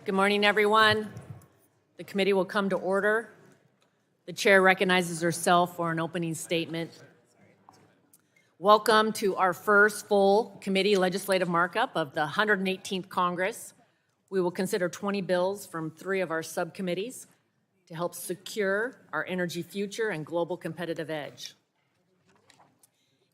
Good morning, everyone. The committee will come to order. The chair recognizes herself for an opening statement. Welcome to our first full committee legislative markup of the 118th Congress. We will consider 20 bills from 3 of our subcommittees to help secure our energy future and global competitive edge.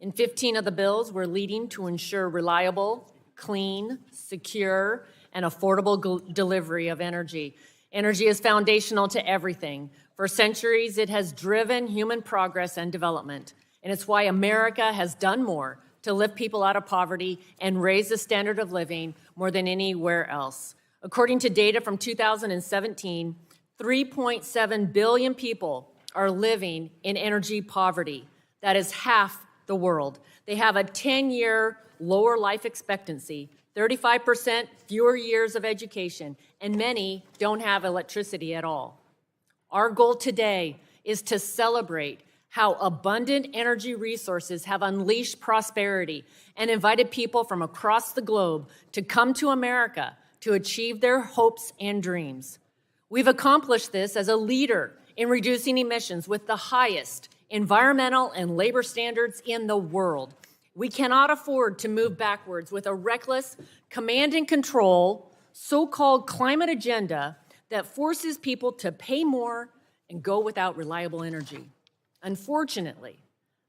In 15 of the bills, we're leading to ensure reliable, clean, secure, and affordable delivery of energy. Energy is foundational to everything. For centuries, it has driven human progress and development, and it's why America has done more to lift people out of poverty and raise the standard of living more than anywhere else. According to data from 2017, 3.7 billion people are living in energy poverty. That is half the world. They have a 10-year lower life expectancy, 35% fewer years of education, and many don't have electricity at all. Our goal today is to celebrate how abundant energy resources have unleashed prosperity and invited people from across the globe to come to America to achieve their hopes and dreams. We've accomplished this as a leader in reducing emissions with the highest environmental and labor standards in the world. We cannot afford to move backwards with a reckless command and control, so-called climate agenda that forces people to pay more and go without reliable energy. Unfortunately,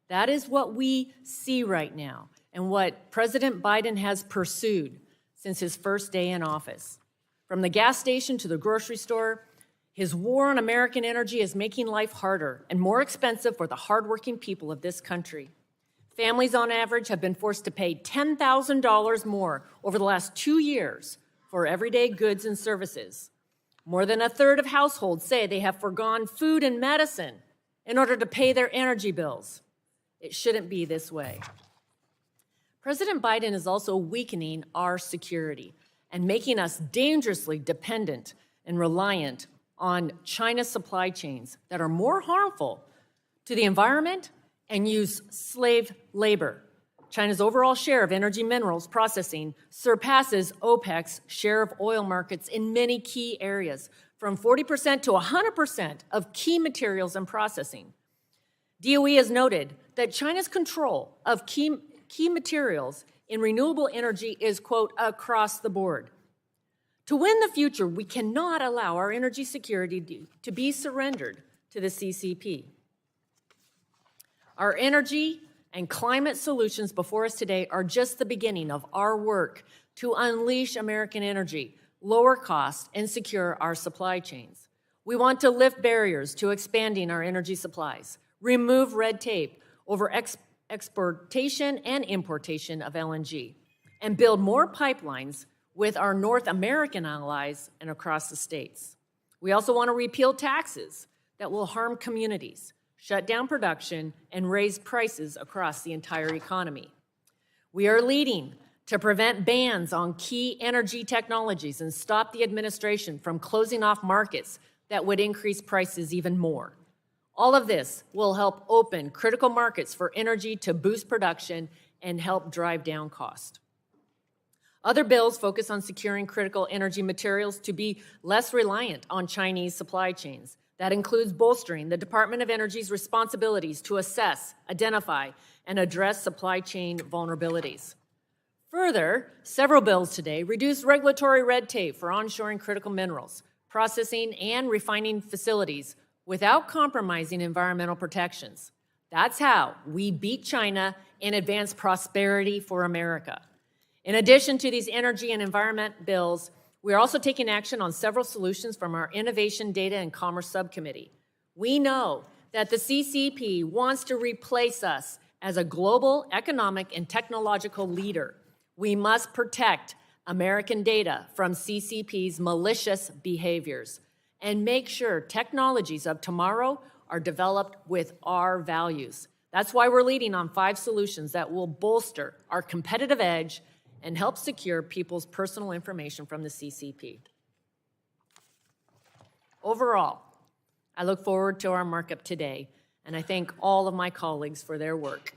that is what we see right now and what President Biden has pursued since his first day in office. From the gas station to the grocery store, his war on American energy is making life harder and more expensive for the hardworking people of this country. Families on average have been forced to pay $10,000 more over the last 2 years for everyday goods and services. More than a third of households say they have foregone food and medicine in order to pay their energy bills. It shouldn't be this way. President Biden is also weakening our security and making us dangerously dependent and reliant on China's supply chains that are more harmful to the environment and use slave labor. China's overall share of energy minerals processing surpasses OPEC's share of oil markets in many key areas, from 40% to 100% of key materials and processing. DOE has noted that China's control of key materials in renewable energy is, quote, across the board. To win the future, we cannot allow our energy security to be surrendered to the CCP. Our energy and climate solutions before us today are just the beginning of our work to unleash American energy, lower costs, and secure our supply chains. We want to lift barriers to expanding our energy supplies, remove red tape over exportation and importation of LNG, and build more pipelines with our North American allies and across the states. We also want to repeal taxes that will harm communities, shut down production, and raise prices across the entire economy. We are leading to prevent bans on key energy technologies and stop the administration from closing off markets that would increase prices even more. All of this will help open critical markets for energy to boost production and help drive down cost. Other bills focus on securing critical energy materials to be less reliant on Chinese supply chains. That includes bolstering the Department of Energy's responsibilities to assess, identify, and address supply chain vulnerabilities. Further, several bills today reduce regulatory red tape for onshoring critical minerals, processing, and refining facilities without compromising environmental protections. That's how we beat China and advance prosperity for America. In addition to these energy and environment bills, we are also taking action on several solutions from our Innovation, Data, and Commerce Subcommittee. We know that the CCP wants to replace us as a global economic and technological leader. We must protect American data from CCP's malicious behaviors and make sure technologies of tomorrow are developed with our values. That's why we're leading on 5 solutions that will bolster our competitive edge and help secure people's personal information from the CCP. Overall, I look forward to our markup today, and I thank all of my colleagues for their work.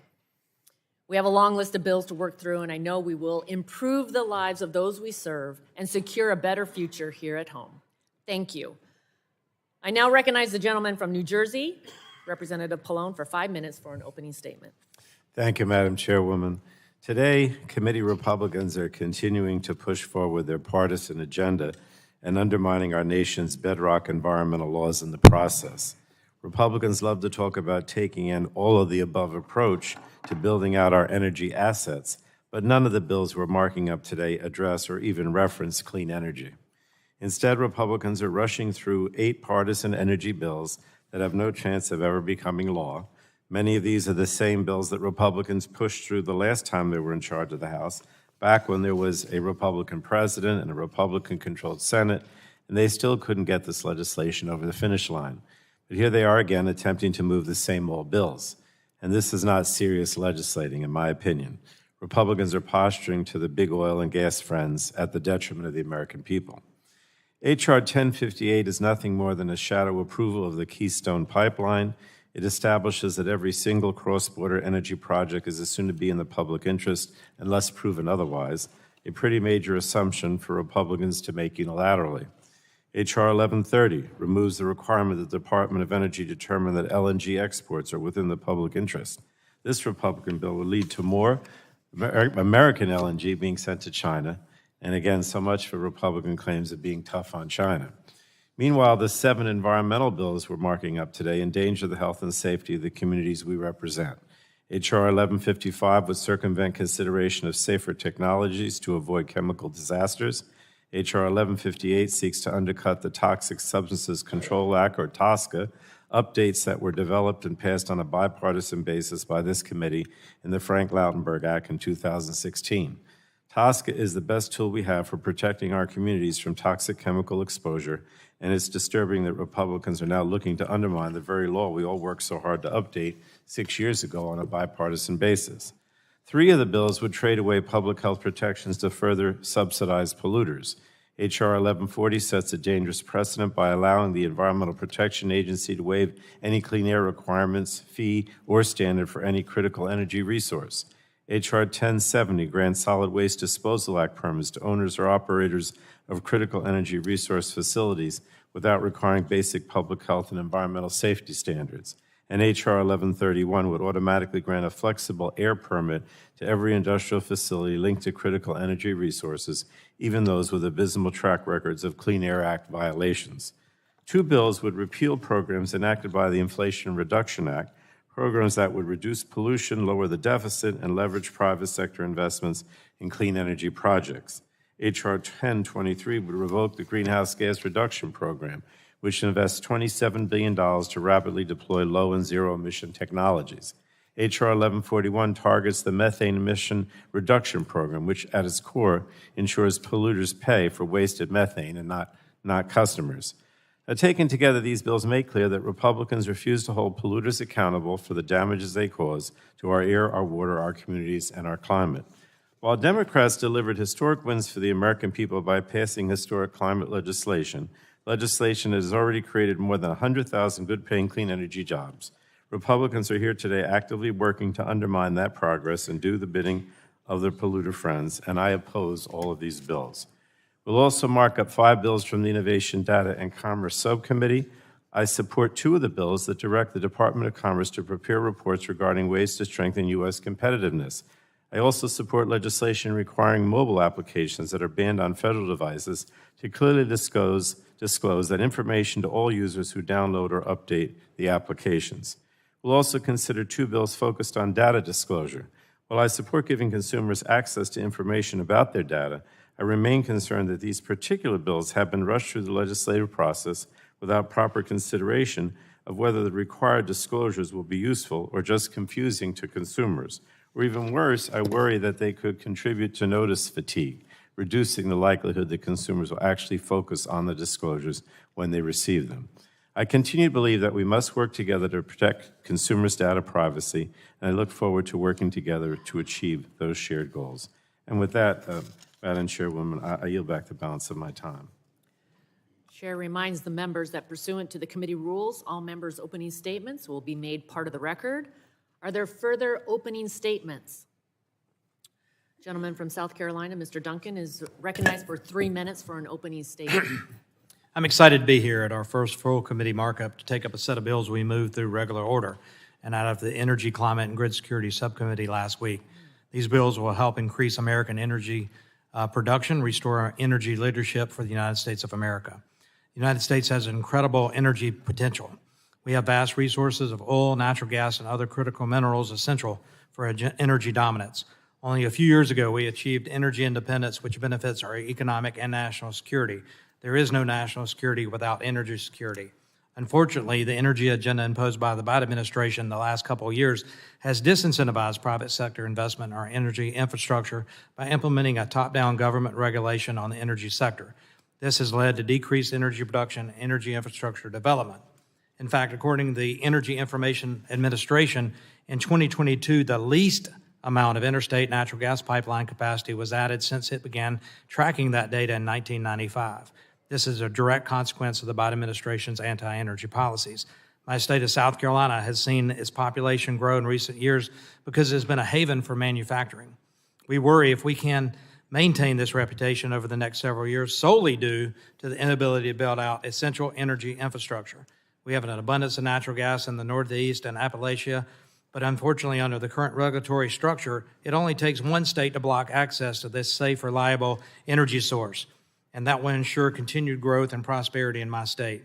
We have a long list of bills to work through, and I know we will improve the lives of those we serve and secure a better future here at home. Thank you. I now recognize the gentleman from New Jersey, Representative Pallone, for 5 minutes for an opening statement. Thank you, Madam Chairwoman. Today, committee Republicans are continuing to push forward their partisan agenda and undermining our nation's bedrock environmental laws in the process. Republicans love to talk about taking an all-of-the-above approach to building out our energy assets, but none of the bills we're marking up today address or even reference clean energy. Instead, Republicans are rushing through 8 partisan energy bills that have no chance of ever becoming law. Many of these are the same bills that Republicans pushed through the last time they were in charge of the House, back when there was a Republican president and a Republican-controlled Senate, and they still couldn't get this legislation over the finish line. But here they are again attempting to move the same old bills. And this is not serious legislating, in my opinion. Republicans are posturing to the big oil and gas friends at the detriment of the American people. H.R. 1058 is nothing more than a shadow approval of the Keystone Pipeline. It establishes that every single cross-border energy project is assumed to be in the public interest unless proven otherwise, a pretty major assumption for Republicans to make unilaterally. H.R. 1130 removes the requirement that the Department of Energy determine that LNG exports are within the public interest. This Republican bill would lead to more American LNG being sent to China, and again, so much for Republican claims of being tough on China. Meanwhile, the 7 environmental bills we're marking up today endanger the health and safety of the communities we represent. H.R. 1155 would circumvent consideration of safer technologies to avoid chemical disasters. H.R. 1158 seeks to undercut the Toxic Substances Control Act, or TSCA, updates that were developed and passed on a bipartisan basis by this committee in the Frank Lautenberg Act in 2016. TSCA is the best tool we have for protecting our communities from toxic chemical exposure, and it's disturbing that Republicans are now looking to undermine the very law we all worked so hard to update 6 years ago on a bipartisan basis. 3 of the bills would trade away public health protections to further subsidize polluters. H.R. 1140 sets a dangerous precedent by allowing the Environmental Protection Agency to waive any clean air requirements, fee, or standard for any critical energy resource. H.R. 1070 grants Solid Waste Disposal Act permits to owners or operators of critical energy resource facilities without requiring basic public health and environmental safety standards. And H.R. 1131 would automatically grant a flexible air permit to every industrial facility linked to critical energy resources, even those with abysmal track records of Clean Air Act violations. 2 bills would repeal programs enacted by the Inflation Reduction Act, programs that would reduce pollution, lower the deficit, and leverage private sector investments in clean energy projects. H.R. 1023 would revoke the Greenhouse Gas Reduction Program, which invests $27 billion to rapidly deploy low and zero-emission technologies. H.R. 1141 targets the Methane Emission Reduction Program, which at its core ensures polluters pay for wasted methane and not customers. Taken together, these bills make clear that Republicans refuse to hold polluters accountable for the damages they cause to our air, our water, our communities, and our climate. While Democrats delivered historic wins for the American people by passing historic climate legislation that has already created more than 100,000 good-paying clean energy jobs, Republicans are here today actively working to undermine that progress and do the bidding of their polluter friends, and I oppose all of these bills. We'll also mark up 5 bills from the Innovation, Data, and Commerce Subcommittee. I support 2 of the bills that direct the Department of Commerce to prepare reports regarding ways to strengthen U.S. competitiveness. I also support legislation requiring mobile applications that are banned on federal devices to clearly disclose that information to all users who download or update the applications. We'll also consider 2 bills focused on data disclosure. While I support giving consumers access to information about their data, I remain concerned that these particular bills have been rushed through the legislative process without proper consideration of whether the required disclosures will be useful or just confusing to consumers. Or even worse, I worry that they could contribute to notice fatigue, reducing the likelihood that consumers will actually focus on the disclosures when they receive them. I continue to believe that we must work together to protect consumers' data privacy, and I look forward to working together to achieve those shared goals. And with that, Madam Chairwoman, I yield back the balance of my time. Chair reminds the members that pursuant to the committee rules, all members' opening statements will be made part of the record. Are there further opening statements? Gentleman from South Carolina, Mr. Duncan, is recognized for 3 minutes for an opening statement. I'm excited to be here at our first full committee markup to take up a set of bills we moved through regular order and out of the Energy, Climate, and Grid Security Subcommittee last week. These bills will help increase American energy production, restore our energy leadership for the United States of America. The United States has incredible energy potential. We have vast resources of oil, natural gas, and other critical minerals essential for energy dominance. Only a few years ago, we achieved energy independence, which benefits our economic and national security. There is no national security without energy security. Unfortunately, the energy agenda imposed by the Biden administration the last couple of years has disincentivized private sector investment in our energy infrastructure by implementing a top-down government regulation on the energy sector. This has led to decreased energy production and energy infrastructure development. In fact, according to the Energy Information Administration, in 2022, the least amount of interstate natural gas pipeline capacity was added since it began tracking that data in 1995. This is a direct consequence of the Biden administration's anti-energy policies. My state of South Carolina has seen its population grow in recent years because it has been a haven for manufacturing. We worry if we can maintain this reputation over the next several years solely due to the inability to build out essential energy infrastructure. We have an abundance of natural gas in the Northeast and Appalachia, but unfortunately, under the current regulatory structure, it only takes one state to block access to this safe, reliable energy source, and that will ensure continued growth and prosperity in my state.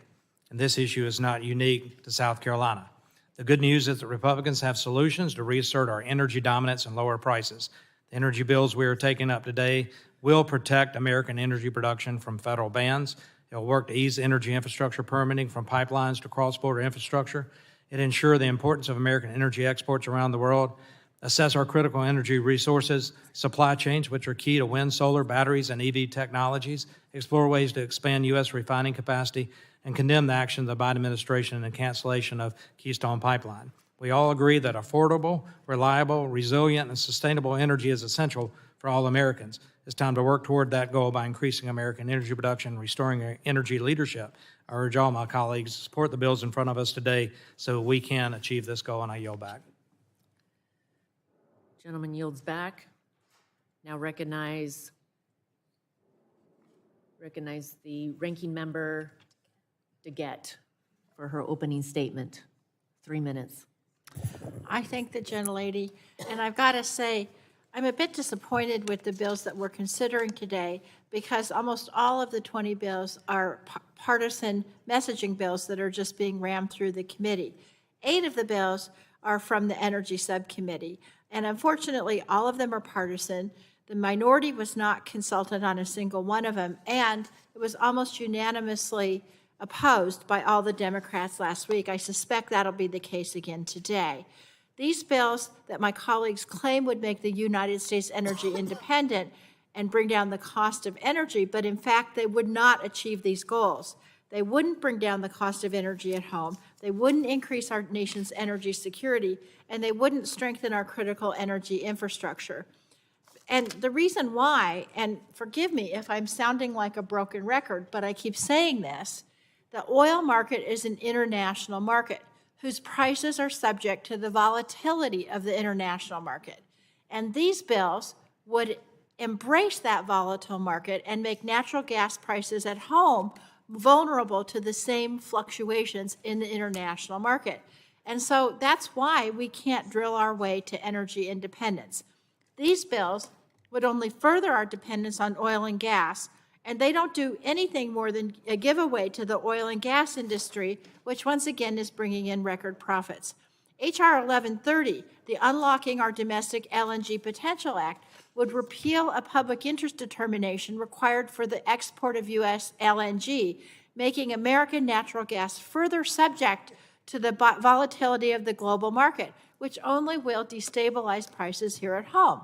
And this issue is not unique to South Carolina. The good news is that Republicans have solutions to reassert our energy dominance and lower prices. The energy bills we are taking up today will protect American energy production from federal bans. It will work to ease energy infrastructure permitting from pipelines to cross-border infrastructure. It ensure the importance of American energy exports around the world, assess our critical energy resources, supply chains, which are key to wind, solar, batteries, and EV technologies, explore ways to expand U.S. refining capacity, and condemn the action of the Biden administration and cancellation of Keystone Pipeline. We all agree that affordable, reliable, resilient, and sustainable energy is essential for all Americans. It's time to work toward that goal by increasing American energy production and restoring our energy leadership. I urge all my colleagues to support the bills in front of us today so we can achieve this goal, and I yield back. Gentleman yields back. Now recognize the ranking member Dingell for her opening statement. 3 minutes. I thank the gentlelady, and I've got to say, I'm a bit disappointed with the bills that we're considering today because almost all of the 20 bills are partisan messaging bills that are just being rammed through the committee. 8 of the bills are from the Energy Subcommittee, and unfortunately, all of them are partisan. The minority was not consulted on a single one of them, and it was almost unanimously opposed by all the Democrats last week. I suspect that'll be the case again today. These bills that my colleagues claim would make the United States energy independent and bring down the cost of energy, but in fact, they would not achieve these goals. They wouldn't bring down the cost of energy at home. They wouldn't increase our nation's energy security, and they wouldn't strengthen our critical energy infrastructure. And the reason why, and forgive me if I'm sounding like a broken record, but I keep saying this, the oil market is an international market whose prices are subject to the volatility of the international market. And these bills would embrace that volatile market and make natural gas prices at home vulnerable to the same fluctuations in the international market. And so that's why we can't drill our way to energy independence. These bills would only further our dependence on oil and gas, and they don't do anything more than a giveaway to the oil and gas industry, which once again is bringing in record profits. H.R. 1130, the Unlocking Our Domestic LNG Potential Act, would repeal a public interest determination required for the export of U.S. LNG, making American natural gas further subject to the volatility of the global market, which only will destabilize prices here at home.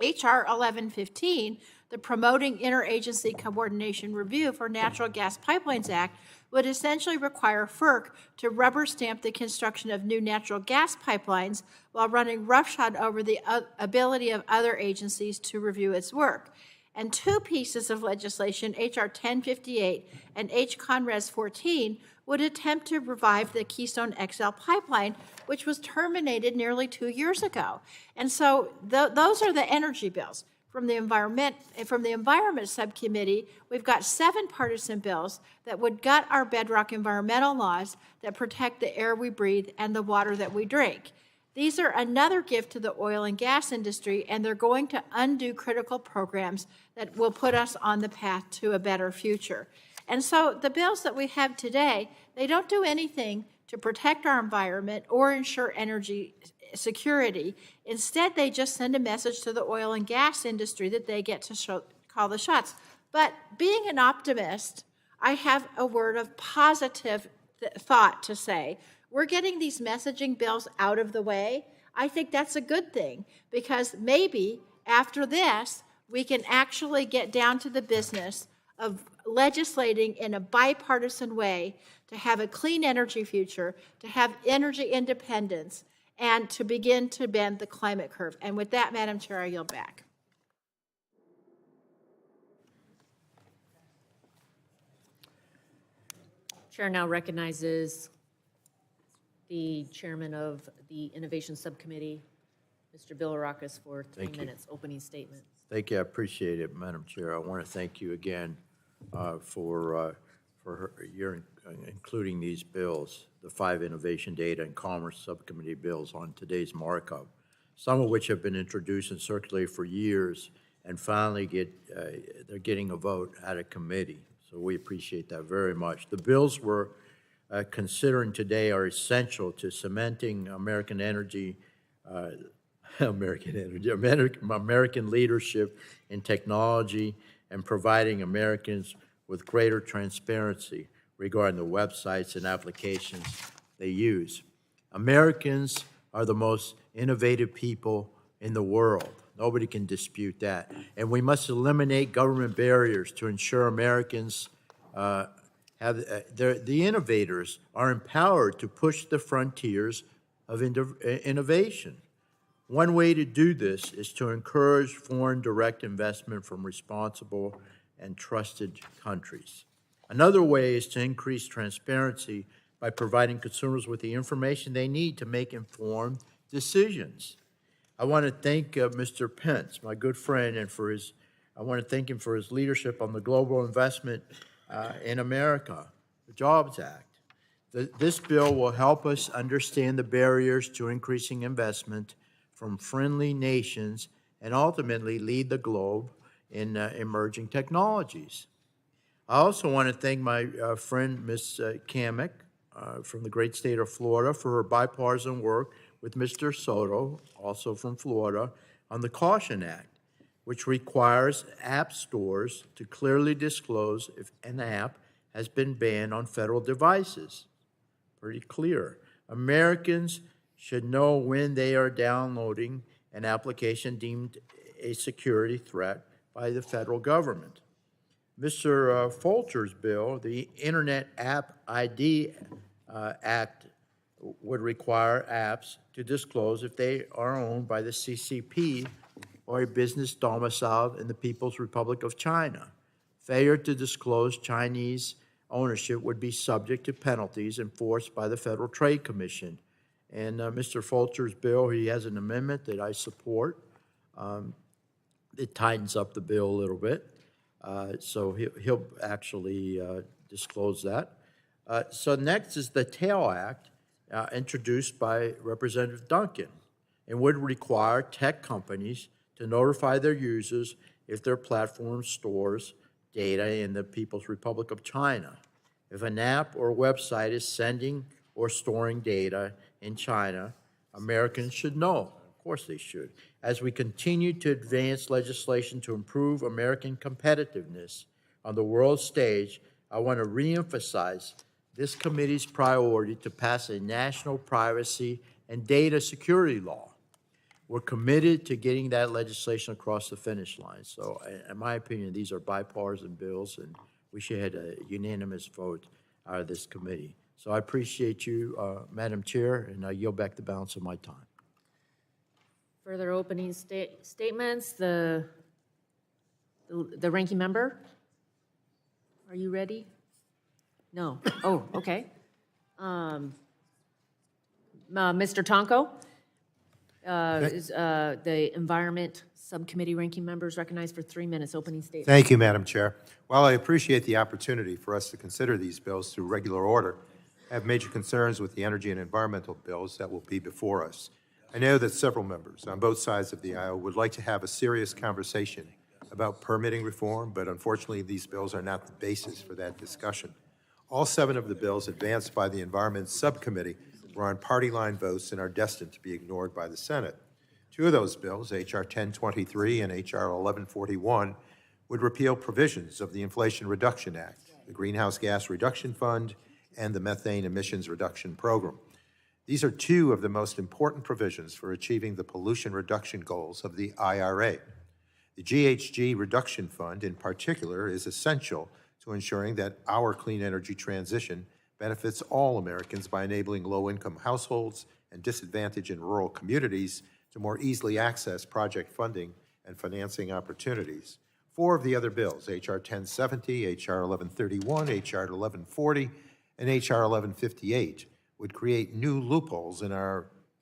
H.R. 1115, the Promoting Interagency Coordination Review for Natural Gas Pipelines Act, would essentially require FERC to rubber stamp the construction of new natural gas pipelines while running roughshod over the ability of other agencies to review its work. And two pieces of legislation, H.R. 1058 and H. Conres 14, would attempt to revive the Keystone XL pipeline, which was terminated nearly 2 years ago. And so those are the energy bills. From the environment subcommittee, we've got 7 partisan bills that would gut our bedrock environmental laws that protect the air we breathe and the water that we drink. These are another gift to the oil and gas industry, and they're going to undo critical programs that will put us on the path to a better future. And so the bills that we have today, they don't do anything to protect our environment or ensure energy security. Instead, they just send a message to the oil and gas industry that they get to call the shots. But being an optimist, I have a word of positive thought to say. We're getting these messaging bills out of the way. I think that's a good thing, because maybe after this, we can actually get down to the business of legislating in a bipartisan way to have a clean energy future, to have energy independence, and to begin to bend the climate curve. And with that, Madam Chair, I yield back. Chair now recognizes the chairman of the Innovation Subcommittee, Mr. Bilirakis, for 3 minutes opening statement. Thank you. I appreciate it, Madam Chair. I want to thank you again for including these bills, the 5 Innovation, Data, and Commerce Subcommittee bills on today's markup, some of which have been introduced and circulated for years, and finally they're getting a vote at a committee. So we appreciate that very much. The bills we're considering today are essential to cementing American leadership in technology and providing Americans with greater transparency regarding the websites and applications they use. Americans are the most innovative people in the world. Nobody can dispute that. And we must eliminate government barriers to ensure Americans the innovators are empowered to push the frontiers of innovation. One way to do this is to encourage foreign direct investment from responsible and trusted countries. Another way is to increase transparency by providing consumers with the information they need to make informed decisions. I want to thank Mr. Pence, my good friend, and I want to thank him for his leadership on the Global Investment in America, the Jobs Act. This bill will help us understand the barriers to increasing investment from friendly nations and ultimately lead the globe in emerging technologies. I also want to thank my friend, Ms. Kamek, from the great state of Florida, for her bipartisan work with Mr. Soto, also from Florida, on the Caution Act, which requires app stores to clearly disclose if an app has been banned on federal devices. Pretty clear. Americans should know when they are downloading an application deemed a security threat by the federal government. Mr. Fulcher's bill, the Internet App ID Act, would require apps to disclose if they are owned by the CCP or a business domiciled in the People's Republic of China. Failure to disclose Chinese ownership would be subject to penalties enforced by the Federal Trade Commission. And Mr. Fulcher's bill, he has an amendment that I support. It tightens up the bill a little bit. So he'll actually disclose that. So next is the TAIL Act, introduced by Representative Duncan, and would require tech companies to notify their users if their platform stores data in the People's Republic of China. If an app or website is sending or storing data in China, Americans should know. Of course they should. As we continue to advance legislation to improve American competitiveness on the world stage, I want to reemphasize this committee's priority to pass a national privacy and data security law. We're committed to getting that legislation across the finish line. So in my opinion, these are bipartisan bills, and we should have a unanimous vote out of this committee. So I appreciate you, Madam Chair, and I yield back the balance of my time. Further opening statements. The The ranking member? Are you ready? No. Oh, okay. Mr. Tonko, is the Environment Subcommittee ranking members recognized for 3 minutes, opening statement. Thank you, Madam Chair. While I appreciate the opportunity for us to consider these bills through regular order, I have major concerns with the energy and environmental bills that will be before us. I know that several members on both sides of the aisle would like to have a serious conversation about permitting reform, but unfortunately, these bills are not the basis for that discussion. All 7 of the bills advanced by the Environment Subcommittee were on party line votes and are destined to be ignored by the Senate. 2 of those bills, H.R. 1023 and H.R. 1141, would repeal provisions of the Inflation Reduction Act, the Greenhouse Gas Reduction Fund, and the Methane Emissions Reduction Program. These are 2 of the most important provisions for achieving the pollution reduction goals of the IRA. The GHG Reduction Fund, in particular, is essential to ensuring that our clean energy transition benefits all Americans by enabling low-income households and disadvantaged and rural communities to more easily access project funding and financing opportunities. 4 of the other bills, H.R. 1070, H.R. 1131, H.R. 1140, and H.R. 1158, would create new loopholes in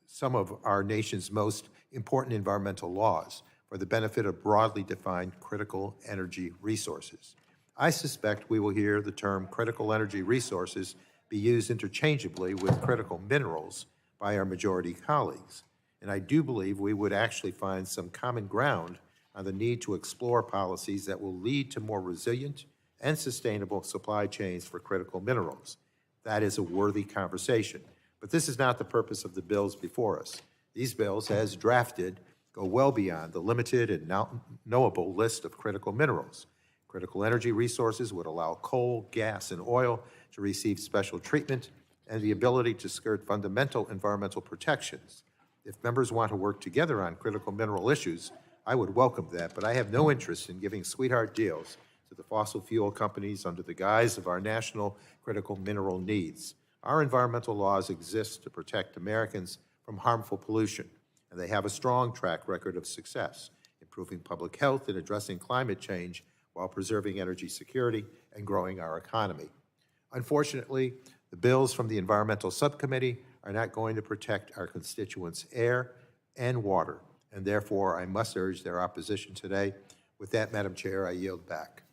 some of our nation's most important environmental laws for the benefit of broadly defined critical energy resources. I suspect we will hear the term critical energy resources be used interchangeably with critical minerals by our majority colleagues. And I do believe we would actually find some common ground on the need to explore policies that will lead to more resilient and sustainable supply chains for critical minerals. That is a worthy conversation. But this is not the purpose of the bills before us. These bills, as drafted, go well beyond the limited and knowable list of critical minerals. Critical energy resources would allow coal, gas, and oil to receive special treatment and the ability to skirt fundamental environmental protections. If members want to work together on critical mineral issues, I would welcome that, but I have no interest in giving sweetheart deals to the fossil fuel companies under the guise of our national critical mineral needs. Our environmental laws exist to protect Americans from harmful pollution, and they have a strong track record of success, improving public health and addressing climate change while preserving energy security and growing our economy. Unfortunately, the bills from the Environmental Subcommittee are not going to protect our constituents' air and water, and therefore I must urge their opposition today. With that, Madam Chair, I yield back.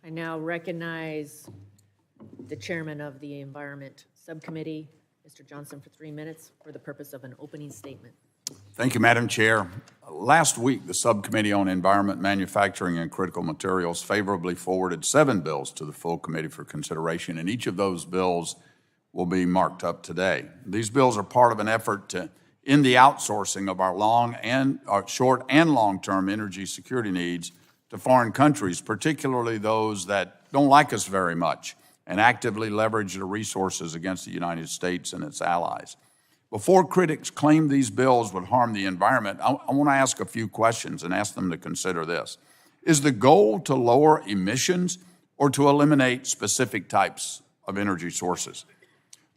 I now recognize the chairman of the Environment Subcommittee, Mr. Johnson, for 3 minutes for the purpose of an opening statement. Thank you, Madam Chair. Last week, the Subcommittee on Environment, Manufacturing, and Critical Materials favorably forwarded 7 bills to the full committee for consideration, and each of those bills will be marked up today. These bills are part of an effort to end the outsourcing of our short and long-term energy security needs to foreign countries, particularly those that don't like us very much and actively leverage the resources against the United States and its allies. Before critics claim these bills would harm the environment, I want to ask a few questions and ask them to consider this. Is the goal to lower emissions or to eliminate specific types of energy sources?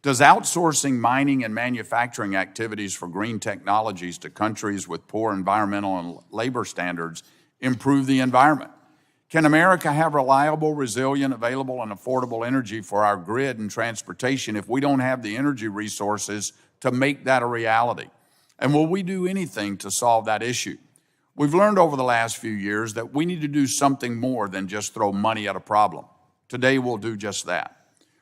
Does outsourcing mining and manufacturing activities for green technologies to countries with poor environmental and labor standards improve the environment? Can America have reliable, resilient, available, and affordable energy for our grid and transportation if we don't have the energy resources to make that a reality? And will we do anything to solve that issue? We've learned over the last few years that we need to do something more than just throw money at a problem. Today we'll do just that.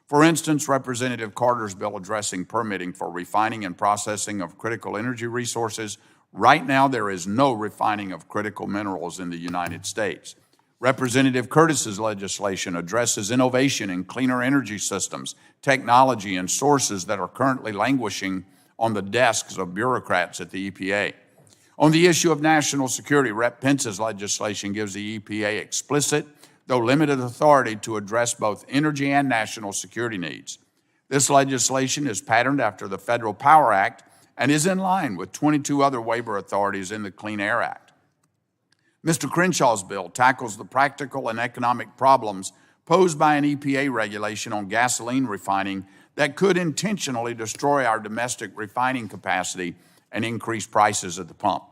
For instance, Representative Carter's bill addressing permitting for refining and processing of critical energy resources. Right now, there is no refining of critical minerals in the United States. Representative Curtis's legislation addresses innovation in cleaner energy systems, technology, and sources that are currently languishing on the desks of bureaucrats at the EPA. On the issue of national security, Rep. Pence's legislation gives the EPA explicit, though limited, authority to address both energy and national security needs. This legislation is patterned after the Federal Power Act and is in line with 22 other waiver authorities in the Clean Air Act. Mr. Crenshaw's bill tackles the practical and economic problems posed by an EPA regulation on gasoline refining that could intentionally destroy our domestic refining capacity and increase prices at the pump.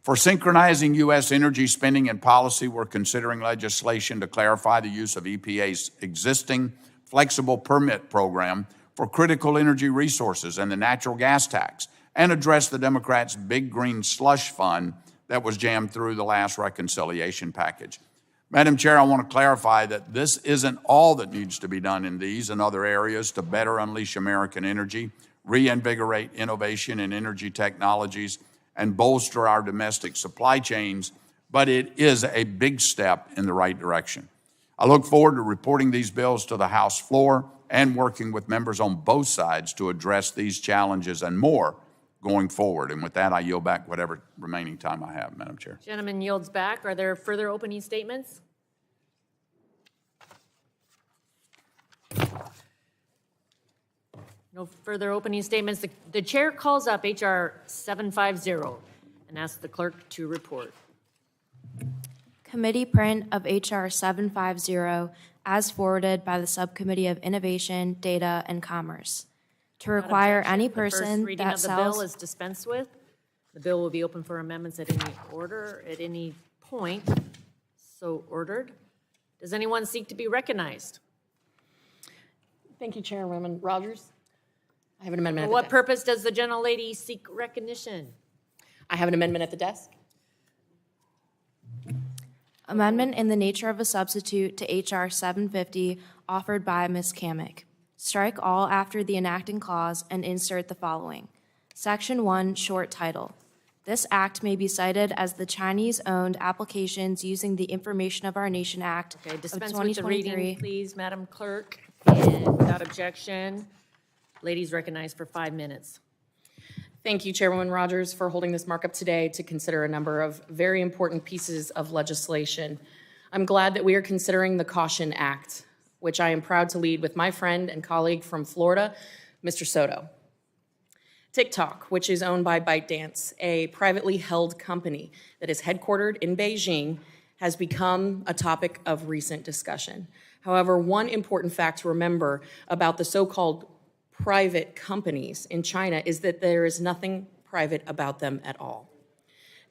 For synchronizing U.S. energy spending and policy, we're considering legislation to clarify the use of EPA's existing flexible permit program for critical energy resources and the natural gas tax, and address the Democrats' big green slush fund that was jammed through the last reconciliation package. Madam Chair, I want to clarify that this isn't all that needs to be done in these and other areas to better unleash American energy, reinvigorate innovation in energy technologies, and bolster our domestic supply chains, but it is a big step in the right direction. I look forward to reporting these bills to the House floor and working with members on both sides to address these challenges and more going forward. And with that, I yield back whatever remaining time I have, Madam Chair. Gentleman yields back. Are there further opening statements? No further opening statements. The chair calls up H.R. 750 and asks the clerk to report. Committee print of H.R. 750 as forwarded by the Subcommittee of Innovation, Data, and Commerce. To require any The first person reading that of the bill sells... is dispensed with. The bill will be open for amendments at any order, at any point. So ordered. Does anyone seek to be recognized? Thank you, Chairwoman Rogers. I have an amendment For at the what desk. purpose does the gentlelady seek recognition? I have an amendment at the desk. Amendment in the nature of a substitute to H.R. 750 offered by Ms. Kamick. Strike all after the enacting clause and insert the following. Section 1, short title. This act may be cited as the Chinese-owned applications using the Information of Our Nation Act Okay, of dispense with the reading, 2023. please, Madam Clerk. And without objection, ladies recognized for 5 minutes. Thank you, Chairwoman Rogers, for holding this markup today to consider a number of very important pieces of legislation. I'm glad that we are considering the Caution Act, which I am proud to lead with my friend and colleague from Florida, Mr. Soto. TikTok, which is owned by ByteDance, a privately held company that is headquartered in Beijing, has become a topic of recent discussion. However, one important fact to remember about the so-called private companies in China is that there is nothing private about them at all.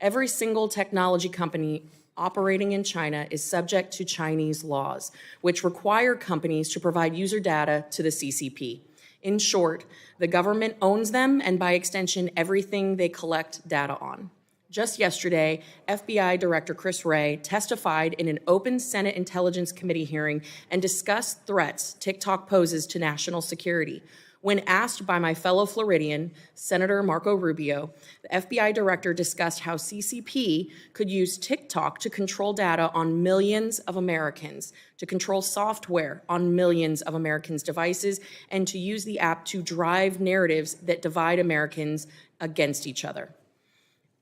Every single technology company operating in China is subject to Chinese laws, which require companies to provide user data to the CCP. In short, the government owns them and by extension, everything they collect data on. Just yesterday, FBI Director Chris Wray testified in an open Senate Intelligence Committee hearing and discussed threats TikTok poses to national security. When asked by my fellow Floridian, Senator Marco Rubio, the FBI director discussed how CCP could use TikTok to control data on millions of Americans, to control software on millions of Americans' devices, and to use the app to drive narratives that divide Americans against each other.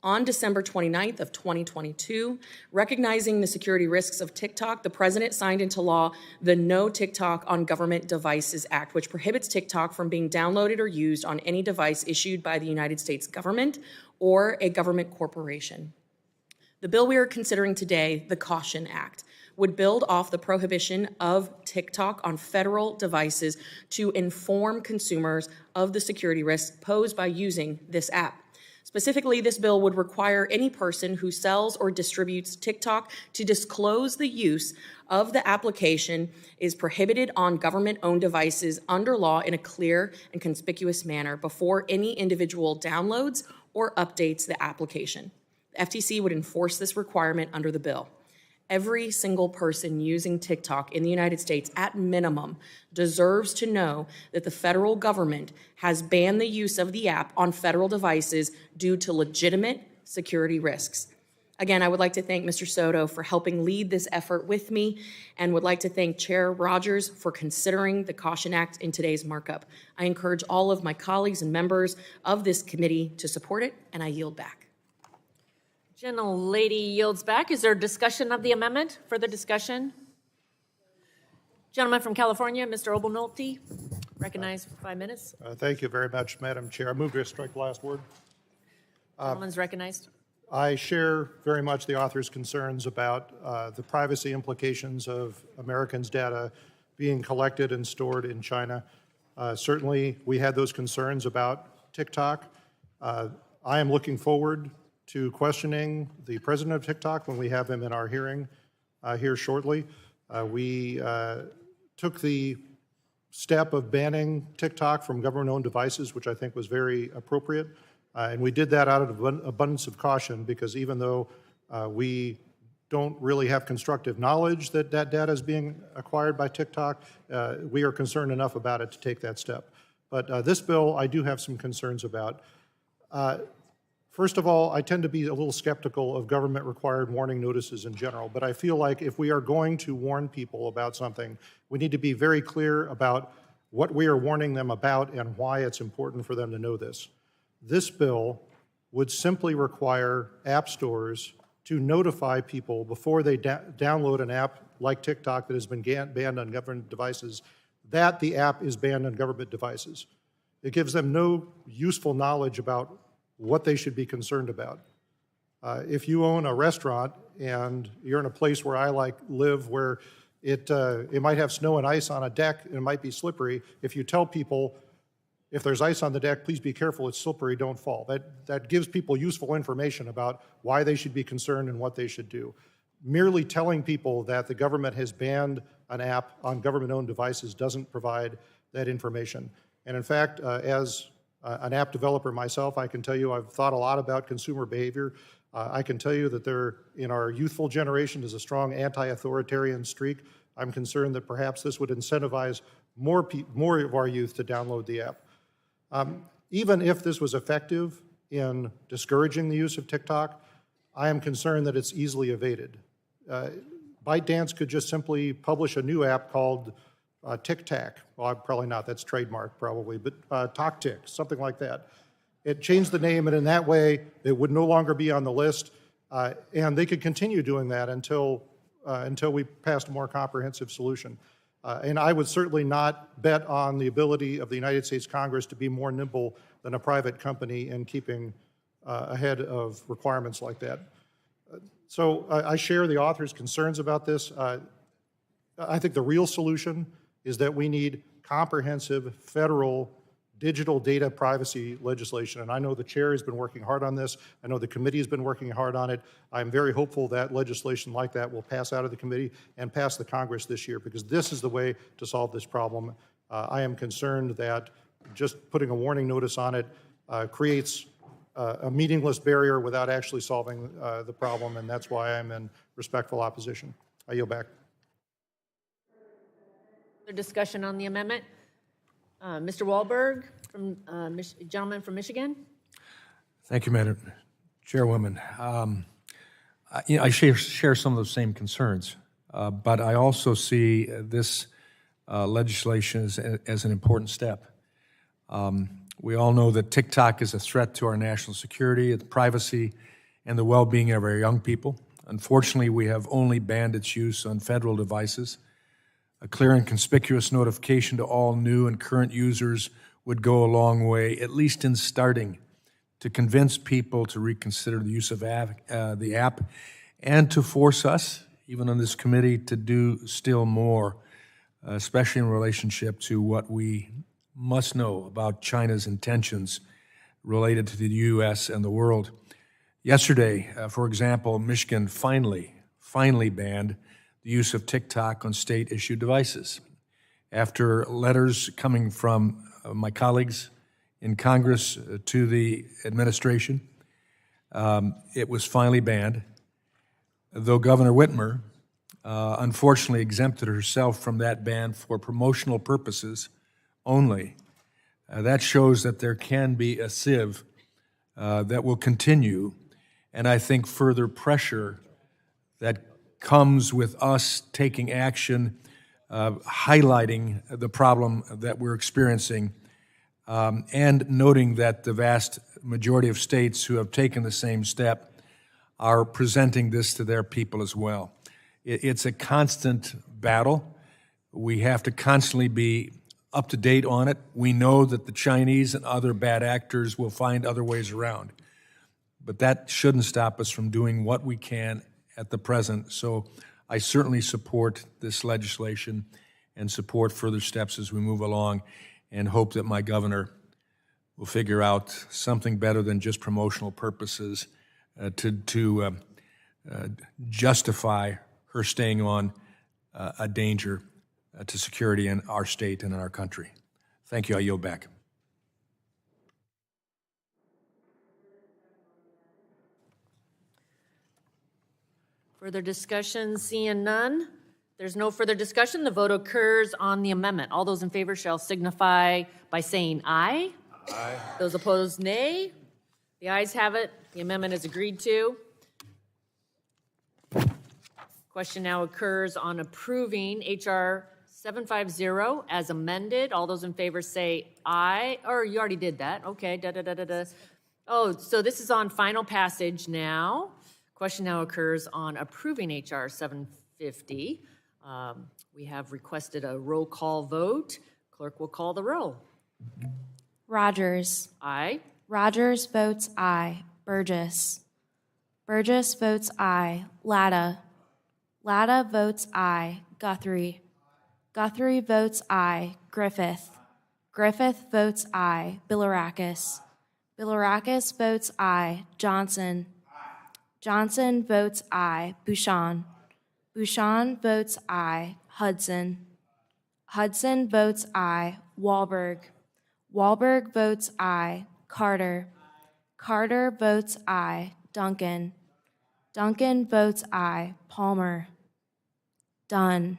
On December 29th of 2022, recognizing the security risks of TikTok, the president signed into law the No TikTok on Government Devices Act, which prohibits TikTok from being downloaded or used on any device issued by the United States government or a government corporation. The bill we are considering today, the Caution Act, would build off the prohibition of TikTok on federal devices to inform consumers of the security risks posed by using this app. Specifically, this bill would require any person who sells or distributes TikTok to disclose the use of the application is prohibited on government-owned devices under law in a clear and conspicuous manner before any individual downloads or updates the application. The FTC would enforce this requirement under the bill. Every single person using TikTok in the United States, at minimum, deserves to know that the federal government has banned the use of the app on federal devices due to legitimate security risks. Again, I would like to thank Mr. Soto for helping lead this effort with me, and would like to thank Chair Rogers for considering the Caution Act in today's markup. I encourage all of my colleagues and members of this committee to support it, and I yield back. Gentlelady yields back. Is there discussion of the amendment? Further discussion? Gentleman from California, Mr. Obalnolte, recognized for 5 minutes. Thank you very much, Madam Chair. I move to strike the last word. Gentleman's recognized. I share very much the author's concerns about the privacy implications of Americans' data being collected and stored in China. Certainly, we had those concerns about TikTok. I am looking forward to questioning the president of TikTok when we have him in our hearing here shortly. We took the step of banning TikTok from government-owned devices, which I think was very appropriate. And we did that out of abundance of caution because even though we don't really have constructive knowledge that that data is being acquired by TikTok, we are concerned enough about it to take that step. But this bill, I do have some concerns about. First of all, I tend to be a little skeptical of government-required warning notices in general, but I feel like if we are going to warn people about something, we need to be very clear about what we are warning them about and why it's important for them to know this. This bill would simply require app stores to notify people before they download an app like TikTok that has been banned on government devices that the app is banned on government devices. It gives them no useful knowledge about what they should be concerned about. If you own a restaurant and you're in a place where I live where it might have snow and ice on a deck and it might be slippery, if you tell people, if there's ice on the deck, please be careful, it's slippery, don't fall. That gives people useful information about why they should be concerned and what they should do. Merely telling people that the government has banned an app on government-owned devices doesn't provide that information. And in fact, as an app developer myself, I can tell you I've thought a lot about consumer behavior. I can tell you that there, in our youthful generation, is a strong anti-authoritarian streak. I'm concerned that perhaps this would incentivize more of our youth to download the app. Even if this was effective in discouraging the use of TikTok, I am concerned that it's easily evaded. ByteDance could just simply publish a new app called Tic-Tac. Well, probably not, that's trademark probably, but TokTik, something like that. It changed the name, and in that way, it would no longer be on the list, and they could continue doing that until we passed a more comprehensive solution. And I would certainly not bet on the ability of the United States Congress to be more nimble than a private company in keeping ahead of requirements like that. So I share the author's concerns about this. I think the real solution is that we need comprehensive federal digital data privacy legislation. And I know the chair has been working hard on this. I know the committee has been working hard on it. I'm very hopeful that legislation like that will pass out of the committee and pass the Congress this year, because this is the way to solve this problem. I am concerned that just putting a warning notice on it creates a meaningless barrier without actually solving the problem, and that's why I'm in respectful opposition. I yield back. Other discussion on the amendment? Mr. Wahlberg, gentleman from Michigan. Thank you, Madam Chairwoman. I share some of those same concerns, but I also see this legislation as an important step. We all know that TikTok is a threat to our national security, its privacy, and the well-being of our young people. Unfortunately, we have only banned its use on federal devices. A clear and conspicuous notification to all new and current users would go a long way, at least in starting, to convince people to reconsider the use of the app and to force us, even on this committee, to do still more, especially in relationship to what we must know about China's intentions related to the U.S. and the world. Yesterday, for example, Michigan finally banned the use of TikTok on state-issued devices. After letters coming from my colleagues in Congress to the administration, it was finally banned, though Governor Whitmer unfortunately exempted herself from that ban for promotional purposes only. That shows that there can be a sieve that will continue, and I think further pressure that comes with us taking action, highlighting the problem that we're experiencing, and noting that the vast majority of states who have taken the same step are presenting this to their people as well. It's a constant battle. We have to constantly be up to date on it. We know that the Chinese and other bad actors will find other ways around, but that shouldn't stop us from doing what we can at the present. So I certainly support this legislation and support further steps as we move along, and hope that my governor will figure out something better than just promotional purposes to justify her staying on a danger to security in our state and in our country. Thank you. I yield back. Further discussion, seeing none. There's no further discussion. The vote occurs on the amendment. All those in favor shall signify by saying aye. Aye. Those opposed, nay. The ayes have it. The amendment is agreed to. Question now occurs on approving H.R. 750 as amended. All those in favor say aye, or you already did that. Okay, da-da-da-da-da. Oh, so this is on final passage now. Question now occurs on approving H.R. 750. We have requested a roll call vote. Clerk will call the roll. Rogers. Aye. Rogers votes aye. Burgess. Burgess votes aye. Latta. Latta votes aye. Guthrie. Guthrie votes aye. Griffith. Griffith votes aye. Bilirakis. Bilirakis votes aye. Johnson. Johnson votes aye. Bouchon. Bouchon votes aye. Hudson. Hudson votes aye. Wahlberg. Wahlberg votes aye. Carter. Carter votes aye. Duncan. Duncan votes aye. Palmer. Dunn.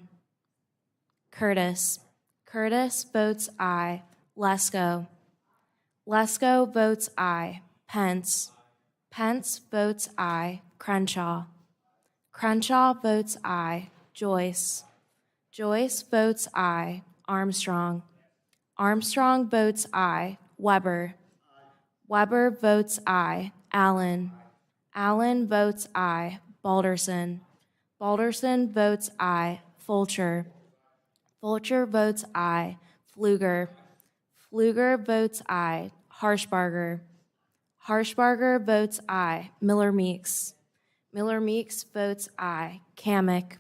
Curtis. Curtis votes aye. Lesko. Lesko votes aye. Pence. Pence votes aye. Crenshaw. Crenshaw votes aye. Joyce. Joyce votes aye. Armstrong. Armstrong votes aye. Weber. Weber votes aye. Allen. Allen votes aye. Balderson. Balderson votes aye. Fulcher. Fulcher votes aye. Pfluger. Pfluger votes aye. Harshbarger. Harshbarger votes aye. Miller Meeks. Miller Meeks votes aye. Kamek.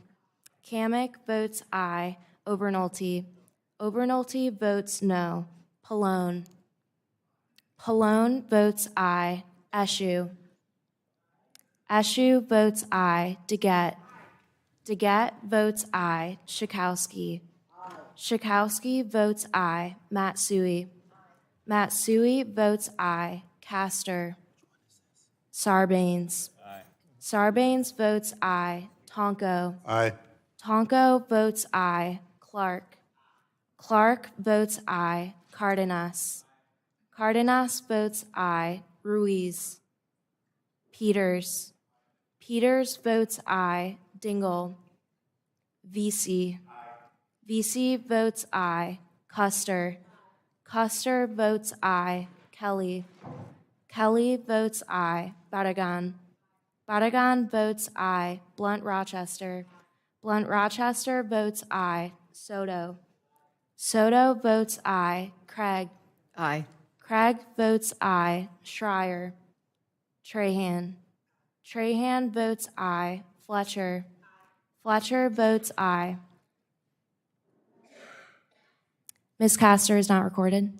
Kamek votes aye. Obernolte. Obernolte votes no. Pallone. Pallone votes aye. Eshu. Eshu votes aye. Deget. Deget votes aye. Schakowsky. Schakowsky votes aye. Matsui. Matsui votes aye. Castor. Sarbanes. Sarbanes votes aye. Tonko. Aye. Tonko votes aye. Clark. Clark votes aye. Cardenas. Cardenas votes aye. Ruiz. Peters. Peters votes aye. Dingell. VC. VC votes aye. Custer. Custer votes aye. Kelly. Kelly votes aye. Barragan. Barragan votes aye. Blunt Rochester. Blunt Rochester votes aye. Soto. Soto votes aye. Craig. Aye. Craig votes aye. Schreier. Trahan. Trahan votes aye. Fletcher. Fletcher votes aye. Ms. Castor is not recorded.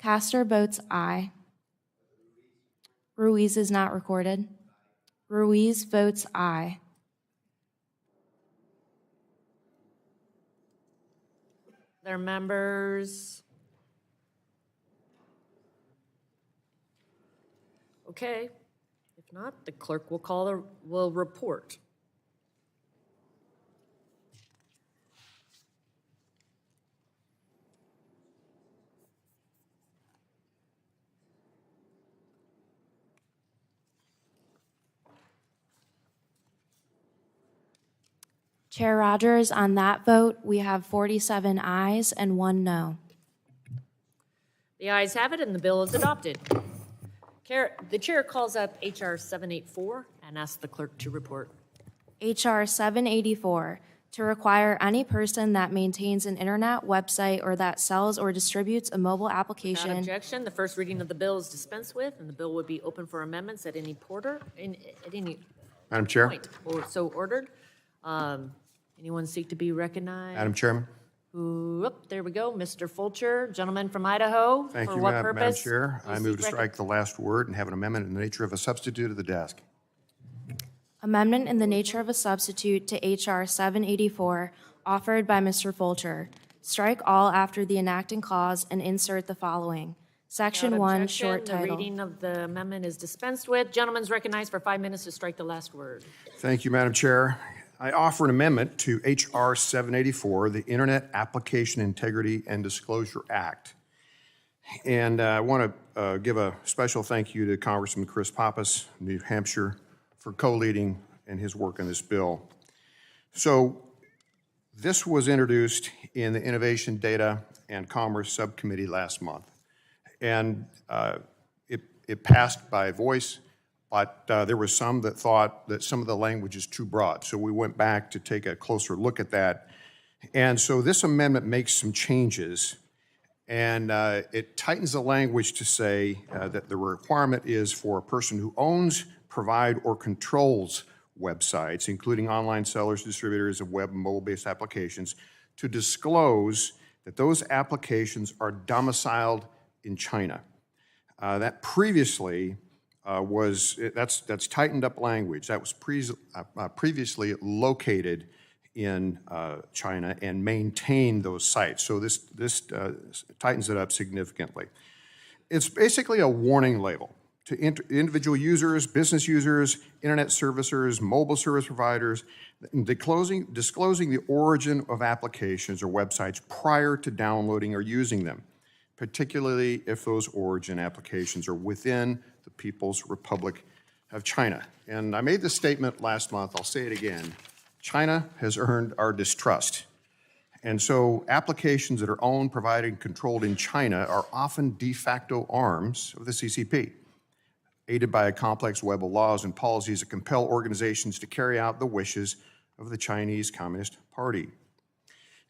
Castor votes aye. Ruiz is not recorded. Ruiz votes aye. Their members. Okay. If not, the clerk will report. Chair Rogers, on that vote, we have 47 ayes and 1 no. The ayes have it, and the bill is adopted. The chair calls up H.R. 784 and asks the clerk to report. H.R. 784, to require any person that maintains an internet website or that sells or distributes a mobile Without application. objection, the first reading of the bill is dispensed with, and the bill would be open for amendments at any at any Madam Chair? point. Or so ordered. Anyone seek to be recognized? Madam Chairman? There we go, Mr. Fulcher, gentleman from Idaho. Thank For you, what Madam purpose? Chair. I You move to seek strike the last word and have an amendment in the nature of a substitute of the desk. Amendment in the nature of a substitute to H.R. 784, offered by Mr. Fulcher. Strike all after the enacting clause and insert the following. Section Without 1, objection, short The title. reading of the amendment is dispensed with. Gentleman's recognized for 5 minutes to strike the last word. Thank you, Madam Chair. I offer an amendment to H.R. 784, the Internet Application Integrity and Disclosure Act. And I want to give a special thank you to Congressman Chris Pappas, New Hampshire, for co-leading in his work on this bill. So this was introduced in the Innovation, Data, and Commerce Subcommittee last month. And it passed by voice, but there was some that thought that some of the language is too broad. So we went back to take a closer look at that. And so this amendment makes some changes, and it tightens the language to say that the requirement is for a person who owns, provide, or controls websites, including online sellers, distributors of web and mobile-based applications, to disclose that those applications are domiciled in China. That previously that's tightened up language. That was previously located in China and maintained those sites. So this tightens it up significantly. It's basically a warning label to individual users, business users, internet servicers, mobile service providers, disclosing the origin of applications or websites prior to downloading or using them, particularly if those origin applications are within the People's Republic of China. And I made this statement last month, I'll say it again. China has earned our distrust. And so applications that are owned, provided, and controlled in China are often de facto arms of the CCP, aided by a complex web of laws and policies that compel organizations to carry out the wishes of the Chinese Communist Party,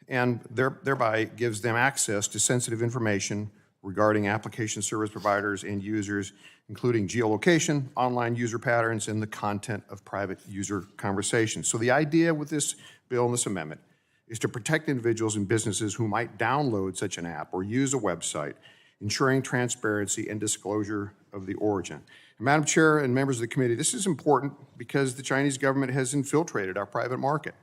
and thereby gives them access to sensitive information regarding application service providers and users, including geolocation, online user patterns, and the content of private user conversations. So the idea with this bill and this amendment is to protect individuals and businesses who might download such an app or use a website, ensuring transparency and disclosure of the origin. And Madam Chair and members of the committee, this is important because the Chinese government has infiltrated our private market,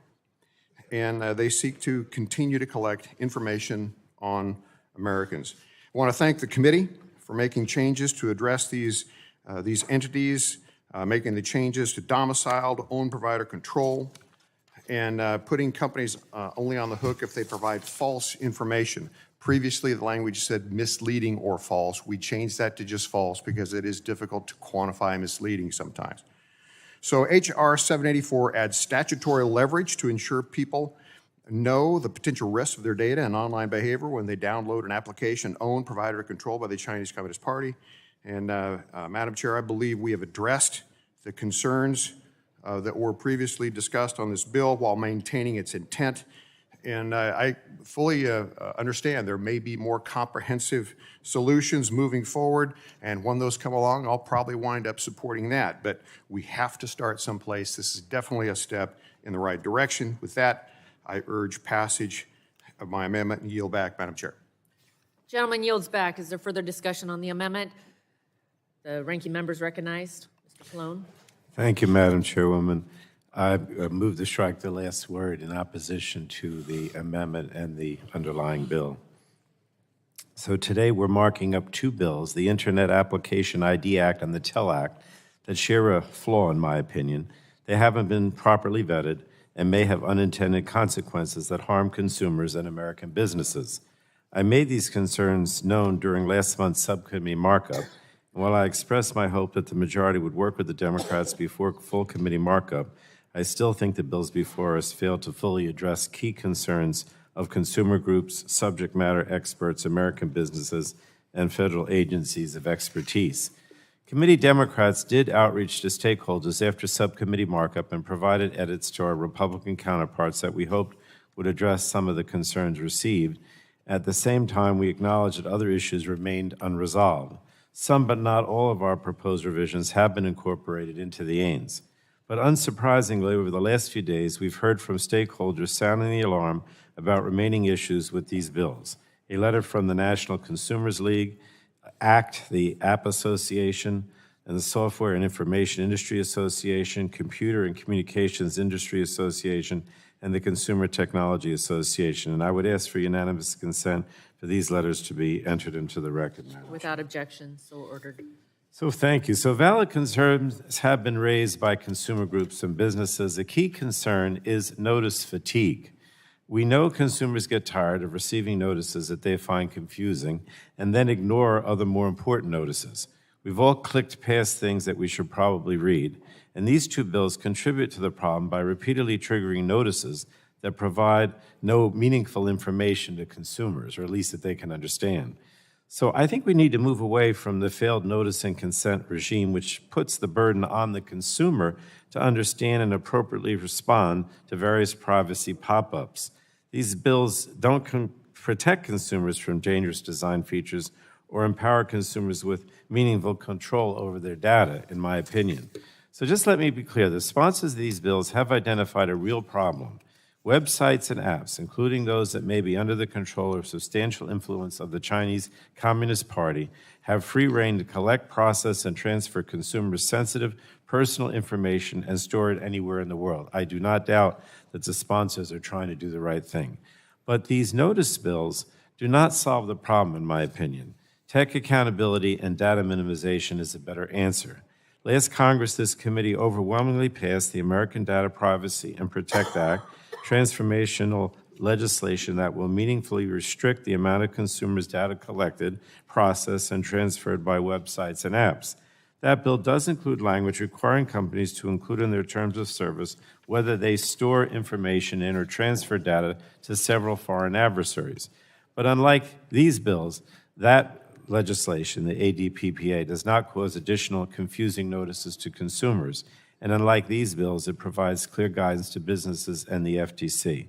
and they seek to continue to collect information on Americans. I want to thank the committee for making changes to address these entities, making the changes to domiciled, own, provider, control, and putting companies only on the hook if they provide false information. Previously, the language said misleading or false. We changed that to just false because it is difficult to quantify misleading sometimes. So H.R. 784 adds statutory leverage to ensure people know the potential risks of their data and online behavior when they download an application owned, provided, or controlled by the Chinese Communist Party. And Madam Chair, I believe we have addressed the concerns that were previously discussed on this bill while maintaining its intent. And I fully understand there may be more comprehensive solutions moving forward, and when those come along, I'll probably wind up supporting that. But we have to start someplace. This is definitely a step in the right direction. With that, I urge passage of my amendment and yield back, Madam Chair. Gentleman yields back. Is there further discussion on the amendment? The ranking member is recognized. Mr. Colon. Thank you, Madam Chairwoman. I move to strike the last word in opposition to the amendment and the underlying bill. So today we're marking up two bills, the Internet Application ID Act and the TEL Act, that share a flaw in my opinion. They haven't been properly vetted and may have unintended consequences that harm consumers and American businesses. I made these concerns known during last month's subcommittee markup, and while I expressed my hope that the majority would work with the Democrats before full committee markup, I still think the bills before us fail to fully address key concerns of consumer groups, subject matter experts, American businesses, and federal agencies of expertise. Committee Democrats did outreach to stakeholders after subcommittee markup and provided edits to our Republican counterparts that we hoped would address some of the concerns received. At the same time, we acknowledge that other issues remained unresolved. Some, but not all, of our proposed revisions have been incorporated into the AINs. But unsurprisingly, over the last few days, we've heard from stakeholders sounding the alarm about remaining issues with these bills. A letter from the National Consumers League, ACT, the App Association, and the Software and Information Industry Association, Computer and Communications Industry Association, and the Consumer Technology Association. And I would ask for unanimous consent for these letters to be entered into the record, Madam Chair. Without objection, so ordered. So thank you. So valid concerns have been raised by consumer groups and businesses. A key concern is notice fatigue. We know consumers get tired of receiving notices that they find confusing and then ignore other more important notices. We've all clicked past things that we should probably read, and these two bills contribute to the problem by repeatedly triggering notices that provide no meaningful information to consumers, or at least that they can understand. So I think we need to move away from the failed notice and consent regime, which puts the burden on the consumer to understand and appropriately respond to various privacy pop-ups. These bills don't protect consumers from dangerous design features or empower consumers with meaningful control over their data, in my opinion. So just let me be clear. The sponsors of these bills have identified a real problem. Websites and apps, including those that may be under the control or substantial influence of the Chinese Communist Party, have free rein to collect, process, and transfer consumers' sensitive personal information and store it anywhere in the world. I do not doubt that the sponsors are trying to do the right thing. But these notice bills do not solve the problem, in my opinion. Tech accountability and data minimization is a better answer. Last Congress, this committee overwhelmingly passed the American Data Privacy and Protect Act, transformational legislation that will meaningfully restrict the amount of consumers' data collected, processed, and transferred by websites and apps. That bill does include language requiring companies to include in their terms of service whether they store information in or transfer data to several foreign adversaries. But unlike these bills, that legislation, the ADPPA, does not cause additional confusing notices to consumers. And unlike these bills, it provides clear guidance to businesses and the FTC.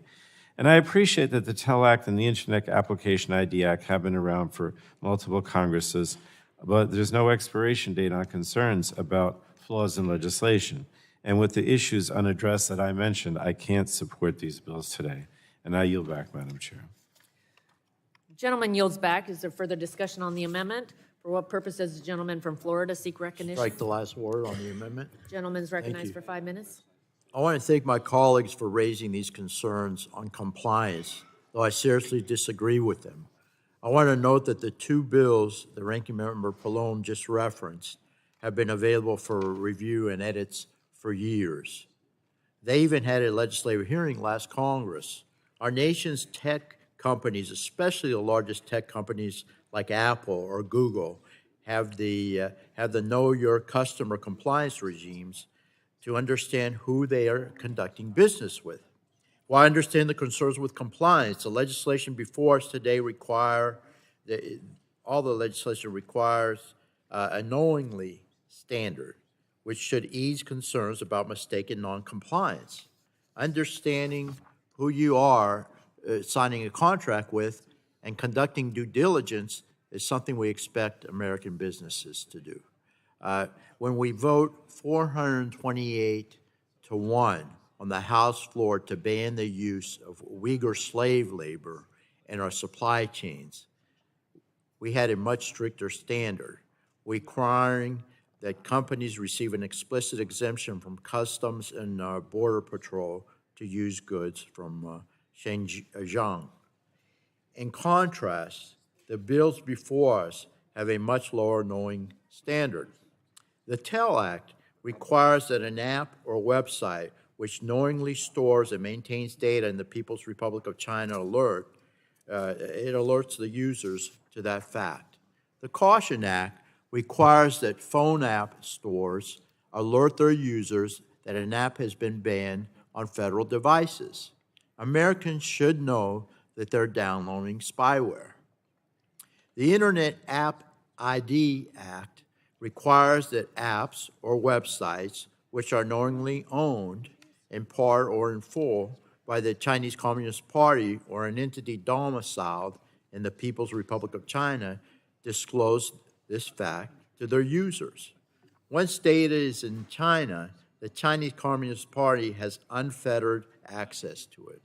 And I appreciate that the TEL Act and the Internet Application ID Act have been around for multiple Congresses, but there's no expiration date on concerns about flaws in legislation. And with the issues unaddressed that I mentioned, I can't support these bills today. And I yield back, Madam Chair. Gentleman yields back. Is there further discussion on the amendment? For what purpose does the gentleman from Florida seek recognition? Strike the last word on the amendment. Gentleman's recognized you. for 5 minutes. I want to thank my colleagues for raising these concerns on compliance, though I seriously disagree with them. I want to note that the two bills the Ranking Member Pallone just referenced have been available for review and edits for years. They even had a legislative hearing last Congress. Our nation's tech companies, especially the largest tech companies like Apple or Google, have the know your customer compliance regimes to understand who they are conducting business with. While I understand the concerns with compliance, the legislation before us today all the legislation requires a knowingly standard, which should ease concerns about mistaken noncompliance. Understanding who you are signing a contract with and conducting due diligence is something we expect American businesses to do. When we vote 428 to 1 on the House floor to ban the use of Uyghur slave labor in our supply chains, we had a much stricter standard, requiring that companies receive an explicit exemption from Customs and Border Patrol to use goods from Xinjiang. In contrast, the bills before us have a much lower knowing standard. The TEL Act requires that an app or website which knowingly stores and maintains data in the People's Republic of China it alerts the users to that fact. The Caution Act requires that phone app stores alert their users that an app has been banned on federal devices. Americans should know that they're downloading spyware. The Internet App ID Act requires that apps or websites which are knowingly owned in part or in full by the Chinese Communist Party or an entity domiciled in the People's Republic of China disclose this fact to their users. Once data is in China, the Chinese Communist Party has unfettered access to it.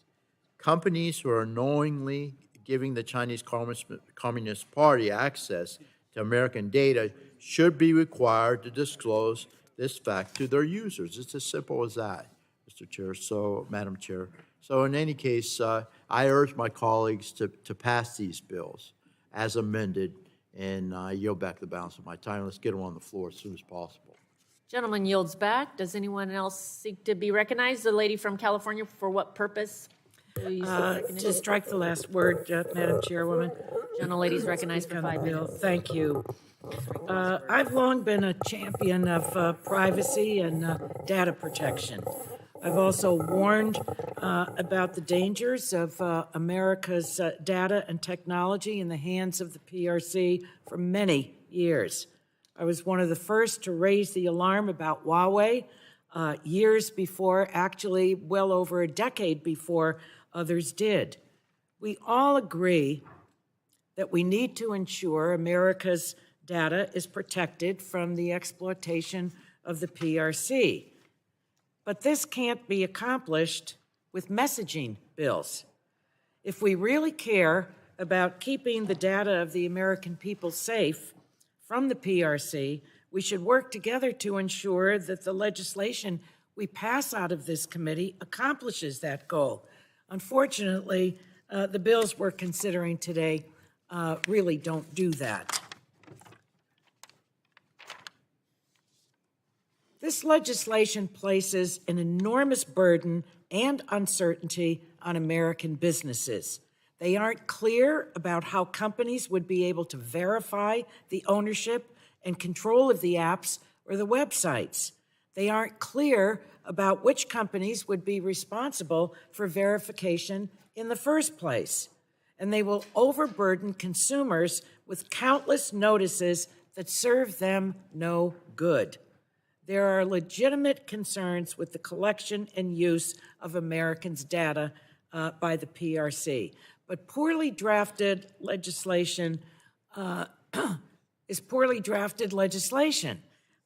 Companies who are knowingly giving the Chinese Communist Party access to American data should be required to disclose this fact to their users. It's as simple as that, Mr. Chair. So, Madam Chair. So in any case, I urge my colleagues to pass these bills as amended, and I yield back the balance of my time. Let's get them on the floor as soon as possible. Gentleman yields back. Does anyone else seek to be recognized? The lady from California, for what purpose? To strike the last word, Madam Chairwoman. Gentlelady's recognized for 5 Bill, minutes. thank you. I've long been a champion of privacy and data protection. I've also warned about the dangers of America's data and technology in the hands of the PRC for many years. I was one of the first to raise the alarm about Huawei years before, actually well over a decade before others did. We all agree that we need to ensure America's data is protected from the exploitation of the PRC. But this can't be accomplished with messaging bills. If we really care about keeping the data of the American people safe from the PRC, we should work together to ensure that the legislation we pass out of this committee accomplishes that goal. Unfortunately, the bills we're considering today really don't do that. This legislation places an enormous burden and uncertainty on American businesses. They aren't clear about how companies would be able to verify the ownership and control of the apps or the websites. They aren't clear about which companies would be responsible for verification in the first place. And they will overburden consumers with countless notices that serve them no good. There are legitimate concerns with the collection and use of Americans' data by the PRC. But poorly drafted legislation is poorly drafted legislation,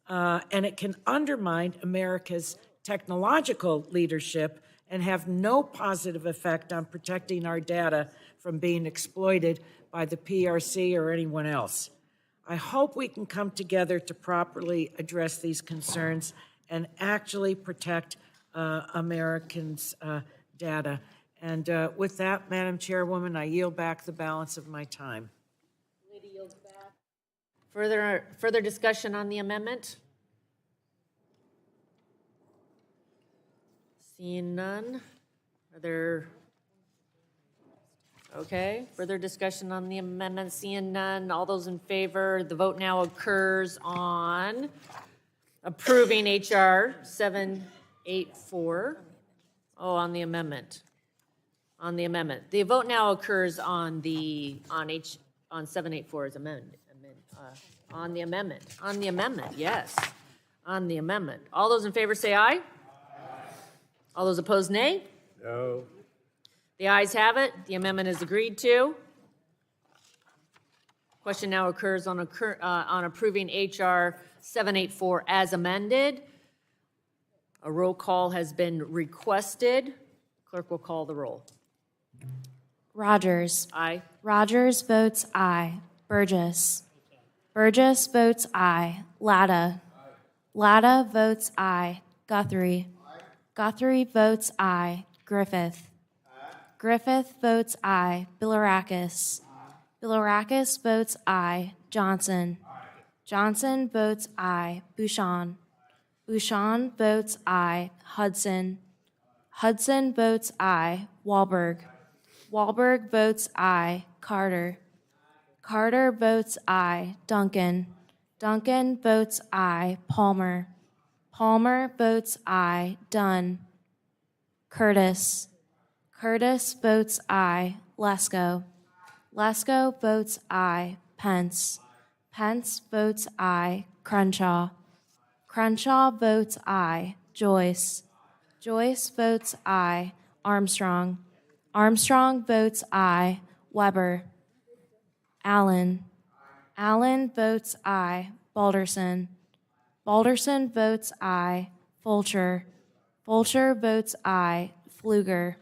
and it can undermine America's technological leadership and have no positive effect on protecting our data from being exploited by the PRC or anyone else. I hope we can come together to properly address these concerns and actually protect Americans' data. And with that, Madam Chairwoman, I yield back the balance of my time. Lady yields back. Further discussion on the amendment? Seeing none. Are there? Okay, further discussion on the amendment, seeing none. All those in favor, the vote now occurs on approving HR 784. Oh, on the amendment. On the amendment. The vote now occurs on 784's amendment. On the amendment. On the amendment, yes. On the amendment. All those in favor say aye. All those opposed, nay. No. The ayes have it. The amendment is agreed to. Question now occurs on approving HR 784 as amended. A roll call has been requested. Clerk will call the roll. Rogers. Aye. Rogers votes aye. Burgess. Burgess votes aye. Latta. Latta votes aye. Guthrie. Guthrie votes aye. Griffith. Griffith votes aye. Bilirakis. Bilirakis votes aye. Johnson. Johnson votes aye. Bouchon. Bouchon votes aye. Hudson. Hudson votes aye. Wahlberg. Wahlberg votes aye. Carter. Carter votes aye. Duncan. Duncan votes aye. Palmer. Palmer votes aye. Dunn. Curtis. Curtis votes aye. Lesko. Lesko votes aye. Pence. Pence votes aye. Crenshaw. Crenshaw votes aye. Joyce. Joyce votes aye. Armstrong. Armstrong votes aye. Weber. Allen. Allen votes aye. Balderson. Balderson votes aye. Fulcher. Fulcher votes aye. Pfluger.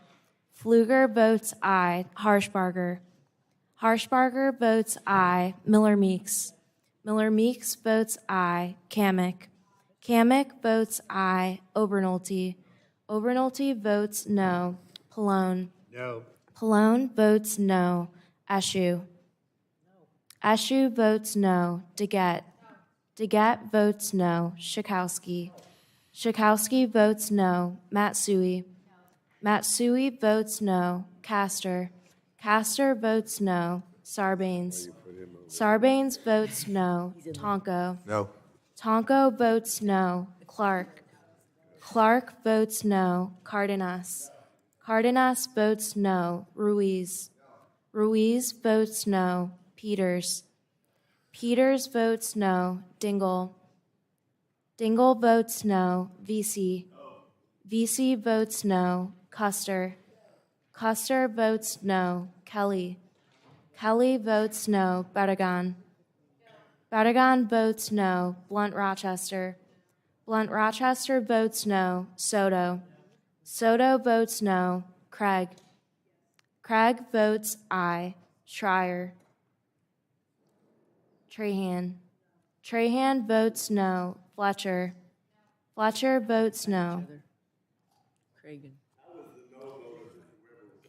Pfluger votes aye. Harshbarger. Harshbarger votes aye. Miller Meeks. Miller Meeks votes aye. Kamick. Kamick votes aye. Obernolte. Obernolte votes no. Pallone. No. Pallone votes no. Eshu. Eshu votes no. Deget. Deget votes no. Schakowsky. Schakowsky votes no. Matsui. Matsui votes no. Castor. Castor votes no. Sarbanes. Sarbanes votes no. Tonko. No. Tonko votes no. Clark. Clark votes no. Cardenas. Cardenas votes no. Ruiz. Ruiz votes no. Peters. Peters votes no. Dingell. Dingell votes no. VC. VC votes no. Custer. Custer votes no. Kelly. Kelly votes no. Barragan. Barragan votes no. Blunt Rochester. Blunt Rochester votes no. Soto. Soto votes no. Craig. Craig votes aye. Schreier. Trahan. Trahan votes no. Fletcher. Fletcher votes no. Craig.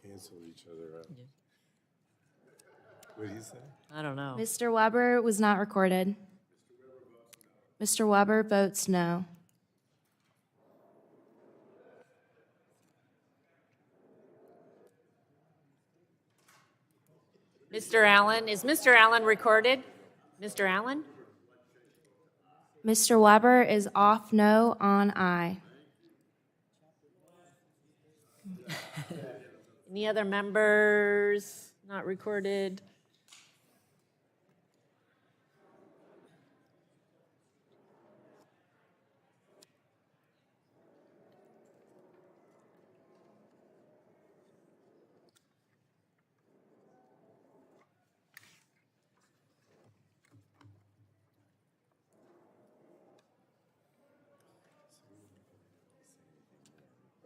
Cancel each other out. What did he say? I don't know. Mr. Weber was not recorded. Mr. Weber votes no. Mr. Allen, is Mr. Allen recorded? Mr. Allen? Mr. Weber is off no on aye. Any other members not recorded?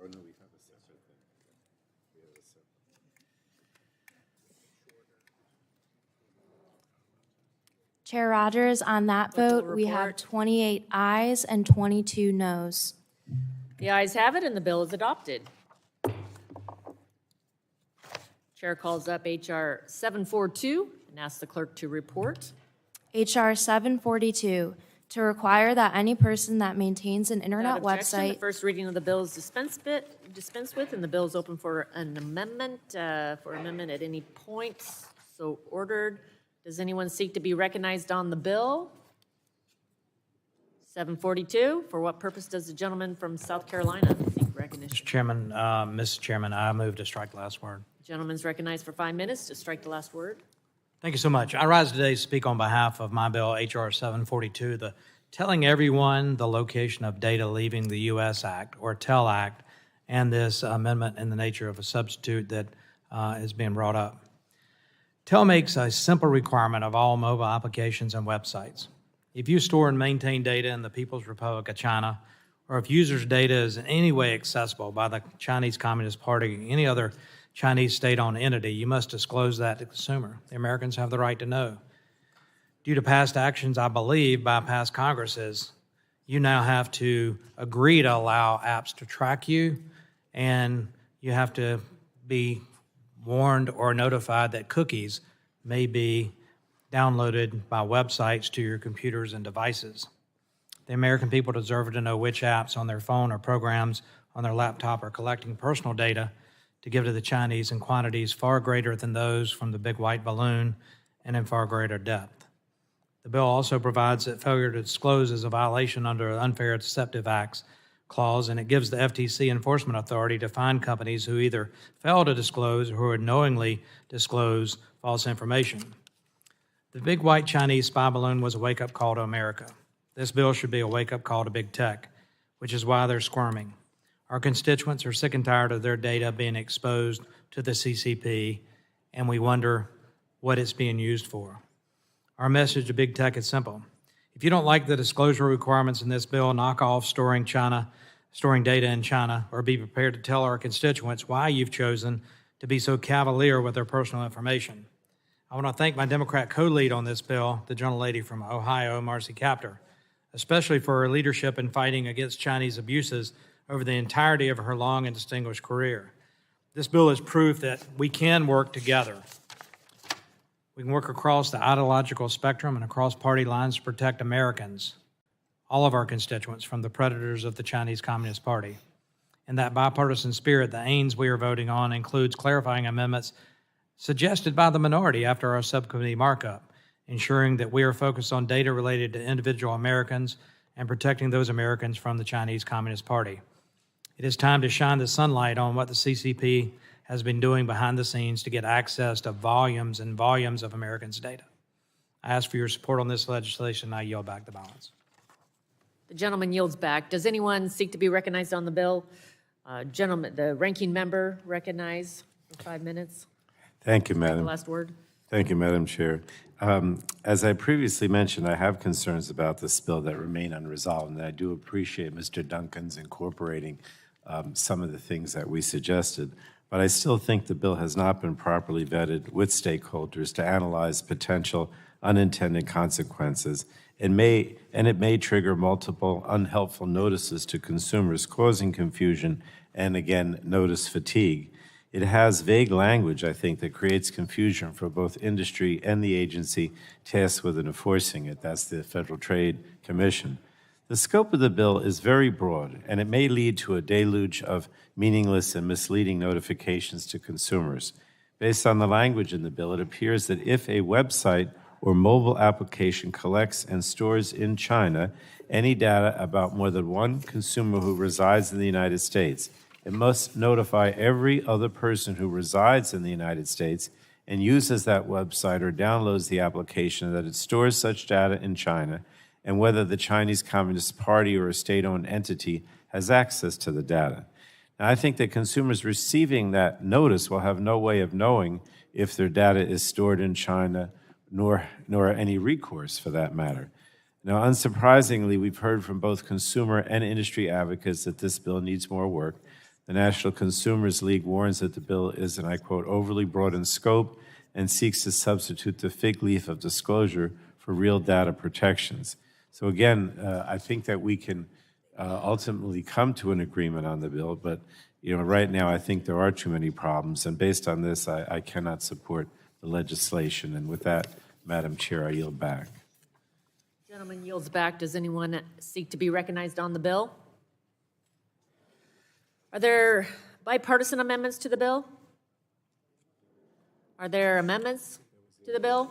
Oh, no, we have a separate thing. We have a separate. Chair Rogers, on that vote, we have 28 ayes and 22 noes. The ayes have it, and the bill is adopted. Chair calls up H.R. 742 and asks the clerk to report. H.R. 742, to require that any person that maintains an internet Without objection, the website. first reading of the bill is dispensed with, and the bill is open for an amendment, at any point. So ordered. Does anyone seek to be recognized on the bill? 742, for what purpose does the gentleman from South Carolina seek recognition? Mr. Chairman, Mr. Chairman, I move to strike the last word. Gentleman's recognized for 5 minutes to strike the last word. Thank you so much. I rise today to speak on behalf of my bill, H.R. 742, the Telling Everyone the Location of Data Leaving the U.S. Act, or TELL Act, and this amendment in the nature of a substitute that is being brought up. TELL makes a simple requirement of all mobile applications and websites. If you store and maintain data in the People's Republic of China, or if users' data is in any way accessible by the Chinese Communist Party or any other Chinese state-owned entity, you must disclose that to the consumer. The Americans have the right to know. Due to past actions, I believe, by past Congresses, you now have to agree to allow apps to track you, and you have to be warned or notified that cookies may be downloaded by websites to your computers and devices. The American people deserve to know which apps on their phone or programs on their laptop are collecting personal data to give to the Chinese in quantities far greater than those from the big white balloon and in far greater depth. The bill also provides that failure to disclose is a violation under the Unfair Deceptive Acts clause, and it gives the FTC enforcement authority to fine companies who either fail to disclose or who unknowingly disclose false information. The big white Chinese spy balloon was a wake-up call to America. This bill should be a wake-up call to big tech, which is why they're squirming. Our constituents are sick and tired of their data being exposed to the CCP, and we wonder what it's being used for. Our message to big tech is simple. If you don't like the disclosure requirements in this bill, knock off storing data in China, or be prepared to tell our constituents why you've chosen to be so cavalier with their personal information. I want to thank my Democrat co-lead on this bill, the gentlelady from Ohio, Marcy Kaptur, especially for her leadership in fighting against Chinese abuses over the entirety of her long and distinguished career. This bill is proof that we can work together. We can work across the ideological spectrum and across party lines to protect Americans, all of our constituents, from the predators of the Chinese Communist Party. In that bipartisan spirit, the aims we are voting on includes clarifying amendments suggested by the minority after our subcommittee markup, ensuring that we are focused on data related to individual Americans and protecting those Americans from the Chinese Communist Party. It is time to shine the sunlight on what the CCP has been doing behind the scenes to get access to volumes and volumes of Americans' data. I ask for your support on this legislation, and I yield back the balance. The gentleman yields back. Does anyone seek to be recognized on the bill? Gentleman, the ranking member recognized for 5 minutes. Thank you, The Madam. last word. Thank you, Madam Chair. As I previously mentioned, I have concerns about this bill that remain unresolved, and I do appreciate Mr. Duncan's incorporating some of the things that we suggested. But I still think the bill has not been properly vetted with stakeholders to analyze potential unintended consequences. It may trigger multiple unhelpful notices to consumers, causing confusion and, again, notice fatigue. It has vague language, I think, that creates confusion for both industry and the agency tasked with enforcing it. That's the Federal Trade Commission. The scope of the bill is very broad, and it may lead to a deluge of meaningless and misleading notifications to consumers. Based on the language in the bill, it appears that if a website or mobile application collects and stores in China any data about more than one consumer who resides in the United States, it must notify every other person who resides in the United States and uses that website or downloads the application that it stores such data in China and whether the Chinese Communist Party or a state-owned entity has access to the data. Now, I think that consumers receiving that notice will have no way of knowing if their data is stored in China, nor any recourse for that matter. Now, unsurprisingly, we've heard from both consumer and industry advocates that this bill needs more work. The National Consumers League warns that the bill is, and I quote, overly broad in scope and seeks to substitute the fig leaf of disclosure for real data protections. So again, I think that we can ultimately come to an agreement on the bill, but right now I think there are too many problems, and based on this, I cannot support the legislation. And with that, Madam Chair, I yield back. Gentleman yields back. Does anyone seek to be recognized on the bill? Are there bipartisan amendments to the bill? Are there amendments to the bill?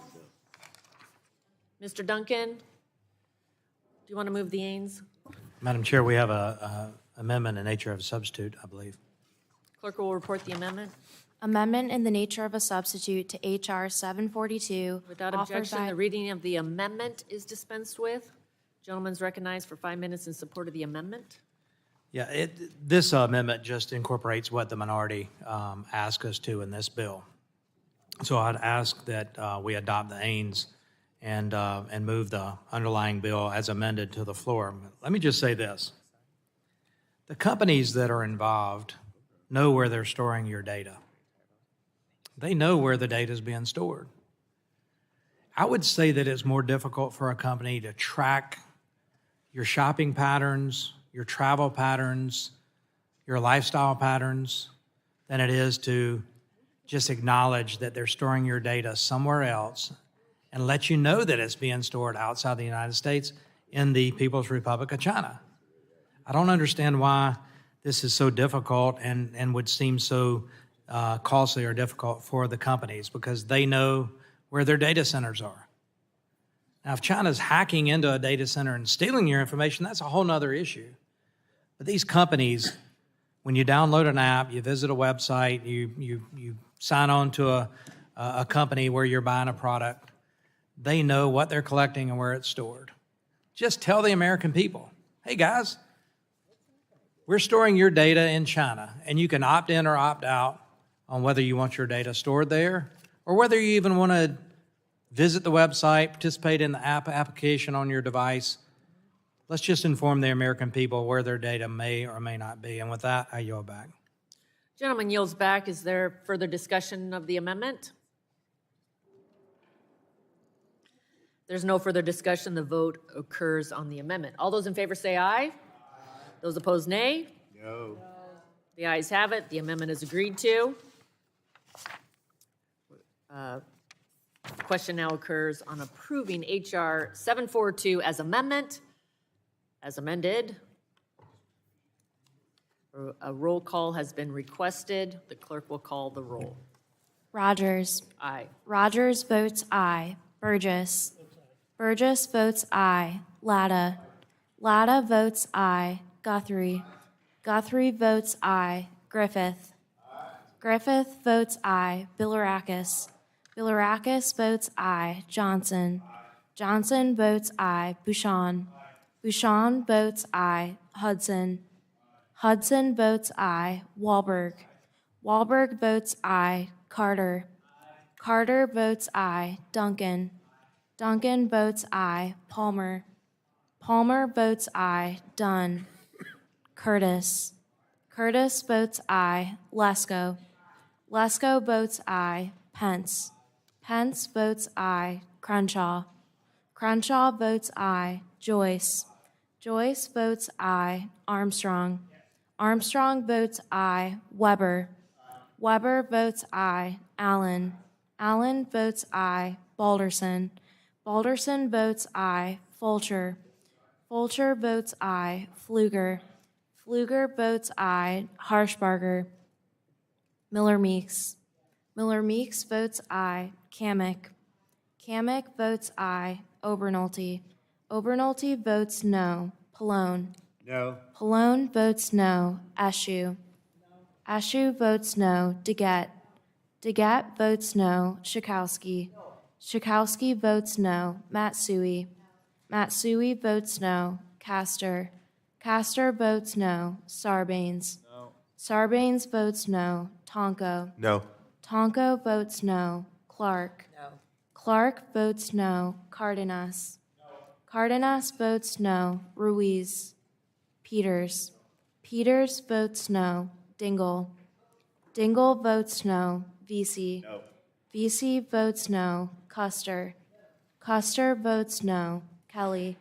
Mr. Duncan, do you want to move the Ains? Madam Chair, we have an amendment in nature of a substitute, I believe. Clerk will report the amendment. Amendment in the nature of a substitute to H.R. 742. Without offered objection, by- the reading of the amendment is dispensed with. Gentleman's recognized for 5 minutes in support of the amendment. Yeah, this amendment just incorporates what the minority asked us to in this bill. So I'd ask that we adopt the Ains and move the underlying bill as amended to the floor. Let me just say this. The companies that are involved know where they're storing your data. They know where the data is being stored. I would say that it's more difficult for a company to track your shopping patterns, your travel patterns, your lifestyle patterns, than it is to just acknowledge that they're storing your data somewhere else and let you know that it's being stored outside the United States in the People's Republic of China. I don't understand why this is so difficult and would seem so costly or difficult for the companies, because they know where their data centers are. Now, if China's hacking into a data center and stealing your information, that's a whole nother issue. But these companies, when you download an app, you visit a website, you sign on to a company where you're buying a product, they know what they're collecting and where it's stored. Just tell the American people, hey guys, we're storing your data in China, and you can opt in or opt out on whether you want your data stored there or whether you even want to visit the website, participate in the application on your device. Let's just inform the American people where their data may or may not be. And with that, I yield back. Gentleman yields back. Is there further discussion of the amendment? There's no further discussion. The vote occurs on the amendment. All those in favor say aye. Those opposed, nay. No. The ayes have it. The amendment is agreed to. The question now occurs on approving H.R. 742 as amendment, as amended. A roll call has been requested. The clerk will call the roll. Rogers. Aye. Rogers votes aye. Burgess. Burgess votes aye. Latta. Latta votes aye. Guthrie. Guthrie votes aye. Griffith. Griffith votes aye. Bilirakis. Bilirakis votes aye. Johnson. Johnson votes aye. Bouchon. Bouchon votes aye. Hudson. Hudson votes aye. Wahlberg. Wahlberg votes aye. Carter. Carter votes aye. Duncan. Duncan votes aye. Palmer. Palmer votes aye. Dunn. Curtis. Curtis votes aye. Lesko. Lesko votes aye. Pence. Pence votes aye. Crenshaw. Crenshaw votes aye. Joyce. Joyce votes aye. Armstrong. Armstrong votes aye. Weber. Weber votes aye. Allen. Allen votes aye. Balderson. Balderson votes aye. Fulcher. Fulcher votes aye. Pfluger. Pfluger votes aye. Harshbarger. Miller Meeks. Miller Meeks votes aye. Kamick. Kamick votes aye. Obernolte. Obernolte votes no. Pallone. No. Pallone votes no. Ashew. Ashew votes no. DeGette. DeGette votes no. Schakowsky. Schakowsky votes no. Matsui. Matsui votes no. Castor. Castor votes no. Sarbanes. No. Sarbanes votes no. Tonko. No. Tonko votes no. Clark. No. Clark votes no. Cardenas. No. Cardenas votes no. Ruiz. Peters. Peters votes no. Dingell. Dingell votes no. Vesey. No. Vesey votes no. Custer. Custer votes no. Kelly.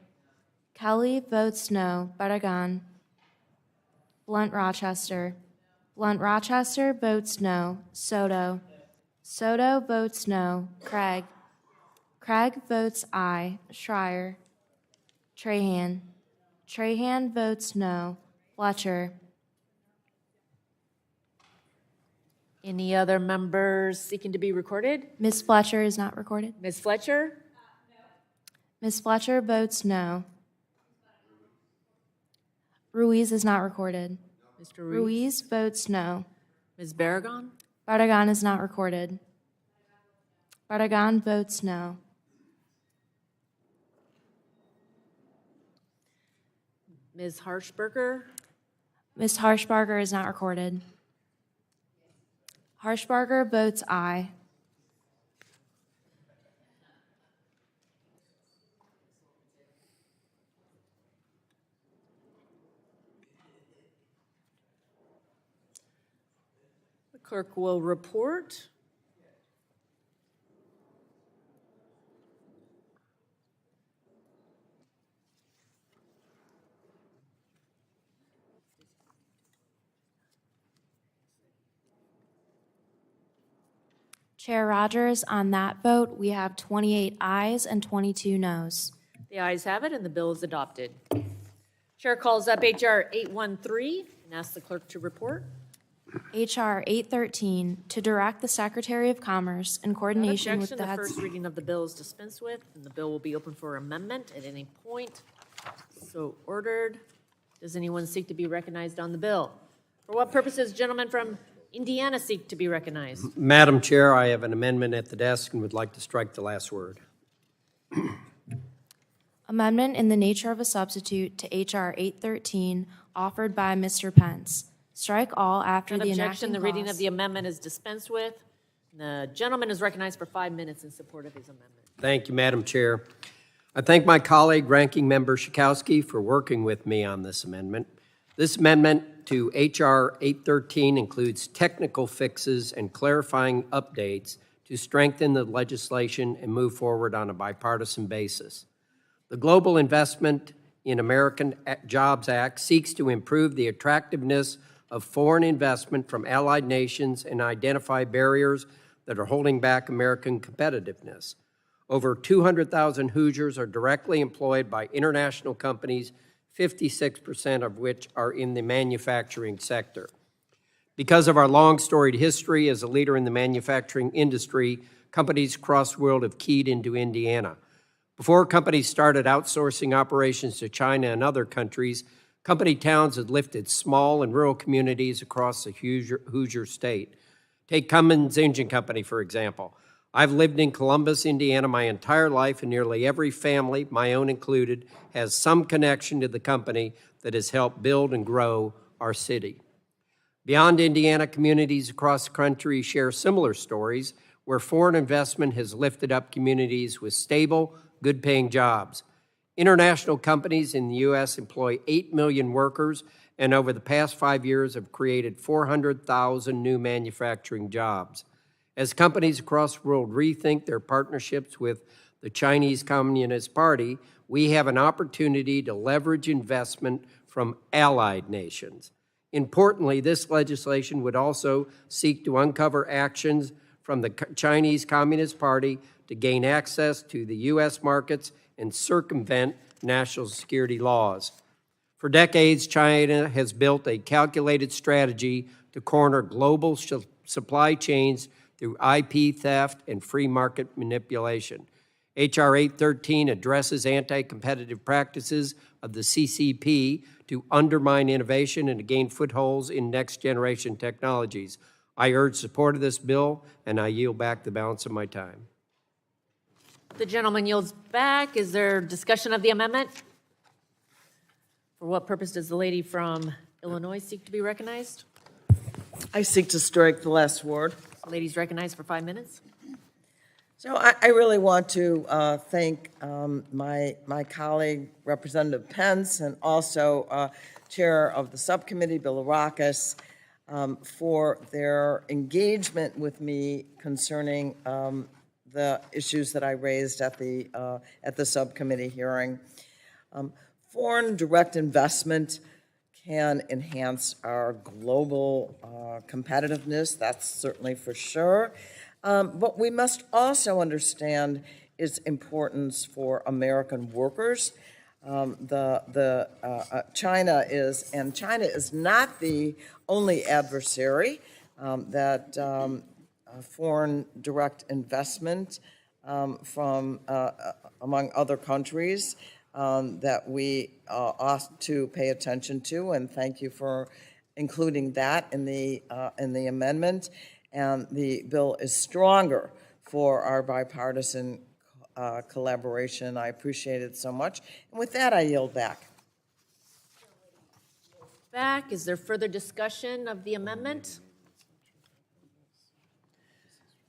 Kelly votes no. Barragan. Blunt Rochester. Blunt Rochester votes no. Soto. Soto votes no. Craig. Craig votes aye. Schreier. Trahan. Trahan votes no. Fletcher. Any other members seeking to be recorded? Ms. Fletcher is not recorded. Ms. Fletcher? Ms. Fletcher votes no. Ruiz is not recorded. Mr. Ruiz? Ruiz votes no. Ms. Barragan? Barragan is not recorded. Barragan votes no. Ms. Harshberger? Ms. Harshbarger is not recorded. Harshbarger votes aye. The clerk will report. Chair Rogers, on that vote, we have 28 ayes and 22 noes. The ayes have it, and the bill is adopted. Chair calls up H.R. 813 and asks the clerk to report. H.R. 813, to direct the Secretary of Commerce in coordination with the first reading of the bill is dispensed with, and the bill will be open for amendment at any point. So ordered. Does anyone seek to be recognized on the bill? For what purposes, gentlemen from Indiana seek to be recognized? Madam Chair, I have an amendment at the desk and would like to strike the last word. Amendment in the nature of a substitute to H.R. 813, offered by Mr. Pence. Strike all after the enacting objection, the reading of clause. the amendment is dispensed with. The gentleman is recognized for 5 minutes in support of his amendment. Thank you, Madam Chair. I thank my colleague, Ranking Member Schakowsky, for working with me on this amendment. This amendment to H.R. 813 includes technical fixes and clarifying updates to strengthen the legislation and move forward on a bipartisan basis. The Global Investment in American Jobs Act seeks to improve the attractiveness of foreign investment from allied nations and identify barriers that are holding back American competitiveness. Over 200,000 Hoosiers are directly employed by international companies, 56% of which are in the manufacturing sector. Because of our long storied history as a leader in the manufacturing industry, companies across the world have keyed into Indiana. Before companies started outsourcing operations to China and other countries, company towns had lifted small and rural communities across the Hoosier state. Take Cummins Engine Company, for example. I've lived in Columbus, Indiana my entire life, and nearly every family, my own included, has some connection to the company that has helped build and grow our city. Beyond Indiana, communities across the country share similar stories where foreign investment has lifted up communities with stable, good-paying jobs. International companies in the U.S. employ 8 million workers and over the past 5 years have created 400,000 new manufacturing jobs. As companies across the world rethink their partnerships with the Chinese Communist Party, we have an opportunity to leverage investment from allied nations. Importantly, this legislation would also seek to uncover actions from the Chinese Communist Party to gain access to the U.S. markets and circumvent national security laws. For decades, China has built a calculated strategy to corner global supply chains through IP theft and free market manipulation. H.R. 813 addresses anti-competitive practices of the CCP to undermine innovation and to gain footholds in next-generation technologies. I urge support of this bill, and I yield back the balance of my time. The gentleman yields back. Is there discussion of the amendment? For what purpose does the lady from Illinois seek to be recognized? I seek to strike the last word. The lady's recognized for 5 minutes. So I really want to thank my colleague, Representative Pence, and also Chair of the Subcommittee, Bill Arakis, for their engagement with me concerning the issues that I raised at the subcommittee hearing. Foreign direct investment can enhance our global competitiveness, that's certainly for sure. But we must also understand its importance for American workers. China is not the only adversary that foreign direct investment from among other countries that we ought to pay attention to, and thank you for including that in the amendment. And the bill is stronger for our bipartisan collaboration. I appreciate it so much. And with that, I yield back. Back. Is there further discussion of the amendment?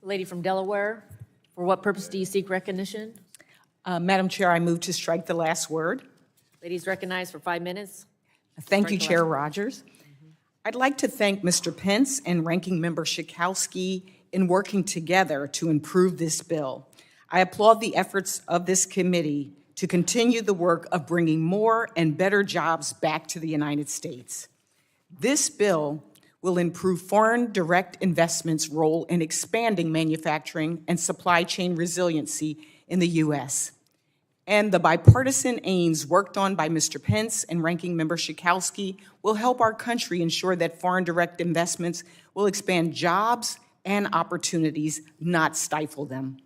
Lady from Delaware, for what purpose do you seek recognition? Madam Chair, I move to strike the last word. Ladies recognized for 5 minutes. Thank you, Chair Rogers. I'd like to thank Mr. Pence and Ranking Member Schakowsky in working together to improve this bill. I applaud the efforts of this committee to continue the work of bringing more and better jobs back to the United States. This bill will improve foreign direct investment's role in expanding manufacturing and supply chain resiliency in the U.S. And the bipartisan aims worked on by Mr. Pence and Ranking Member Schakowsky will help our country ensure that foreign direct investments will expand jobs and opportunities, not stifle them.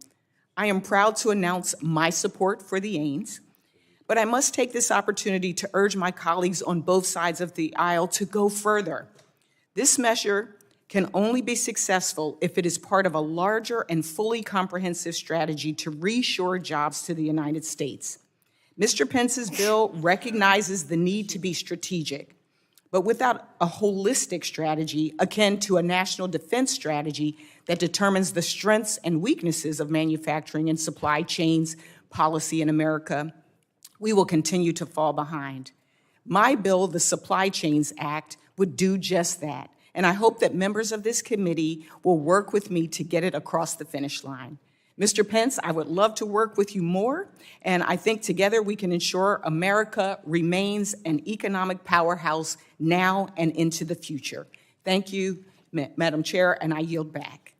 I am proud to announce my support for the aims, but I must take this opportunity to urge my colleagues on both sides of the aisle to go further. This measure can only be successful if it is part of a larger and fully comprehensive strategy to reshore jobs to the United States. Mr. Pence's bill recognizes the need to be strategic, but without a holistic strategy akin to a national defense strategy that determines the strengths and weaknesses of manufacturing and supply chains policy in America, we will continue to fall behind. My bill, the Supply Chains Act, would do just that. And I hope that members of this committee will work with me to get it across the finish line. Mr. Pence, I would love to work with you more, and I think together we can ensure America remains an economic powerhouse now and into the future. Thank you, Madam Chair, and I yield back.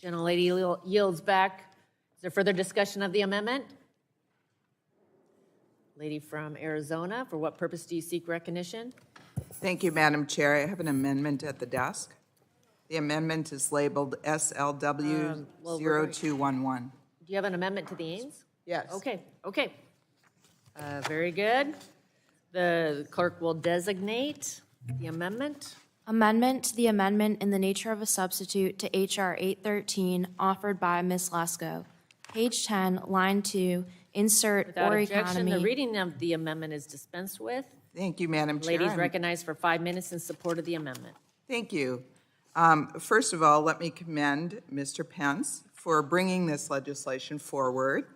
Gentlelady yields back. Is there further discussion of the amendment? Lady from Arizona, for what purpose do you seek recognition? Thank you, Madam Chair. I have an amendment at the desk. The amendment is labeled SLW 0211. Do you have an amendment to the Ains? Yes. Okay. Very good. The clerk will designate the amendment. Amendment to the amendment in the nature of a substitute to H.R. 813 offered by Ms. Lesko. Page 10, line 2, insert Without or objection, the economy. reading of the amendment is dispensed with. Thank you, Madam Chair. Ladies recognized for 5 minutes in support of the amendment. Thank you. First of all, let me commend Mr. Pence for bringing this legislation forward.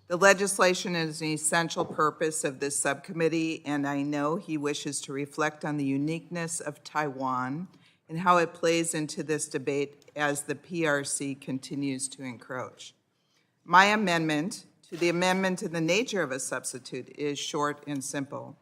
The legislation is an essential purpose of this subcommittee, and I know he wishes to reflect on the uniqueness of Taiwan and how it plays into this debate as the PRC continues to encroach. My amendment to the amendment in the nature of a substitute is short and simple.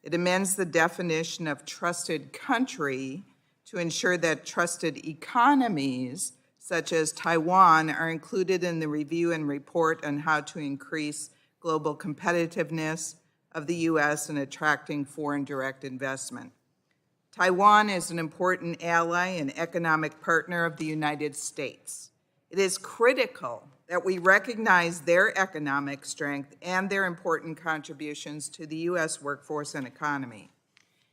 It amends the definition of trusted country to ensure that trusted economies, such as Taiwan, are included in the review and report on how to increase global competitiveness of the U.S. in attracting foreign direct investment. Taiwan is an important ally and economic partner of the United States. It is critical that we recognize their economic strength and their important contributions to the U.S. workforce and economy.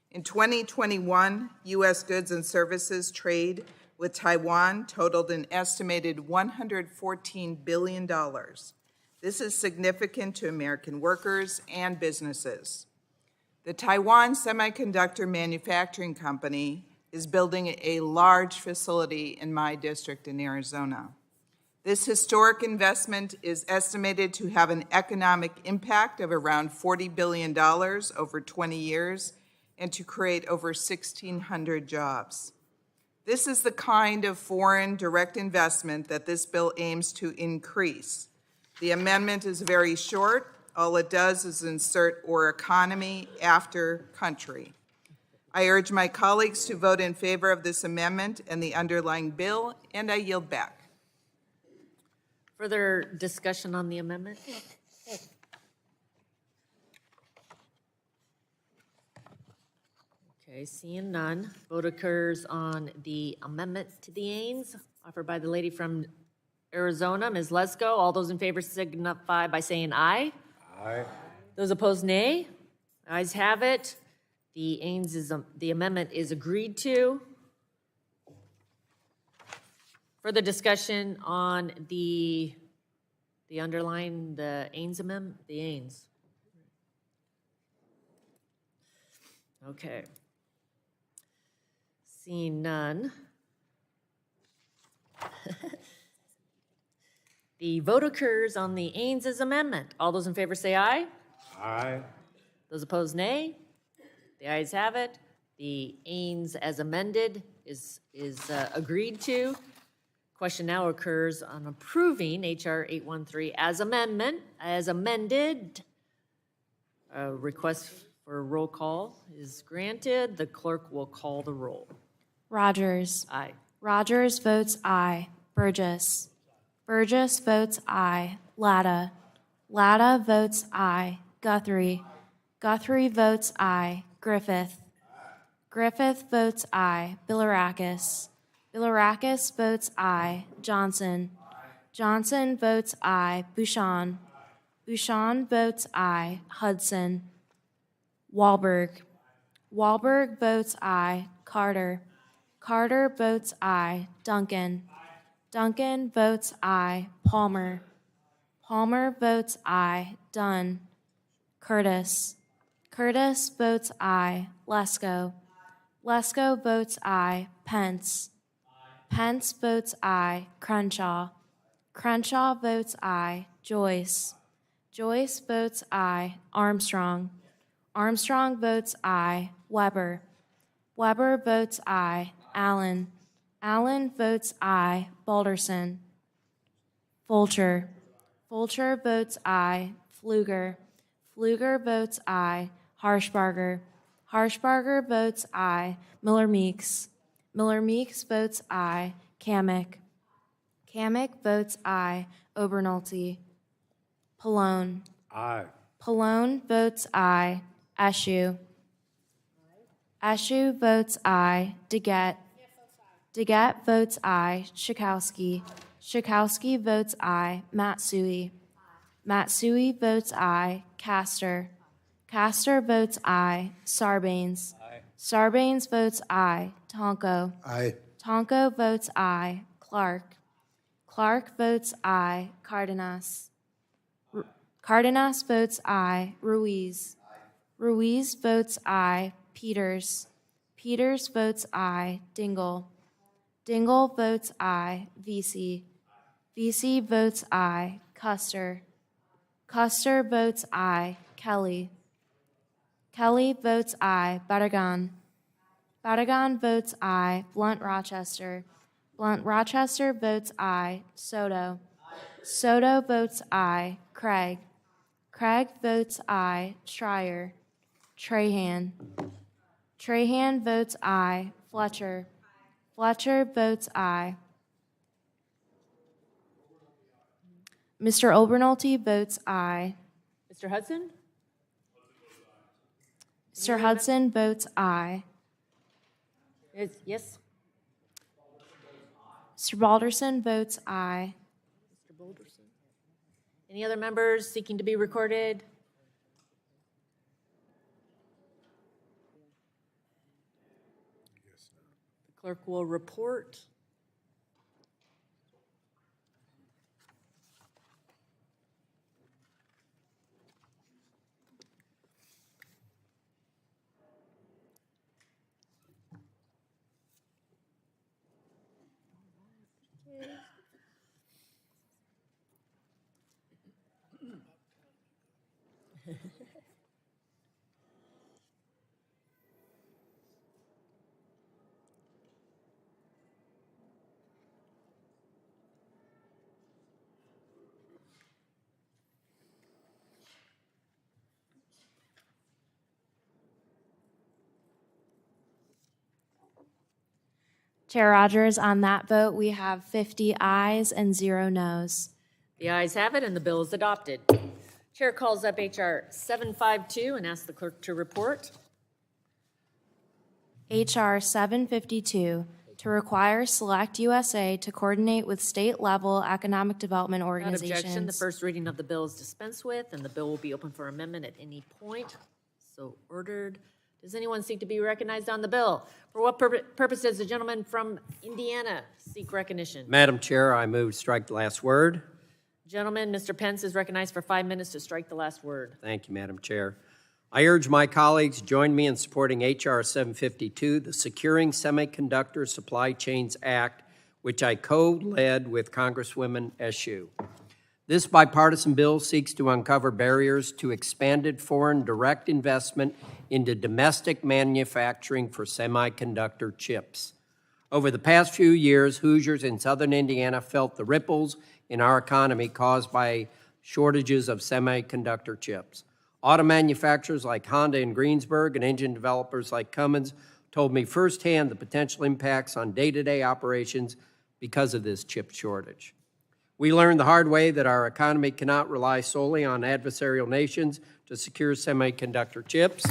In 2021, U.S. goods and services trade with Taiwan totaled an estimated $114 billion. This is significant to American workers and businesses. The Taiwan Semiconductor Manufacturing Company is building a large facility in my district in Arizona. This historic investment is estimated to have an economic impact of around $40 billion over 20 years and to create over 1,600 jobs. This is the kind of foreign direct investment that this bill aims to increase. The amendment is very short. All it does is insert "or economy" after country. I urge my colleagues to vote in favor of this amendment and the underlying bill, and I yield back. Further discussion on the amendment? Okay, seeing none. Vote occurs on the amendment to the Ains offered by the lady from Arizona, Ms. Lesko. All those in favor signify by saying aye. Aye. Those opposed, nay. Ayes have it. The Ains the amendment is agreed to. Further discussion on the underlying, the Ains amendment, the Ains. Okay. Seeing none. The vote occurs on the Ains' amendment. All those in favor say aye. Aye. Those opposed, nay. The ayes have it. The Ains as amended is agreed to. Question now occurs on approving H.R. 813 as amended. A request for a roll call is granted. The clerk will call the roll. Rogers. Aye. Rogers votes aye. Burgess. Burgess votes aye. Latta. Latta votes aye. Guthrie. Guthrie votes aye. Griffith. Griffith votes aye. Bilirakis. Bilirakis votes aye. Johnson. Johnson votes aye. Bouchon. Bouchon votes aye. Hudson. Wahlberg. Wahlberg votes aye. Carter. Carter votes aye. Duncan. Duncan votes aye. Palmer. Palmer votes aye. Dunn. Curtis. Curtis votes aye. Lesko. Lesko votes aye. Pence. Pence votes aye. Crenshaw. Crenshaw votes aye. Joyce. Joyce votes aye. Armstrong. Armstrong votes aye. Weber. Weber votes aye. Allen. Allen votes aye. Balderson. Fulcher. Fulcher votes aye. Pfluger. Pfluger votes aye. Harshbarger. Harshbarger votes aye. Miller Meeks. Miller Meeks votes aye. Kamick. Kamick votes aye. Obernolte. Pallone. Aye. Pallone votes aye. Eschew. Eschew votes aye. Deget. Deget votes aye. Schakowsky. Schakowsky votes aye. Matsui. Matsui votes aye. Castor. Castor votes aye. Sarbanes. Sarbanes votes aye. Tonko. Aye. Tonko votes aye. Clark. Clark votes aye. Cardenas. Cardenas votes aye. Ruiz. Ruiz votes aye. Peters. Peters votes aye. Dingell. Dingell votes aye. Vesey. Vesey votes aye. Custer. Custer votes aye. Kelly. Kelly votes aye. Barragan. Barragan votes aye. Blunt Rochester. Blunt Rochester votes aye. Soto. Soto votes aye. Craig. Craig votes aye. Schreier. Trahan. Trahan votes aye. Fletcher. Fletcher votes aye. Mr. Obernolte votes aye. Mr. Hudson? Mr. Hudson votes aye. Yes? Mr. Balderson votes aye. Mr. Boulderson? Any other members seeking to be recorded? The clerk will report. Chair Rogers, on that vote, we have 50 ayes and 0 noes. The ayes have it, and the bill is adopted. Chair calls up H.R. 752 and asks the clerk to report. H.R. 752, to require Select USA to coordinate with state-level economic development Without organizations. objection, the first reading of the bill is dispensed with, and the bill will be open for amendment at any point. So ordered. Does anyone seek to be recognized on the bill? For what purpose does the gentleman from Indiana seek recognition? Madam Chair, I move strike the last word. Gentleman, Mr. Pence is recognized for 5 minutes to strike the last word. Thank you, Madam Chair. I urge my colleagues to join me in supporting H.R. 752, the Securing Semiconductor Supply Chains Act, which I co-led with Congresswoman Eschew. This bipartisan bill seeks to uncover barriers to expanded foreign direct investment into domestic manufacturing for semiconductor chips. Over the past few years, Hoosiers in southern Indiana felt the ripples in our economy caused by shortages of semiconductor chips. Auto manufacturers like Honda in Greensburg and engine developers like Cummins told me firsthand the potential impacts on day-to-day operations because of this chip shortage. We learned the hard way that our economy cannot rely solely on adversarial nations to secure semiconductor chips.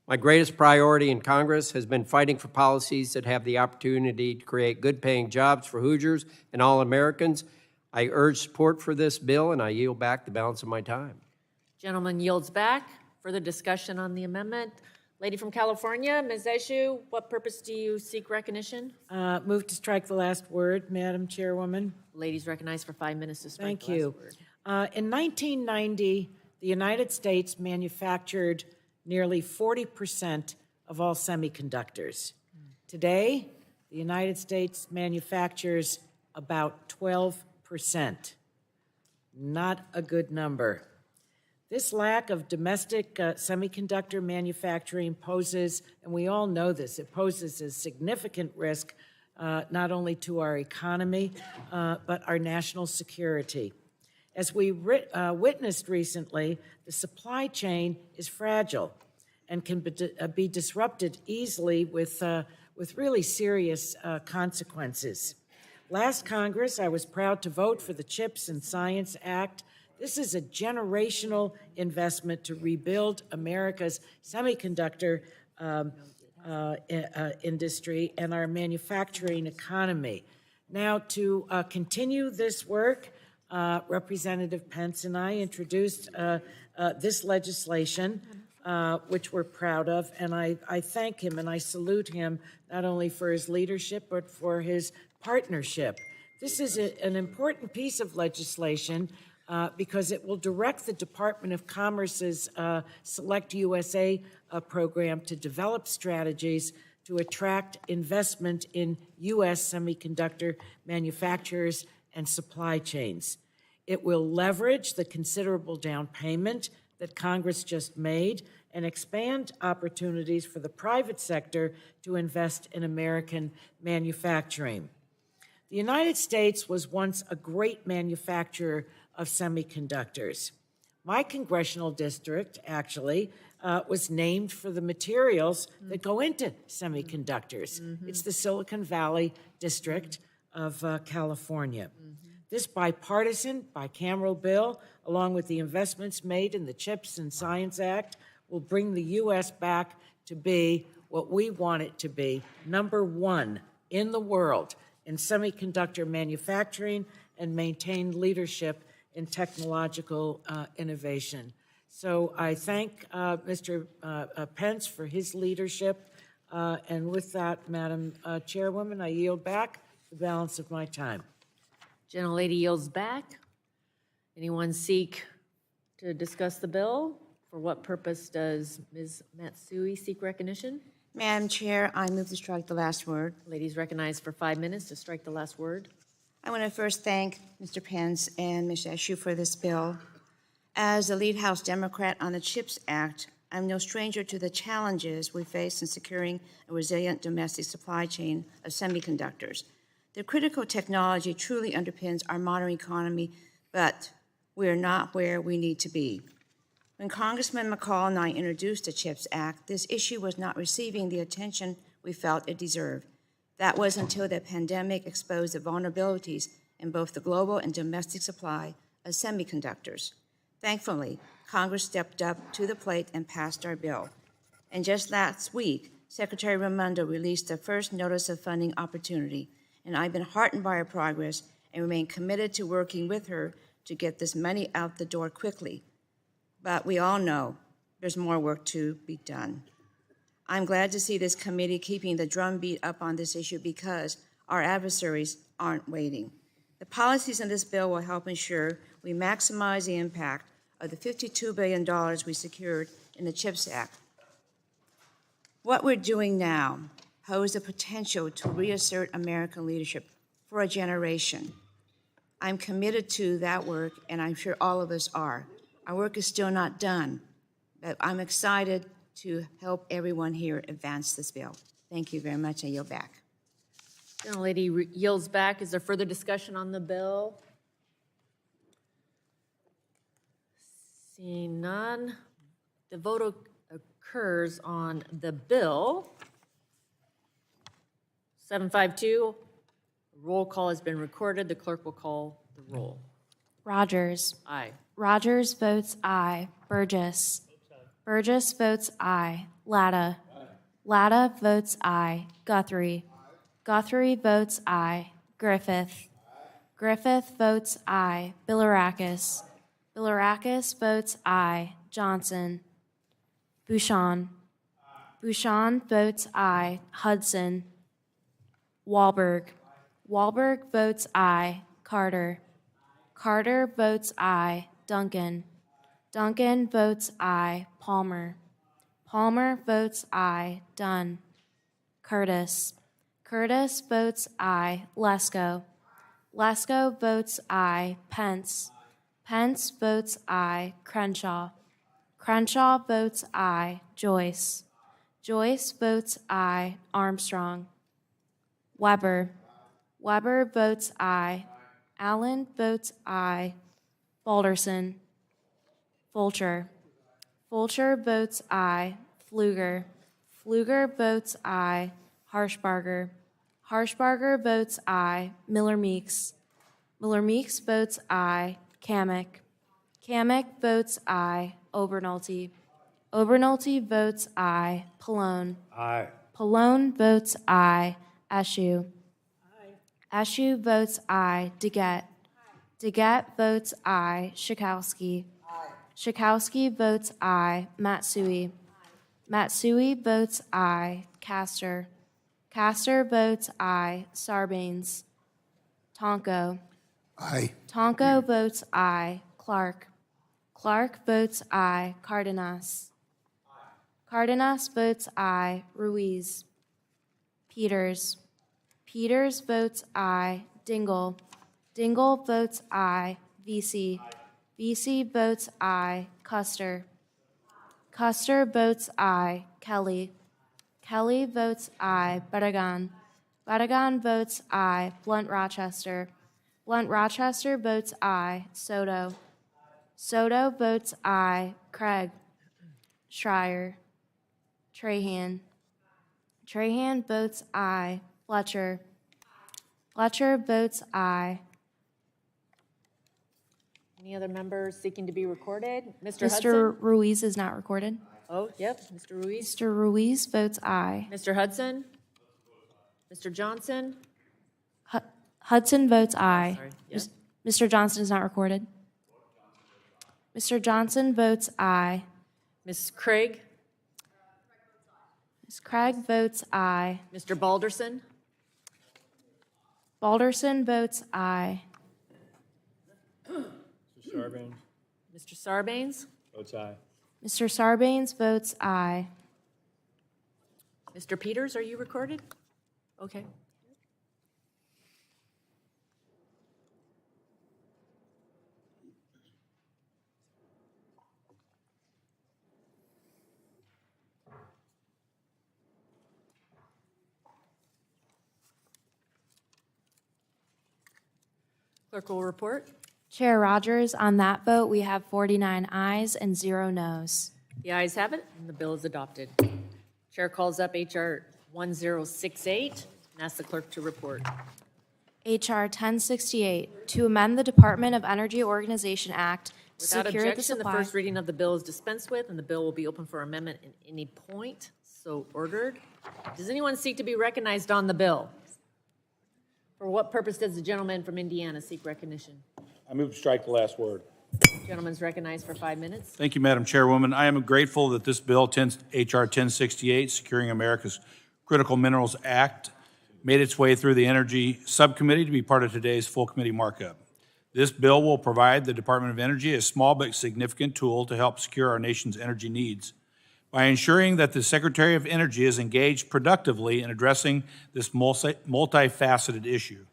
My greatest priority in Congress has been fighting for policies that have the opportunity to create good-paying jobs for Hoosiers and all Americans. I urge support for this bill, and I yield back the balance of my time. Gentleman yields back. Further discussion on the amendment. Lady from California, Ms. Eschew, what purpose do you seek recognition? Move to strike the last word, Madam Chairwoman. Ladies recognized for 5 minutes to strike Thank the last you. word. In 1990, the United States manufactured nearly 40% of all semiconductors. Today, the United States manufactures about 12%. Not a good number. This lack of domestic semiconductor manufacturing poses, and we all know this, it poses a significant risk not only to our economy, but our national security. As we witnessed recently, the supply chain is fragile and can be disrupted easily with really serious consequences. Last Congress, I was proud to vote for the CHIPS and Science Act. This is a generational investment to rebuild America's semiconductor industry and our manufacturing economy. Now, to continue this work, Representative Pence and I introduced this legislation, which we're proud of, and I thank him and I salute him not only for his leadership, but for his partnership. This is an important piece of legislation because it will direct the Department of Commerce's Select USA program to develop strategies to attract investment in U.S. semiconductor manufacturers and supply chains. It will leverage the considerable down payment that Congress just made and expand opportunities for the private sector to invest in American manufacturing. The United States was once a great manufacturer of semiconductors. My congressional district, actually, was named for the materials that go into semiconductors. It's the Silicon Valley District of California. This bipartisan, bicameral bill, along with the investments made in the CHIPS and Science Act, will bring the U.S. back to be what we want it to be, #1 in the world in semiconductor manufacturing and maintain leadership in technological innovation. So I thank Mr. Pence for his leadership. And with that, Madam Chairwoman, I yield back the balance of my time. Gentlelady yields back. Anyone seek to discuss the bill? For what purpose does Ms. Matsui seek recognition? Madam Chair, I move to strike the last word. Ladies recognized for 5 minutes to strike the last word. I want to first thank Mr. Pence and Ms. Eshoo for this bill. As the lead House Democrat on the CHIPS Act, I'm no stranger to the challenges we face in securing a resilient domestic supply chain of semiconductors. The critical technology truly underpins our modern economy, but we are not where we need to be. When Congressman McCall and I introduced the CHIPS Act, this issue was not receiving the attention we felt it deserved. That was until the pandemic exposed the vulnerabilities in both the global and domestic supply of semiconductors. Thankfully, Congress stepped up to the plate and passed our bill. And just last week, Secretary Raimondo released the first notice of funding opportunity, and I've been heartened by her progress and remain committed to working with her to get this money out the door quickly. But we all know there's more work to be done. I'm glad to see this committee keeping the drumbeat up on this issue because our adversaries aren't waiting. The policies in this bill will help ensure we maximize the impact of the $52 billion we secured in the CHIPS Act. What we're doing now poses the potential to reassert American leadership for a generation. I'm committed to that work, and I'm sure all of us are. Our work is still not done, but I'm excited to help everyone here advance this bill. Thank you very much. I yield back. Gentlelady yields back. Is there further discussion on the bill? Seeing none, the vote occurs on the bill. 752, roll call has been recorded. The clerk will call the roll. Rogers. Aye. Rogers votes aye. Burgess. Burgess votes aye. Latta. Latta votes aye. Guthrie. Guthrie votes aye. Griffith. Griffith votes aye. Bilirakis. Bilirakis votes aye. Johnson. Bouchon. Bouchon votes aye. Hudson. Wahlberg. Wahlberg votes aye. Carter. Carter votes aye. Duncan. Duncan votes aye. Palmer. Palmer votes aye. Dunn. Curtis. Curtis votes aye. Lesko. Lesko votes aye. Pence. Pence votes aye. Crenshaw. Crenshaw votes aye. Joyce. Joyce votes aye. Armstrong. Weber. Weber votes aye. Allen votes aye. Balderson. Fulcher. Fulcher votes aye. Pfluger. Pfluger votes aye. Harshbarger. Harshbarger votes aye. Miller Meeks. Miller Meeks votes aye. Kamick. Kamick votes aye. Obernolte. Obernolte votes aye. Pallone. Aye. Pallone votes aye. Eschew. Eschew votes aye. Deget. Deget votes aye. Schakowsky. Schakowsky votes aye. Matsui. Matsui votes aye. Castor. Castor votes aye. Sarbanes. Tonko. Aye. Tonko votes aye. Clark. Clark votes aye. Cardenas. Cardenas votes aye. Ruiz. Peters. Peters votes aye. Dingell. Dingell votes aye. VC. VC votes aye. Custer. Custer votes aye. Kelly. Kelly votes aye. Barragan. Barragan votes aye. Blunt Rochester. Blunt Rochester votes aye. Soto. Soto votes aye. Craig. Schreier. Trahan. Trahan votes aye. Fletcher. Fletcher votes aye. Any other members seeking to be recorded? Mr. Hudson? Mr. Ruiz is not recorded. Oh, yep, Mr. Ruiz. Mr. Ruiz votes aye. Mr. Hudson? Mr. Johnson? Hudson votes aye. Sorry, yes. Mr. Johnson is not recorded. Mr. Johnson votes aye. Ms. Craig? Ms. Craig votes aye. Mr. Balderson? Balderson votes aye. Mr. Sarbanes? Mr. Sarbanes? Votes aye. Mr. Sarbanes votes aye. Mr. Peters, are you recorded? Okay. Clerk will report. Chair Rogers, on that vote, we have 49 ayes and 0 noes. The ayes have it, and the bill is adopted. Chair calls up H.R. 1068 and asks the clerk to report. H.R. 1068, to amend the Department of Energy Organization Act to Without secure the objection, the supply. first reading of the bill is dispensed with, and the bill will be open for amendment at any point. So ordered. Does anyone seek to be recognized on the bill? For what purpose does the gentleman from Indiana seek recognition? I move to strike the last word. Gentleman's recognized for 5 minutes. Thank you, Madam Chairwoman. I am grateful that this bill, H.R. 1068, Securing America's Critical Minerals Act, made its way through the Energy Subcommittee to be part of today's full committee markup. This bill will provide the Department of Energy a small but significant tool to help secure our nation's energy needs. By ensuring that the Secretary of Energy is engaged productively in addressing this multifaceted issue.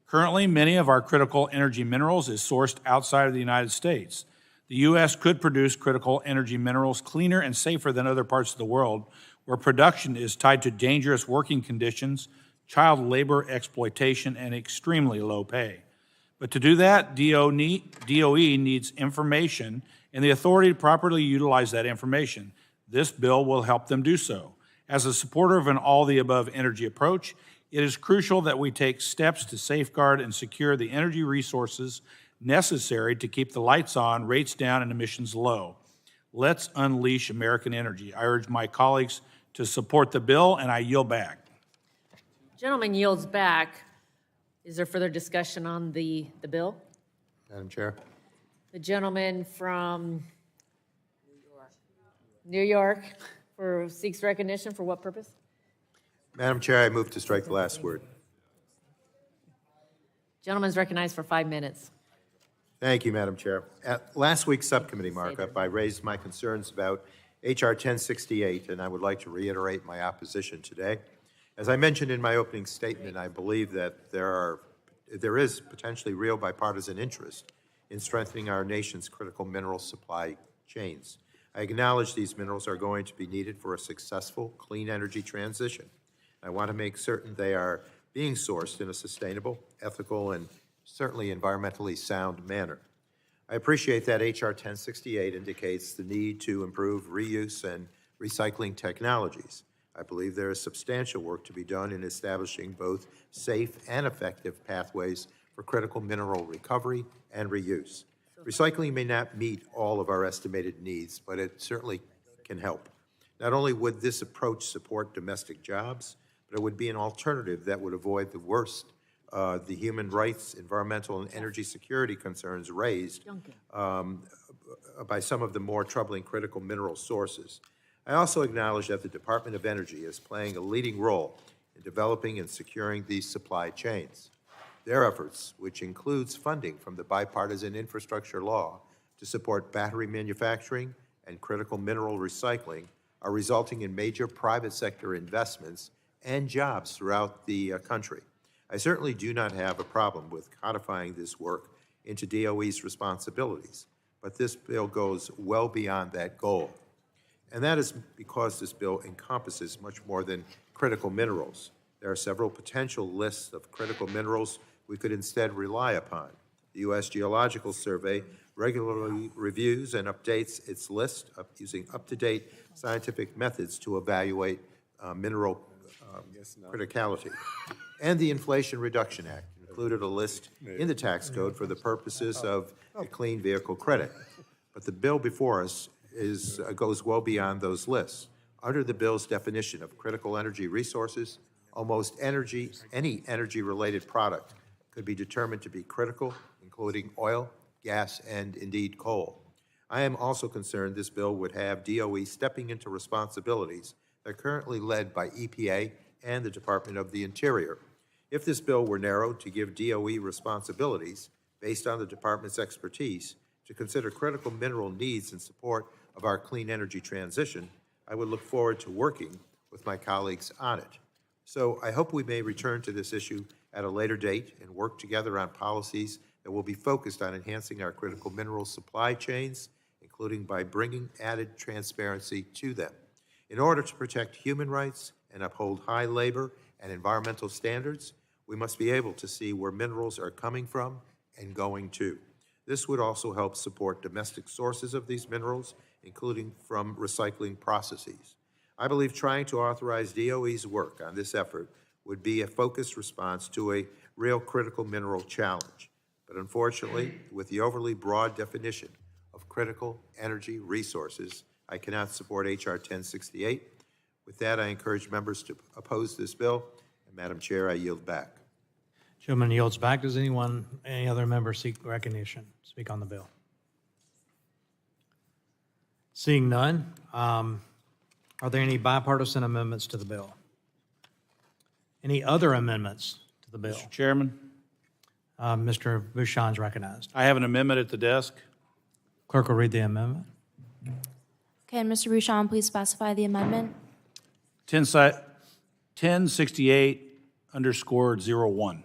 Currently, many of our critical energy minerals is sourced outside of the United States. The U.S. could produce critical energy minerals cleaner and safer than other parts of the world, where production is tied to dangerous working conditions, child labor exploitation, and extremely low pay. But to do that, DOE needs information and the authority to properly utilize that information. This bill will help them do so. As a supporter of an all-the-above energy approach, it is crucial that we take steps to safeguard and secure the energy resources necessary to keep the lights on, rates down, and emissions low. Let's unleash American energy. I urge my colleagues to support the bill, and I yield back. Gentleman yields back. Is there further discussion on the bill? Madam Chair. The gentleman from New York seeks recognition for what purpose? Madam Chair, I move to strike the last word. Gentleman's recognized for 5 minutes. Thank you, Madam Chair. At last week's subcommittee markup, I raised my concerns about H.R. 1068, and I would like to reiterate my opposition today. As I mentioned in my opening statement, I believe that there is potentially real bipartisan interest in strengthening our nation's critical mineral supply chains. I acknowledge these minerals are going to be needed for a successful clean energy transition. I want to make certain they are being sourced in a sustainable, ethical, and certainly environmentally sound manner. I appreciate that H.R. 1068 indicates the need to improve reuse and recycling technologies. I believe there is substantial work to be done in establishing both safe and effective pathways for critical mineral recovery and reuse. Recycling may not meet all of our estimated needs, but it certainly can help. Not only would this approach support domestic jobs, but it would be an alternative that would avoid the worst, the human rights, environmental, and energy security concerns raised by some of the more troubling critical mineral sources. I also acknowledge that the Department of Energy is playing a leading role in developing and securing these supply chains. Their efforts, which includes funding from the Bipartisan Infrastructure Law to support battery manufacturing and critical mineral recycling, are resulting in major private sector investments and jobs throughout the country. I certainly do not have a problem with codifying this work into DOE's responsibilities, but this bill goes well beyond that goal. And that is because this bill encompasses much more than critical minerals. There are several potential lists of critical minerals we could instead rely upon. The U.S. Geological Survey regularly reviews and updates its list using up-to-date scientific methods to evaluate mineral criticality. And the Inflation Reduction Act included a list in the tax code for the purposes of a clean vehicle credit. But the bill before us goes well beyond those lists. Under the bill's definition of critical energy resources, almost any energy-related product could be determined to be critical, including oil, gas, and indeed coal. I am also concerned this bill would have DOE stepping into responsibilities that are currently led by EPA and the Department of the Interior. If this bill were narrowed to give DOE responsibilities based on the department's expertise to consider critical mineral needs in support of our clean energy transition, I would look forward to working with my colleagues on it. So I hope we may return to this issue at a later date and work together on policies that will be focused on enhancing our critical mineral supply chains, including by bringing added transparency to them. In order to protect human rights and uphold high labor and environmental standards, we must be able to see where minerals are coming from and going to. This would also help support domestic sources of these minerals, including from recycling processes. I believe trying to authorize DOE's work on this effort would be a focused response to a real critical mineral challenge. But unfortunately, with the overly broad definition of critical energy resources, I cannot support H.R. 1068. With that, I encourage members to oppose this bill. And Madam Chair, I yield back. Gentleman yields back. Does any other member seek recognition? Speak on the bill. Seeing none, are there any bipartisan amendments to the bill? Any other amendments to the bill? Mr. Chairman, Mr. Bouchon's recognized. I have an amendment at the desk. Clerk will read the amendment. Okay, and Mr. Bouchon, please specify the amendment. 1068_01.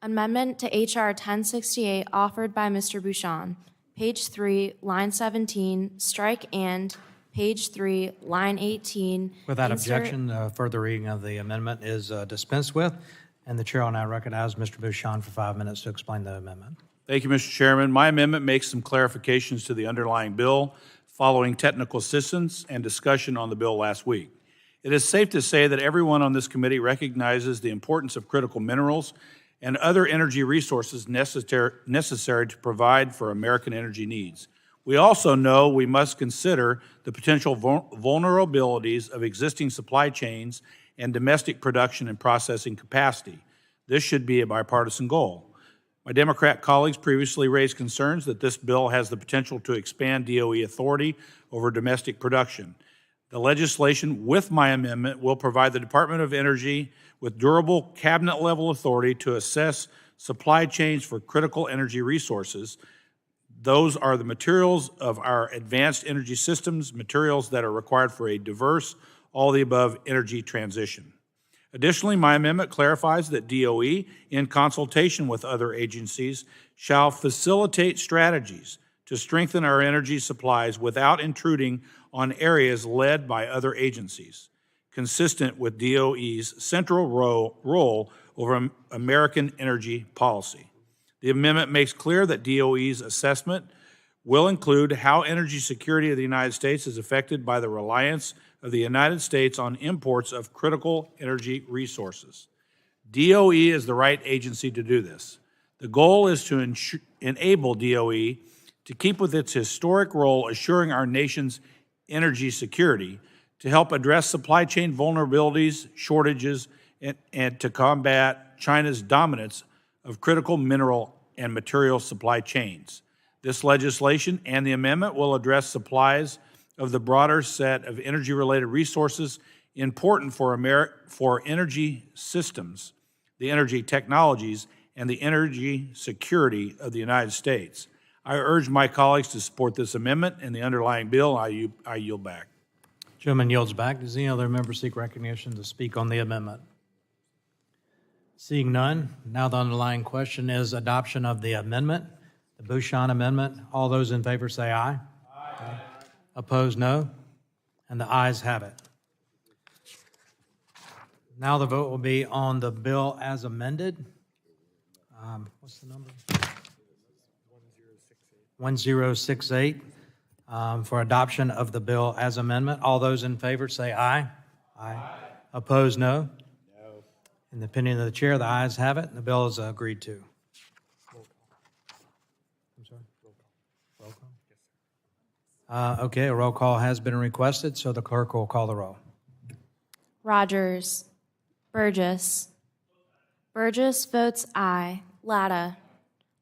Amendment to H.R. 1068 offered by Mr. Bouchon. Page 3, line 17, strike and, page 3, line 18. Without insert- objection, further reading of the amendment is dispensed with, and the chair will now recognize Mr. Bouchon for 5 minutes to explain the amendment. Thank you, Mr. Chairman. My amendment makes some clarifications to the underlying bill following technical assistance and discussion on the bill last week. It is safe to say that everyone on this committee recognizes the importance of critical minerals and other energy resources necessary to provide for American energy needs. We also know we must consider the potential vulnerabilities of existing supply chains and domestic production and processing capacity. This should be a bipartisan goal. My Democrat colleagues previously raised concerns that this bill has the potential to expand DOE authority over domestic production. The legislation with my amendment will provide the Department of Energy with durable cabinet-level authority to assess supply chains for critical energy resources. Those are the materials of our advanced energy systems, materials that are required for a diverse, all-the-above energy transition. Additionally, my amendment clarifies that DOE, in consultation with other agencies, shall facilitate strategies to strengthen our energy supplies without intruding on areas led by other agencies, consistent with DOE's central role over American energy policy. The amendment makes clear that DOE's assessment will include how energy security of the United States is affected by the reliance of the United States on imports of critical energy resources. DOE is the right agency to do this. The goal is to enable DOE to keep with its historic role assuring our nation's energy security, to help address supply chain vulnerabilities, shortages, and to combat China's dominance of critical mineral and material supply chains. This legislation and the amendment will address supplies of the broader set of energy-related resources important for energy systems, the energy technologies, and the energy security of the United States. I urge my colleagues to support this amendment and the underlying bill. I yield back. Gentleman yields back. Does any other member seek recognition to speak on the amendment? Seeing none, now the underlying question is adoption of the amendment, the Bouchon amendment. All those in favor say aye. Aye. Opposed, no. And the ayes have it. Now the vote will be on the bill as amended. What's the number? 1068. For adoption of the bill as amendment. All those in favor say aye. Aye. Opposed, no. No. In the opinion of the chair, the ayes have it, and the bill is agreed to. I'm sorry? Roll call? Okay, a roll call has been requested, so the clerk will call the roll. Rogers. Burgess. Burgess votes aye. Latta.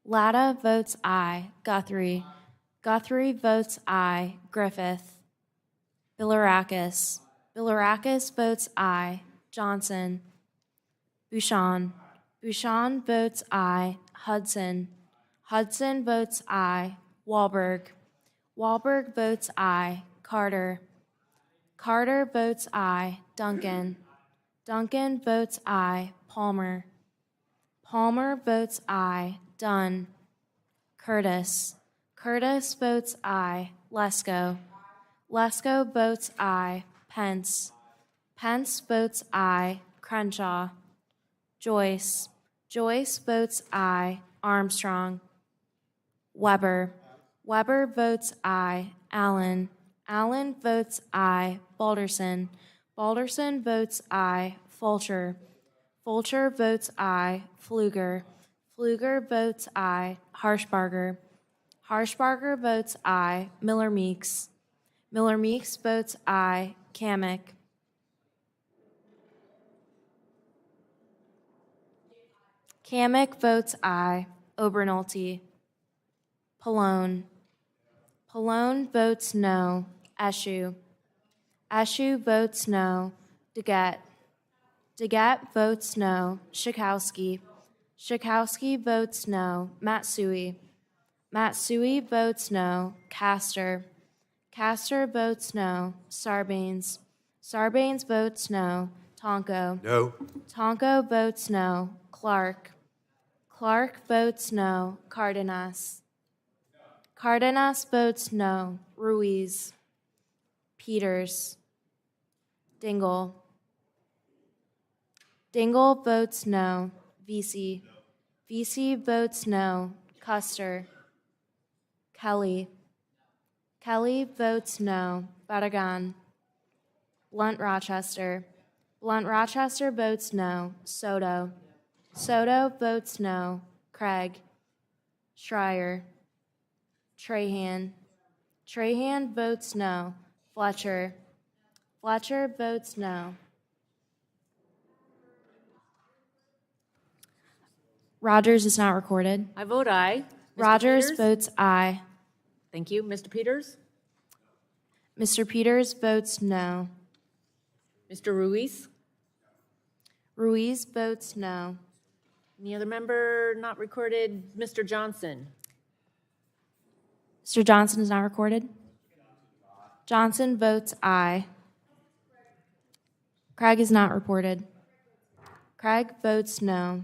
Latta votes aye. Guthrie. Guthrie votes aye. Griffith. Bilirakis. Bilirakis votes aye. Johnson. Bouchon. Bouchon votes aye. Hudson. Hudson votes aye. Wahlberg. Wahlberg votes aye. Carter. Carter votes aye. Duncan. Duncan votes aye. Palmer. Palmer votes aye. Dunn. Curtis. Curtis votes aye. Lesko. Lesko votes aye. Pence. Pence votes aye. Crenshaw. Joyce. Joyce votes aye. Armstrong. Weber. Weber votes aye. Allen. Allen votes aye. Balderson. Balderson votes aye. Fulcher. Fulcher votes aye. Pfluger. Pfluger votes aye. Harshbarger. Harshbarger votes aye. Miller Meeks. Miller Meeks votes aye. Kamick. Kamick votes aye. Obernolte. Pallone. Pallone votes no. Eshu. Eshu votes no. Degat. Degat votes no. Schakowsky. Schakowsky votes no. Matsui. Matsui votes no. Castor. Castor votes no. Sarbanes. Sarbanes votes no. Tonko. No. Tonko votes no. Clark. Clark votes no. Cardenas. Cardenas votes no. Ruiz. Peters. Dingell. Dingell votes no. Vesey. Vesey votes no. Custer. Kelly. Kelly votes no. Barragan. Blunt Rochester. Blunt Rochester votes no. Soto. Soto votes no. Craig. Schreier. Trahan. Trahan votes no. Fletcher. Fletcher votes no. Rogers is not recorded. I vote aye. Mr. Rogers Peters? votes aye. Thank you. Mr. Peters? Mr. Peters votes no. Mr. Ruiz? Ruiz votes no. Any other member not recorded? Mr. Johnson? Mr. Johnson is not recorded. Johnson votes aye. Craig is not reported. Craig votes no.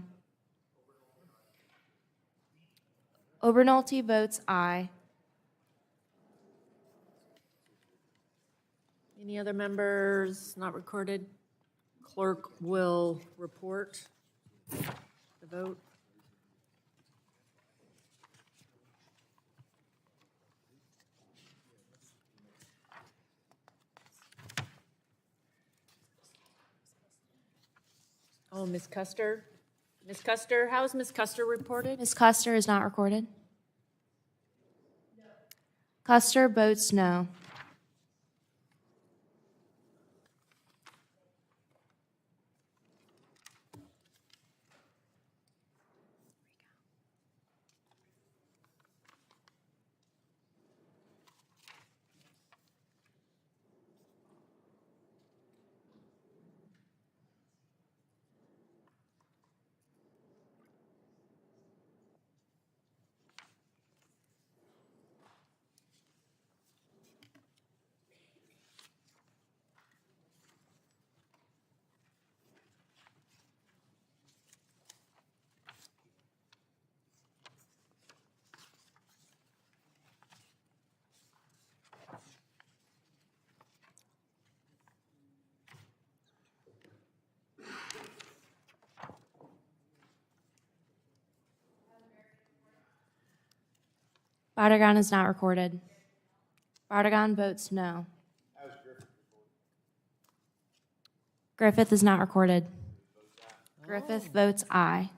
Obernolte votes aye. Any other members not recorded? Clerk will report the vote. Oh, Ms. Custer? Ms. Custer, how is Ms. Custer reported? Ms. Custer is not recorded. Custer votes no. Bardagon is not recorded. Bardagon votes no. Griffith is not recorded. Griffith votes aye.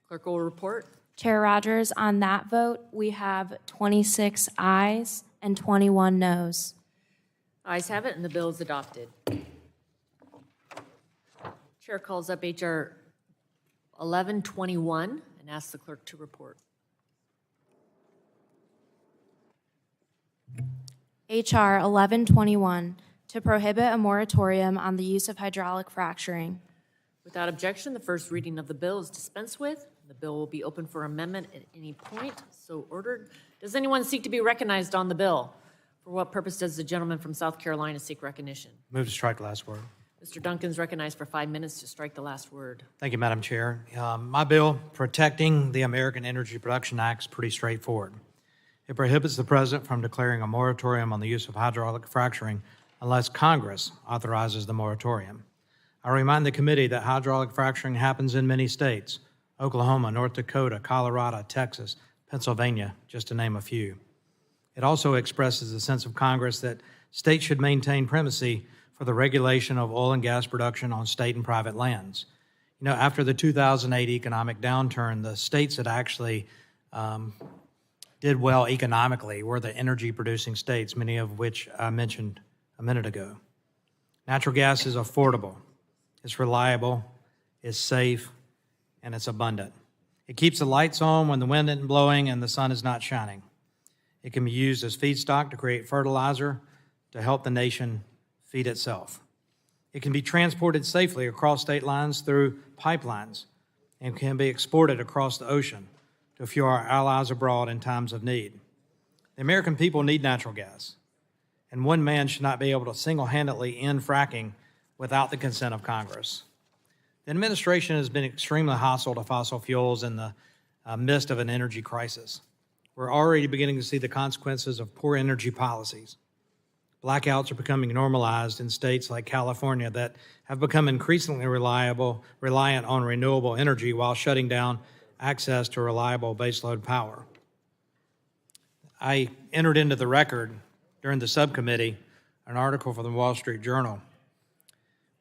Clerk will report. Chair Rogers, on that vote, we have 26 ayes and 21 noes. Ayes have it, and the bill is adopted. Chair calls up HR 1121 and asks the clerk to report. HR 1121, to prohibit a moratorium on the use of hydraulic fracturing. Without objection, the first reading of the bill is dispensed with. The bill will be open for amendment at any point, so ordered. Does anyone seek to be recognized on the bill? For what purpose does the gentleman from South Carolina seek recognition? Move to strike the last word. Mr. Duncan's recognized for 5 minutes to strike the last word. Thank you, Madam Chair. My bill, Protecting the American Energy Production Act, is pretty straightforward. It prohibits the president from declaring a moratorium on the use of hydraulic fracturing unless Congress authorizes the moratorium. I remind the committee that hydraulic fracturing happens in many states: Oklahoma, North Dakota, Colorado, Texas, Pennsylvania, just to name a few. It also expresses the sense of Congress that states should maintain primacy for the regulation of oil and gas production on state and private lands. You know, after the 2008 economic downturn, the states that actually did well economically were the energy-producing states, many of which I mentioned a minute ago. Natural gas is affordable, it's reliable, it's safe, and it's abundant. It keeps the lights on when the wind isn't blowing and the sun is not shining. It can be used as feedstock to create fertilizer to help the nation feed itself. It can be transported safely across state lines through pipelines and can be exported across the ocean to fuel our allies abroad in times of need. The American people need natural gas, and one man should not be able to single-handedly end fracking without the consent of Congress. The administration has been extremely hostile to fossil fuels in the midst of an energy crisis. We're already beginning to see the consequences of poor energy policies. Blackouts are becoming normalized in states like California that have become increasingly reliant on renewable energy while shutting down access to reliable baseload power. I entered into the record during the subcommittee an article for the Wall Street Journal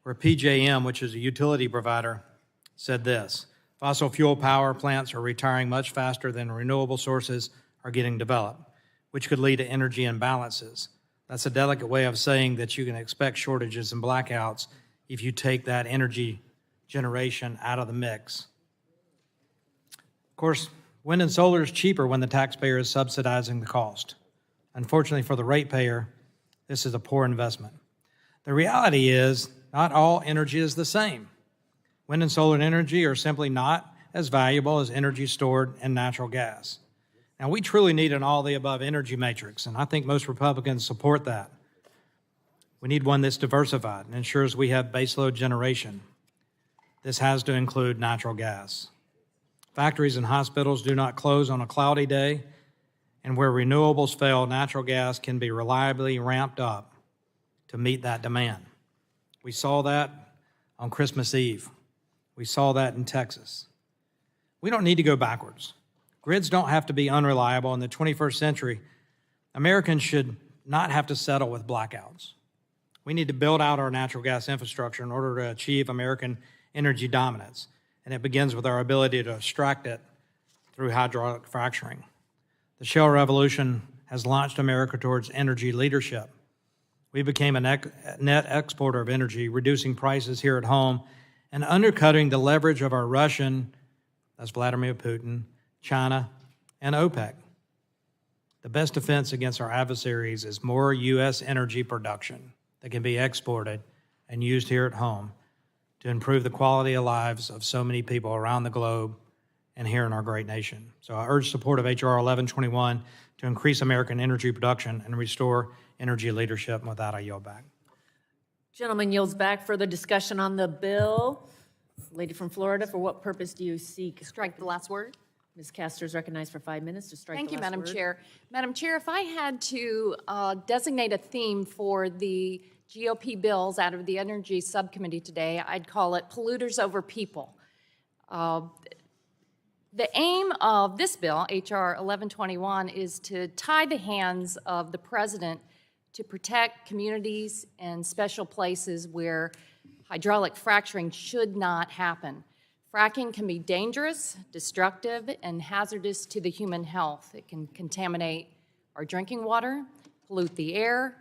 where PJM, which is a utility provider, said this: fossil fuel power plants are retiring much faster than renewable sources are getting developed, which could lead to energy imbalances. That's a delicate way of saying that you can expect shortages and blackouts if you take that energy generation out of the mix. Of course, wind and solar is cheaper when the taxpayer is subsidizing the cost. Unfortunately for the ratepayer, this is a poor investment. The reality is not all energy is the same. Wind and solar energy are simply not as valuable as energy stored in natural gas. Now, we truly need an all-the-above energy matrix, and I think most Republicans support that. We need one that's diversified and ensures we have baseload generation. This has to include natural gas. Factories and hospitals do not close on a cloudy day, and where renewables fail, natural gas can be reliably ramped up to meet that demand. We saw that on Christmas Eve. We saw that in Texas. We don't need to go backwards. Grids don't have to be unreliable. In the 21st century, Americans should not have to settle with blackouts. We need to build out our natural gas infrastructure in order to achieve American energy dominance, and it begins with our ability to extract it through hydraulic fracturing. The shale revolution has launched America towards energy leadership. We became a net exporter of energy, reducing prices here at home and undercutting the leverage of our Russian, that's Vladimir Putin, China, and OPEC. The best defense against our adversaries is more U.S. energy production that can be exported and used here at home to improve the quality of lives of so many people around the globe and here in our great nation. So I urge support of H.R. 1121 to increase American energy production and restore energy leadership. And with that, I yield back. Gentleman yields back. Further discussion on the bill. Lady from Florida, for what purpose do you seek? Strike the last word. Ms. Castor is recognized for 5 minutes to strike Thank the you, last Madam word. Chair. Madam Chair, if I had to designate a theme for the GOP bills out of the Energy Subcommittee today, I'd call it polluters over people. The aim of this bill, H.R. 1121, is to tie the hands of the President to protect communities and special places where hydraulic fracturing should not happen. Fracking can be dangerous, destructive, and hazardous to the human health. It can contaminate our drinking water, pollute the air.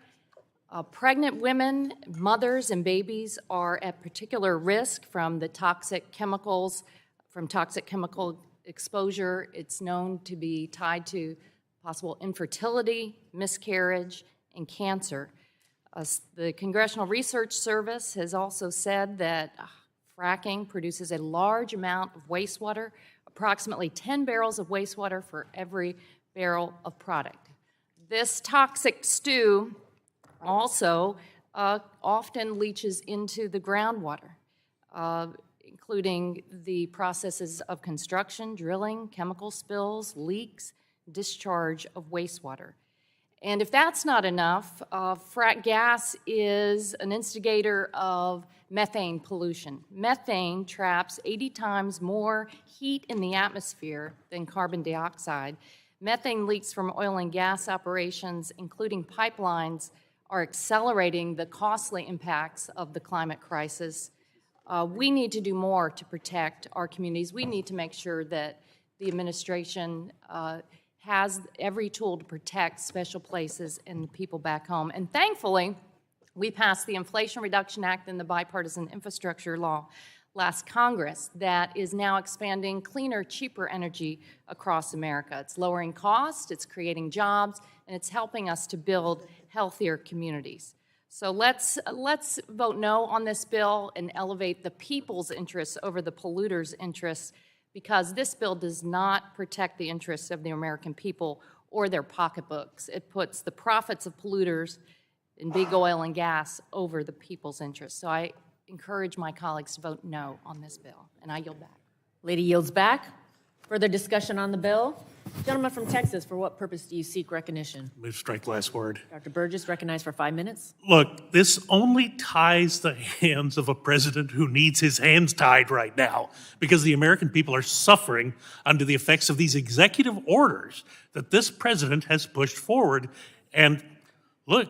Pregnant women, mothers, and babies are at particular risk from the toxic chemicals, from toxic chemical exposure. It's known to be tied to possible infertility, miscarriage, and cancer. The Congressional Research Service has also said that fracking produces a large amount of wastewater, approximately 10 barrels of wastewater for every barrel of product. This toxic stew also often leaches into the groundwater, including the processes of construction, drilling, chemical spills, leaks, discharge of wastewater. And if that's not enough, frack gas is an instigator of methane pollution. Methane traps 80 times more heat in the atmosphere than carbon dioxide. Methane leaks from oil and gas operations, including pipelines, are accelerating the costly impacts of the climate crisis. We need to do more to protect our communities. We need to make sure that the administration has every tool to protect special places and the people back home. And thankfully, we passed the Inflation Reduction Act and the Bipartisan Infrastructure Law last Congress that is now expanding cleaner, cheaper energy across America. It's lowering costs, it's creating jobs, and it's helping us to build healthier communities. So let's vote no on this bill and elevate the people's interests over the polluters' interests, because this bill does not protect the interests of the American people or their pocketbooks. It puts the profits of polluters in big oil and gas over the people's interests. So I encourage my colleagues to vote no on this bill, and I yield back. Lady yields back. Further discussion on the bill. Gentleman from Texas, for what purpose do you seek recognition? Move strike last word. Dr. Burgess, recognized for 5 minutes. Look, this only ties the hands of a president who needs his hands tied right now, because the American people are suffering under the effects of these executive orders that this president has pushed forward. And look,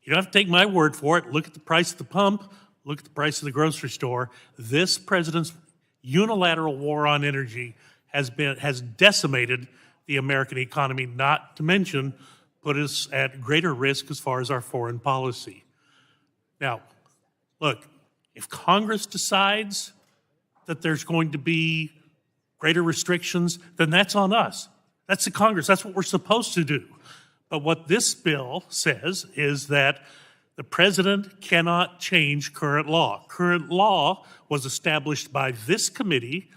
you don't have to take my word for it. Look at the price at the pump. Look at the price of the grocery store. This president's unilateral war on energy has decimated the American economy, not to mention put us at greater risk as far as our foreign policy. Now, look, if Congress decides that there's going to be greater restrictions, then that's on us. That's the Congress. That's what we're supposed to do. But what this bill says is that the president cannot change current law. Current law was established by this committee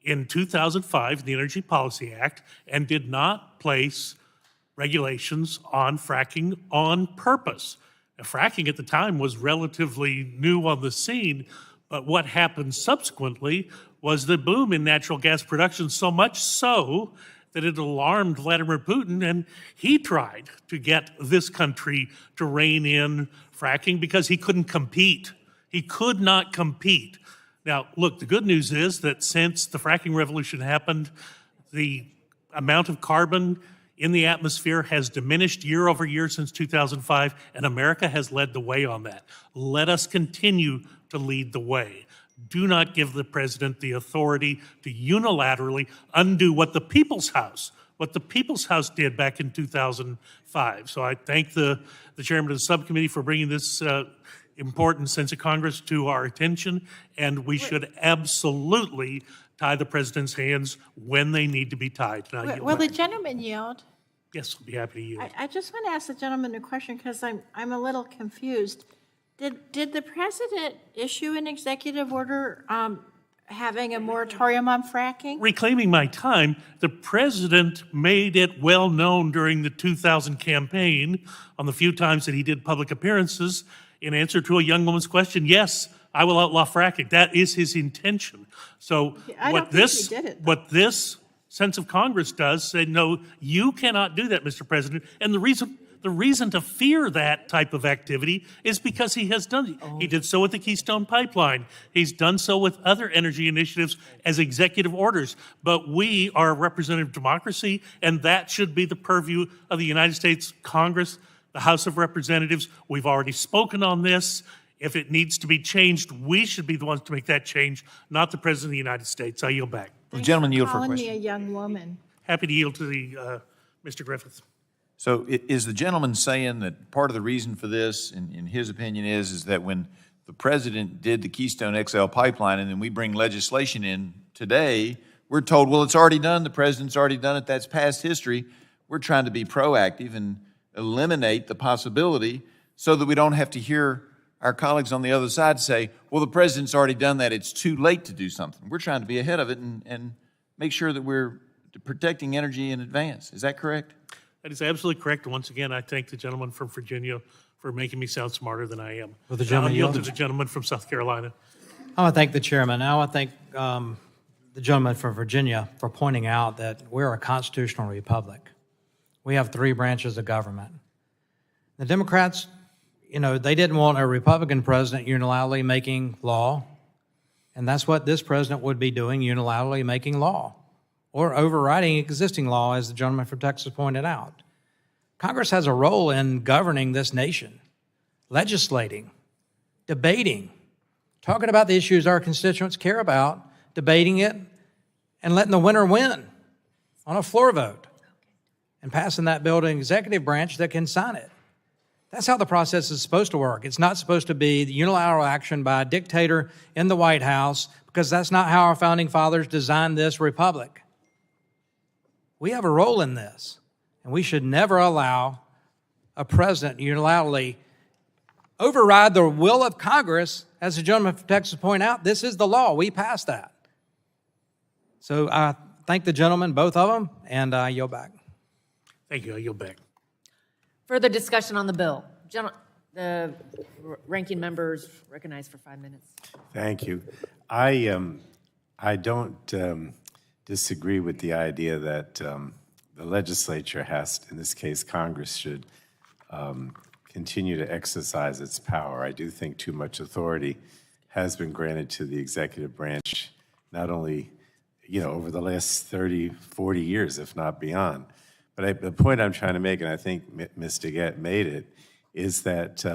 in 2005, the Energy Policy Act, and did not place regulations on fracking on purpose. Now, fracking at the time was relatively new on the scene, but what happened subsequently was the boom in natural gas production, so much so that it alarmed Vladimir Putin, and he tried to get this country to rein in fracking because he couldn't compete. He could not compete. Now, look, the good news is that since the fracking revolution happened, the amount of carbon in the atmosphere has diminished year over year since 2005, and America has led the way on that. Let us continue to lead the way. Do not give the president the authority to unilaterally undo what the People's House did back in 2005. So I thank the chairman of the subcommittee for bringing this important sense of Congress to our attention, and we should absolutely tie the president's hands when they need to be tied. Will the gentleman yield? Yes, I'll be happy to yield. I just want to ask the gentleman a question because I'm a little confused. Did the president issue an executive order having a moratorium on fracking? Reclaiming my time, the president made it well known during the 2000 campaign on the few times that he did public appearances in answer to a young woman's question, yes, I will outlaw fracking. That is his intention. So what this sense of Congress does say, no, you cannot do that, Mr. President. And the reason to fear that type of activity is because he has done it. He did so with the Keystone Pipeline. He's done so with other energy initiatives as executive orders. But we are a representative democracy, and that should be the purview of the United States Congress, the House of Representatives. We've already spoken on this. If it needs to be changed, we should be the ones to make that change, not the President of the United States. I yield back. The gentleman yield for a question. Calling me a young woman. Happy to yield to the Mr. Griffith. So is the gentleman saying that part of the reason for this, in his opinion, is that when the president did the Keystone XL pipeline and then we bring legislation in today, we're told, well, it's already done, the president's already done it, that's past history. We're trying to be proactive and eliminate the possibility so that we don't have to hear our colleagues on the other side say, well, the president's already done that, it's too late to do something. We're trying to be ahead of it and make sure that we're protecting energy in advance. Is that correct? That is absolutely correct. And once again, I thank the gentleman from Virginia for making me sound smarter than I am. Will the gentleman yield yield? to the gentleman from South Carolina. I want to thank the chairman. I want to thank the gentleman from Virginia for pointing out that we're a constitutional republic. We have 3 branches of government. The Democrats, they didn't want a Republican president unilaterally making law, and that's what this president would be doing, unilaterally making law or overriding existing law, as the gentleman from Texas pointed out. Congress has a role in governing this nation, legislating, debating, talking about the issues our constituents care about, debating it, and letting the winner win on a floor vote and passing that bill to an executive branch that can sign it. That's how the process is supposed to work. It's not supposed to be the unilateral action by a dictator in the White House, because that's not how our founding fathers designed this republic. We have a role in this, and we should never allow a president unilaterally override the will of Congress. As the gentleman from Texas pointed out, this is the law. We passed that. So I thank the gentlemen, both of them, and I yield back. Thank you. I yield back. Further discussion on the bill. The ranking members recognized for 5 minutes. Thank you. I don't disagree with the idea that the legislature has, in this case, Congress should continue to exercise its power. I do think too much authority has been granted to the executive branch, not only over the last 30, 40 years, if not beyond. But the point I'm trying to make, and I think Ms. Dingell made it, is that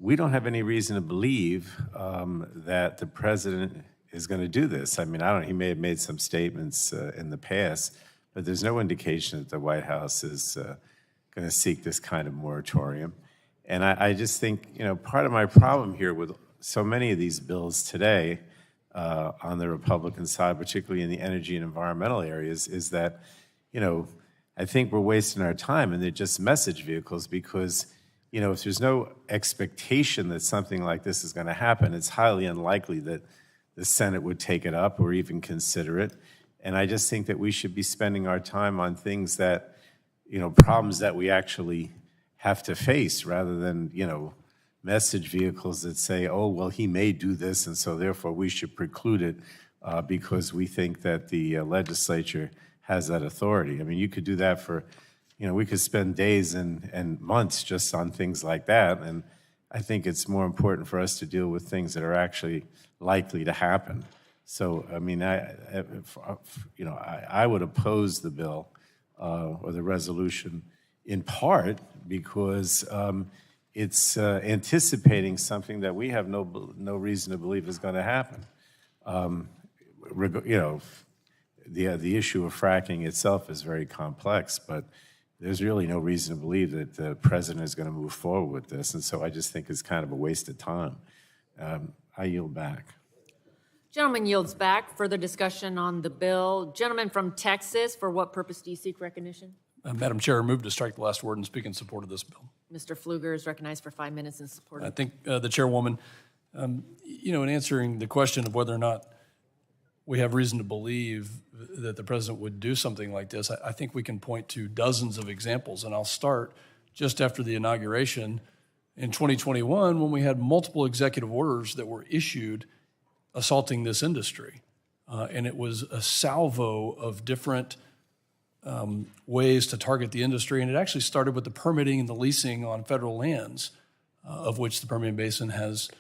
we don't have any reason to believe that the president is going to do this. I mean, he may have made some statements in the past, but there's no indication that the White House is going to seek this kind of moratorium. And I just think, part of my problem here with so many of these bills today on the Republican side, particularly in the energy and environmental areas, is that, I think we're wasting our time, and they're just message vehicles because, if there's no expectation that something like this is going to happen, it's highly unlikely that the Senate would take it up or even consider it. And I just think that we should be spending our time on things that, problems that we actually have to face rather than, message vehicles that say, oh, well, he may do this, and so therefore we should preclude it because we think that the legislature has that authority. I mean, you could do that for, we could spend days and months just on things like that, and I think it's more important for us to deal with things that are actually likely to happen. So, I mean, I would oppose the bill or the resolution in part because it's anticipating something that we have no reason to believe is going to happen. The issue of fracking itself is very complex, but there's really no reason to believe that the president is going to move forward with this, and so I just think it's kind of a waste of time. I yield back. Gentleman yields back. Further discussion on the bill. Gentleman from Texas, for what purpose do you seek recognition? Madam Chair, I move to strike the last word and speak in support of this bill. Mr. Pfluger is recognized for 5 minutes in support. I think the chairwoman, in answering the question of whether or not we have reason to believe that the president would do something like this, I think we can point to dozens of examples, and I'll start just after the inauguration in 2021 when we had multiple executive orders that were issued assaulting this industry. And it was a salvo of different ways to target the industry, and it actually started with the permitting and the leasing on federal lands, of which the Permian Basin has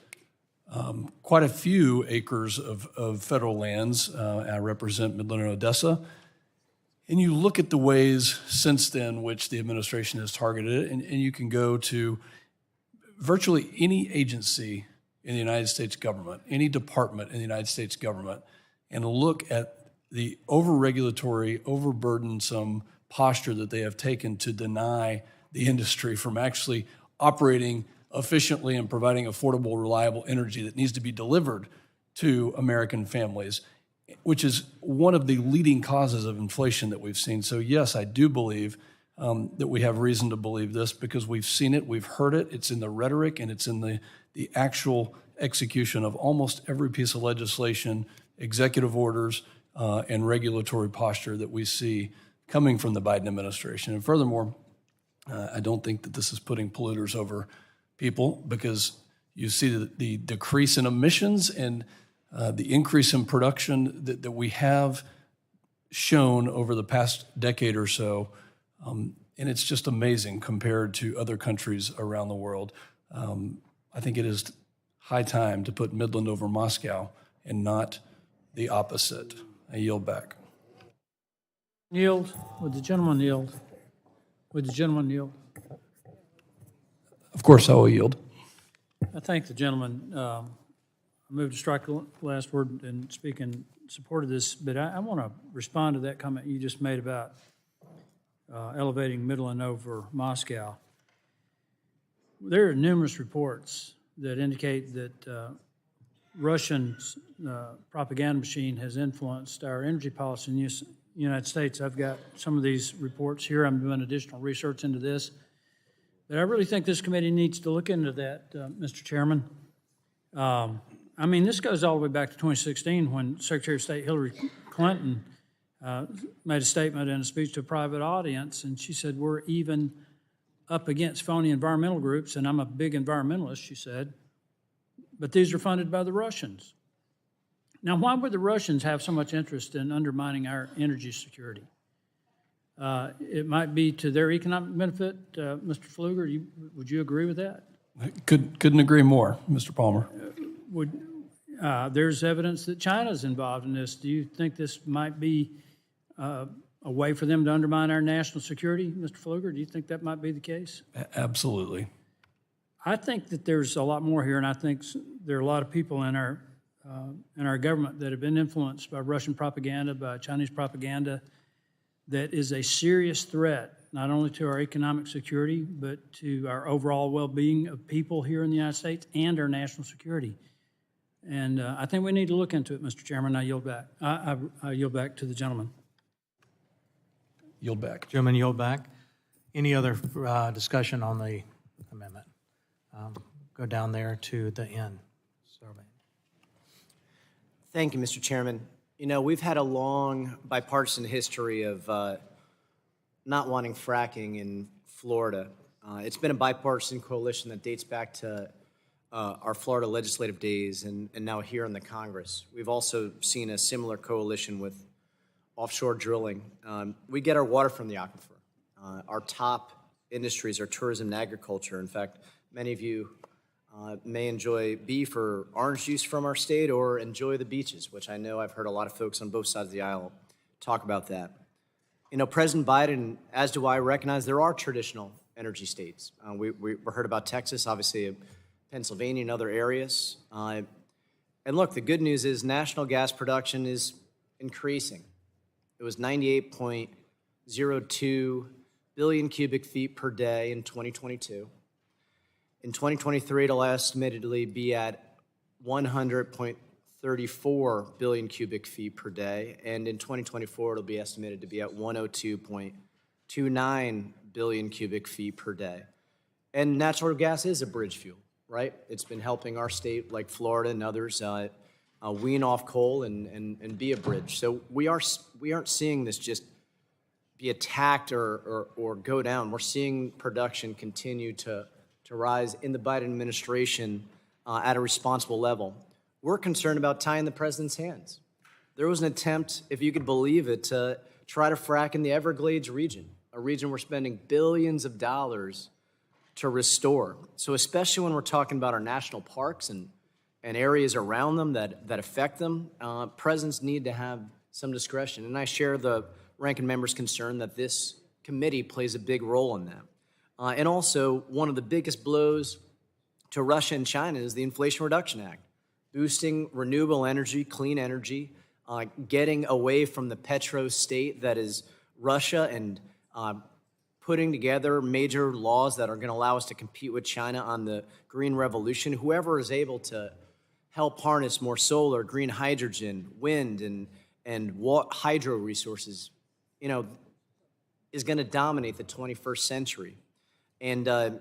quite a few acres of federal lands. I represent Midland and Odessa. And you look at the ways since then which the administration has targeted it, and you can go to virtually any agency in the United States government, any department in the United States government, and look at the over-regulatory, overburdensome posture that they have taken to deny the industry from actually operating efficiently and providing affordable, reliable energy that needs to be delivered to American families, which is one of the leading causes of inflation that we've seen. So yes, I do believe that we have reason to believe this because we've seen it, we've heard it, it's in the rhetoric, and it's in the actual execution of almost every piece of legislation, executive orders, and regulatory posture that we see coming from the Biden administration. And furthermore, I don't think that this is putting polluters over people because you see the decrease in emissions and the increase in production that we have shown over the past decade or so. And it's just amazing compared to other countries around the world. I think it is high time to put Midland over Moscow and not the opposite. I yield back. Yield. Would the gentleman yield? Would the gentleman yield? Of course I will yield. I thank the gentleman. I move to strike the last word and speak in support of this, but I want to respond to that comment you just made about elevating Midland over Moscow. There are numerous reports that indicate that Russian propaganda machine has influenced our energy policy in the United States. I've got some of these reports here. I'm doing additional research into this. But I really think this committee needs to look into that, Mr. Chairman. I mean, this goes all the way back to 2016 when Secretary of State Hillary Clinton made a statement in a speech to a private audience, and she said, we're even up against phony environmental groups, and I'm a big environmentalist, she said, but these are funded by the Russians. Now, why would the Russians have so much interest in undermining our energy security? It might be to their economic benefit. Mr. Pfluger, would you agree with that? Couldn't agree more, Mr. Palmer. There's evidence that China's involved in this. Do you think this might be a way for them to undermine our national security, Mr. Pfluger? Do you think that might be the case? Absolutely. I think that there's a lot more here, and I think there are a lot of people in our government that have been influenced by Russian propaganda, by Chinese propaganda, that is a serious threat, not only to our economic security, but to our overall well-being of people here in the United States and our national security. And I think we need to look into it, Mr. Chairman. I yield back. I yield back to the gentleman. Yield back. Gentleman yield back. Any other discussion on the amendment? Go down there to the end. Survey. Thank you, Mr. Chairman. You know, we've had a long bipartisan history of not wanting fracking in Florida. It's been a bipartisan coalition that dates back to our Florida legislative days and now here in the Congress. We've also seen a similar coalition with offshore drilling. We get our water from the aquifer. Our top industries are tourism and agriculture. In fact, many of you may enjoy beef or orange juice from our state or enjoy the beaches, which I know I've heard a lot of folks on both sides of the aisle talk about that. You know, President Biden, as do I, recognize there are traditional energy states. We heard about Texas, obviously Pennsylvania and other areas. And look, the good news is national gas production is increasing. It was 98.02 billion cubic feet per day in 2022. In 2023, it'll estimatedly be at 100.34 billion cubic feet per day, and in 2024, it'll be estimated to be at 102.29 billion cubic feet per day. And natural gas is a bridge fuel, right? It's been helping our state, like Florida and others, wean off coal and be a bridge. So we aren't seeing this just be attacked or go down. We're seeing production continue to rise in the Biden administration at a responsible level. We're concerned about tying the president's hands. There was an attempt, if you could believe it, to try to frack in the Everglades region, a region we're spending billions of dollars to restore. So especially when we're talking about our national parks and areas around them that affect them, presidents need to have some discretion. And I share the ranking member's concern that this committee plays a big role in that. And also, one of the biggest blows to Russia and China is the Inflation Reduction Act, boosting renewable energy, clean energy, getting away from the petro state that is Russia, and putting together major laws that are going to allow us to compete with China on the green revolution. Whoever is able to help harness more solar, green hydrogen, wind, and hydro resources, you know, is going to dominate the 21st century. And I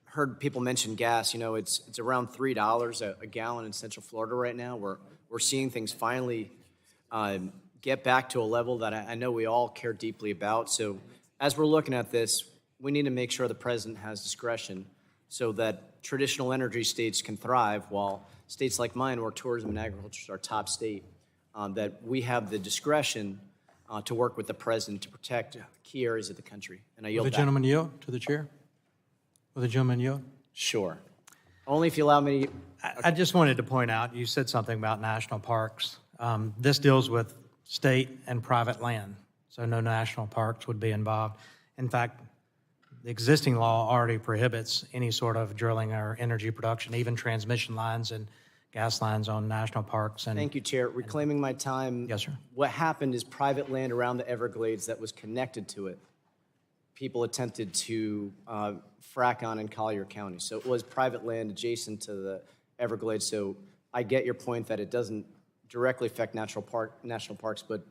heard people mention gas. You know, it's around $3 a gallon in Central Florida right now. We're seeing things finally get back to a level that I know we all care deeply about. So as we're looking at this, we need to make sure the president has discretion so that traditional energy states can thrive, while states like mine, where tourism and agriculture is our top state, that we have the discretion to work with the president to protect key areas of the country. And I yield Will the back. gentleman yield to the chair? Will the gentleman yield? Sure. Only if you allow me. I just wanted to point out, you said something about national parks. This deals with state and private land, so no national parks would be involved. In fact, the existing law already prohibits any sort of drilling or energy production, even transmission lines and gas lines on national parks. And Thank you, Chair. Reclaiming my time. Yes, sir. What happened is private land around the Everglades that was connected to it, people attempted to frack on in Collier County. So it was private land adjacent to the Everglades. So I get your point that it doesn't directly affect national parks, but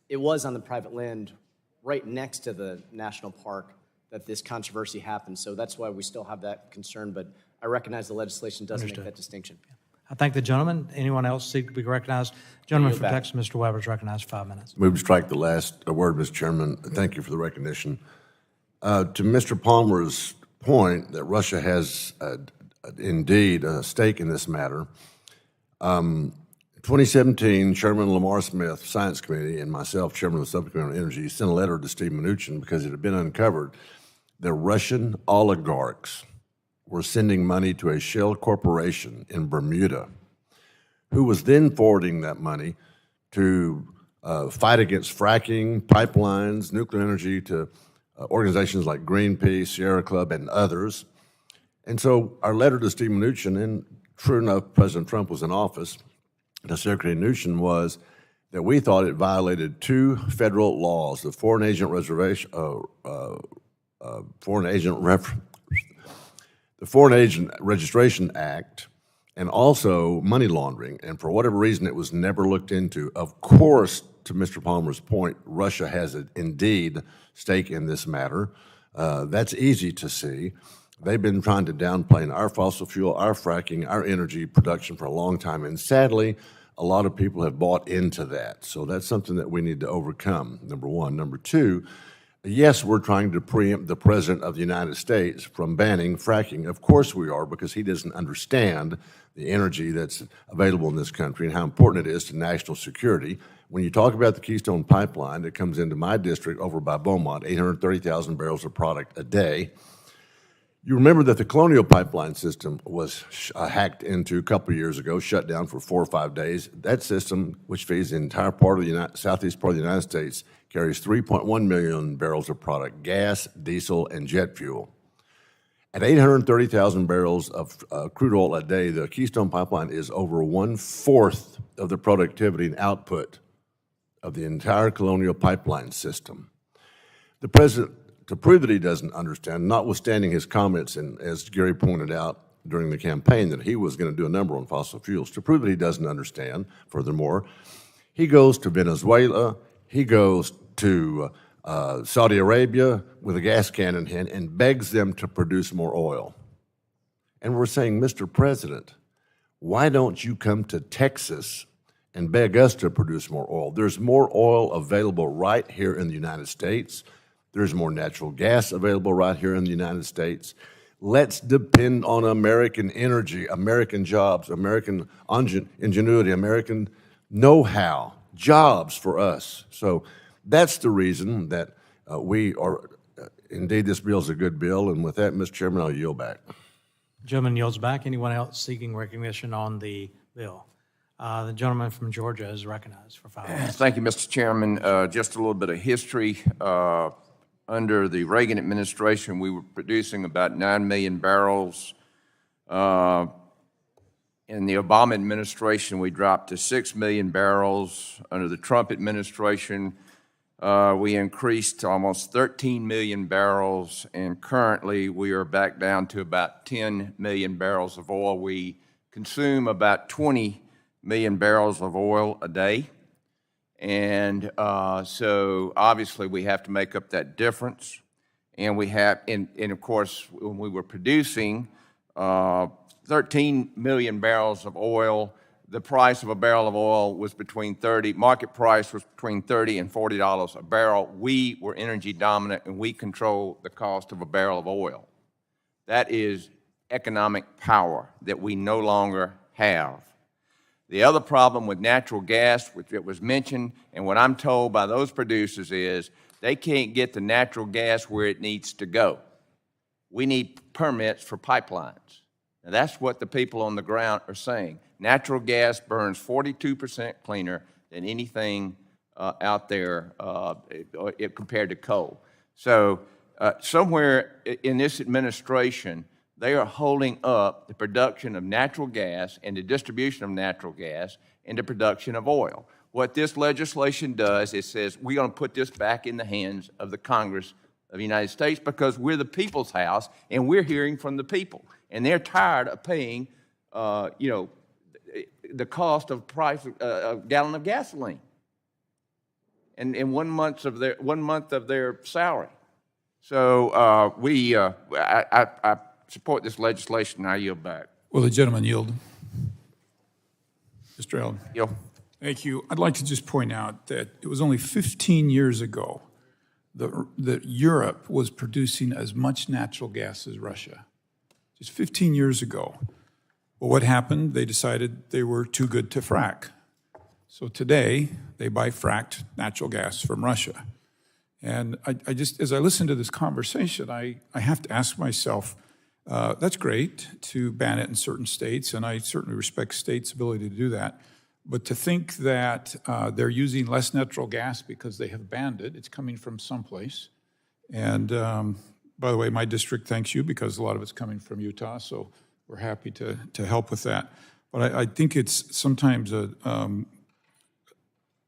it was on the private land right next to the national park that this controversy happened. So that's why we still have that concern, but I recognize the legislation doesn't Understood. make that distinction. I thank the gentleman. Anyone else seek to be recognized? Gentleman Yield from back. Texas, Mr. Weber, is recognized for 5 minutes. Move to strike the last word, Mr. Chairman. Thank you for the recognition. To Mr. Palmer's point that Russia has indeed a stake in this matter, 2017, Chairman Lamar Smith, Science Committee, and myself, Chairman of the Subcommittee on Energy, sent a letter to Steve Mnuchin because it had been uncovered that Russian oligarchs were sending money to a shell corporation in Bermuda, who was then forwarding that money to fight against fracking, pipelines, nuclear energy, to organizations like Greenpeace, Sierra Club, and others. And so our letter to Steve Mnuchin, and true enough, President Trump was in office, to Secretary Mnuchin, was that we thought it violated two federal laws: the Foreign Agent Registration Act and also money laundering. And for whatever reason, it was never looked into. Of course, to Mr. Palmer's point, Russia has indeed stake in this matter. That's easy to see. They've been trying to downplay our fossil fuel, our fracking, our energy production for a long time. And sadly, a lot of people have bought into that. So that's something that we need to overcome, number one. Number two, yes, we're trying to preempt the President of the United States from banning fracking. Of course we are, because he doesn't understand the energy that's available in this country and how important it is to national security. When you talk about the Keystone Pipeline that comes into my district over by Beaumont, 830,000 barrels of product a day, you remember that the Colonial Pipeline system was hacked into a couple of years ago, shut down for 4 or 5 days. That system, which feeds the entire part of the southeast part of the United States, carries 3.1 million barrels of product, gas, diesel, and jet fuel. At 830,000 barrels of crude oil a day, the Keystone Pipeline is over 1/4 of the productivity and output of the entire Colonial Pipeline system. The President, to prove that he doesn't understand, notwithstanding his comments, and as Gary pointed out during the campaign, that he was going to do a number on fossil fuels, to prove that he doesn't understand, furthermore, he goes to Venezuela, he goes to Saudi Arabia with a gas can in hand and begs them to produce more oil. And we're saying, Mr. President, why don't you come to Texas and beg us to produce more oil? There's more oil available right here in the United States. There's more natural gas available right here in the United States. Let's depend on American energy, American jobs, American ingenuity, American know-how, jobs for us. So that's the reason that we are, indeed, this bill is a good bill. And with that, Mr. Chairman, I'll yield back. Gentleman yields back. Anyone else seeking recognition on the bill? The gentleman from Georgia is recognized for 5 minutes. Thank you, Mr. Chairman. Just a little bit of history. Under the Reagan administration, we were producing about 9 million barrels. In the Obama administration, we dropped to 6 million barrels. Under the Trump administration, we increased to almost 13 million barrels, and currently we are back down to about 10 million barrels of oil. We consume about 20 million barrels of oil a day. And so obviously we have to make up that difference. And we have, and of course, when we were producing 13 million barrels of oil, the price of a barrel of oil was between market price was between $30 and $40 a barrel. We were energy dominant and we control the cost of a barrel of oil. That is economic power that we no longer have. The other problem with natural gas, which it was mentioned, and what I'm told by those producers is they can't get the natural gas where it needs to go. We need permits for pipelines. Now, that's what the people on the ground are saying. Natural gas burns 42% cleaner than anything out there compared to coal. So somewhere in this administration, they are holding up the production of natural gas and the distribution of natural gas and the production of oil. What this legislation does is says we're going to put this back in the hands of the Congress of the United States because we're the people's house and we're hearing from the people. And they're tired of paying, the cost of a gallon of gasoline and 1 month of their salary. So I support this legislation, and I yield back. Will the gentleman yield? Mr. Allen. Yield. Thank you. I'd like to just point out that it was only 15 years ago that Europe was producing as much natural gas as Russia. Just 15 years ago. Well, what happened? They decided they were too good to frack. So today, they buy fracked natural gas from Russia. And I just, as I listen to this conversation, I have to ask myself, that's great to ban it in certain states, and I certainly respect states' ability to do that. But to think that they're using less natural gas because they have banned it, it's coming from someplace. And by the way, my district thanks you because a lot of it's coming from Utah, so we're happy to help with that. But I think it's sometimes a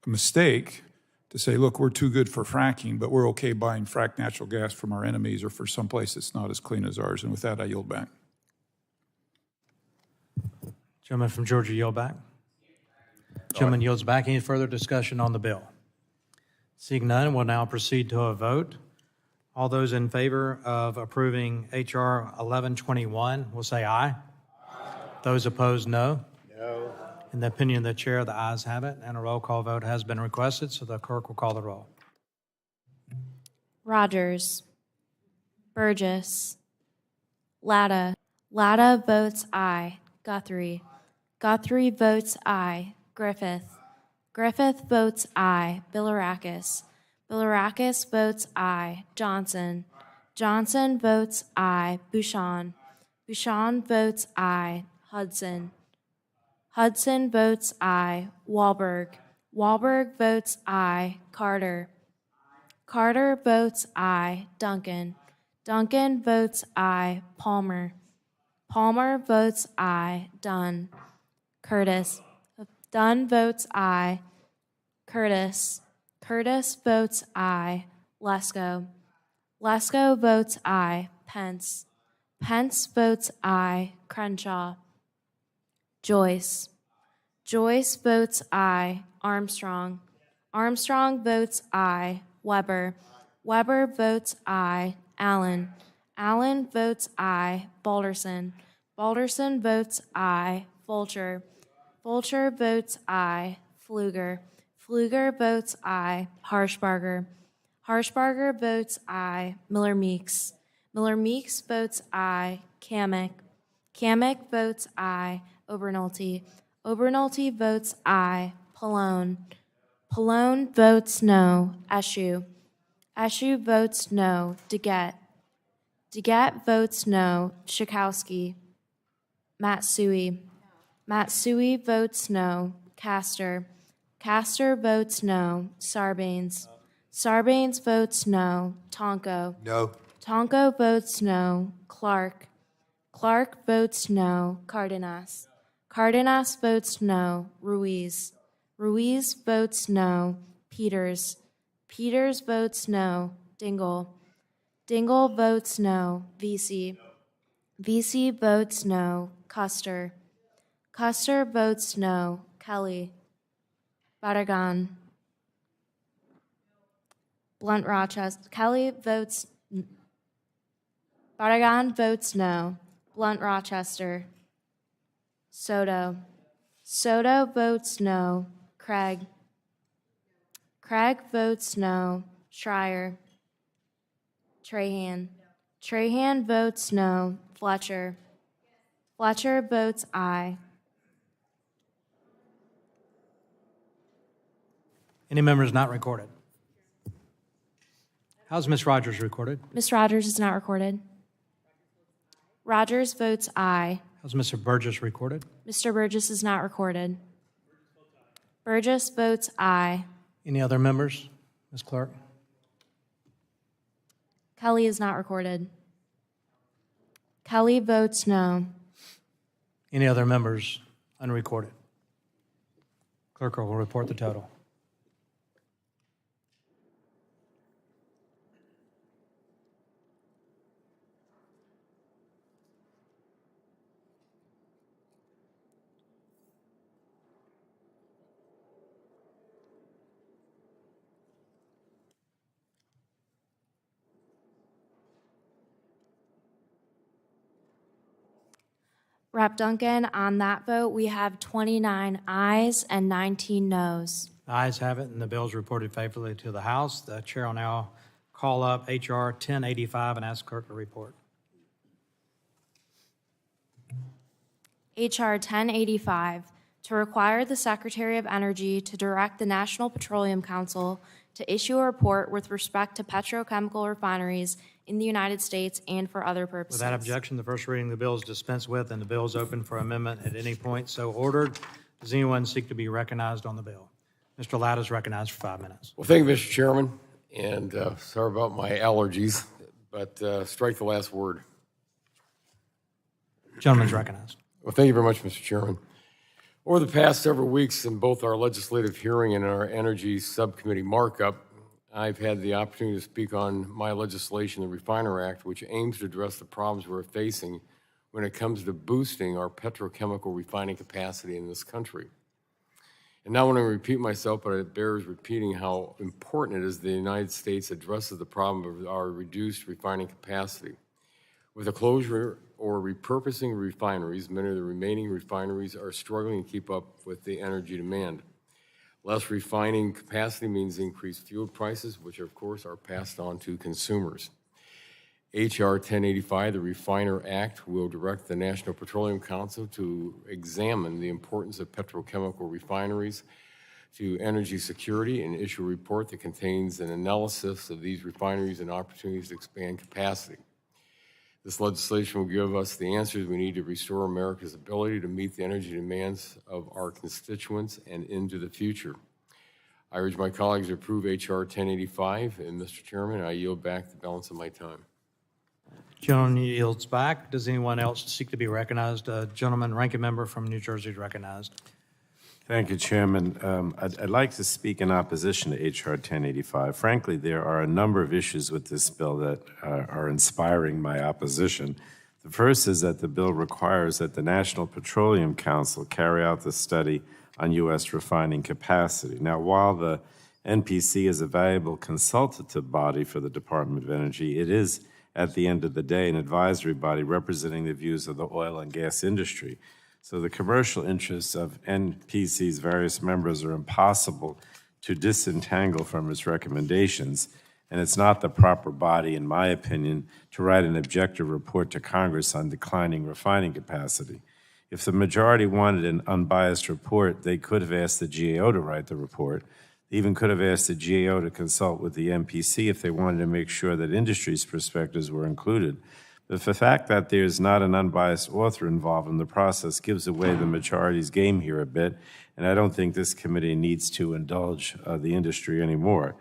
mistake to say, look, we're too good for fracking, but we're okay buying fracked natural gas from our enemies or for someplace that's not as clean as ours. And with that, I yield back. Gentleman from Georgia yield back. Gentleman yields back. Any further discussion on the bill? Seeing none, we'll now proceed to a vote. All those in favor of approving H.R. 1121 will say aye. Those opposed, no. No. In the opinion of the chair, the ayes have it, and a roll call vote has been requested, so the clerk will call the roll. Rogers. Burgess. Latta. Latta votes aye. Guthrie. Guthrie votes aye. Griffith. Griffith votes aye. Bilirakis. Bilirakis votes aye. Johnson. Johnson votes aye. Bouchon. Bouchon votes aye. Hudson. Hudson votes aye. Wahlberg. Wahlberg votes aye. Carter. Carter votes aye. Duncan. Duncan votes aye. Palmer. Palmer votes aye. Dunn. Curtis. Dunn votes aye. Curtis. Curtis votes aye. Lesko. Lesko votes aye. Pence. Pence votes aye. Crenshaw. Joyce. Joyce votes aye. Armstrong. Armstrong votes aye. Weber. Weber votes aye. Allen. Allen votes aye. Balderson. Balderson votes aye. Fulcher. Fulcher votes aye. Pfluger. Pfluger votes aye. Harshbarger. Harshbarger votes aye. Miller Meeks. Miller Meeks votes aye. Kamek. Kamek votes aye. Obernolte. Obernolte votes aye. Pallone. Pallone votes no. Eshu. Eshu votes no. DeGette. DeGette votes no. Schakowsky. Matsui. Matsui votes no. Castor. Castor votes no. Sarbanes. Sarbanes votes no. Tonko. No. Tonko votes no. Clark. Clark votes no. Cardenas. Cardenas votes no. Ruiz. Ruiz votes no. Peters. Peters votes no. Dingell. Dingell votes no. Vesey. Vesey votes no. Custer. Custer votes no. Kelly. Barragan. Blunt Rochester. Kelly votes. Barragan votes no. Blunt Rochester. Soto. Soto votes no. Craig. Craig votes no. Schreier. Trahan. Trahan votes no. Fletcher. Fletcher votes aye. Any members not recorded? How's Ms. Rogers recorded? Ms. Rogers is not recorded. Rogers votes aye. How's Mr. Burgess recorded? Mr. Burgess is not recorded. Burgess votes aye. Any other members, Ms. Clerk? Kelly is not recorded. Kelly votes no. Any other members unrecorded? Clerk will report the total. Rep. Duncan, on that vote, we have 29 ayes and 19 noes. The ayes have it, and the bill is reported favorably to the House. The chair will now call up H.R. 1085 and ask clerk to report. H.R. 1085, to require the Secretary of Energy to direct the National Petroleum Council to issue a report with respect to petrochemical refineries in the United States and for other purposes. Without objection, the first reading of the bill is dispensed with, and the bill is open for amendment at any point so ordered. Does anyone seek to be recognized on the bill? Mr. Ladd is recognized for 5 minutes. Well, thank you, Mr. Chairman, and sorry about my allergies, but strike the last word. Gentleman's recognized. Well, thank you very much, Mr. Chairman. Over the past several weeks, in both our legislative hearing and our energy subcommittee markup, I've had the opportunity to speak on my legislation, the Refiner Act, which aims to address the problems we're facing when it comes to boosting our petrochemical refining capacity in this country. And now I want to repeat myself, but it bears repeating how important it is the United States addresses the problem of our reduced refining capacity. With the closure or repurposing refineries, many of the remaining refineries are struggling to keep up with the energy demand. Less refining capacity means increased fuel prices, which of course are passed on to consumers. H.R. 1085, the Refiner Act, will direct the National Petroleum Council to examine the importance of petrochemical refineries to energy security and issue a report that contains an analysis of these refineries and opportunities to expand capacity. This legislation will give us the answers we need to restore America's ability to meet the energy demands of our constituents and into the future. I urge my colleagues to approve H.R. 1085, and Mr. Chairman, I yield back the balance of my time. Gentleman yields back. Does anyone else seek to be recognized? Gentleman, ranking member from New Jersey is recognized. Thank you, Chairman. I'd like to speak in opposition to H.R. 1085. Frankly, there are a number of issues with this bill that are inspiring my opposition. The first is that the bill requires that the National Petroleum Council carry out the study on U.S. refining capacity. Now, while the NPC is a valuable consultative body for the Department of Energy, it is, at the end of the day, an advisory body representing the views of the oil and gas industry. So the commercial interests of NPC's various members are impossible to disentangle from its recommendations, and it's not the proper body, in my opinion, to write an objective report to Congress on declining refining capacity. If the majority wanted an unbiased report, they could have asked the GAO to write the report. They even could have asked the GAO to consult with the NPC if they wanted to make sure that industry's perspectives were included. But the fact that there's not an unbiased author involved in the process gives away the majority's game here a bit, and I don't think this committee needs to indulge the industry anymore.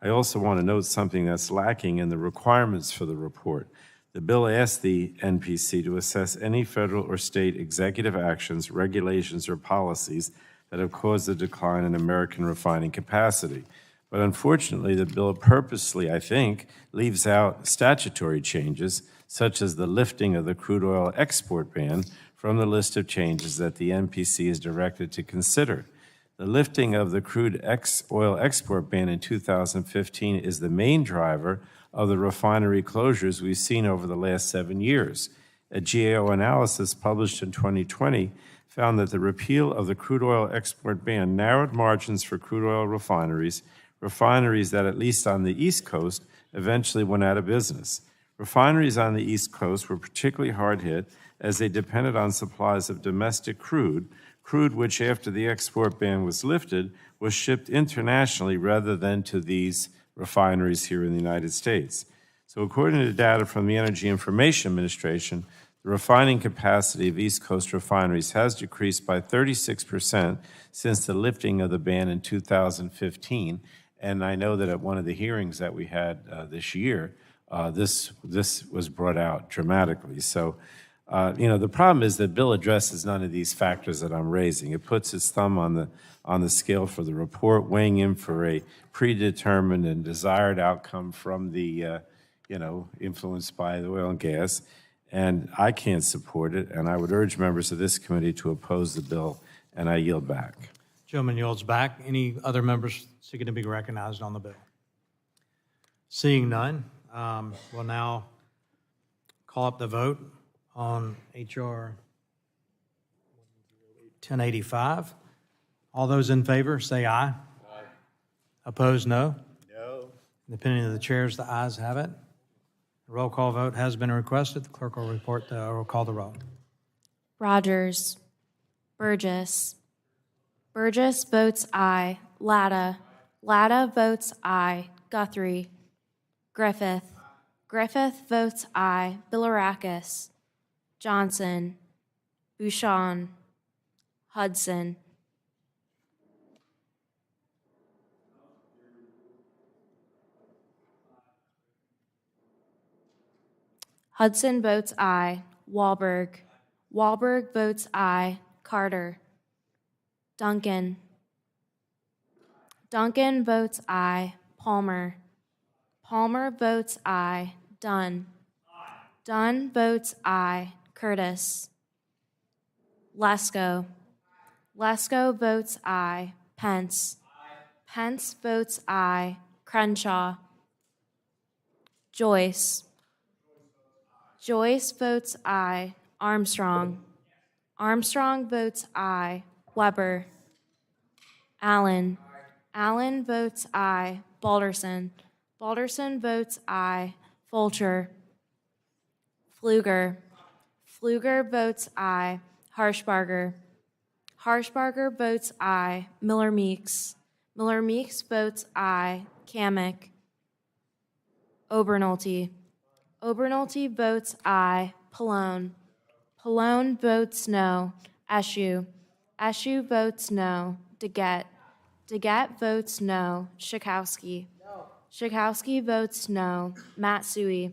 I also want to note something that's lacking in the requirements for the report. The bill asks the NPC to assess any federal or state executive actions, regulations, or policies that have caused the decline in American refining capacity. But unfortunately, the bill purposely, I think, leaves out statutory changes, such as the lifting of the crude oil export ban from the list of changes that the NPC is directed to consider. The lifting of the crude oil export ban in 2015 is the main driver of the refinery closures we've seen over the last 7 years. A GAO analysis published in 2020 found that the repeal of the crude oil export ban narrowed margins for crude oil refineries that, at least on the East Coast, eventually went out of business. Refineries on the East Coast were particularly hard hit as they depended on supplies of domestic crude which, after the export ban was lifted, was shipped internationally rather than to these refineries here in the United States. So according to data from the Energy Information Administration, the refining capacity of East Coast refineries has decreased by 36% since the lifting of the ban in 2015. And I know that at one of the hearings that we had this year, this was brought out dramatically. So, the problem is that the bill addresses none of these factors that I'm raising. It puts its thumb on the scale for the report, weighing in for a predetermined and desired outcome from the, influenced by the oil and gas. And I can't support it, and I would urge members of this committee to oppose the bill, and I yield back. Gentleman yields back. Any other members seeking to be recognized on the bill? Seeing none, we'll now call up the vote on H.R. 1085. All those in favor, say aye. Aye. Opposed, no? No. In the opinion of the chairs, the ayes have it. The roll call vote has been requested. The clerk will will call the roll. Rogers. Burgess. Burgess votes aye. Latta. Latta votes aye. Guthrie. Griffith. Griffith votes aye. Bilirakis. Johnson. Bouchon. Hudson. Hudson votes aye. Wahlberg. Wahlberg votes aye. Carter. Duncan. Duncan votes aye. Palmer. Palmer votes aye. Dunn. Dunn votes aye. Curtis. Lesko. Lesko votes aye. Pence. Pence votes aye. Crenshaw. Joyce. Joyce votes aye. Armstrong. Armstrong votes aye. Weber. Allen. Allen votes aye. Balderson. Balderson votes aye. Fulcher. Pfluger. Pfluger votes aye. Harshbarger. Harshbarger votes aye. Miller Meeks. Miller Meeks votes aye. Kamick. Obernolte. Obernolte votes aye. Pallone. Pallone votes no. Eschew. Eschew votes no. Deget. Deget votes no. Schakowsky. Schakowsky votes no. Matsui.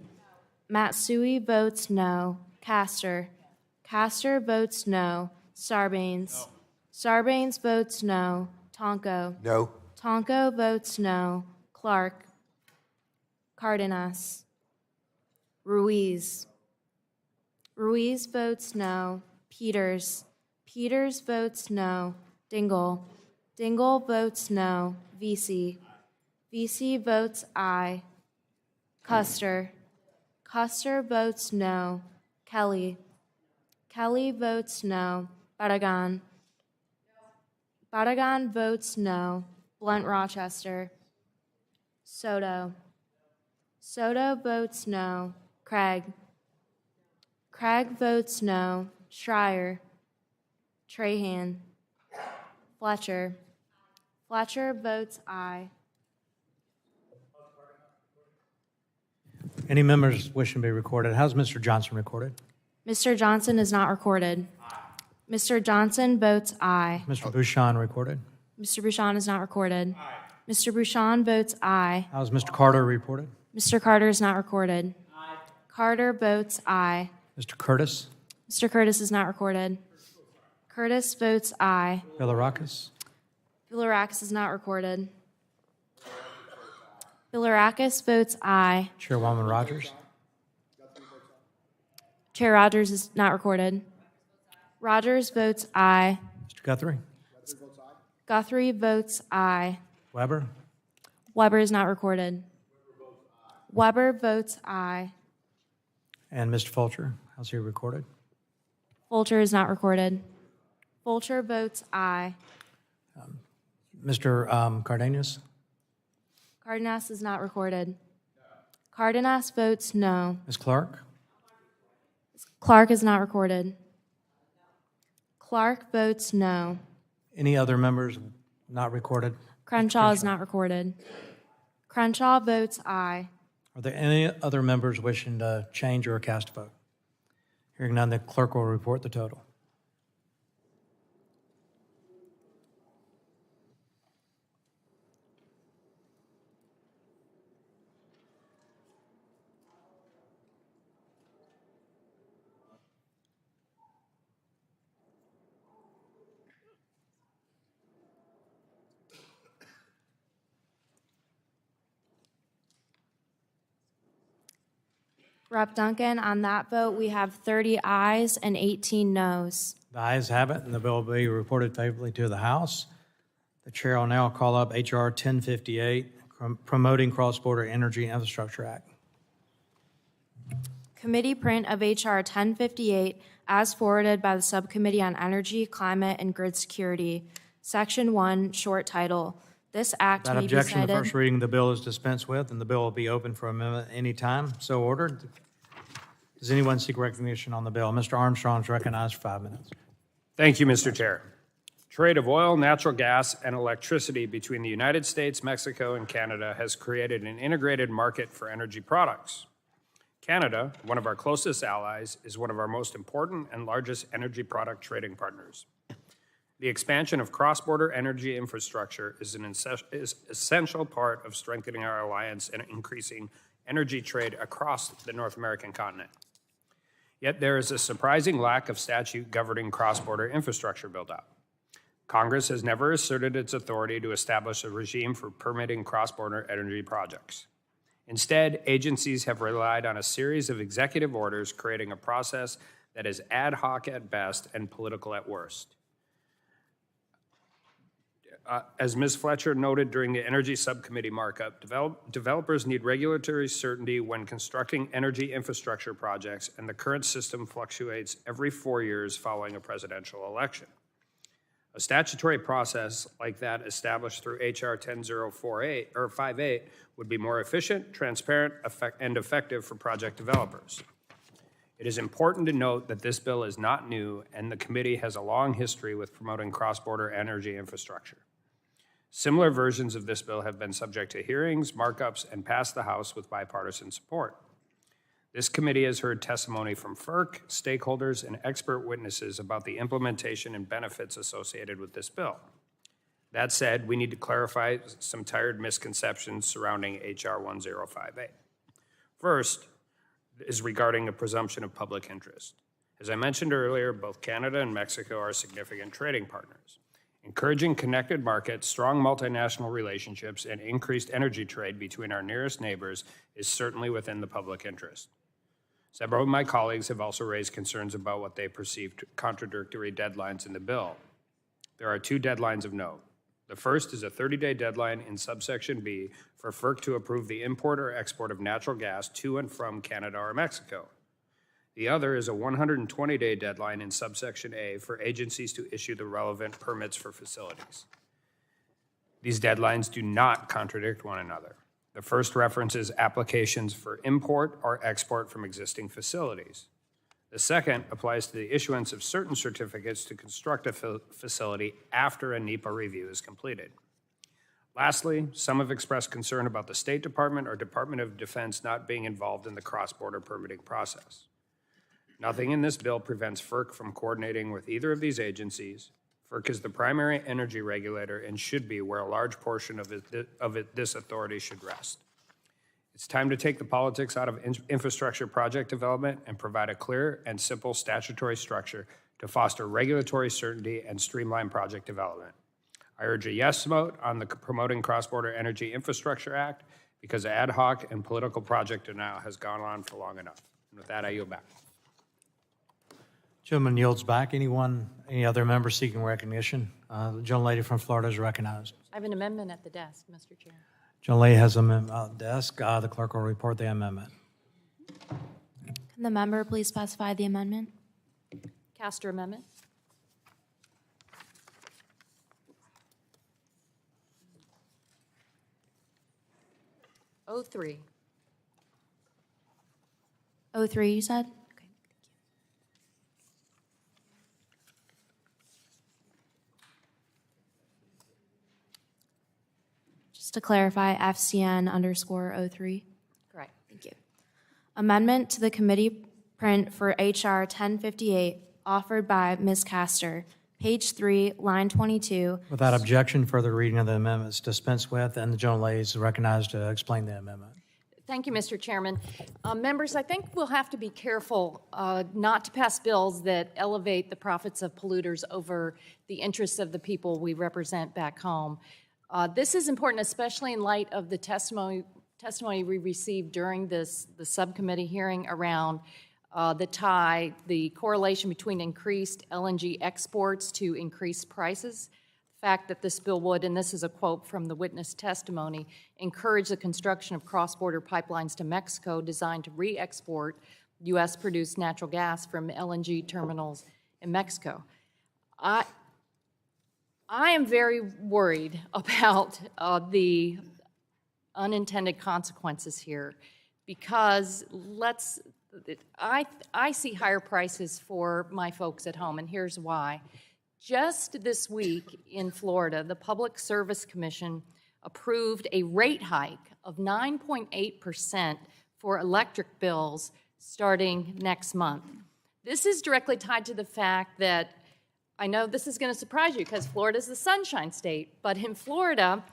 Matsui votes no. Castor. Castor votes no. Sarbanes. Sarbanes votes no. Tonko. No. Tonko votes no. Clark. Cardenas. Ruiz. Ruiz votes no. Peters. Peters votes no. Dingell. Dingell votes no. Vesey. Vesey votes aye. Custer. Custer votes no. Kelly. Kelly votes no. Barragan. Barragan votes no. Blunt Rochester. Soto. Soto votes no. Craig. Craig votes no. Schreier. Trahan. Fletcher. Fletcher votes aye. Any members wishing to be recorded? How's Mr. Johnson recorded? Mr. Johnson is not recorded. Mr. Johnson votes aye. Mr. Bouchon recorded? Mr. Bouchon is not recorded. Mr. Bouchon votes aye. How's Mr. Carter reported? Mr. Carter is not recorded. Carter votes aye. Mr. Curtis? Mr. Curtis is not recorded. Curtis votes aye. Bilirakis? Bilirakis is not recorded. Bilirakis votes aye. Chairwoman Rogers? Chair Rogers is not recorded. Rogers votes aye. Mr. Guthrie? Guthrie votes aye. Weber? Weber is not recorded. Weber votes aye. And Mr. Fulcher? How's he recorded? Fulcher is not recorded. Fulcher votes aye. Mr. Cardenas? Cardenas is not recorded. Cardenas votes no. Ms. Clark? Clark is not recorded. Clark votes no. Any other members not recorded? Crenshaw is not recorded. Crenshaw votes aye. Are there any other members wishing to change or cast a vote? Hearing none, the clerk will report the total. Rep. Duncan, on that vote, we have 30 ayes and 18 noes. The ayes have it, and the bill will be reported favorably to the House. The chair will now call up H.R. 1058, Promoting Cross-Border Energy Infrastructure Act. Committee print of H.R. 1058 as forwarded by the Subcommittee on Energy, Climate, and Grid Security. Section 1, short title. This act Without may be objection, the cited. first reading of the bill is dispensed with, and the bill will be open for amendment at any time. So ordered. Does anyone seek recognition on the bill? Mr. Armstrong is recognized for 5 minutes. Thank you, Mr. Chair. Trade of oil, natural gas, and electricity between the United States, Mexico, and Canada has created an integrated market for energy products. Canada, one of our closest allies, is one of our most important and largest energy product trading partners. The expansion of cross-border energy infrastructure is an essential part of strengthening our alliance and increasing energy trade across the North American continent. Yet there is a surprising lack of statute governing cross-border infrastructure build-out. Congress has never asserted its authority to establish a regime for permitting cross-border energy projects. Instead, agencies have relied on a series of executive orders creating a process that is ad hoc at best and political at worst. As Ms. Fletcher noted during the Energy Subcommittee markup, developers need regulatory certainty when constructing energy infrastructure projects, and the current system fluctuates every 4 years following a presidential election. A statutory process like that established through H.R. 58 would be more efficient, transparent, and effective for project developers. It is important to note that this bill is not new, and the committee has a long history with promoting cross-border energy infrastructure. Similar versions of this bill have been subject to hearings, markups, and passed the House with bipartisan support. This committee has heard testimony from FERC, stakeholders, and expert witnesses about the implementation and benefits associated with this bill. That said, we need to clarify some tired misconceptions surrounding H.R. 1058. First is regarding a presumption of public interest. As I mentioned earlier, both Canada and Mexico are significant trading partners. Encouraging connected markets, strong multinational relationships, and increased energy trade between our nearest neighbors is certainly within the public interest. Several of my colleagues have also raised concerns about what they perceive contradictory deadlines in the bill. There are 2 deadlines of note. The first is a 30-day deadline in subsection B for FERC to approve the import or export of natural gas to and from Canada or Mexico. The other is a 120-day deadline in subsection A for agencies to issue the relevant permits for facilities. These deadlines do not contradict one another. The first references applications for import or export from existing facilities. The second applies to the issuance of certain certificates to construct a facility after a NEPA review is completed. Lastly, some have expressed concern about the State Department or Department of Defense not being involved in the cross-border permitting process. Nothing in this bill prevents FERC from coordinating with either of these agencies. FERC is the primary energy regulator and should be where a large portion of this authority should rest. It's time to take the politics out of infrastructure project development and provide a clear and simple statutory structure to foster regulatory certainty and streamline project development. I urge a yes vote on the Promoting Cross-Border Energy Infrastructure Act because ad hoc and political project denial has gone on for long enough. And with that, I yield back. Gentleman yields back. Any other member seeking recognition? The gentlelady from Florida is recognized. I have an amendment at the desk, Mr. Chair. Gentlelady has a desk. The clerk will report the amendment. Can the member please specify the amendment? Castor amendment. O3. 03, you said? Okay. Just to clarify, FCN_03. Correct. Thank you. Amendment to the committee print for HR 1058 offered by Ms. Castor, page 3, line 22. Without objection, further reading of the amendment is dispensed with, and the gentlelady is recognized to explain the amendment. Thank you, Mr. Chairman. Members, I think we'll have to be careful not to pass bills that elevate the profits of polluters over the interests of the people we represent back home. This is important, especially in light of the testimony we received during the subcommittee hearing around the correlation between increased LNG exports to increased prices. The fact that this bill would, and this is a quote from the witness testimony, encourage the construction of cross-border pipelines to Mexico designed to re-export U.S.-produced natural gas from LNG terminals in Mexico. I am very worried about the unintended consequences here because I see higher prices for my folks at home, and here's why. Just this week in Florida, the Public Service Commission approved a rate hike of 9.8% for electric bills starting next month. This is directly tied to the fact that, I know this is going to surprise you because Florida is the Sunshine State, but in Florida,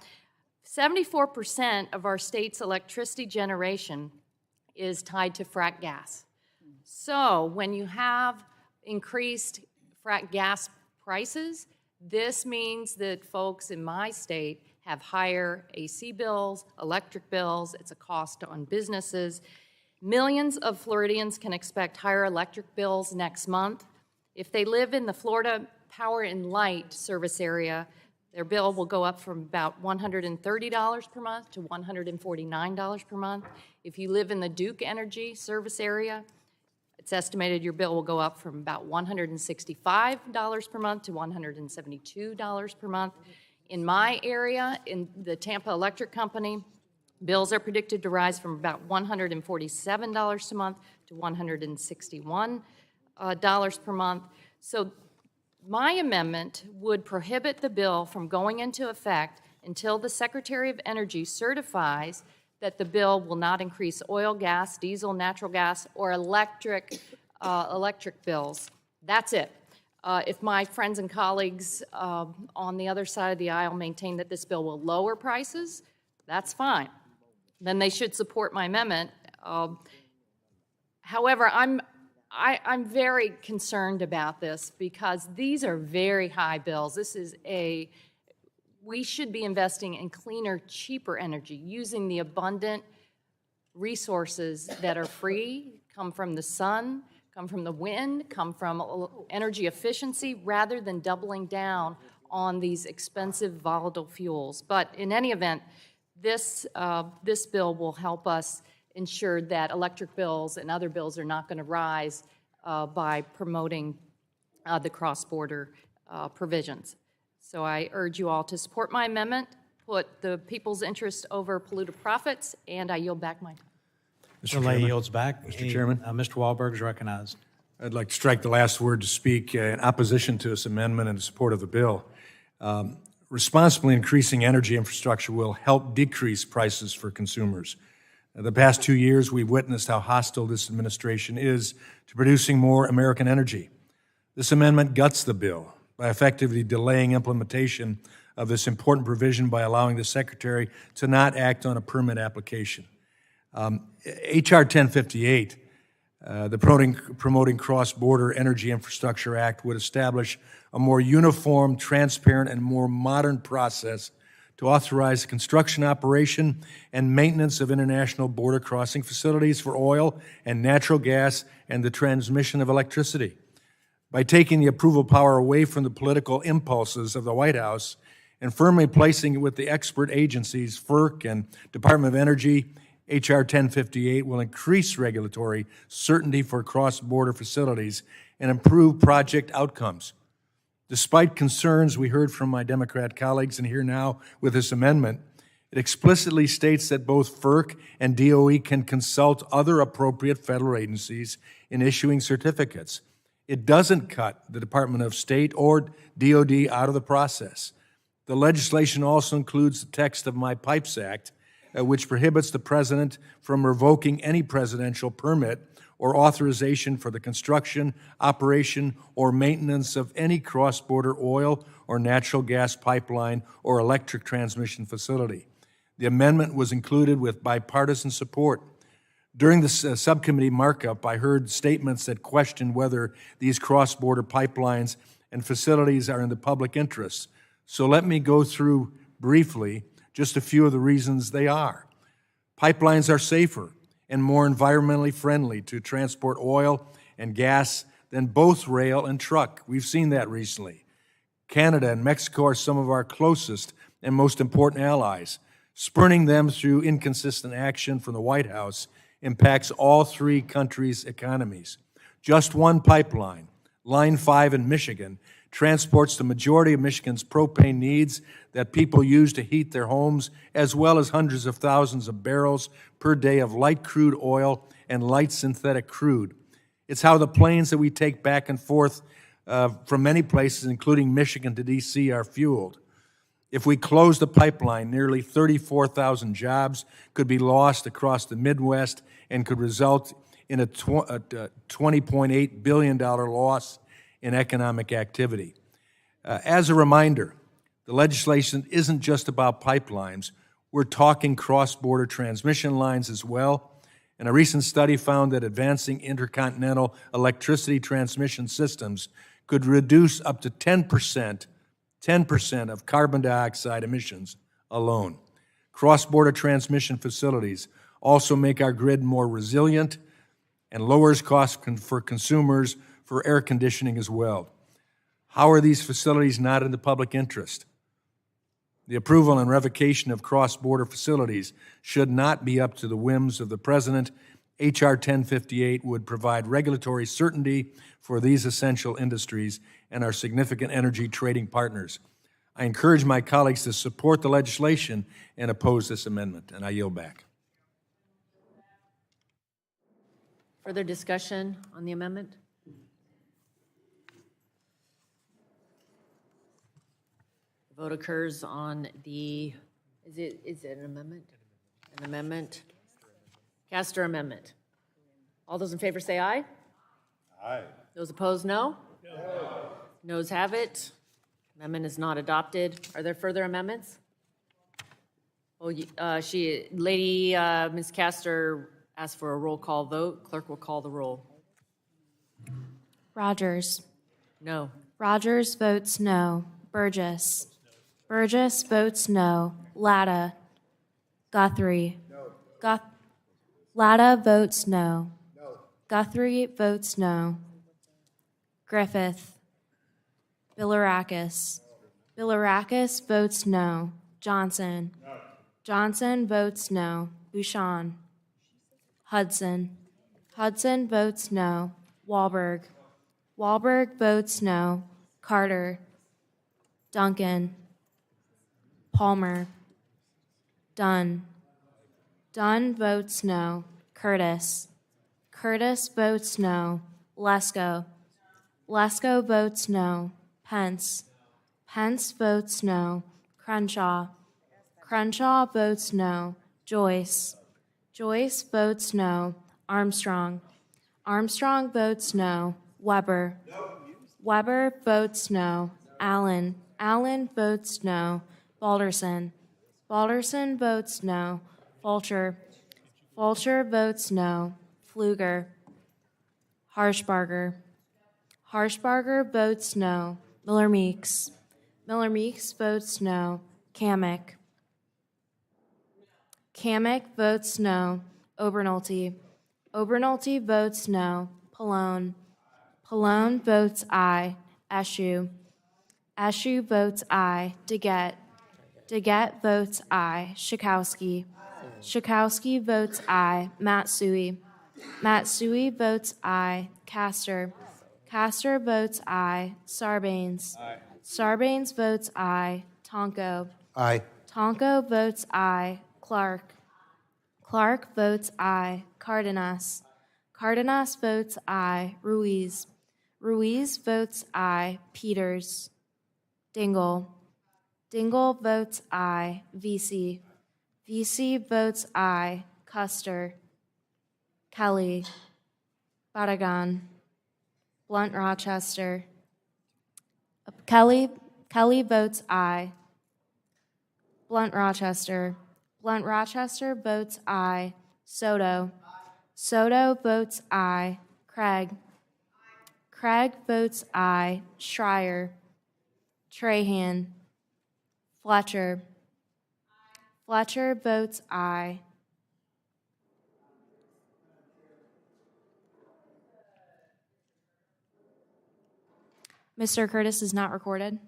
74% of our state's electricity generation is tied to frack gas. So when you have increased frack gas prices, this means that folks in my state have higher AC bills, electric bills. It's a cost on businesses. Millions of Floridians can expect higher electric bills next month. If they live in the Florida Power and Light service area, their bill will go up from about $130 per month to $149 per month. If you live in the Duke Energy service area, it's estimated your bill will go up from about $165 per month to $172 per month. In my area, in the Tampa Electric Company, bills are predicted to rise from about $147 a month to $161 per month. So my amendment would prohibit the bill from going into effect until the Secretary of Energy certifies that the bill will not increase oil, gas, diesel, natural gas, or electric bills. That's it. If my friends and colleagues on the other side of the aisle maintain that this bill will lower prices, that's fine. Then they should support my amendment. However, I'm very concerned about this because these are very high bills. We should be investing in cleaner, cheaper energy, using the abundant resources that are free, come from the sun, come from the wind, come from energy efficiency, rather than doubling down on these expensive volatile fuels. But in any event, this bill will help us ensure that electric bills and other bills are not going to rise by promoting the cross-border provisions. So I urge you all to support my amendment, put the people's interest over polluted profits, and I yield back my time. Mr. Lay yields back. Mr. Chairman. Mr. Wahlberg is recognized. I'd like to strike the last word to speak in opposition to this amendment and in support of the bill. Responsibly increasing energy infrastructure will help decrease prices for consumers. The past 2 years, we've witnessed how hostile this administration is to producing more American energy. This amendment guts the bill by effectively delaying implementation of this important provision by allowing the Secretary to not act on a permit application. H.R. 1058, the Promoting Cross-Border Energy Infrastructure Act, would establish a more uniform, transparent, and more modern process to authorize the construction, operation, and maintenance of international border crossing facilities for oil and natural gas and the transmission of electricity. By taking the approval power away from the political impulses of the White House and firmly placing it with the expert agencies, FERC and Department of Energy, H.R. 1058 will increase regulatory certainty for cross-border facilities and improve project outcomes. Despite concerns we heard from my Democrat colleagues and hear now with this amendment, it explicitly states that both FERC and DOE can consult other appropriate federal agencies in issuing certificates. It doesn't cut the Department of State or DOD out of the process. The legislation also includes the text of my Pipes Act, which prohibits the President from revoking any presidential permit or authorization for the construction, operation, or maintenance of any cross-border oil or natural gas pipeline or electric transmission facility. The amendment was included with bipartisan support. During the subcommittee markup, I heard statements that questioned whether these cross-border pipelines and facilities are in the public interest. So let me go through briefly just a few of the reasons they are. Pipelines are safer and more environmentally friendly to transport oil and gas than both rail and truck. We've seen that recently. Canada and Mexico are some of our closest and most important allies. Spurning them through inconsistent action from the White House impacts all three countries' economies. Just one pipeline, Line 5 in Michigan, transports the majority of Michigan's propane needs that people use to heat their homes, as well as hundreds of thousands of barrels per day of light crude oil and light synthetic crude. It's how the planes that we take back and forth from many places, including Michigan to D.C., are fueled. If we close the pipeline, nearly 34,000 jobs could be lost across the Midwest and could result in a $20.8 billion loss in economic activity. As a reminder, the legislation isn't just about pipelines. We're talking cross-border transmission lines as well. And a recent study found that advancing intercontinental electricity transmission systems could reduce up to 10% of carbon dioxide emissions alone. Cross-border transmission facilities also make our grid more resilient and lowers costs for consumers for air conditioning as well. How are these facilities not in the public interest? The approval and revocation of cross-border facilities should not be up to the whims of the President. H.R. 1058 would provide regulatory certainty for these essential industries and our significant energy trading partners. I encourage my colleagues to support the legislation and oppose this amendment, and I yield back. Further discussion on the amendment? The vote occurs on the, is it an amendment? An amendment? Castor amendment. All those in favor say aye. Aye. Those opposed, no? No. Noes have it. Amendment is not adopted. Are there further amendments? Oh, Ms. Castor asked for a roll call vote. Clerk will call the roll. Rogers. No. Rogers votes no. Burgess. Burgess votes no. Latta. Guthrie. No. Latta votes no. No. Guthrie votes no. Griffith. Bilirakis. Bilirakis votes no. Johnson. No. Johnson votes no. Bouchon. Hudson. Hudson votes no. Wahlberg. Wahlberg votes no. Carter. Duncan. Palmer. Dunn. Dunn votes no. Curtis. Curtis votes no. Lesko. Lesko votes no. Pence. Pence votes no. Crenshaw. Crenshaw votes no. Joyce. Joyce votes no. Armstrong. Armstrong votes no. Weber. Weber votes no. Allen. Allen votes no. Balderson. Balderson votes no. Fulcher. Fulcher votes no. Pfluger. Harshbarger. Harshbarger votes no. Miller Meeks. Miller Meeks votes no. Kamek. Kamek votes no. Obernolte. Obernolte votes no. Pallone. Pallone votes aye. Eshu. Eshu votes aye. Deget. Deget votes aye. Schakowsky. Schakowsky votes aye. Matsui. Matsui votes aye. Castor. Castor votes aye. Sarbanes. Aye. Sarbanes votes aye. Tonko. Aye. Tonko votes aye. Clark. Clark votes aye. Cardenas. Cardenas votes aye. Ruiz. Ruiz votes aye. Peters. Dingell. Dingell votes aye. VC. VC votes aye. Custer. Kelly. Barragan. Blunt Rochester. Kelly votes aye. Blunt Rochester. Blunt Rochester votes aye. Soto. Soto votes aye. Craig. Craig votes aye. Schreier. Trahan. Fletcher. Fletcher votes aye. Mr. Curtis is not recorded.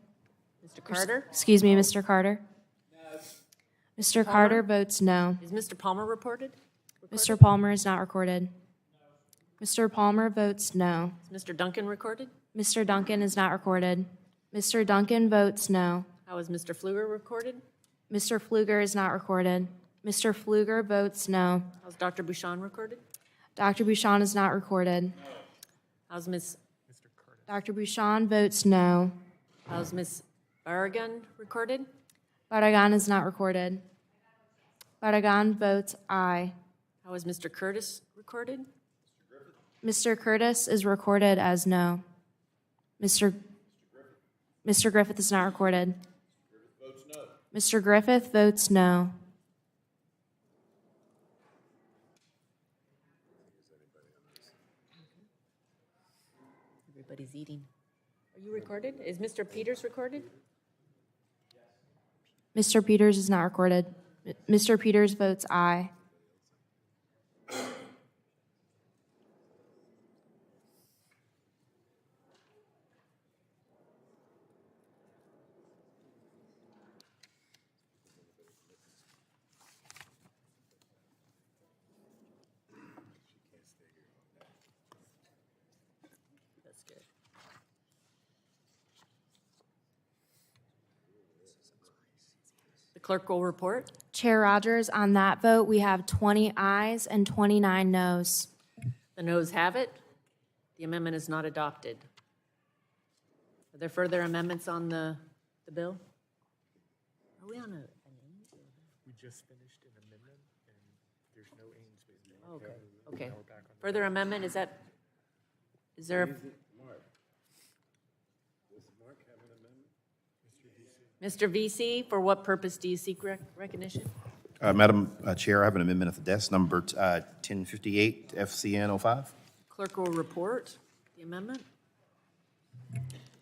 Mr. Carter? Excuse me, Mr. Carter. Mr. Carter votes no. Is Mr. Palmer reported? Mr. Palmer is not recorded. Mr. Palmer votes no. Is Mr. Duncan recorded? Mr. Duncan is not recorded. Mr. Duncan votes no. How is Mr. Pfluger recorded? Mr. Pfluger is not recorded. Mr. Pfluger votes no. How's Dr. Bouchon recorded? Dr. Bouchon is not recorded. How's Ms. Dr. Bouchon votes no. How's Ms. Barragan recorded? Barragan is not recorded. Barragan votes aye. How is Mr. Curtis recorded? Mr. Curtis is recorded as no. Mr. Griffith is not recorded. Mr. Griffith votes no. Everybody's eating. Are you recorded? Is Mr. Peters recorded? Mr. Peters is not recorded. Mr. Peters votes aye. The clerk will report. Chair Rogers, on that vote, we have 20 ayes and 29 noes. The noes have it. The amendment is not adopted. Are there further amendments on the bill? Are we on a? We just finished an amendment, and there's no Ainsworth. Okay. Further amendment, is there? Mr. VC, for what purpose do you seek recognition? Madam Chair, I have an amendment at the desk, number 1058 FCN 05. Clerk will report the amendment.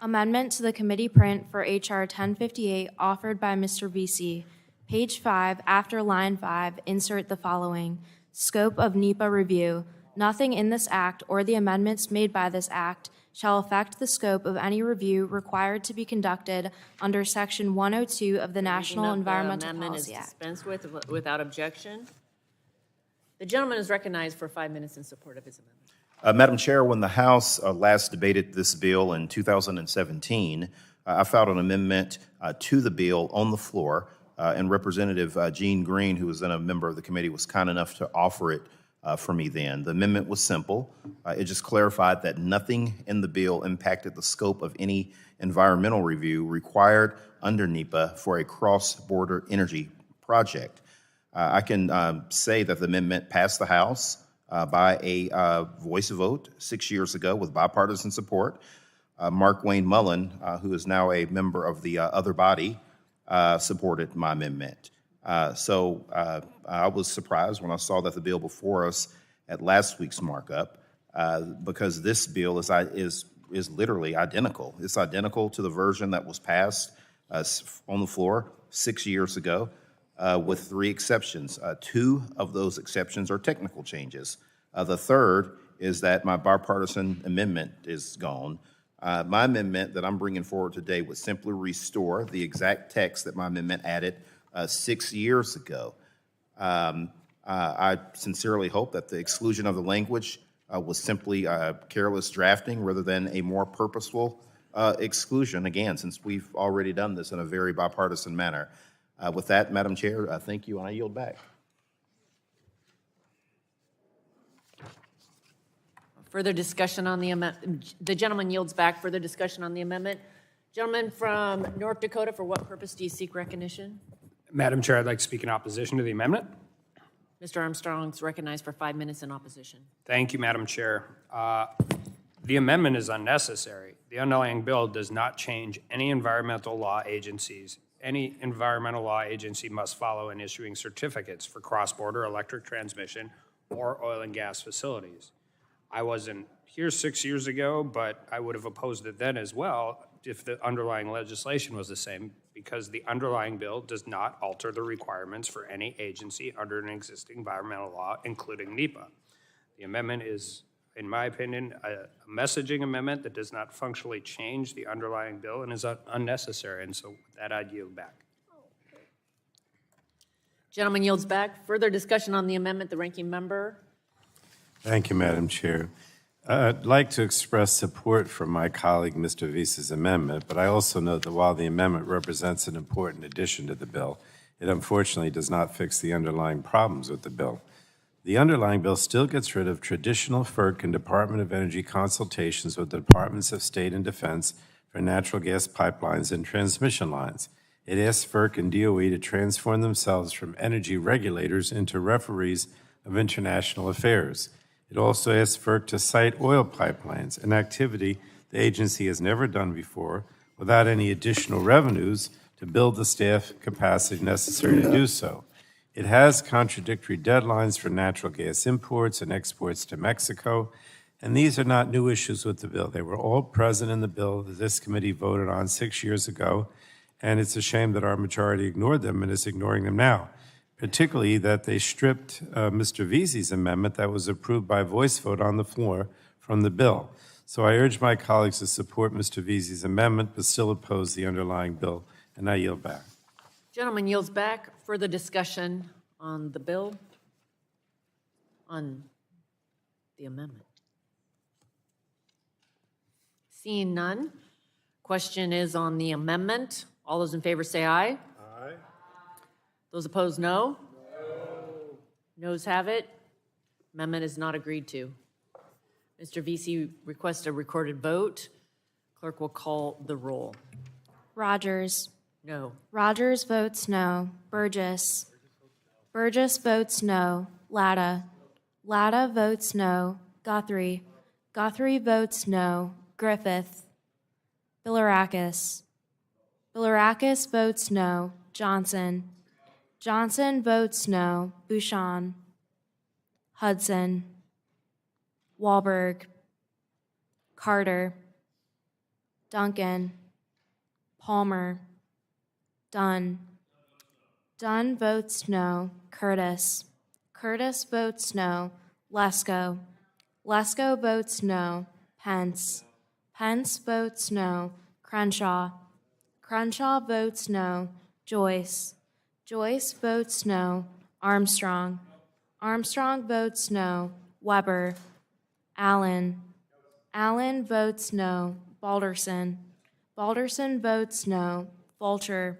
Amendment to the committee print for H.R. 1058 offered by Mr. VC. Page 5, after line 5, insert the following. Scope of NEPA review. Nothing in this act or the amendments made by this act shall affect the scope of any review required to be conducted under Section 102 of the National Environmental Policy Act. The amendment is dispensed with without objection. The gentleman is recognized for 5 minutes in support of his amendment. Madam Chair, when the House last debated this bill in 2017, I filed an amendment to the bill on the floor, and Representative Gene Green, who was then a member of the committee, was kind enough to offer it for me then. The amendment was simple. It just clarified that nothing in the bill impacted the scope of any environmental review required under NEPA for a cross-border energy project. I can say that the amendment passed the House by a voice vote 6 years ago with bipartisan support. Mark Wayne Mullen, who is now a member of the other body, supported my amendment. So I was surprised when I saw that the bill before us at last week's markup, because this bill is literally identical. It's identical to the version that was passed on the floor 6 years ago, with 3 exceptions. 2 of those exceptions are technical changes. The third is that my bipartisan amendment is gone. My amendment that I'm bringing forward today would simply restore the exact text that my amendment added 6 years ago. I sincerely hope that the exclusion of the language was simply careless drafting rather than a more purposeful exclusion, again, since we've already done this in a very bipartisan manner. With that, Madam Chair, thank you, and I yield back. Further discussion on the amendment. The gentleman yields back. Further discussion on the amendment. Gentleman from North Dakota, for what purpose do you seek recognition? Madam Chair, I'd like to speak in opposition to the amendment. Mr. Armstrong is recognized for 5 minutes in opposition. Thank you, Madam Chair. The amendment is unnecessary. The underlying bill does not change any environmental law agencies. Any environmental law agency must follow in issuing certificates for cross-border electric transmission or oil and gas facilities. I wasn't here 6 years ago, but I would have opposed it then as well if the underlying legislation was the same, because the underlying bill does not alter the requirements for any agency under an existing environmental law, including NEPA. The amendment is, in my opinion, a messaging amendment that does not functionally change the underlying bill and is unnecessary, and so with that, I'd yield back. Gentleman yields back. Further discussion on the amendment. The ranking member. Thank you, Madam Chair. I'd like to express support for my colleague, Mr. Visa's amendment, but I also note that while the amendment represents an important addition to the bill, it unfortunately does not fix the underlying problems with the bill. The underlying bill still gets rid of traditional FERC and Department of Energy consultations with the Departments of State and Defense for natural gas pipelines and transmission lines. It asks FERC and DOE to transform themselves from energy regulators into referees of international affairs. It also asks FERC to cite oil pipelines, an activity the agency has never done before, without any additional revenues to build the staff capacity necessary to do so. It has contradictory deadlines for natural gas imports and exports to Mexico, and these are not new issues with the bill. They were all present in the bill that this committee voted on 6 years ago, and it's a shame that our majority ignored them and is ignoring them now, particularly that they stripped Mr. Veazey's amendment that was approved by voice vote on the floor from the bill. So I urge my colleagues to support Mr. Veazey's amendment, but still oppose the underlying bill, and I yield back. Gentleman yields back. Further discussion on the bill, on the amendment. Seeing none, question is on the amendment. All those in favor say aye. Aye. Those opposed, no? Noes have it. Amendment is not agreed to. Mr. VC requests a recorded vote. Clerk will call the roll. Rogers. No. Rogers votes no. Burgess. Burgess votes no. Latta. Latta votes no. Guthrie. Guthrie votes no. Griffith. Bilirakis. Bilirakis votes no. Johnson. Johnson votes no. Bouchon. Hudson. Wahlberg. Carter. Duncan. Palmer. Dunn. Dunn votes no. Curtis. Curtis votes no. Lesko. Lesko votes no. Pence. Pence votes no. Crenshaw. Crenshaw votes no. Joyce. Joyce votes no. Armstrong. Armstrong votes no. Weber. Allen. Allen votes no. Balderson. Balderson votes no. Fulcher.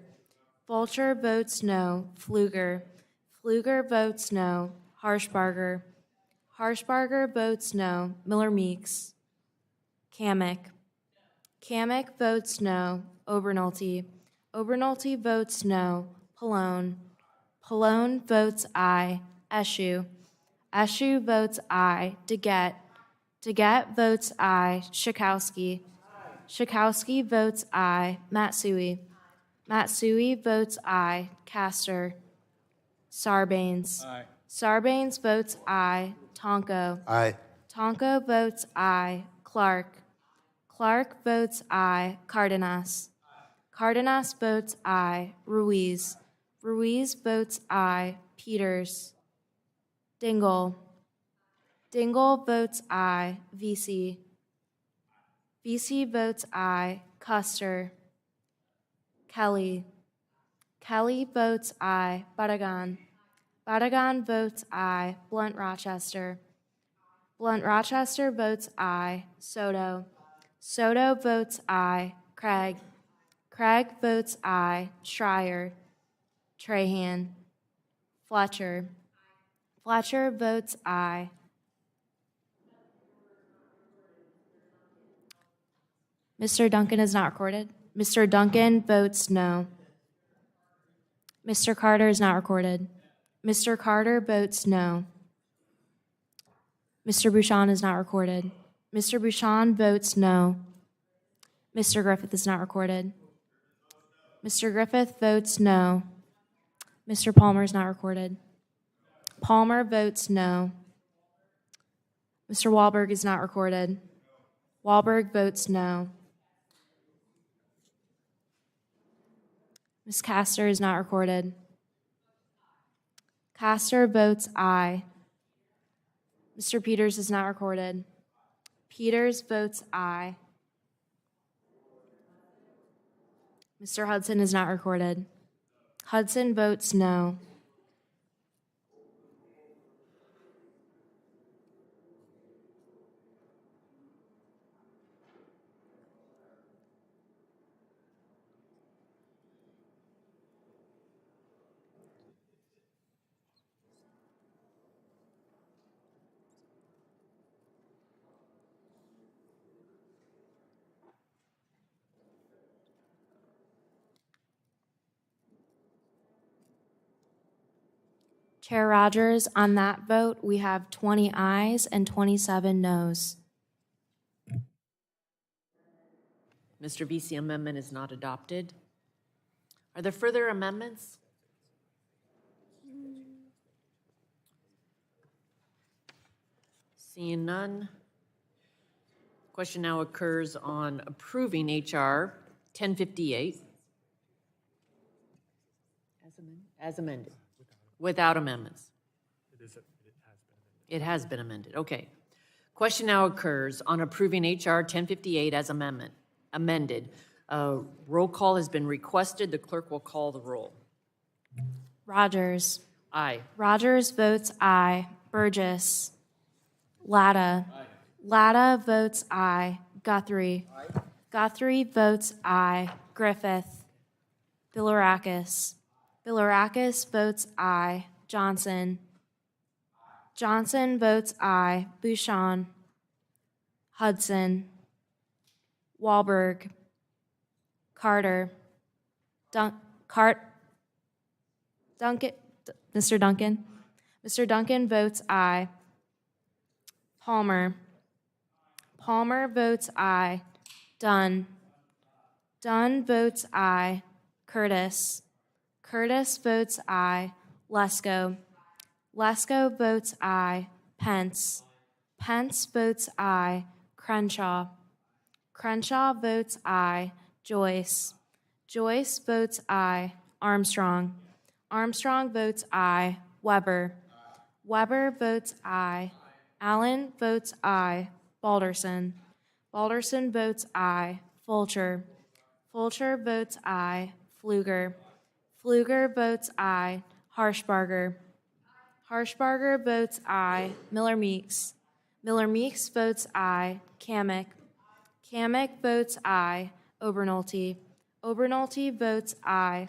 Fulcher votes no. Pfluger. Pfluger votes no. Harshbarger. Harshbarger votes no. Miller Meeks. Kamick. Kamick votes no. Obernolte. Obernolte votes no. Pallone. Pallone votes aye. Eshu. Eshu votes aye. DeGette. DeGette votes aye. Schakowsky. Schakowsky votes aye. Matsui. Matsui votes aye. Castor. Sarbanes. Aye. Sarbanes votes aye. Tonko. Aye. Tonko votes aye. Clark. Clark votes aye. Cardenas. Cardenas votes aye. Ruiz. Ruiz votes aye. Peters. Dingell. Dingell votes aye. VC. VC votes aye. Custer. Kelly. Kelly votes aye. Badagan. Badagan votes aye. Blunt Rochester. Blunt Rochester votes aye. Soto. Soto votes aye. Craig. Craig votes aye. Schreier. Trahan. Fletcher. Fletcher votes aye. Mr. Duncan is not recorded. Mr. Duncan votes no. Mr. Carter is not recorded. Mr. Carter votes no. Mr. Bouchon is not recorded. Mr. Bouchon votes no. Mr. Griffith is not recorded. Mr. Griffith votes no. Mr. Palmer is not recorded. Palmer votes no. Mr. Wahlberg is not recorded. Wahlberg votes no. Ms. Castor is not recorded. Castor votes aye. Mr. Peters is not recorded. Peters votes aye. Mr. Hudson is not recorded. Hudson votes no. Chair Rogers, on that vote, we have 20 ayes and 27 noes. Mr. VC amendment is not adopted. Are there further amendments? Seeing none. Question now occurs on approving HR 1058 as amended, without amendments. It has been amended, okay. Question now occurs on approving HR 1058 as amended. Roll call has been requested. The clerk will call the roll. Rogers. Aye. Rogers votes aye. Burgess. Latta. Latta votes aye. Guthrie. Guthrie votes aye. Griffith. Bilirakis. Bilirakis votes aye. Johnson. Johnson votes aye. Bouchon. Hudson. Wahlberg. Carter. Duncan. Mr. Duncan. Mr. Duncan votes aye. Palmer. Palmer votes aye. Dunn. Dunn votes aye. Curtis. Curtis votes aye. Lesko. Lesko votes aye. Pence. Pence votes aye. Crenshaw. Crenshaw votes aye. Joyce. Joyce votes aye. Armstrong. Armstrong votes aye. Weber. Weber votes aye. Allen votes aye. Balderson. Balderson votes aye. Fulcher. Fulcher votes aye. Pfluger. Pfluger votes aye. Harshbarger. Harshbarger votes aye. Miller Meeks. Miller Meeks votes aye. Kamek. Kamek votes aye. Obernolte. Obernolte votes aye.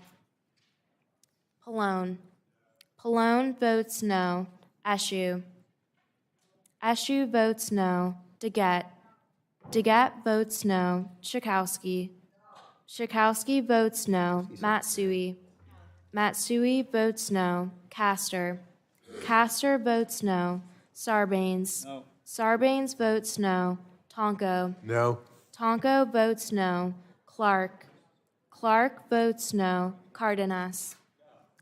Pallone. Pallone votes no. Eshoo. Eshoo votes no. Deget. Deget votes no. Schakowsky. Schakowsky votes no. Matsui. Matsui votes no. Castor. Castor votes no. Sarbanes. No. Sarbanes votes no. Tonko. No. Tonko votes no. Clark. Clark votes no. Cardenas.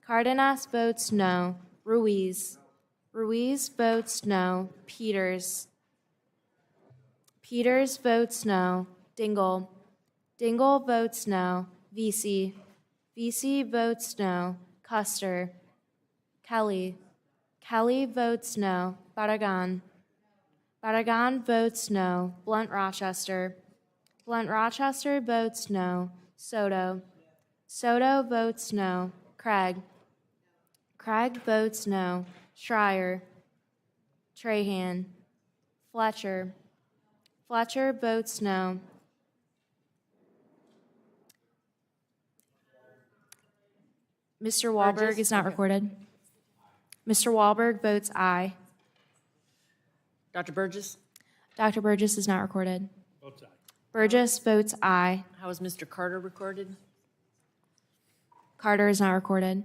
Cardenas votes no. Ruiz. Ruiz votes no. Peters. Peters votes no. Dingell. Dingell votes no. Vesey. Vesey votes no. Custer. Kelly. Kelly votes no. Barragan. Barragan votes no. Blunt Rochester. Blunt Rochester votes no. Soto. Soto votes no. Craig. Craig votes no. Schreier. Trahan. Fletcher. Fletcher votes no. Mr. Wahlberg is not recorded. Mr. Wahlberg votes aye. Dr. Burgess? Dr. Burgess is not recorded. Votes aye. Burgess votes aye. How is Mr. Carter recorded? Carter is not recorded.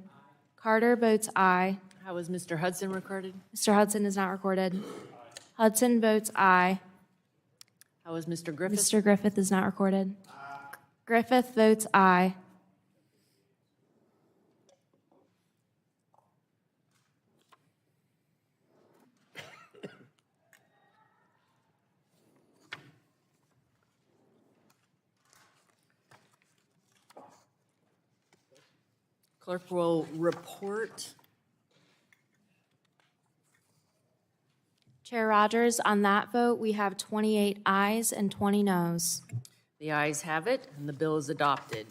Carter votes aye. How is Mr. Hudson recorded? Mr. Hudson is not recorded. Hudson votes aye. How is Mr. Griffith? Mr. Griffith is not recorded. Griffith votes aye. Clerk will report. Chair Rogers, on that vote, we have 28 ayes and 20 noes. The ayes have it, and the bill is adopted.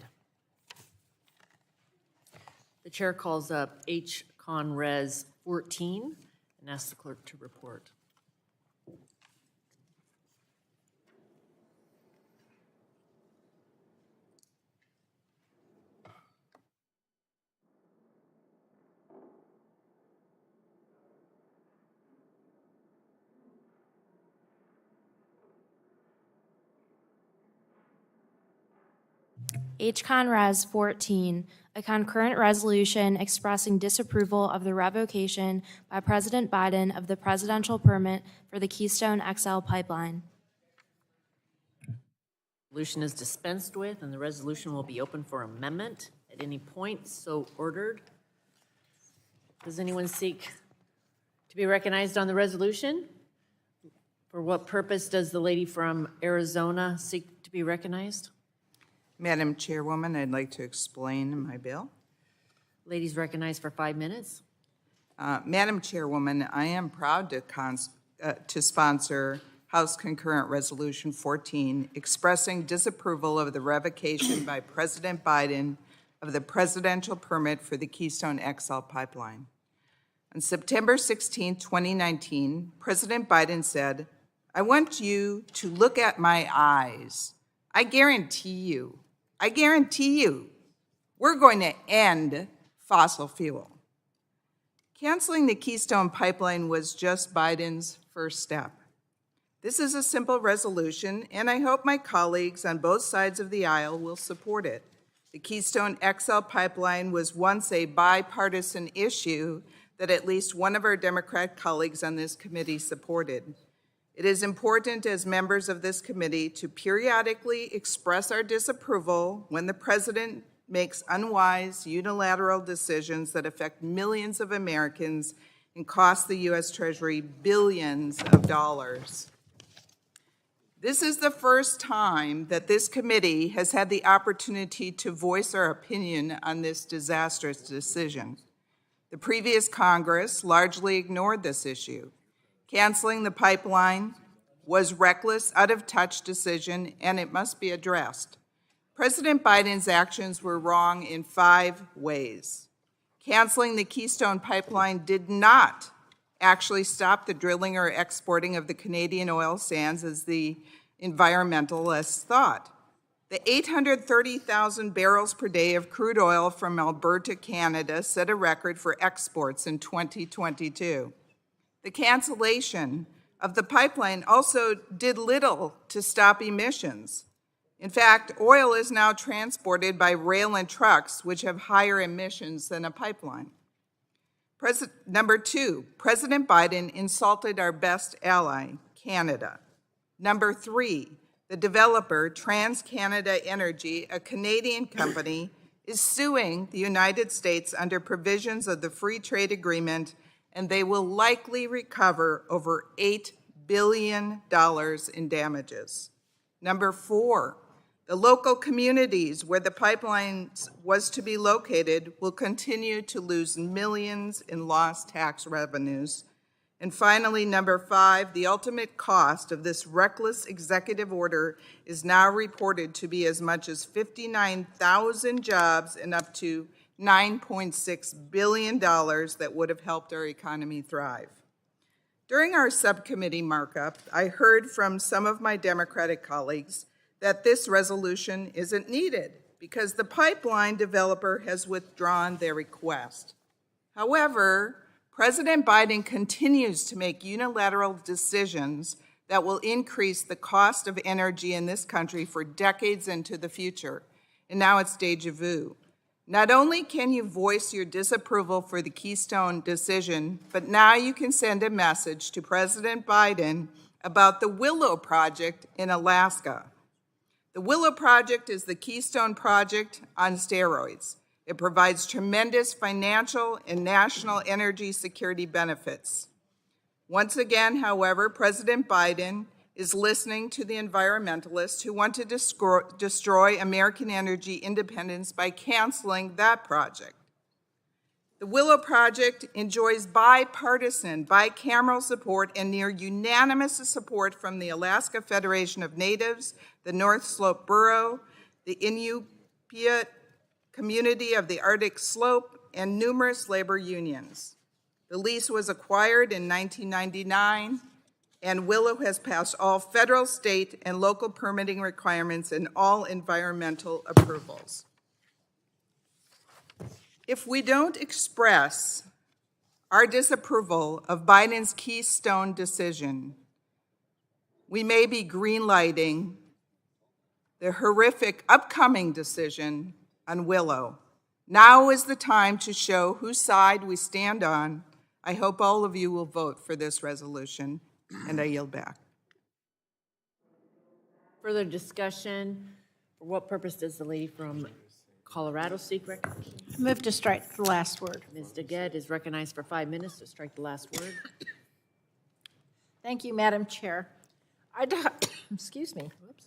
The chair calls up H. Con Res 14 and asks the clerk to report. H-Con Res 14, a concurrent resolution expressing disapproval of the revocation by President Biden of the presidential permit for the Keystone XL pipeline. Resolution is dispensed with, and the resolution will be open for amendment at any point so ordered. Does anyone seek to be recognized on the resolution? For what purpose does the lady from Arizona seek to be recognized? Madam Chairwoman, I'd like to explain my bill. Ladies recognized for 5 minutes. Madam Chairwoman, I am proud to sponsor House Concurrent Resolution 14, expressing disapproval of the revocation by President Biden of the presidential permit for the Keystone XL pipeline. On September 16, 2019, President Biden said, "I want you to look at my eyes. I guarantee you, we're going to end fossil fuel. Canceling the Keystone Pipeline was just Biden's first step. This is a simple resolution, and I hope my colleagues on both sides of the aisle will support it. The Keystone XL pipeline was once a bipartisan issue that at least one of our Democrat colleagues on this committee supported. It is important as members of this committee to periodically express our disapproval when the president makes unwise, unilateral decisions that affect millions of Americans and cost the U.S. Treasury billions of dollars. This is the first time that this committee has had the opportunity to voice our opinion on this disastrous decision. The previous Congress largely ignored this issue. Canceling the pipeline was reckless, out-of-touch decision, and it must be addressed. President Biden's actions were wrong in 5 ways. Canceling the Keystone Pipeline did not actually stop the drilling or exporting of the Canadian oil sands as the environmentalists thought. The 830,000 barrels per day of crude oil from Alberta, Canada, set a record for exports in 2022. The cancellation of the pipeline also did little to stop emissions. In fact, oil is now transported by rail and trucks, which have higher emissions than a pipeline. Number 2, President Biden insulted our best ally, Canada. Number 3, the developer, TransCanada Energy, a Canadian company, is suing the United States under provisions of the Free Trade Agreement, and they will likely recover over $8 billion in damages. Number 4, the local communities where the pipeline was to be located will continue to lose millions in lost tax revenues. And finally, number 5, the ultimate cost of this reckless executive order is now reported to be as much as 59,000 jobs and up to $9.6 billion that would have helped our economy thrive. During our subcommittee markup, I heard from some of my Democratic colleagues that this resolution isn't needed because the pipeline developer has withdrawn their request. However, President Biden continues to make unilateral decisions that will increase the cost of energy in this country for decades into the future. And now it's deja vu. Not only can you voice your disapproval for the Keystone decision, but now you can send a message to President Biden about the Willow Project in Alaska. The Willow Project is the Keystone Project on steroids. It provides tremendous financial and national energy security benefits. Once again, however, President Biden is listening to the environmentalists who want to destroy American energy independence by canceling that project. The Willow Project enjoys bipartisan, bicameral support and near unanimous support from the Alaska Federation of Natives, the North Slope Borough, the Inupiat community of the Arctic Slope, and numerous labor unions. The lease was acquired in 1999, and Willow has passed all federal, state, and local permitting requirements and all environmental approvals. If we don't express our disapproval of Biden's Keystone decision, we may be greenlighting the horrific upcoming decision on Willow. Now is the time to show whose side we stand on. I hope all of you will vote for this resolution, and I yield back. Further discussion. For what purpose does the lady from Colorado seek recognition? Move to strike the last word. Ms. Dingell is recognized for 5 minutes to strike the last word. Thank you, Madam Chair. Excuse me. Whoops.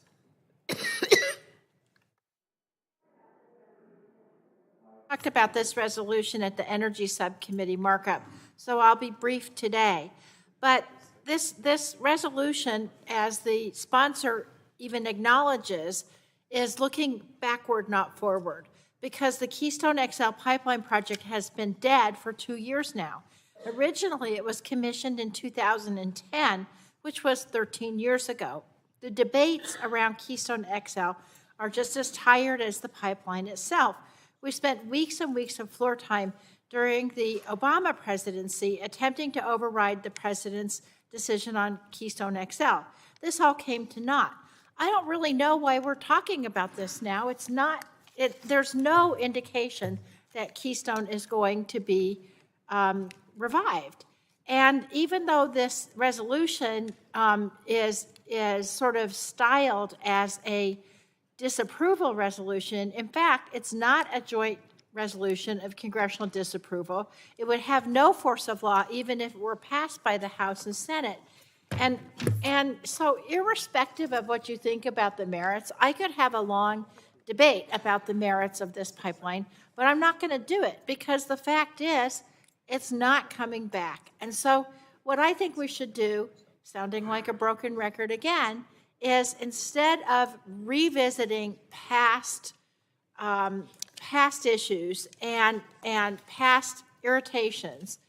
Talked about this resolution at the Energy Subcommittee markup, so I'll be brief today. But this resolution, as the sponsor even acknowledges, is looking backward, not forward, because the Keystone XL pipeline project has been dead for 2 years now. Originally, it was commissioned in 2010, which was 13 years ago. The debates around Keystone XL are just as tired as the pipeline itself. We spent weeks and weeks of floor time during the Obama presidency attempting to override the president's decision on Keystone XL. This all came to naught. I don't really know why we're talking about this now. There's no indication that Keystone is going to be revived. And even though this resolution is sort of styled as a disapproval resolution, in fact, it's not a joint resolution of congressional disapproval. It would have no force of law even if it were passed by the House and Senate. And so irrespective of what you think about the merits, I could have a long debate about the merits of this pipeline, but I'm not going to do it because the fact is it's not coming back. And so what I think we should do, sounding like a broken record again, is instead of revisiting past issues and past irritations,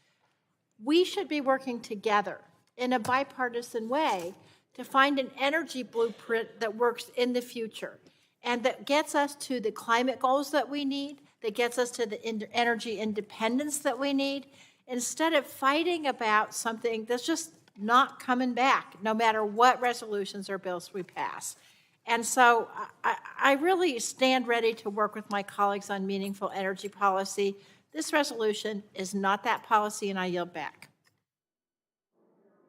we should be working together in a bipartisan way to find an energy blueprint that works in the future and that gets us to the climate goals that we need, that gets us to the energy independence that we need, instead of fighting about something that's just not coming back, no matter what resolutions or bills we pass. And so I really stand ready to work with my colleagues on meaningful energy policy. This resolution is not that policy, and I yield back.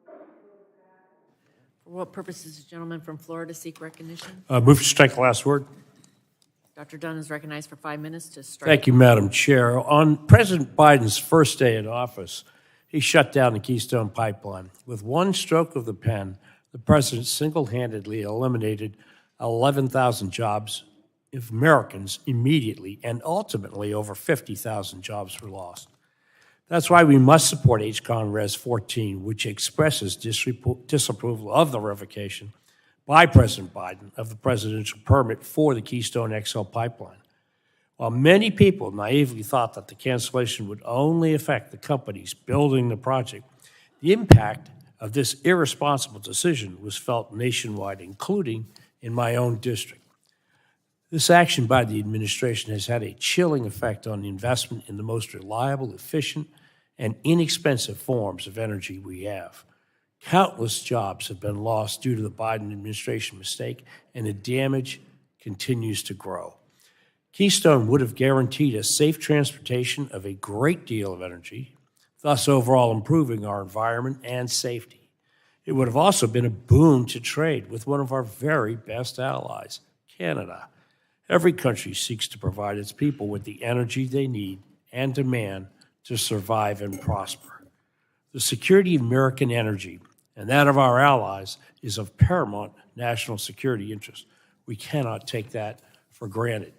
For what purpose does the gentleman from Florida seek recognition? Move to strike the last word. Dr. Dunn is recognized for 5 minutes to strike. Thank you, Madam Chair. On President Biden's first day in office, he shut down the Keystone Pipeline. With one stroke of the pen, the president single-handedly eliminated 11,000 jobs of Americans immediately, and ultimately over 50,000 jobs were lost. That's why we must support H-Con Res 14, which expresses disapproval of the revocation by President Biden of the presidential permit for the Keystone XL pipeline. While many people naively thought that the cancellation would only affect the companies building the project, the impact of this irresponsible decision was felt nationwide, including in my own district. This action by the administration has had a chilling effect on the investment in the most reliable, efficient, and inexpensive forms of energy we have. Countless jobs have been lost due to the Biden administration mistake, and the damage continues to grow. Keystone would have guaranteed a safe transportation of a great deal of energy, thus overall improving our environment and safety. It would have also been a boon to trade with one of our very best allies, Canada. Every country seeks to provide its people with the energy they need and demand to survive and prosper. The security of American energy and that of our allies is of paramount national security interest. We cannot take that for granted.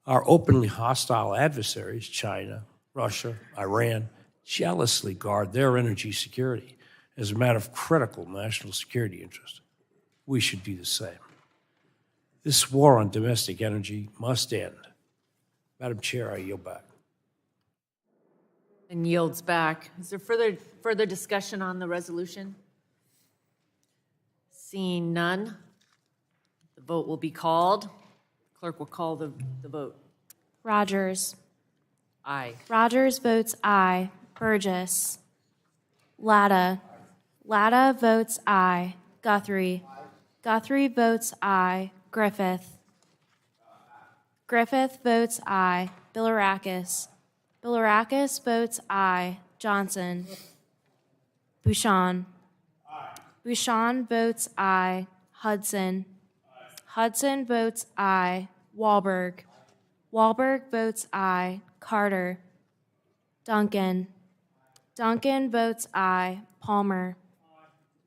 Our openly hostile adversaries, China, Russia, Iran, jealously guard their energy security as a matter of critical national security interest. We should do the same. This war on domestic energy must end. Madam Chair, I yield back. And yields back. Is there further discussion on the resolution? Seeing none, the vote will be called. Clerk will call the vote. Rogers. Aye. Rogers votes aye. Burgess. Latta. Latta votes aye. Guthrie. Guthrie votes aye. Griffith. Griffith votes aye. Bilirakis. Bilirakis votes aye. Johnson. Bouchon. Bouchon votes aye. Hudson. Hudson votes aye. Wahlberg. Wahlberg votes aye. Carter. Duncan. Duncan votes aye. Palmer.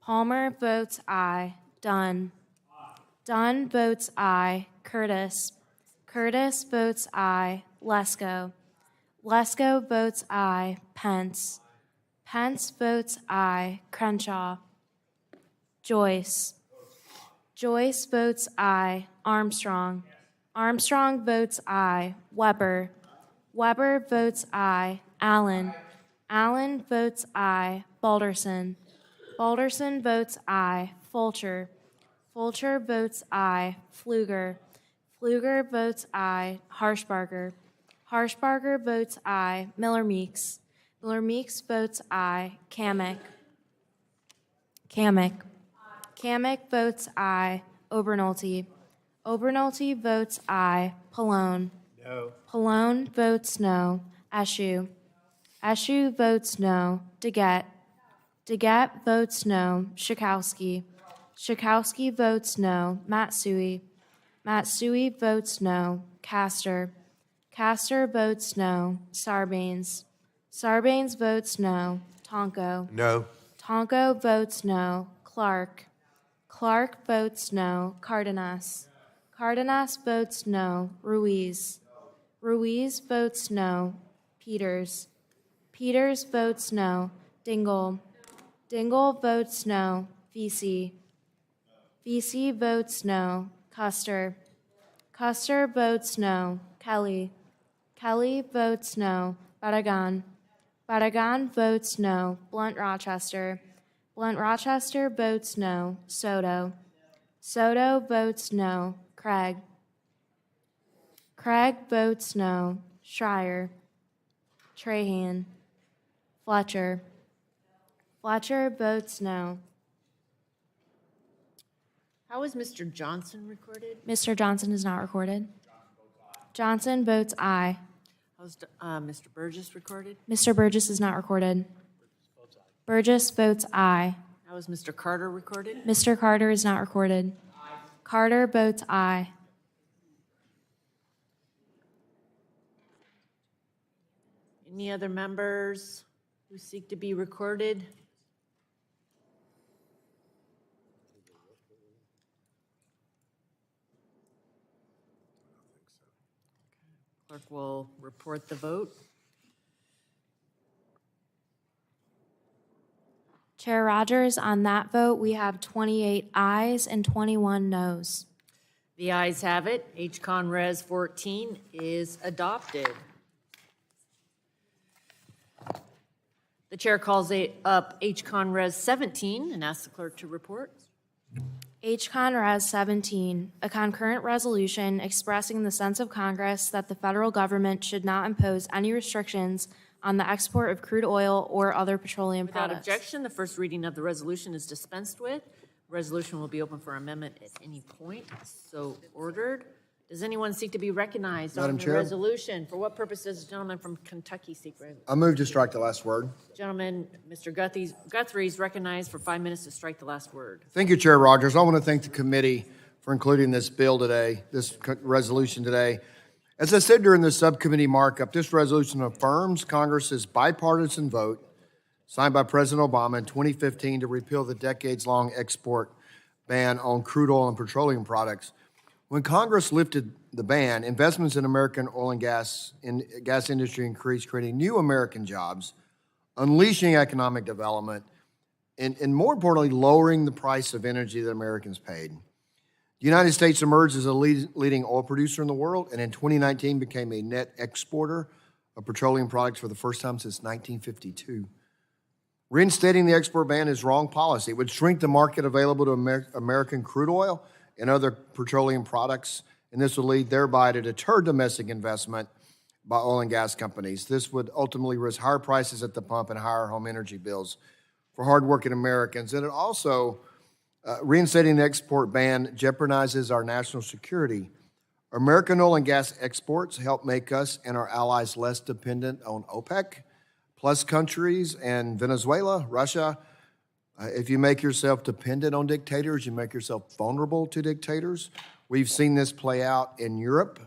Palmer votes aye. Dunn. Dunn votes aye. Curtis. Curtis votes aye. Lesko. Lesko votes aye. Pence. Pence votes aye. Crenshaw. Joyce. Joyce votes aye. Armstrong. Armstrong votes aye. Weber. Weber votes aye. Allen. Allen votes aye. Balderson. Balderson votes aye. Fulcher. Fulcher votes aye. Pfluger. Pfluger votes aye. Harshbarger. Harshbarger votes aye. Miller Meeks. Miller Meeks votes aye. Kamick. Kamick votes aye. Obernolte. Obernolte votes aye. Pallone. No. Pallone votes no. Eshu. Eshu votes no. Deget. Deget votes no. Schakowsky. Schakowsky votes no. Matsui. Matsui votes no. Castor. Castor votes no. Sarbanes. Sarbanes votes no. Tonko. No. Tonko votes no. Clark. Clark votes no. Cardenas. Cardenas votes no. Ruiz. Ruiz votes no. Peters. Peters votes no. Dingell. Dingell votes no. Vesey. Vesey votes no. Custer. Custer votes no. Kelly. Kelly votes no. Barragan. Barragan votes no. Blunt Rochester. Blunt Rochester votes no. Soto. Soto votes no. Craig. Craig votes no. Schreier. Trahan. Fletcher. Fletcher votes no. How is Mr. Johnson recorded? Mr. Johnson is not recorded. Johnson votes aye. How's Mr. Burgess recorded? Mr. Burgess is not recorded. Burgess votes aye. How is Mr. Carter recorded? Mr. Carter is not recorded. Carter votes aye. Any other members who seek to be recorded? Clerk will report the vote. Chair Rogers, on that vote, we have 28 ayes and 21 noes. The ayes have it. H-Con Res 14 is adopted. The chair calls up H-Con Res 17 and asks the clerk to report. H-Con Res 17, a concurrent resolution expressing the sense of Congress that the federal government should not impose any restrictions on the export of crude oil or other petroleum Without products. objection, the first reading of the resolution is dispensed with. Resolution will be open for amendment at any point. So ordered. Does anyone seek to be recognized Madam on the Chair? resolution? For what purpose does the gentleman from Kentucky seek recognition? I move to strike the last word. Gentleman, Mr. Guthrie is recognized for 5 minutes to strike the last word. Thank you, Chair Rogers. I want to thank the committee for including this bill today, this resolution today. As I said during the subcommittee markup, this resolution affirms Congress's bipartisan vote signed by President Obama in 2015 to repeal the decades-long export ban on crude oil and petroleum products. When Congress lifted the ban, investments in American oil and gas industry increased, creating new American jobs, unleashing economic development, and more importantly, lowering the price of energy that Americans paid. The United States emerged as a leading oil producer in the world, and in 2019 became a net exporter of petroleum products for the first time since 1952. Reinstating the export ban is wrong policy. It would shrink the market available to American crude oil and other petroleum products, and this would lead thereby to deter domestic investment by oil and gas companies. This would ultimately risk higher prices at the pump and higher home energy bills for hardworking Americans. And it also, reinstating the export ban jeopardizes our national security. American oil and gas exports help make us and our allies less dependent on OPEC, plus countries and Venezuela, Russia. If you make yourself dependent on dictators, you make yourself vulnerable to dictators. We've seen this play out in Europe.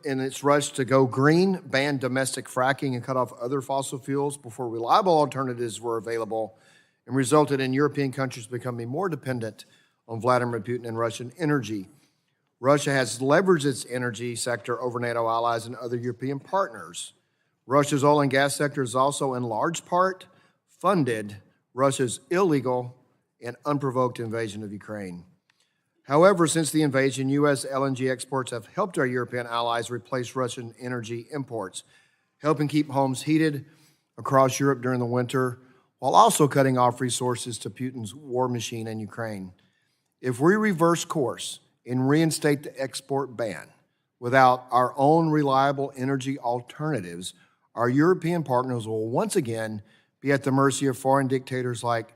In its rush to go green, banned domestic fracking and cut off other fossil fuels before reliable alternatives were available, and resulted in European countries becoming more dependent on Vladimir Putin and Russian energy. Russia has leveraged its energy sector over NATO allies and other European partners. Russia's oil and gas sector has also, in large part, funded Russia's illegal and unprovoked invasion of Ukraine. However, since the invasion, U.S. LNG exports have helped our European allies replace Russian energy imports, helping keep homes heated across Europe during the winter, while also cutting off resources to Putin's war machine in Ukraine. If we reverse course and reinstate the export ban, Without our own reliable energy alternatives, our European partners will once again be at the mercy of foreign dictators like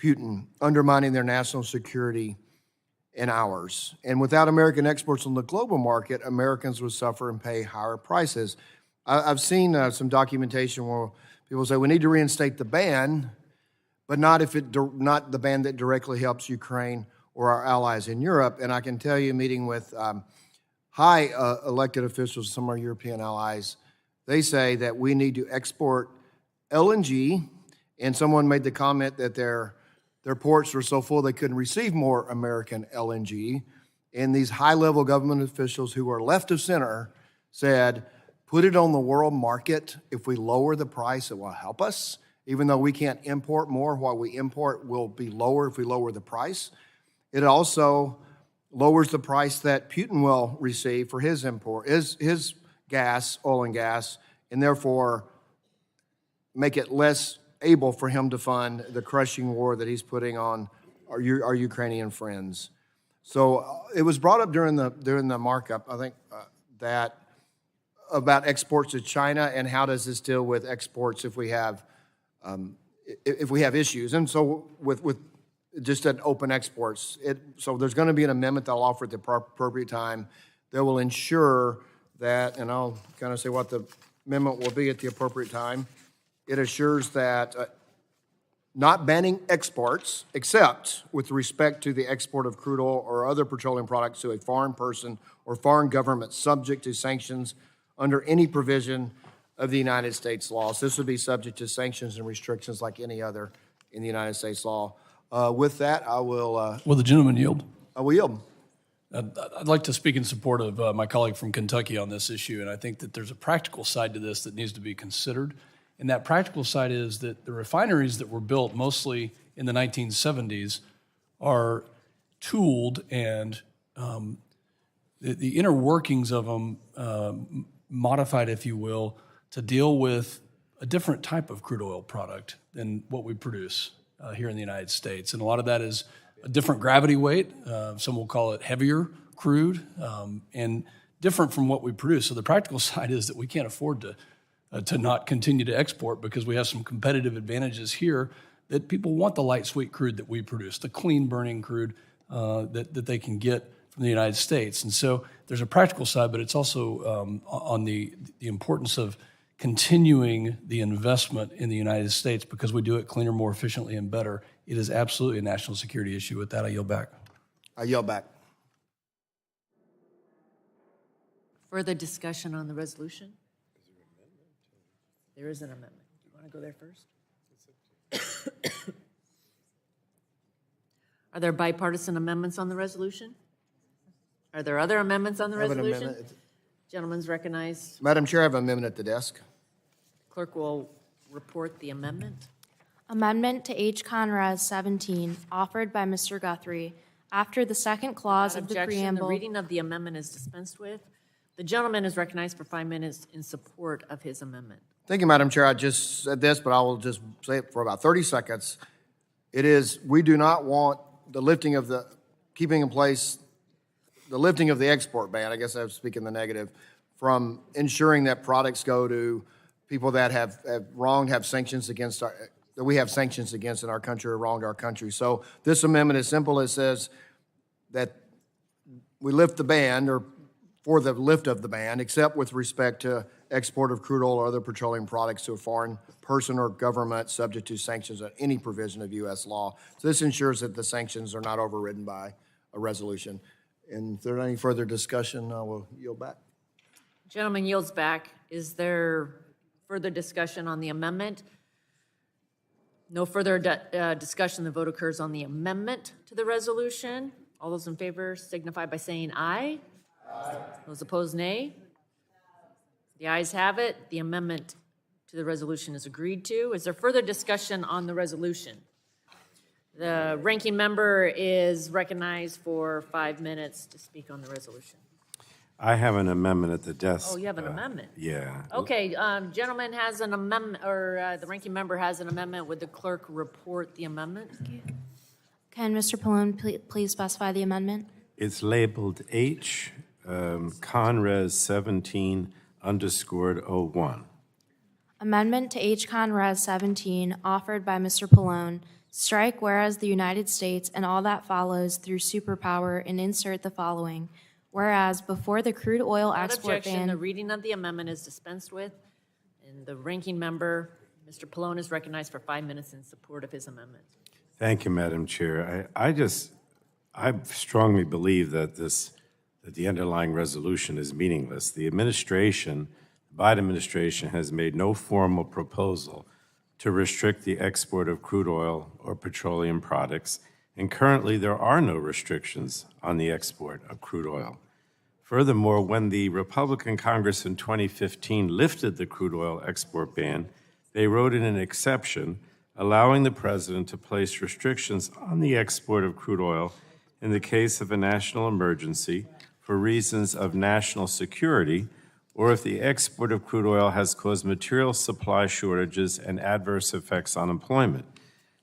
Putin, undermining their national security and ours. And without American exports on the global market, Americans would suffer and pay higher prices. I've seen some documentation where people say we need to reinstate the ban, but not not the ban that directly helps Ukraine or our allies in Europe. And I can tell you, meeting with high elected officials, some of our European allies, they say that we need to export LNG. And someone made the comment that their ports were so full they couldn't receive more American LNG. And these high-level government officials who are left of center said, put it on the world market. If we lower the price, it will help us. Even though we can't import more, what we import will be lower if we lower the price. It also lowers the price that Putin will receive for his import, his gas, oil and gas, and therefore make it less able for him to fund the crushing war that he's putting on our Ukrainian friends. So it was brought up during the markup, I think, that about exports to China and how does this deal with exports if we have issues. And so with just an open exports, so there's going to be an amendment that I'll offer at the appropriate time that will ensure that, and I'll kind of say what the amendment will be at the appropriate time. It assures that not banning exports, except with respect to the export of crude oil or other petroleum products to a foreign person or foreign government subject to sanctions under any provision of the United States law. So this would be subject to sanctions and restrictions like any other in the United States law. With that, I will... Will the gentleman yield? I will yield. I'd like to speak in support of my colleague from Kentucky on this issue, and I think that there's a practical side to this that needs to be considered. And that practical side is that the refineries that were built mostly in the 1970s are tooled and the inner workings of them modified, if you will, to deal with a different type of crude oil product than what we produce here in the United States. And a lot of that is a different gravity weight. Some will call it heavier crude and different from what we produce. So the practical side is that we can't afford to not continue to export because we have some competitive advantages here that people want the light sweet crude that we produce, the clean burning crude that they can get from the United States. And so there's a practical side, but it's also on the importance of continuing the investment in the United States because we do it cleaner, more efficiently, and better. It is absolutely a national security issue. With that, I yield back. I yield back. Further discussion on the resolution? There is an amendment. Do you want to go there first? Are there bipartisan amendments on the resolution? Are there other amendments on the I have an resolution? amendment. Gentleman's recognized. Madam Chair, I have an amendment at the desk. Clerk will report the amendment. Amendment to H. Conraz 17, offered by Mr. Guthrie. After the second clause Without of the objection, preamble. the reading of the amendment is dispensed with. The gentleman is recognized for 5 minutes in support of his amendment. Thank you, Madam Chair. I just said this, but I will just say it for about 30 seconds. It is, we do not want the lifting of the, keeping in place, the lifting of the export ban, I guess I was speaking the negative, from ensuring that products go to people that have wronged, have sanctions against our, that we have sanctions against in our country or wronged our country. So this amendment is simple. It says that we lift the ban, or for the lift of the ban, except with respect to export of crude oil or other petroleum products to a foreign person or government subject to sanctions on any provision of U.S. law. So this ensures that the sanctions are not overridden by a resolution. And if there's any further discussion, I will yield back. Gentleman yields back. Is there further discussion on the amendment? No further discussion. The vote occurs on the amendment to the resolution. All those in favor signify by saying aye. Aye. Those opposed, nay. The ayes have it. The amendment to the resolution is agreed to. Is there further discussion on the resolution? The ranking member is recognized for 5 minutes to speak on the resolution. I have an amendment at the desk. Oh, you have an amendment? Yeah. Okay, gentleman has an amendment, or the ranking member has an amendment. Would the clerk report the amendment? Can Mr. Pallone please specify the amendment? It's labeled H, Conres 17_01. Amendment to H. Con Res. 17, offered by Mr. Pallone, strike whereas the United States and all that follows through superpower and insert the following. Whereas before the crude oil Without export objection, the ban. reading of the amendment is dispensed with, and the ranking member, Mr. Pallone, is recognized for 5 minutes in support of his amendment. Thank you, Madam Chair. I strongly believe that the underlying resolution is meaningless. The Biden administration has made no formal proposal to restrict the export of crude oil or petroleum products, and currently there are no restrictions on the export of crude oil. Furthermore, when the Republican Congress in 2015 lifted the crude oil export ban, they wrote in an exception allowing the president to place restrictions on the export of crude oil in the case of a national emergency for reasons of national security, or if the export of crude oil has caused material supply shortages and adverse effects on employment.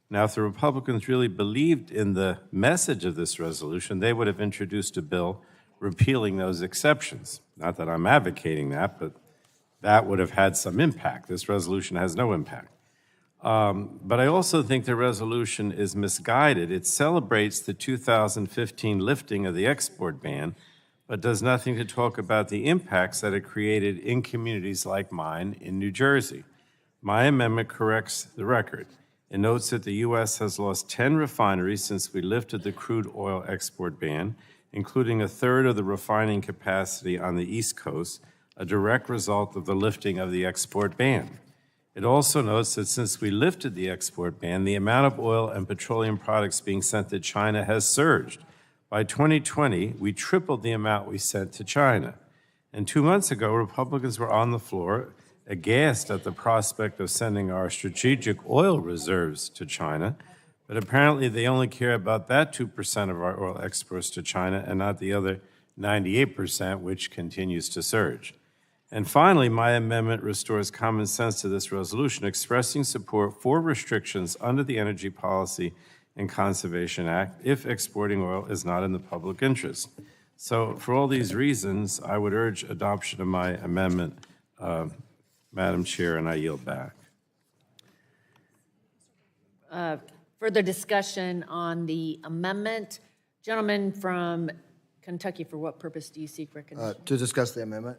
Now, if the Republicans really believed in the message of this resolution, they would have introduced a bill repealing those exceptions. Not that I'm advocating that, but that would have had some impact. This resolution has no impact. But I also think the resolution is misguided. It celebrates the 2015 lifting of the export ban, but does nothing to talk about the impacts that it created in communities like mine in New Jersey. My amendment corrects the record. It notes that the U.S. has lost 10 refineries since we lifted the crude oil export ban, including a third of the refining capacity on the East Coast, a direct result of the lifting of the export ban. It also notes that since we lifted the export ban, the amount of oil and petroleum products being sent to China has surged. By 2020, we tripled the amount we sent to China. And 2 months ago, Republicans were on the floor, aghast at the prospect of sending our strategic oil reserves to China, but apparently they only care about that 2% of our oil exports to China and not the other 98%, which continues to surge. And finally, my amendment restores common sense to this resolution, expressing support for restrictions under the Energy Policy and Conservation Act if exporting oil is not in the public interest. So for all these reasons, I would urge adoption of my amendment, Madam Chair, and I yield back. Further discussion on the amendment. Gentleman from Kentucky, for what purpose do you seek recognition? To discuss the amendment.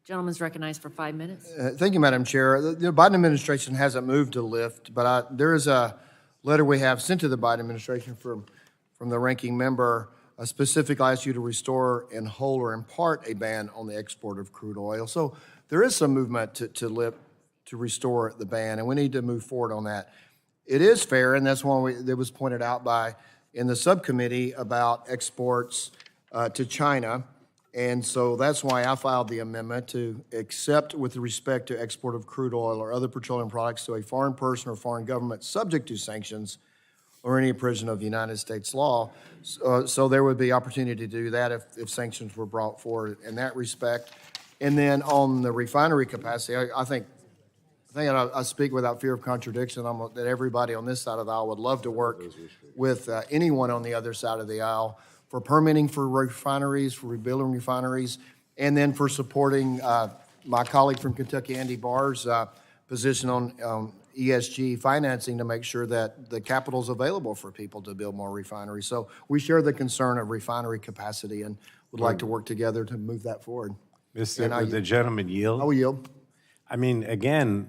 Gentleman's recognized for 5 minutes. Thank you, Madam Chair. The Biden administration hasn't moved to lift, but there is a letter we have sent to the Biden administration from the ranking member, specifically asks you to restore in whole or in part a ban on the export of crude oil. So there is some movement to restore the ban, and we need to move forward on that. It is fair, and that's one that was pointed out in the subcommittee about exports to China. And so that's why I filed the amendment to accept with respect to export of crude oil or other petroleum products to a foreign person or foreign government subject to sanctions or any provision of United States law. So there would be opportunity to do that if sanctions were brought forward in that respect. And then on the refinery capacity, I think I speak without fear of contradiction that everybody on this side of the aisle would love to work with anyone on the other side of the aisle for permitting for refineries, for rebuilding refineries, and then for supporting my colleague from Kentucky, Andy Barr's position on ESG financing to make sure that the capital is available for people to build more refineries. So we share the concern of refinery capacity and would like to work together to move that forward. Would the gentleman yield? I will yield. I mean, again,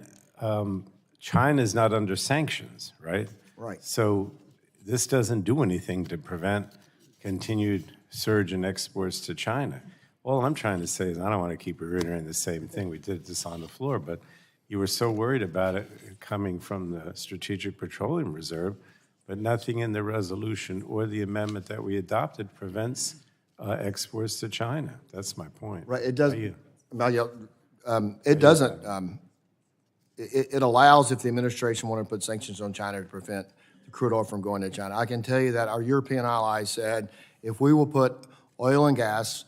China is not under sanctions, right? Right. So this doesn't do anything to prevent continued surge in exports to China. All I'm trying to say is I don't want to keep reiterating the same thing. We did this on the floor, but you were so worried about it coming from the Strategic Petroleum Reserve, but nothing in the resolution or the amendment that we adopted prevents exports to China. That's my point. Right. It does. It doesn't. It allows, if the administration wanted to put sanctions on China, to prevent the crude oil from going to China. I can tell you that our European allies said if we will put oil and gas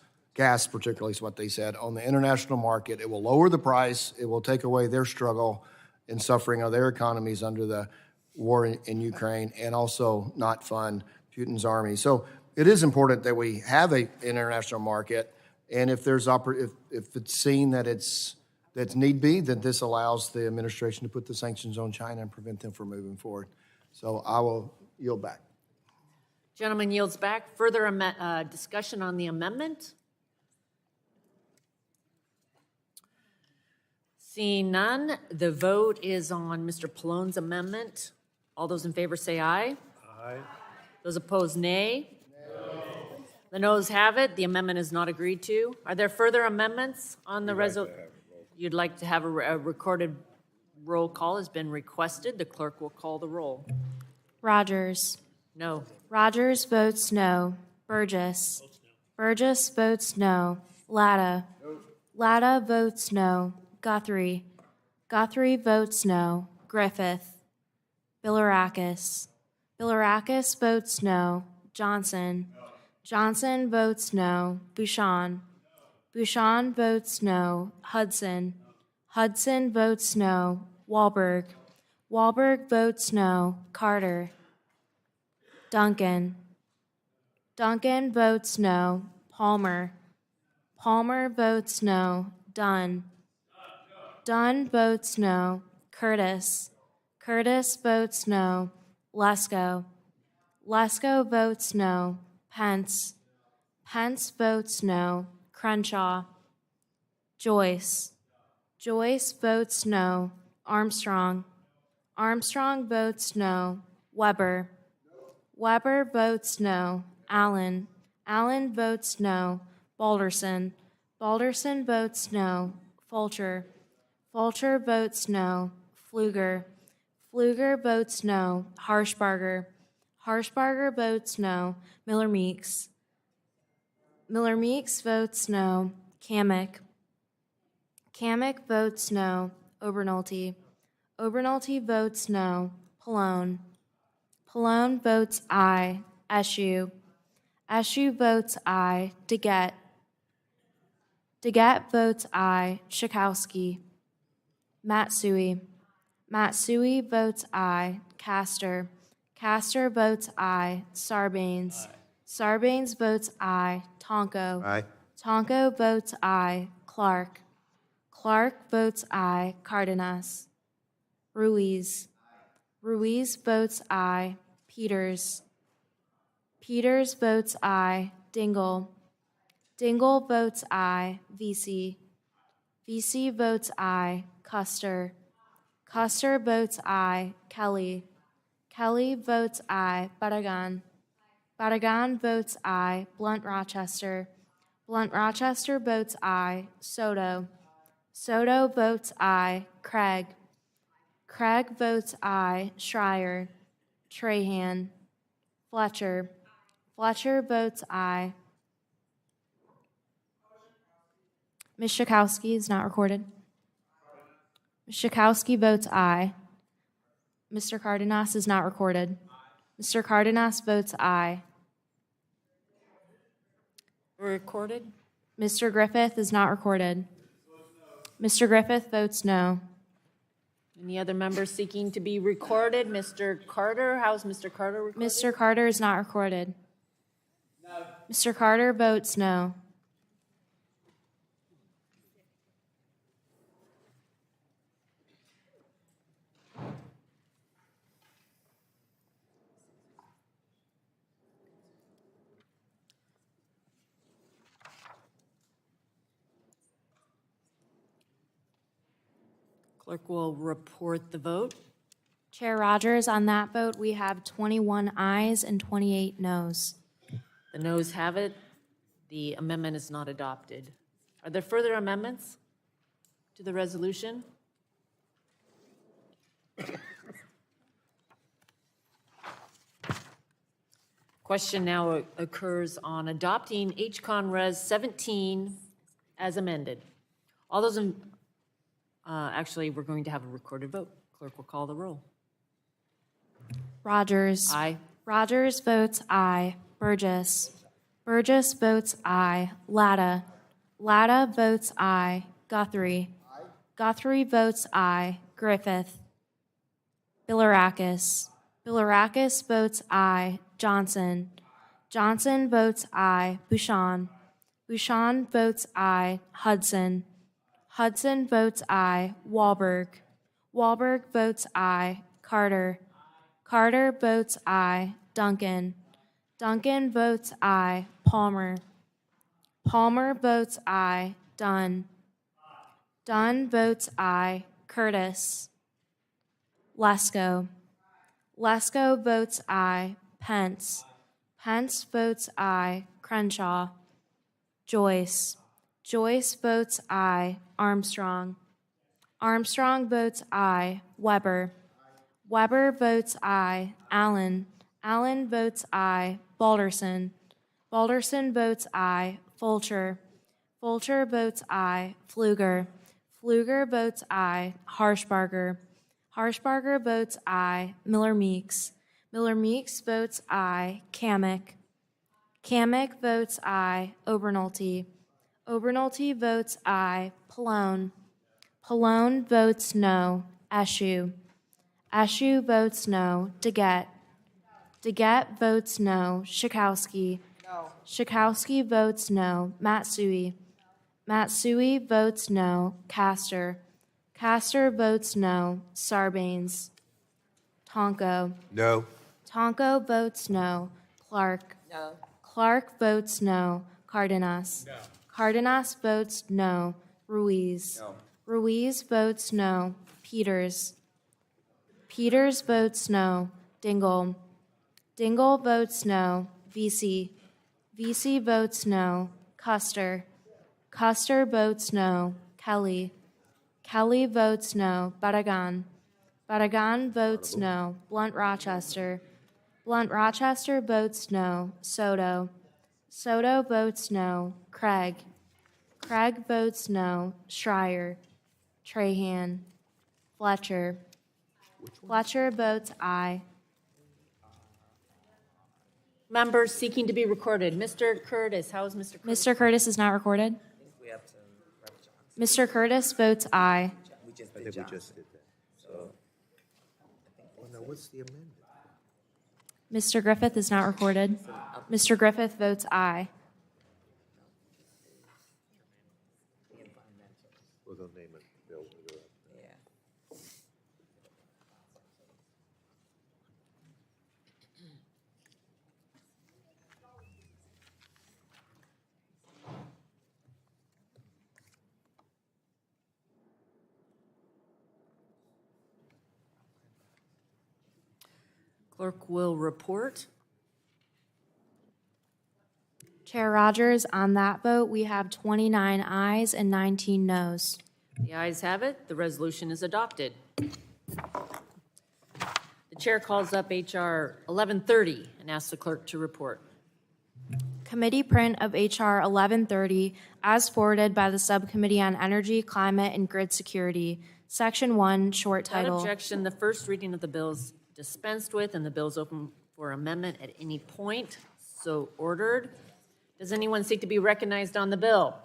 particularly is what they said, on the international market, it will lower the price, it will take away their struggle and suffering of their economies under the war in Ukraine, and also not fund Putin's army. So it is important that we have an international market And if there's, if it's seen that that's need be, then this allows the administration to put the sanctions on China and prevent them from moving forward. So I will yield back. Gentleman yields back. Further discussion on the amendment? Seeing none, the vote is on Mr. Pallone's amendment. All those in favor say aye. Aye. Those opposed, nay. The noes have it. The amendment is not agreed to. Are there further amendments on the resolution? You'd like to have a recorded roll call has been requested. The clerk will call the roll. Rogers. No. Rogers votes no. Burgess. Burgess votes no. Latta. Latta votes no. Guthrie. Guthrie votes no. Griffith. Bilirakis. Bilirakis votes no. Johnson. Johnson votes no. Bouchon. Bouchon votes no. Hudson. Hudson votes no. Wahlberg. Wahlberg votes no. Carter. Duncan. Duncan votes no. Palmer. Palmer votes no. Dunn. Dunn votes no. Curtis. Curtis votes no. Lesko. Lesko votes no. Pence. Pence votes no. Crenshaw. Joyce. Joyce votes no. Armstrong. Armstrong votes no. Weber. Weber votes no. Allen. Allen votes no. Balderson. Balderson votes no. Fulcher. Fulcher votes no. Pfluger. Pfluger votes no. Harshbarger. Harshbarger votes no. Miller Meeks. Miller Meeks votes no. Kamick. Kamick votes no. Obernolte. Obernolte votes no. Pallone. Pallone votes aye. Eshu. Eshu votes aye. DeGette. DeGette votes aye. Schakowsky. Matsui. Matsui votes aye. Castor. Castor votes aye. Sarbanes. Sarbanes votes aye. Tonko. Aye. Tonko votes aye. Clark. Clark votes aye. Cardenas. Ruiz. Ruiz votes aye. Peters. Peters votes aye. Dingell. Dingell votes aye. Vesey. Vesey votes aye. Custer. Custer votes aye. Kelly. Kelly votes aye. Barragan. Barragan votes aye. Blunt Rochester. Blunt Rochester votes aye. Soto. Soto votes aye. Craig. Craig votes aye. Schreier. Trahan. Fletcher. Fletcher votes aye. Ms. Schakowsky is not recorded. Ms. Schakowsky votes aye. Mr. Cardenas is not recorded. Mr. Cardenas votes aye. Recorded? Mr. Griffith is not recorded. Mr. Griffith votes no. Any other members seeking to be recorded? Mr. Carter, how's Mr. Carter recorded? Mr. Carter is not recorded. Mr. Carter votes no. Clerk will report the vote. Chair Rogers, on that vote, we have 21 ayes and 28 noes. The noes have it. The amendment is not adopted. Are there further amendments to the resolution? Question now occurs on adopting H-Con Res 17 as amended. All those in, actually, we're going to have a recorded vote. Clerk will call the roll. Rogers. Aye. Rogers votes aye. Burgess. Burgess votes aye. Latta. Latta votes aye. Guthrie. Guthrie votes aye. Griffith. Bilirakis. Bilirakis votes aye. Johnson. Johnson votes aye. Bouchon. Bouchon votes aye. Hudson. Hudson votes aye. Wahlberg. Wahlberg votes aye. Carter. Carter votes aye. Duncan. Duncan votes aye. Palmer. Palmer votes aye. Dunn. Dunn votes aye. Curtis. Lesko. Lesko votes aye. Pence. Pence votes aye. Crenshaw. Joyce. Joyce votes aye. Armstrong. Armstrong votes aye. Weber. Weber votes aye. Allen. Allen votes aye. Balderson. Balderson votes aye. Fulcher. Fulcher votes aye. Pfluger. Pfluger votes aye. Harshbarger. Harshbarger votes aye. Miller Meeks. Miller Meeks votes aye. Kamek. Kamek votes aye. Obernolte. Obernolte votes aye. Pallone. Pallone votes no. Eschew. Eschew votes no. Deget. Deget votes no. Schakowsky. No. Schakowsky votes no. Matsui. Matsui votes no. Castor. Castor votes no. Sarbanes. Tonko. No. Tonko votes no. Clark. No. Clark votes no. Cardenas. No. Cardenas votes no. Ruiz. No. Ruiz votes no. Peters. Peters votes no. Dingell. Dingell votes no. VC. VC votes no. Custer. Custer votes no. Kelly. Kelly votes no. Barragan. Barragan votes no. Blunt Rochester. Blunt Rochester votes no. Soto. Soto votes no. Craig. Craig votes no. Schreier. Trahan. Fletcher. Fletcher votes aye. Members seeking to be recorded. Mr. Curtis, how is Mr. Curtis? Mr. Curtis is not recorded. Mr. Curtis votes aye. I think we just did that. So, now what's the amendment? Mr. Griffith is not recorded. Mr. Griffith votes aye. We're going to name it Bill. Clerk will report. Chair Rogers, on that vote, we have 29 ayes and 19 noes. The ayes have it. The resolution is adopted. The chair calls up H.R. 1130 and asks the clerk to report. Committee print of H.R. 1130 as forwarded by the Subcommittee on Energy, Climate, and Grid Security. Section 1, short Without title. objection, the first reading of the bill is dispensed with, and the bill is open for amendment at any point. So ordered. Does anyone seek to be recognized on the bill?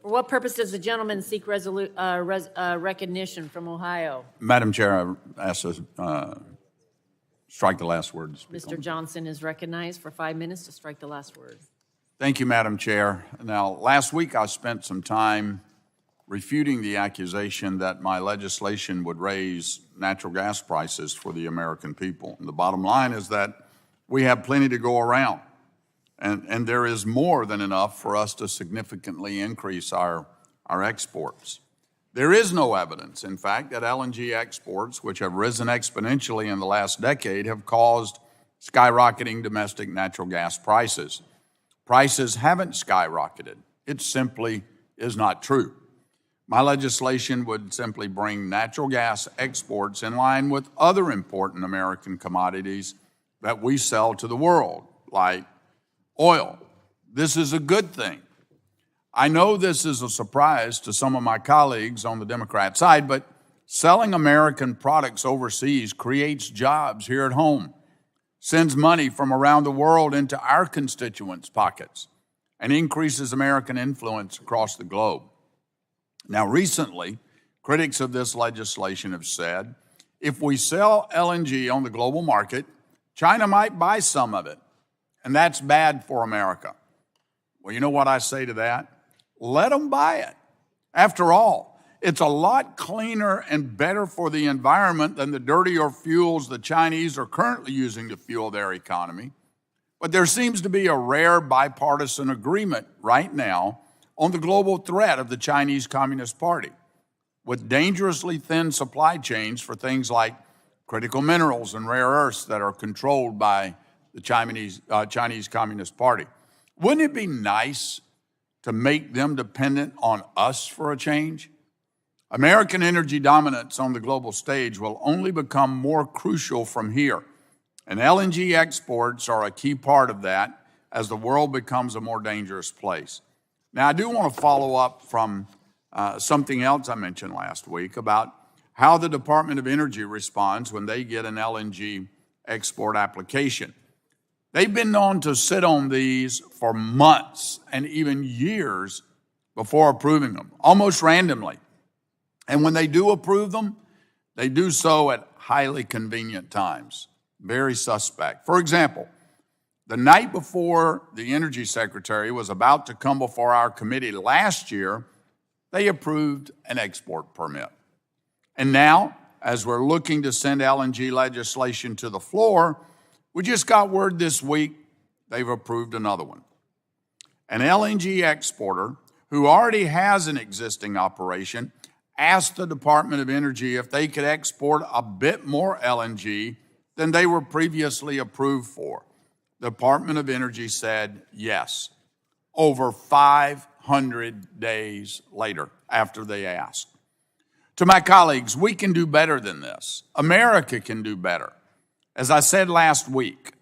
For what purpose does the gentleman seek recognition from Ohio? Madam Chair, I ask to strike the last word. Mr. Johnson is recognized for 5 minutes to strike the last word. Thank you, Madam Chair. Now, last week I spent some time refuting the accusation that my legislation would raise natural gas prices for the American people. And the bottom line is that we have plenty to go around. And there is more than enough for us to significantly increase our exports. There is no evidence, in fact, that LNG exports, which have risen exponentially in the last decade, have caused skyrocketing domestic natural gas prices. Prices haven't skyrocketed. It simply is not true. My legislation would simply bring natural gas exports in line with other important American commodities that we sell to the world, like oil. This is a good thing. I know this is a surprise to some of my colleagues on the Democrat side, but selling American products overseas creates jobs here at home, sends money from around the world into our constituents' pockets, and increases American influence across the globe. Now, recently, critics of this legislation have said, if we sell LNG on the global market, China might buy some of it, and that's bad for America. Well, you know what I say to that? Let them buy it. After all, it's a lot cleaner and better for the environment than the dirtier fuels the Chinese are currently using to fuel their economy. But there seems to be a rare bipartisan agreement right now on the global threat of the Chinese Communist Party, with dangerously thin supply chains for things like critical minerals and rare earths that are controlled by the Chinese Communist Party. Wouldn't it be nice to make them dependent on us for a change? American energy dominance on the global stage will only become more crucial from here, and LNG exports are a key part of that as the world becomes a more dangerous place. Now, I do want to follow up from something else I mentioned last week about how the Department of Energy responds when they get an LNG export application. They've been known to sit on these for months and even years before approving them, almost randomly. And when they do approve them, they do so at highly convenient times. Very suspect. For example, the night before the Energy Secretary was about to come before our committee last year, they approved an export permit. And now, as we're looking to send LNG legislation to the floor, we just got word this week they've approved another one. An LNG exporter who already has an existing operation asked the Department of Energy if they could export a bit more LNG than they were previously approved for. The Department of Energy said yes, over 500 days later after they asked. To my colleagues, we can do better than this. America can do better. As I said last week,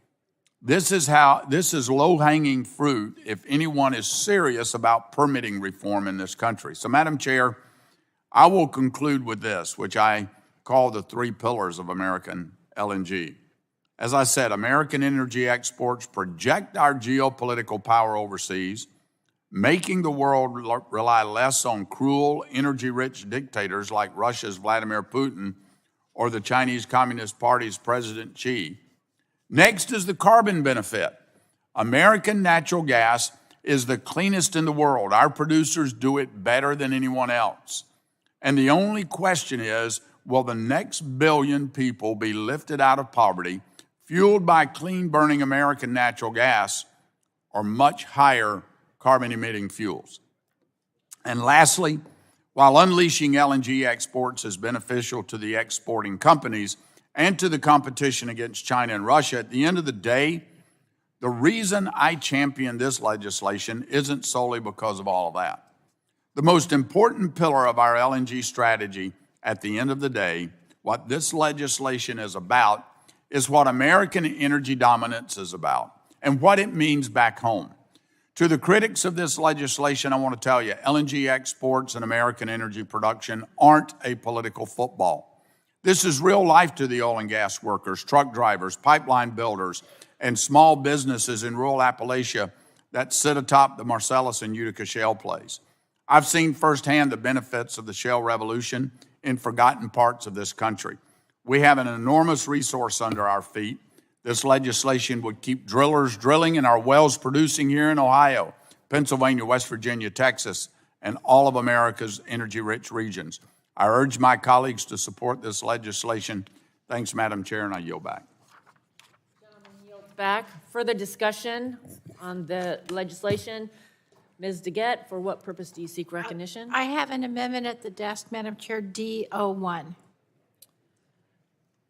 this is low-hanging fruit if anyone is serious about permitting reform in this country. So, Madam Chair, I will conclude with this, which I call the three pillars of American LNG. As I said, American energy exports project our geopolitical power overseas, making the world rely less on cruel, energy-rich dictators like Russia's Vladimir Putin or the Chinese Communist Party's President Xi. Next is the carbon benefit. American natural gas is the cleanest in the world. Our producers do it better than anyone else. And the only question is, will the next billion people be lifted out of poverty, fueled by clean-burning American natural gas or much higher carbon-emitting fuels? And lastly, while unleashing LNG exports is beneficial to the exporting companies and to the competition against China and Russia, at the end of the day, the reason I champion this legislation isn't solely because of all of that. The most important pillar of our LNG strategy at the end of the day, what this legislation is about, is what American energy dominance is about and what it means back home. To the critics of this legislation, I want to tell you, LNG exports and American energy production aren't a political football. This is real life to the oil and gas workers, truck drivers, pipeline builders, and small businesses in rural Appalachia that sit atop the Marcellus and Utica shale plays. I've seen firsthand the benefits of the shale revolution in forgotten parts of this country. We have an enormous resource under our feet. This legislation would keep drillers drilling and our wells producing here in Ohio, Pennsylvania, West Virginia, Texas, and all of America's energy-rich regions. I urge my colleagues to support this legislation. Thanks, Madam Chair, and I yield back. Back. Further discussion on the legislation. Ms. Dingell, for what purpose do you seek recognition? I have an amendment at the desk, Madam Chair, D01.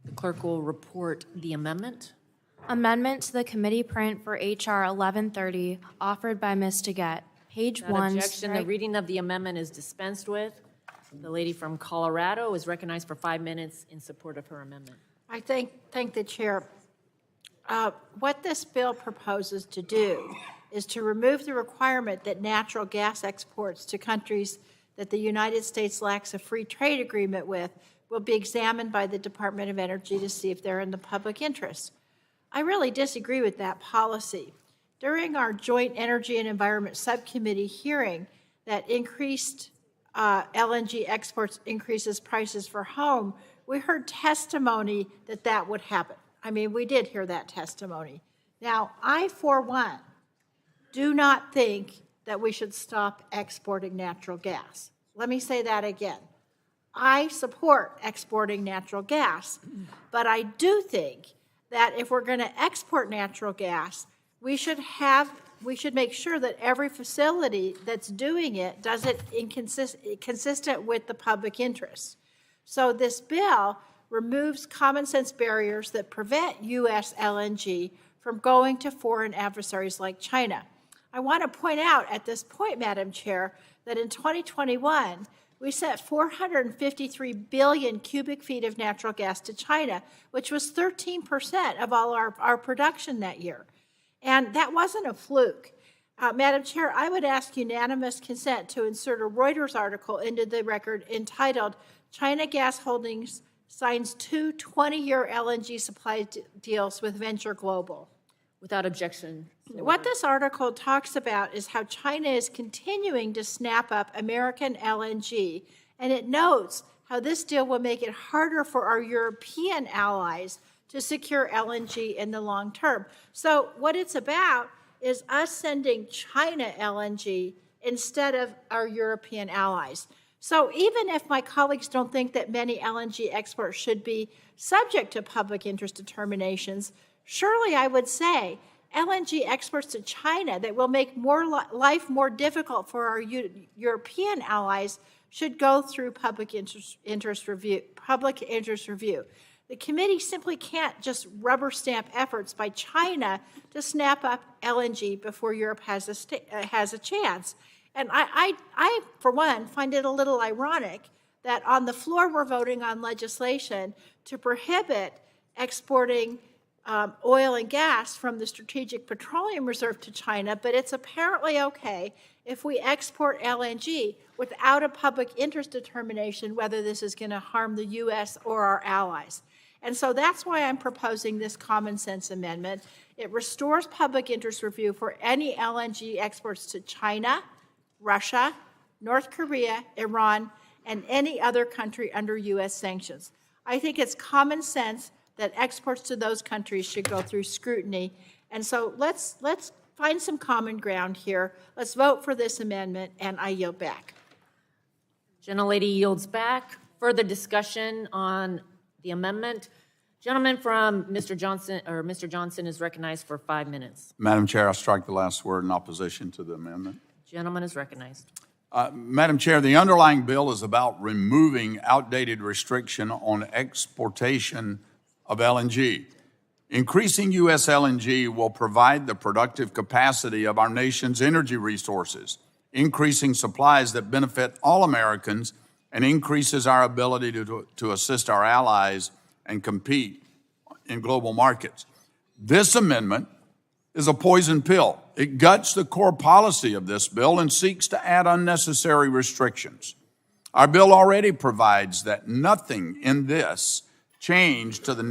The clerk will report the amendment. Amendment to the committee print for H.R. 1130, offered by Ms. Dingell. Page Without 1. objection, the reading of the amendment is dispensed with. The lady from Colorado is recognized for 5 minutes in support of her amendment. I thank the chair. What this bill proposes to do is to remove the requirement that natural gas exports to countries that the United States lacks a free trade agreement with will be examined by the Department of Energy to see if they're in the public interest. I really disagree with that policy. During our joint Energy and Environment Subcommittee hearing that increased LNG exports increases prices for home, we heard testimony that that would happen. I mean, we did hear that testimony. Now, I, for one, do not think that we should stop exporting natural gas. Let me say that again. I support exporting natural gas, but I do think that if we're going to export natural gas, we should make sure that every facility that's doing it does it consistent with the public interest. So this bill removes common sense barriers that prevent U.S. LNG from going to foreign adversaries like China. I want to point out at this point, Madam Chair, that in 2021, we sent 453 billion cubic feet of natural gas to China, which was 13% of all our production that year. And that wasn't a fluke. Madam Chair, I would ask unanimous consent to insert a Reuters article into the record entitled, China Gas Holdings Signs 2 20-year LNG supply deals with Venture Global. Without objection. What this article talks about is how China is continuing to snap up American LNG, and it notes how this deal will make it harder for our European allies to secure LNG in the long term. So what it's about is us sending China LNG instead of our European allies. So even if my colleagues don't think that many LNG exports should be subject to public interest determinations, surely I would say LNG exports to China that will make life more difficult for our European allies should go through public interest review. The committee simply can't just rubber stamp efforts by China to snap up LNG before Europe has a chance. And I, for one, find it a little ironic that on the floor we're voting on legislation to prohibit exporting oil and gas from the Strategic Petroleum Reserve to China, but it's apparently okay if we export LNG without a public interest determination whether this is going to harm the U.S. or our allies. And so that's why I'm proposing this common sense amendment. It restores public interest review for any LNG exports to China, Russia, North Korea, Iran, and any other country under U.S. sanctions. I think it's common sense that exports to those countries should go through scrutiny. And so let's find some common ground here. Let's vote for this amendment, and I yield back. Gentlelady yields back. Further discussion on the amendment. Gentleman from Mr. Johnson is recognized for 5 minutes. Madam Chair, I strike the last word in opposition to the amendment. Gentleman is recognized. Madam Chair, the underlying bill is about removing outdated restriction on exportation of LNG. Increasing U.S. LNG will provide the productive capacity of our nation's energy resources, increasing supplies that benefit all Americans and increases our ability to assist our allies and compete in global markets. This amendment is a poison pill. It guts the core policy of this bill and seeks to add unnecessary restrictions. Our bill already provides that nothing in this change to the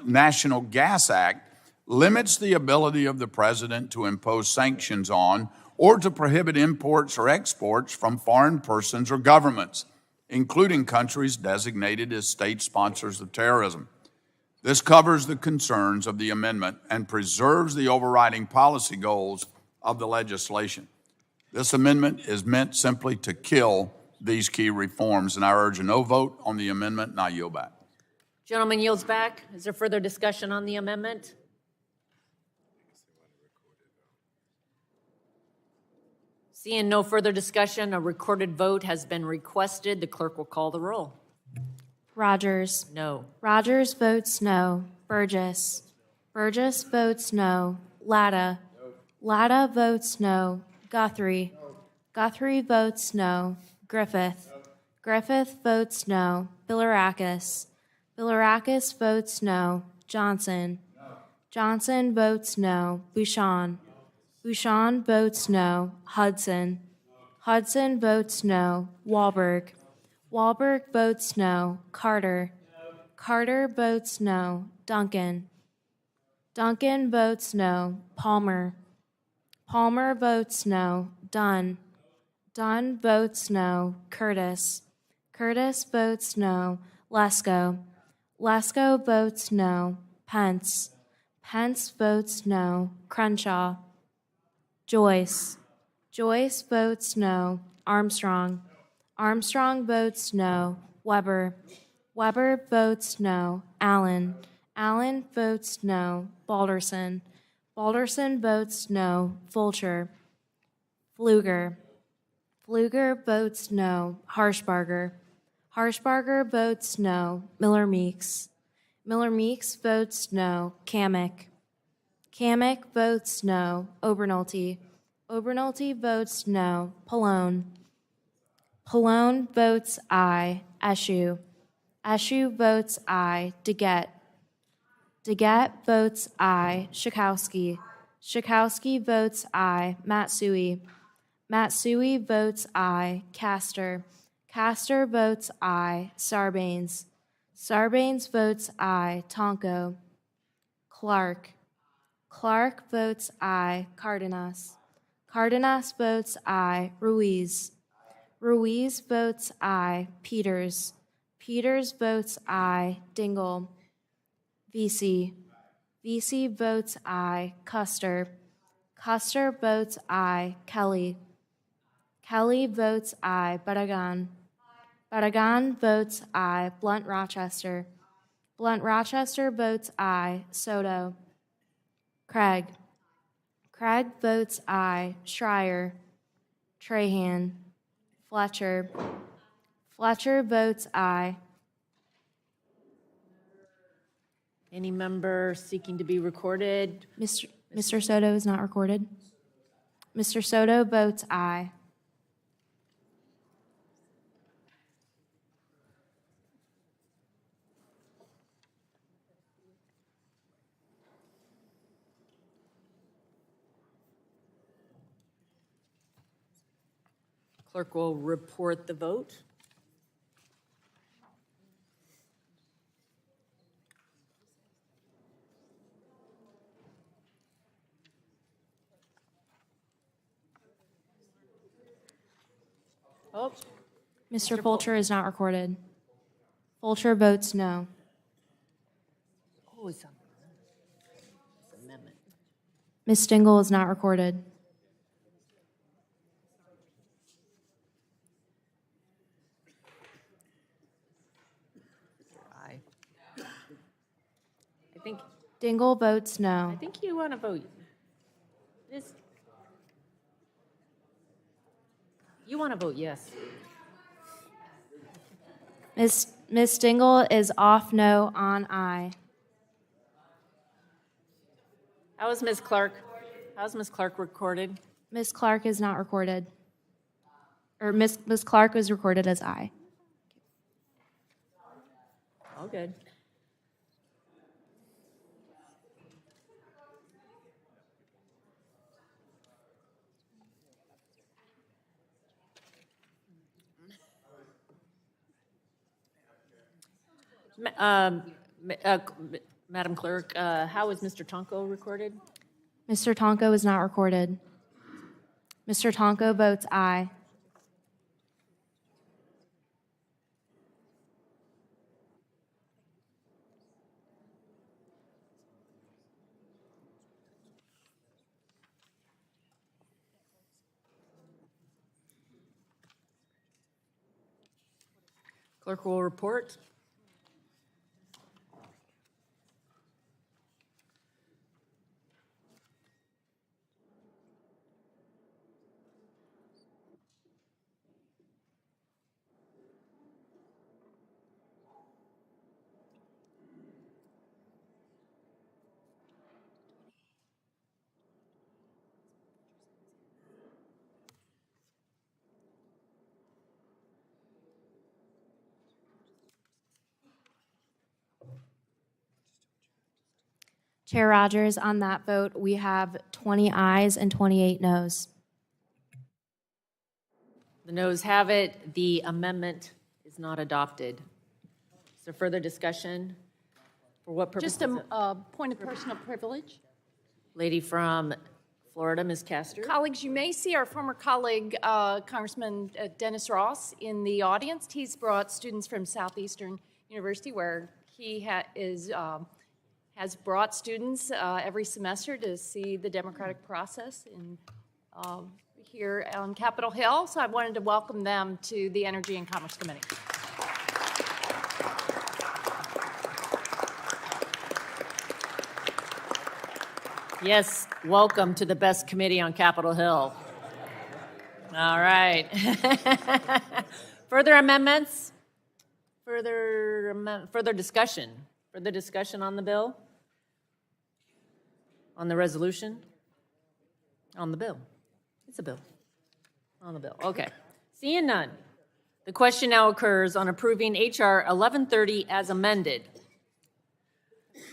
National Gas Act limits the ability of the president to impose sanctions on or to prohibit imports or exports from foreign persons or governments, including countries designated as state sponsors of terrorism. This covers the concerns of the amendment and preserves the overriding policy goals of the legislation. This amendment is meant simply to kill these key reforms, and I urge a no vote on the amendment, and I yield back. Gentleman yields back. Is there further discussion on the amendment? Seeing no further discussion, a recorded vote has been requested. The clerk will call the roll. Rogers. No. Rogers votes no. Burgess. Burgess votes no. Latta. Latta votes no. Guthrie. Guthrie votes no. Griffith. Griffith votes no. Bilirakis. Bilirakis votes no. Johnson. Johnson votes no. Bouchon. Bouchon votes no. Hudson. Hudson votes no. Wahlberg. Wahlberg votes no. Carter. Carter votes no. Duncan. Duncan votes no. Palmer. Palmer votes no. Dunn. Dunn votes no. Curtis. Curtis votes no. Lesko. Lesko votes no. Pence. Pence votes no. Crenshaw. Joyce. Joyce votes no. Armstrong. Armstrong votes no. Weber. Weber votes no. Allen. Allen votes no. Balderson. Balderson votes no. Fulcher. Fluger. Fluger votes no. Harshbarger. Harshbarger votes no. Miller Meeks. Miller Meeks votes no. Kamick. Kamick votes no. Obernolte. Obernolte votes no. Pallone. Pallone votes aye. Eshu. Eshu votes aye. Deget. Deget votes aye. Schakowsky. Schakowsky votes aye. Matsui. Matsui votes aye. Castor. Castor votes aye. Sarbanes. Sarbanes votes aye. Tonko. Clark. Clark votes aye. Cardenas. Cardenas votes aye. Ruiz. Ruiz votes aye. Peters. Peters votes aye. Dingell. VC. VC votes aye. Custer. Custer votes aye. Kelly. Kelly votes aye. Barragan. Barragan votes aye. Blunt Rochester. Blunt Rochester votes aye. Soto. Craig. Craig votes aye. Schreier. Trahan. Fletcher. Fletcher votes aye. Any member seeking to be recorded? Mr. Soto is not recorded. Mr. Soto votes aye. Clerk will report the vote. Oh, Mr. Fulcher is not recorded. Fulcher votes no. oh, it's an amendment. Ms. Dingell is not recorded. Aye. I think Dingell votes no. you want to vote. You want to vote yes. Ms. Dingell is off no on aye. How is Ms. Clark? How's Ms. Clark recorded? Ms. Clark is not recorded. Or Ms. Clark was recorded as aye. All good. Madam Clerk, how is Mr. Tonko recorded? Mr. Tonko is not recorded. Mr. Tonko votes aye. Clerk will report. Chair Rogers, on that vote, we have 20 ayes and 28 noes. The noes have it. The amendment is not adopted. Is there further discussion? For what purpose? Just a point of personal privilege. Lady from Florida, Ms. Castor. Colleagues, you may see our former colleague, Congressman Dennis Ross, in the audience. He's brought students from Southeastern University, where he has brought students every semester to see the democratic process in here on Capitol Hill, so I wanted to welcome them to the Energy and Commerce Committee. Yes, welcome to the best committee on Capitol Hill. All right. Further amendments? Further discussion? Further discussion on the bill? On the resolution? On the bill? It's a bill. On the bill, okay. Seeing none, the question now occurs on approving H.R. 1130 as amended.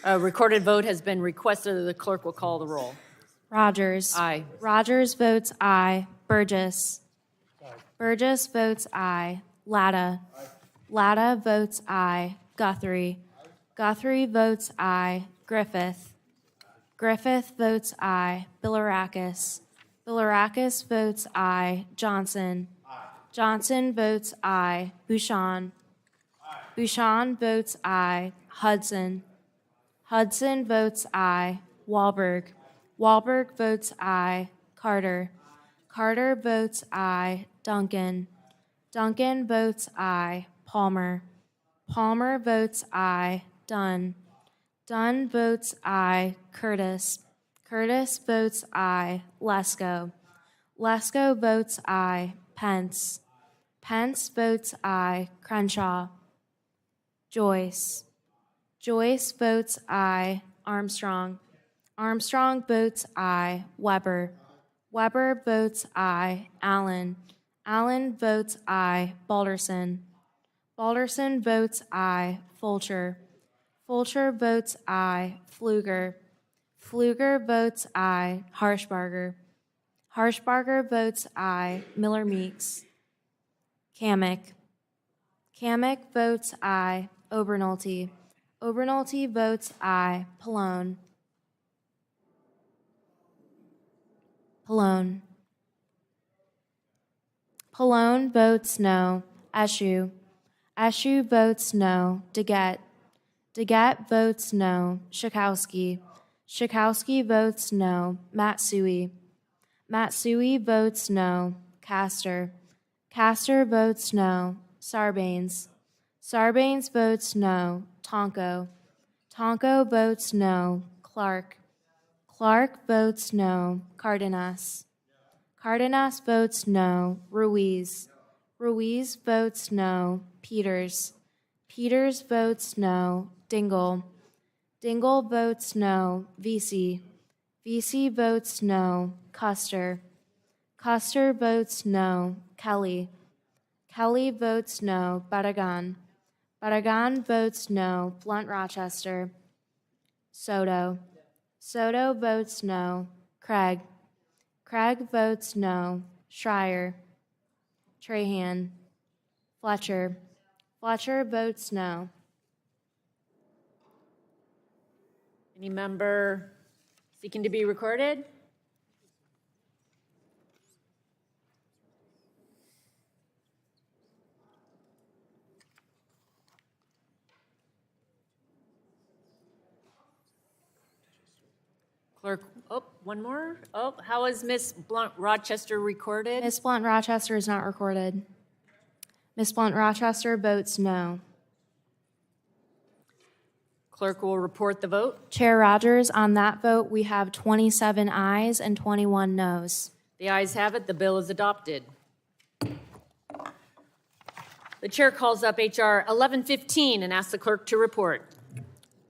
A recorded vote has been requested. The clerk will call the roll. Rogers. Aye. Rogers votes aye. Burgess. Burgess votes aye. Latta. Latta votes aye. Guthrie. Guthrie votes aye. Griffith. Griffith votes aye. Bilirakis. Bilirakis votes aye. Johnson. Johnson votes aye. Bouchon. Bouchon votes aye. Hudson. Hudson votes aye. Wahlberg. Wahlberg votes aye. Carter. Carter votes aye. Duncan. Duncan votes aye. Palmer. Palmer votes aye. Dunn. Dunn votes aye. Curtis. Curtis votes aye. Lesko. Lesko votes aye. Pence. Pence votes aye. Crenshaw. Joyce. Joyce votes aye. Armstrong. Armstrong votes aye. Weber. Weber votes aye. Allen. Allen votes aye. Balderson. Balderson votes aye. Fulcher. Fulcher votes aye. Pfluger. Pfluger votes aye. Harshbarger. Harshbarger votes aye. Miller Meeks. Kamick. Kamick votes aye. Obernolte. Obernolte votes aye. Pallone. Pallone. Pallone votes no. Eshu. Eshu votes no. Deget. Deget votes no. Schakowsky. Schakowsky votes no. Matsui. Matsui votes no. Castor. Castor votes no. Sarbanes. Sarbanes votes no. Tonko. Tonko votes no. Clark. Clark votes no. Cardenas. Cardenas votes no. Ruiz. Ruiz votes no. Peters. Peters votes no. Dingell. Dingell votes no. Vesey. Vesey votes no. Custer. Custer votes no. Kelly. Kelly votes no. Barragan. Barragan votes no. Blunt Rochester. Soto. Soto votes no. Craig. Craig votes no. Schreier. Trahan. Fletcher. Fletcher votes no. Any member seeking to be recorded? Clerk, oh, one more. Oh, how is Miss Blunt Rochester recorded? Miss Blunt Rochester is not recorded. Miss Blunt Rochester votes no. Clerk will report the vote. Chair Rogers, on that vote, we have 27 ayes and 21 noes. The ayes have it. The bill is adopted. The chair calls up H.R. 1115 and asks the clerk to report.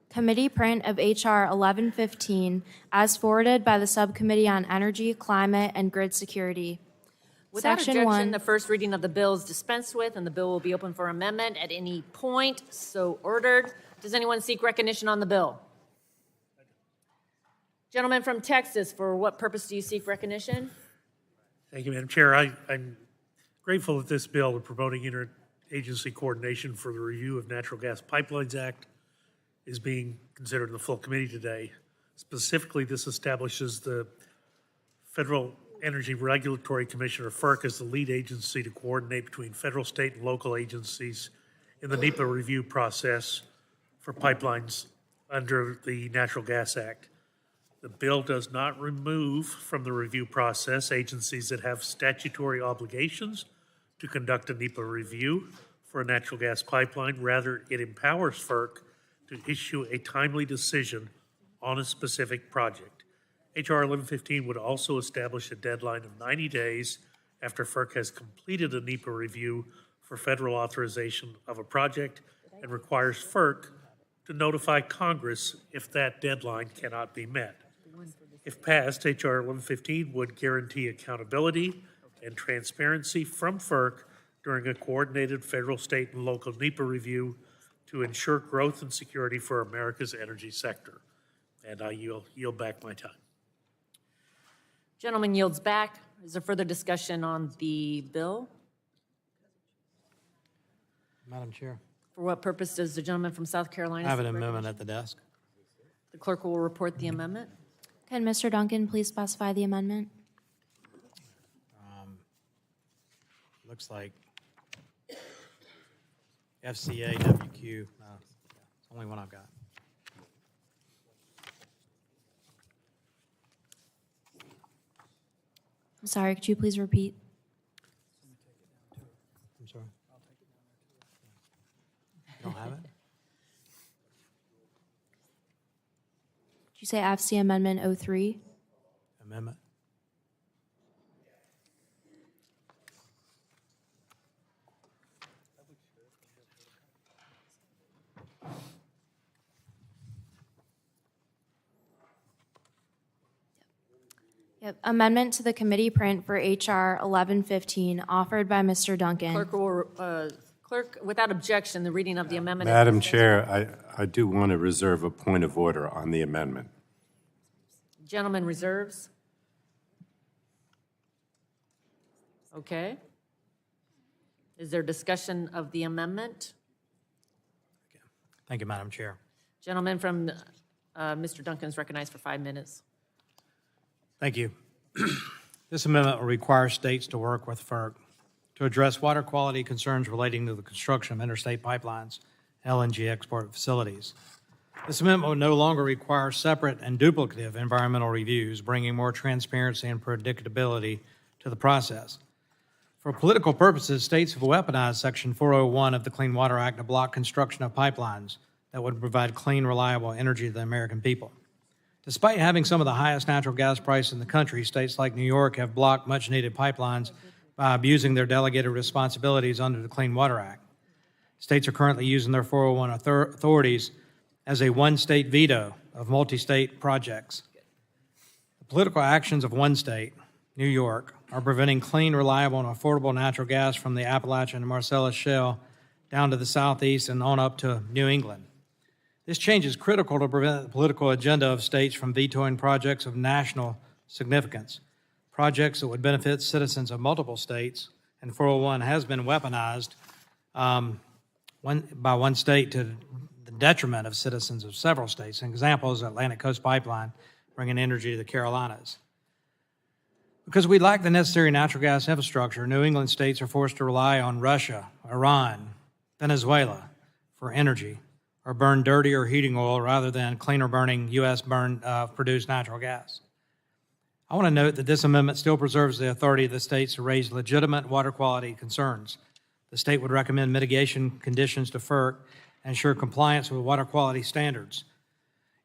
Committee print of H.R. 1115 as forwarded by the Subcommittee on Energy, Climate, and Grid Security. Without Section objection, 1. the first reading of the bill is dispensed with, and the bill will be open for amendment at any point. So ordered. Does anyone seek recognition on the bill? Gentleman from Texas, for what purpose do you seek recognition? Thank you, Madam Chair. I'm grateful that this bill, the Promoting Interagency Coordination for the Review of Natural Gas Pipelines Act, is being considered in the full committee today. Specifically, this establishes the Federal Energy Regulatory Commission, or FERC, as the lead agency to coordinate between federal, state, and local agencies in the NEPA review process for pipelines under the Natural Gas Act. The bill does not remove from the review process agencies that have statutory obligations to conduct a NEPA review for a natural gas pipeline. Rather, it empowers FERC to issue a timely decision on a specific project. H.R. 1115 would also establish a deadline of 90 days after FERC has completed a NEPA review for federal authorization of a project and requires FERC to notify Congress if that deadline cannot be met. If passed, H.R. 1115 would guarantee accountability and transparency from FERC during a coordinated federal, state, and local NEPA review to ensure growth and security for America's energy sector. And I yield back my time. Gentleman yields back. Is there further discussion on the bill? Madam Chair, For what purpose does the gentleman from South Carolina? I have an seek amendment recognition? at the desk. The clerk will report the amendment. Can Mr. Duncan please specify the amendment? Looks like FCA WQ. No, it's the only one I've got. I'm sorry, could you please repeat? I'm sorry. You don't have it? Did you say FC Amendment 03? Amendment. Yep. Amendment to the committee print for HR 1115, offered by Mr. Duncan. Clerk, without objection, the reading of the amendment. Madam Chair, I do want to reserve a point of order on the amendment. Gentleman reserves. Okay. Is there discussion of the amendment? Thank you, Madam Chair. Gentleman from Mr. Duncan is recognized for 5 minutes. Thank you. This amendment will require states to work with FERC to address water quality concerns relating to the construction of interstate pipelines, LNG export facilities. This amendment will no longer require separate and duplicative environmental reviews, bringing more transparency and predictability to the process. For political purposes, states have weaponized Section 401 of the Clean Water Act to block construction of pipelines that would provide clean, reliable energy to the American people. Despite having some of the highest natural gas prices in the country, states like New York have blocked much-needed pipelines by abusing their delegated responsibilities under the Clean Water Act. States are currently using their 401 authorities as a one-state veto of multi-state projects. The political actions of one state, New York, are preventing clean, reliable, and affordable natural gas from the Appalachian and Marcellus Shale down to the southeast and on up to New England. This change is critical to prevent the political agenda of states from vetoing projects of national significance, projects that would benefit citizens of multiple states, and 401 has been weaponized by one state to the detriment of citizens of several states. An example is Atlantic Coast Pipeline, bringing energy to the Carolinas. Because we lack the necessary natural gas infrastructure, New England states are forced to rely on Russia, Iran, Venezuela for energy, or burn dirtier heating oil rather than cleaner burning U.S. produced natural gas. I want to note that this amendment still preserves the authority of the states to raise legitimate water quality concerns. The state would recommend mitigation conditions to FERC and ensure compliance with water quality standards.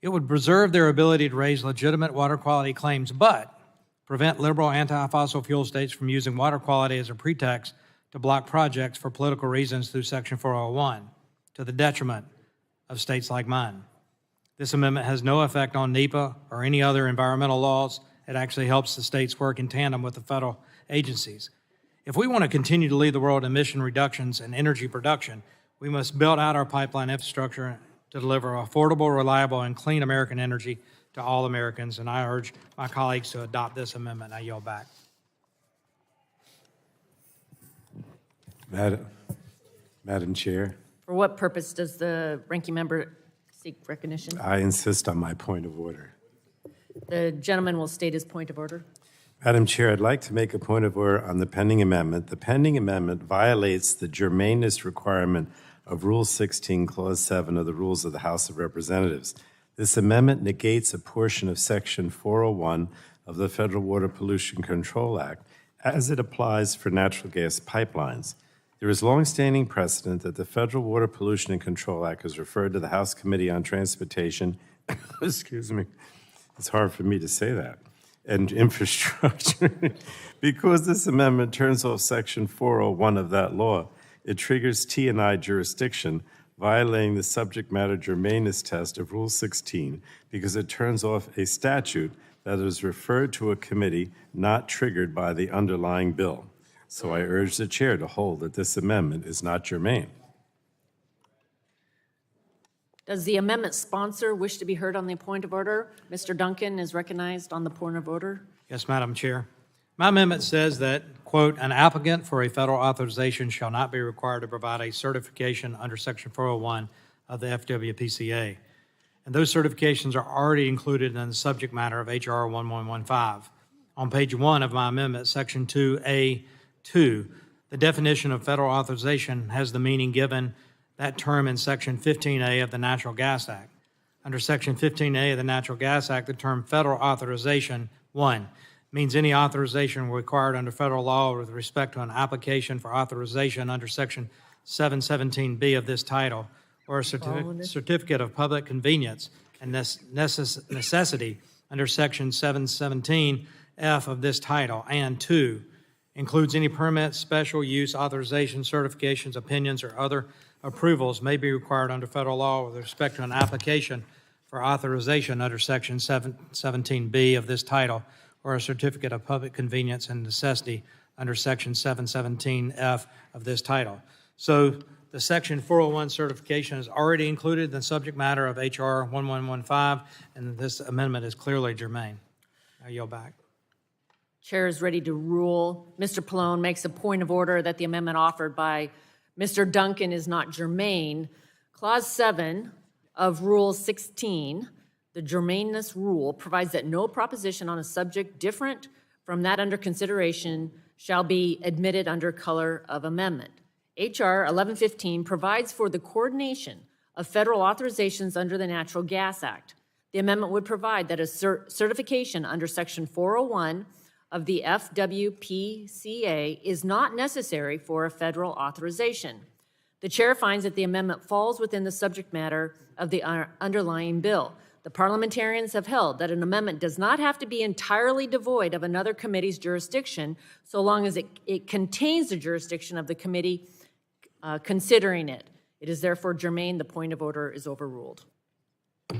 It would preserve their ability to raise legitimate water quality claims, but prevent liberal anti-fossil fuel states from using water quality as a pretext to block projects for political reasons through Section 401, to the detriment of states like mine. This amendment has no effect on NEPA or any other environmental laws. It actually helps the states work in tandem with the federal agencies. If we want to continue to lead the world in emission reductions and energy production, we must build out our pipeline infrastructure to deliver affordable, reliable, and clean American energy to all Americans, and I urge my colleagues to adopt this amendment. I yield back. Madam Chair, For what purpose does the ranking member seek recognition? I insist on my point of order. The gentleman will state his point of order. Madam Chair, I'd like to make a point of order on the pending amendment. The pending amendment violates the germaneness requirement of Rule 16, Clause 7 of the Rules of the House of Representatives. This amendment negates a portion of Section 401 of the Federal Water Pollution Control Act as it applies for natural gas pipelines. There is longstanding precedent that the Federal Water Pollution and Control Act is referred to the House Committee on Transportation, excuse me, it's hard for me to say that, and Infrastructure. Because this amendment turns off Section 401 of that law, it triggers T&I jurisdiction, violating the subject matter germaneness test of Rule 16 because it turns off a statute that is referred to a committee not triggered by the underlying bill. So I urge the chair to hold that this amendment is not germane. Does the amendment sponsor wish to be heard on the point of order? Mr. Duncan is recognized on the point of order. Yes, Madam Chair. My amendment says that, quote, "An applicant for a federal authorization shall not be required to provide a certification under Section 401 of the FWPCA." And those certifications are already included in the subject matter of H.R. 1115. On page 1 of my amendment, Section 2A2, the definition of federal authorization has the meaning given that term in Section 15A of the Natural Gas Act. Under Section 15A of the Natural Gas Act, the term federal authorization, 1, means any authorization required under federal law with respect to an application for authorization under Section 717B of this title, or a certificate of public convenience and necessity under Section 717F of this title, and 2, includes any permits, special use, authorization, certifications, opinions, or other approvals may be required under federal law with respect to an application for authorization under Section 717B of this title, or a certificate of public convenience and necessity under Section 717F of this title. So the Section 401 certification is already included in the subject matter of H.R. 1115, and this amendment is clearly germane. I yield back. Chair is ready to rule. Mr. Pallone makes a point of order that the amendment offered by Mr. Duncan is not germane. Clause 7 of Rule 16, the germaneness rule, provides that no proposition on a subject different from that under consideration shall be admitted under color of amendment. H.R. 1115 provides for the coordination of federal authorizations under the Natural Gas Act. The amendment would provide that a certification under Section 401 of the FWPCA is not necessary for a federal authorization. The chair finds that the amendment falls within the subject matter of the underlying bill. The parliamentarians have held that an amendment does not have to be entirely devoid of another committee's jurisdiction so long as it contains the jurisdiction of the committee considering it. It is therefore germane. The point of order is overruled. Is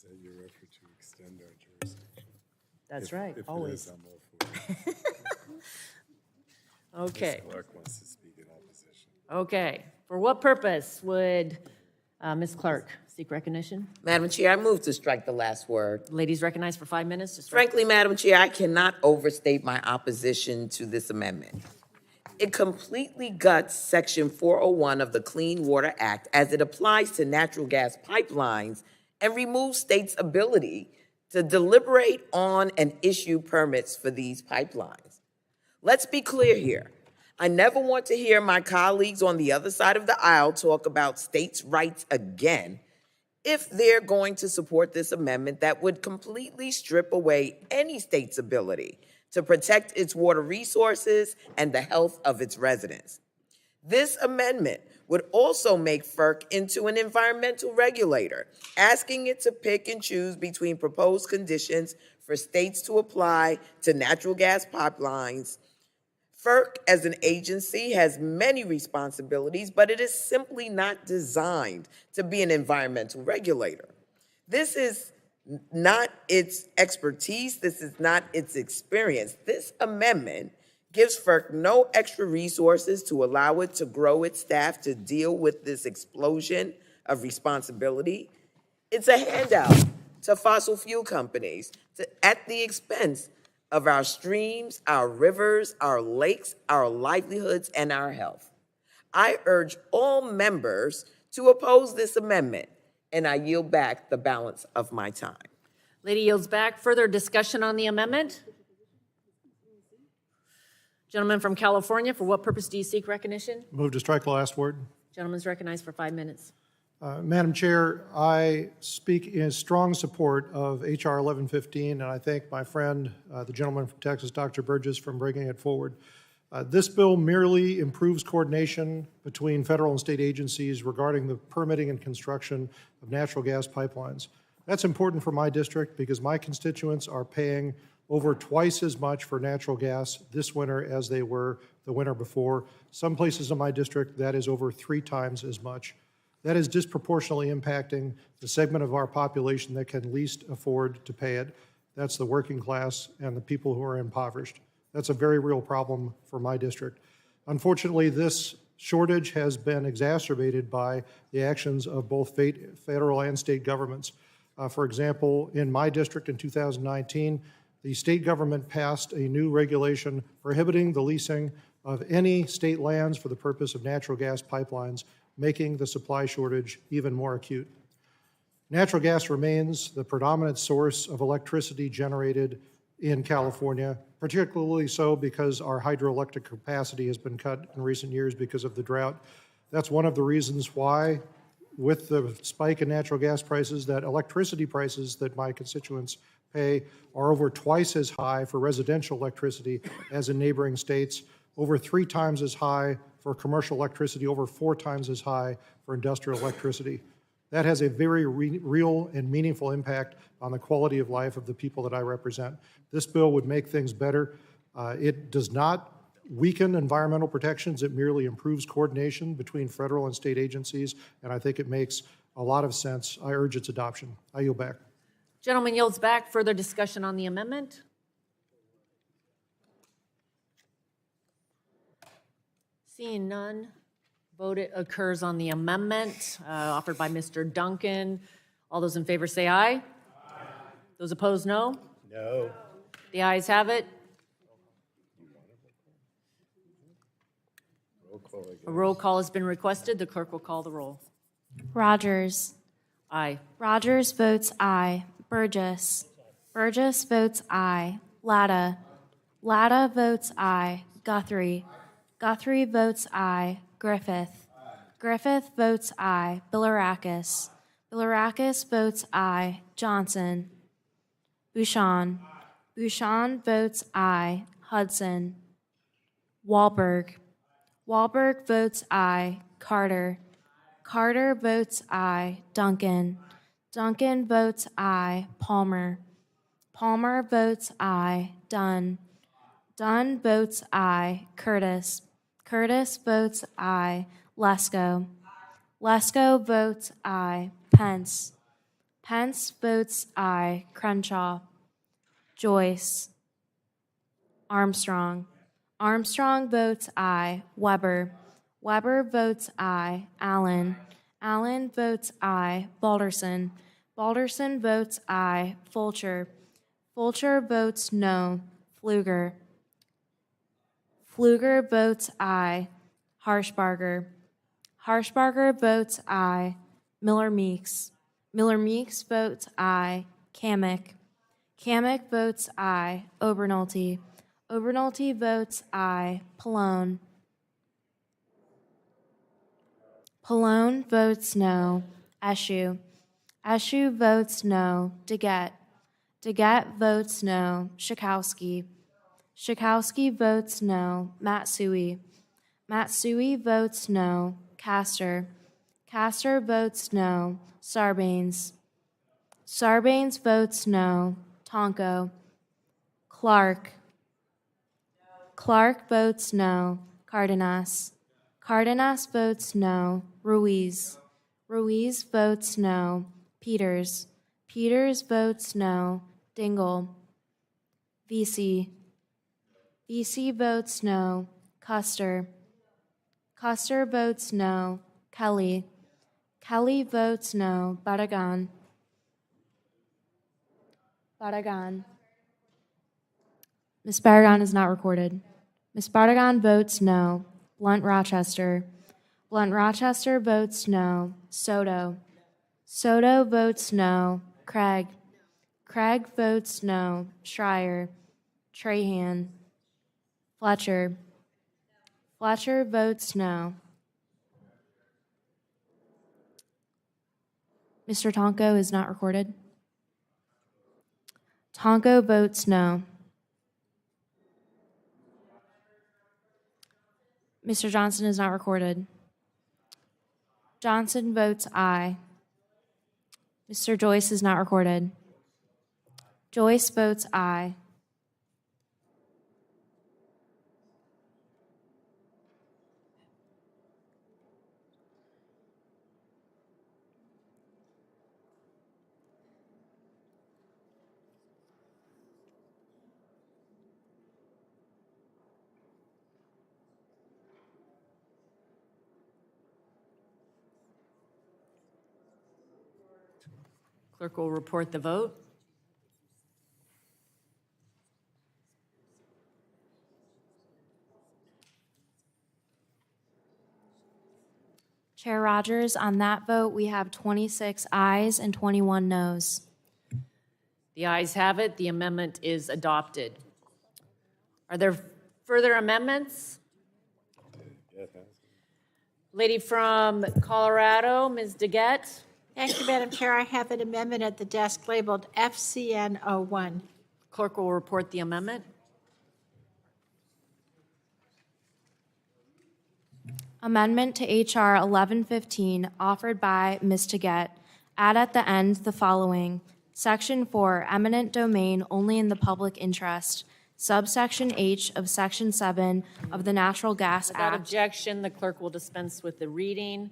that your effort to extend our jurisdiction? That's right, if always. It is, I'm all for it. Okay. Ms. Clark wants to speak in opposition. Okay. For what purpose would Ms. Clark seek recognition? Madam Chair, I move to strike the last word. Ladies recognized for 5 minutes. To strike. Frankly, Madam Chair, I cannot overstate my opposition to this amendment. It completely guts Section 401 of the Clean Water Act as it applies to natural gas pipelines and removes states' ability to deliberate on and issue permits for these pipelines. Let's be clear here. I never want to hear my colleagues on the other side of the aisle talk about states' rights again if they're going to support this amendment that would completely strip away any state's ability to protect its water resources and the health of its residents. This amendment would also make FERC into an environmental regulator, asking it to pick and choose between proposed conditions for states to apply to natural gas pipelines. FERC, as an agency, has many responsibilities, but it is simply not designed to be an environmental regulator. This is not its expertise. This is not its experience. This amendment gives FERC no extra resources to allow it to grow its staff to deal with this explosion of responsibility. It's a handout to fossil fuel companies at the expense of our streams, our rivers, our lakes, our livelihoods, and our health. I urge all members to oppose this amendment, and I yield back the balance of my time. Lady yields back. Further discussion on the amendment? Gentleman from California, for what purpose do you seek recognition? Move to strike the last word. Gentleman's recognized for 5 minutes. Madam Chair, I speak in strong support of H.R. 1115, and I thank my friend, the gentleman from Texas, Dr. Burgess, for bringing it forward. This bill merely improves coordination between federal and state agencies regarding the permitting and construction of natural gas pipelines. That's important for my district because my constituents are paying over twice as much for natural gas this winter as they were the winter before. Some places in my district, that is over 3 times as much. That is disproportionately impacting the segment of our population that can least afford to pay it. That's the working class and the people who are impoverished. That's a very real problem for my district. Unfortunately, this shortage has been exacerbated by the actions of both federal and state governments. For example, in my district in 2019, the state government passed a new regulation prohibiting the leasing of any state lands for the purpose of natural gas pipelines, making the supply shortage even more acute. Natural gas remains the predominant source of electricity generated in California, particularly so because our hydroelectric capacity has been cut in recent years because of the drought. That's one of the reasons why, with the spike in natural gas prices, that electricity prices that my constituents pay are over twice as high for residential electricity as in neighboring states, over 3 times as high for commercial electricity, over 4 times as high for industrial electricity. That has a very real and meaningful impact on the quality of life of the people that I represent. This bill would make things better. It does not weaken environmental protections. It merely improves coordination between federal and state agencies, and I think it makes a lot of sense. I urge its adoption. I yield back. Gentleman yields back. Further discussion on the amendment? Seeing none, vote occurs on the amendment offered by Mr. Duncan. All those in favor say aye. Aye. Those opposed, no. No. The ayes have it. A roll call has been requested. The clerk will call the roll. Rogers. Aye. Rogers votes aye. Burgess. Burgess votes aye. Latta. Latta votes aye. Guthrie. Guthrie votes aye. Griffith. Griffith votes aye. Bilirakis. Bilirakis votes aye. Johnson. Bouchon. Bouchon votes aye. Hudson. Wahlberg. Wahlberg votes aye. Carter. Carter votes aye. Duncan. Duncan votes aye. Palmer. Palmer votes aye. Dunn. Dunn votes aye. Curtis. Curtis votes aye. Lesko. Lesko votes aye. Pence. Pence votes aye. Crenshaw. Joyce. Armstrong. Armstrong votes aye. Weber. Weber votes aye. Allen. Allen votes aye. Balderson. Balderson votes aye. Fulcher. Fulcher votes no. Pfluger. Pfluger votes aye. Harshbarger. Harshbarger votes aye. Miller Meeks. Miller Meeks votes aye. Kamick. Kamick votes aye. Obernolte. Obernolte votes aye. Pallone. Pallone votes no. Eshu. Eshu votes no. Deget. Deget votes no. Schakowsky. Schakowsky votes no. Matsui. Matsui votes no. Castor. Castor votes no. Sarbanes. Sarbanes votes no. Tonko. Clark. Clark votes no. Cardenas. Cardenas votes no. Ruiz. Ruiz votes no. Peters. Peters votes no. Dingell. VC. VC votes no. Custer. Custer votes no. Kelly. Kelly votes no. Barragan. Barragan. Ms. Barragan is not recorded. Ms. Barragan votes no. Blunt Rochester. Blunt Rochester votes no. Soto. Soto votes no. Craig. Craig votes no. Schreier. Trahan. Fletcher. Fletcher votes no. Mr. Tonko is not recorded. Tonko votes no. Mr. Johnson is not recorded. Johnson votes aye. Mr. Joyce is not recorded. Joyce votes aye. Clerk will report the vote. Chair Rogers, on that vote, we have 26 ayes and 21 noes. The ayes have it. The amendment is adopted. Are there further amendments? Lady from Colorado, Ms. Dingell. Thank you, Madam Chair. I have an amendment at the desk labeled FCN 01. Clerk will report the amendment. Amendment to H.R. 1115, offered by Ms. Dingell, add at the end the following. Section 4, eminent domain only in the public interest. Subsection H of Section 7 of the Natural Gas Without Act. objection, the clerk will dispense with the reading.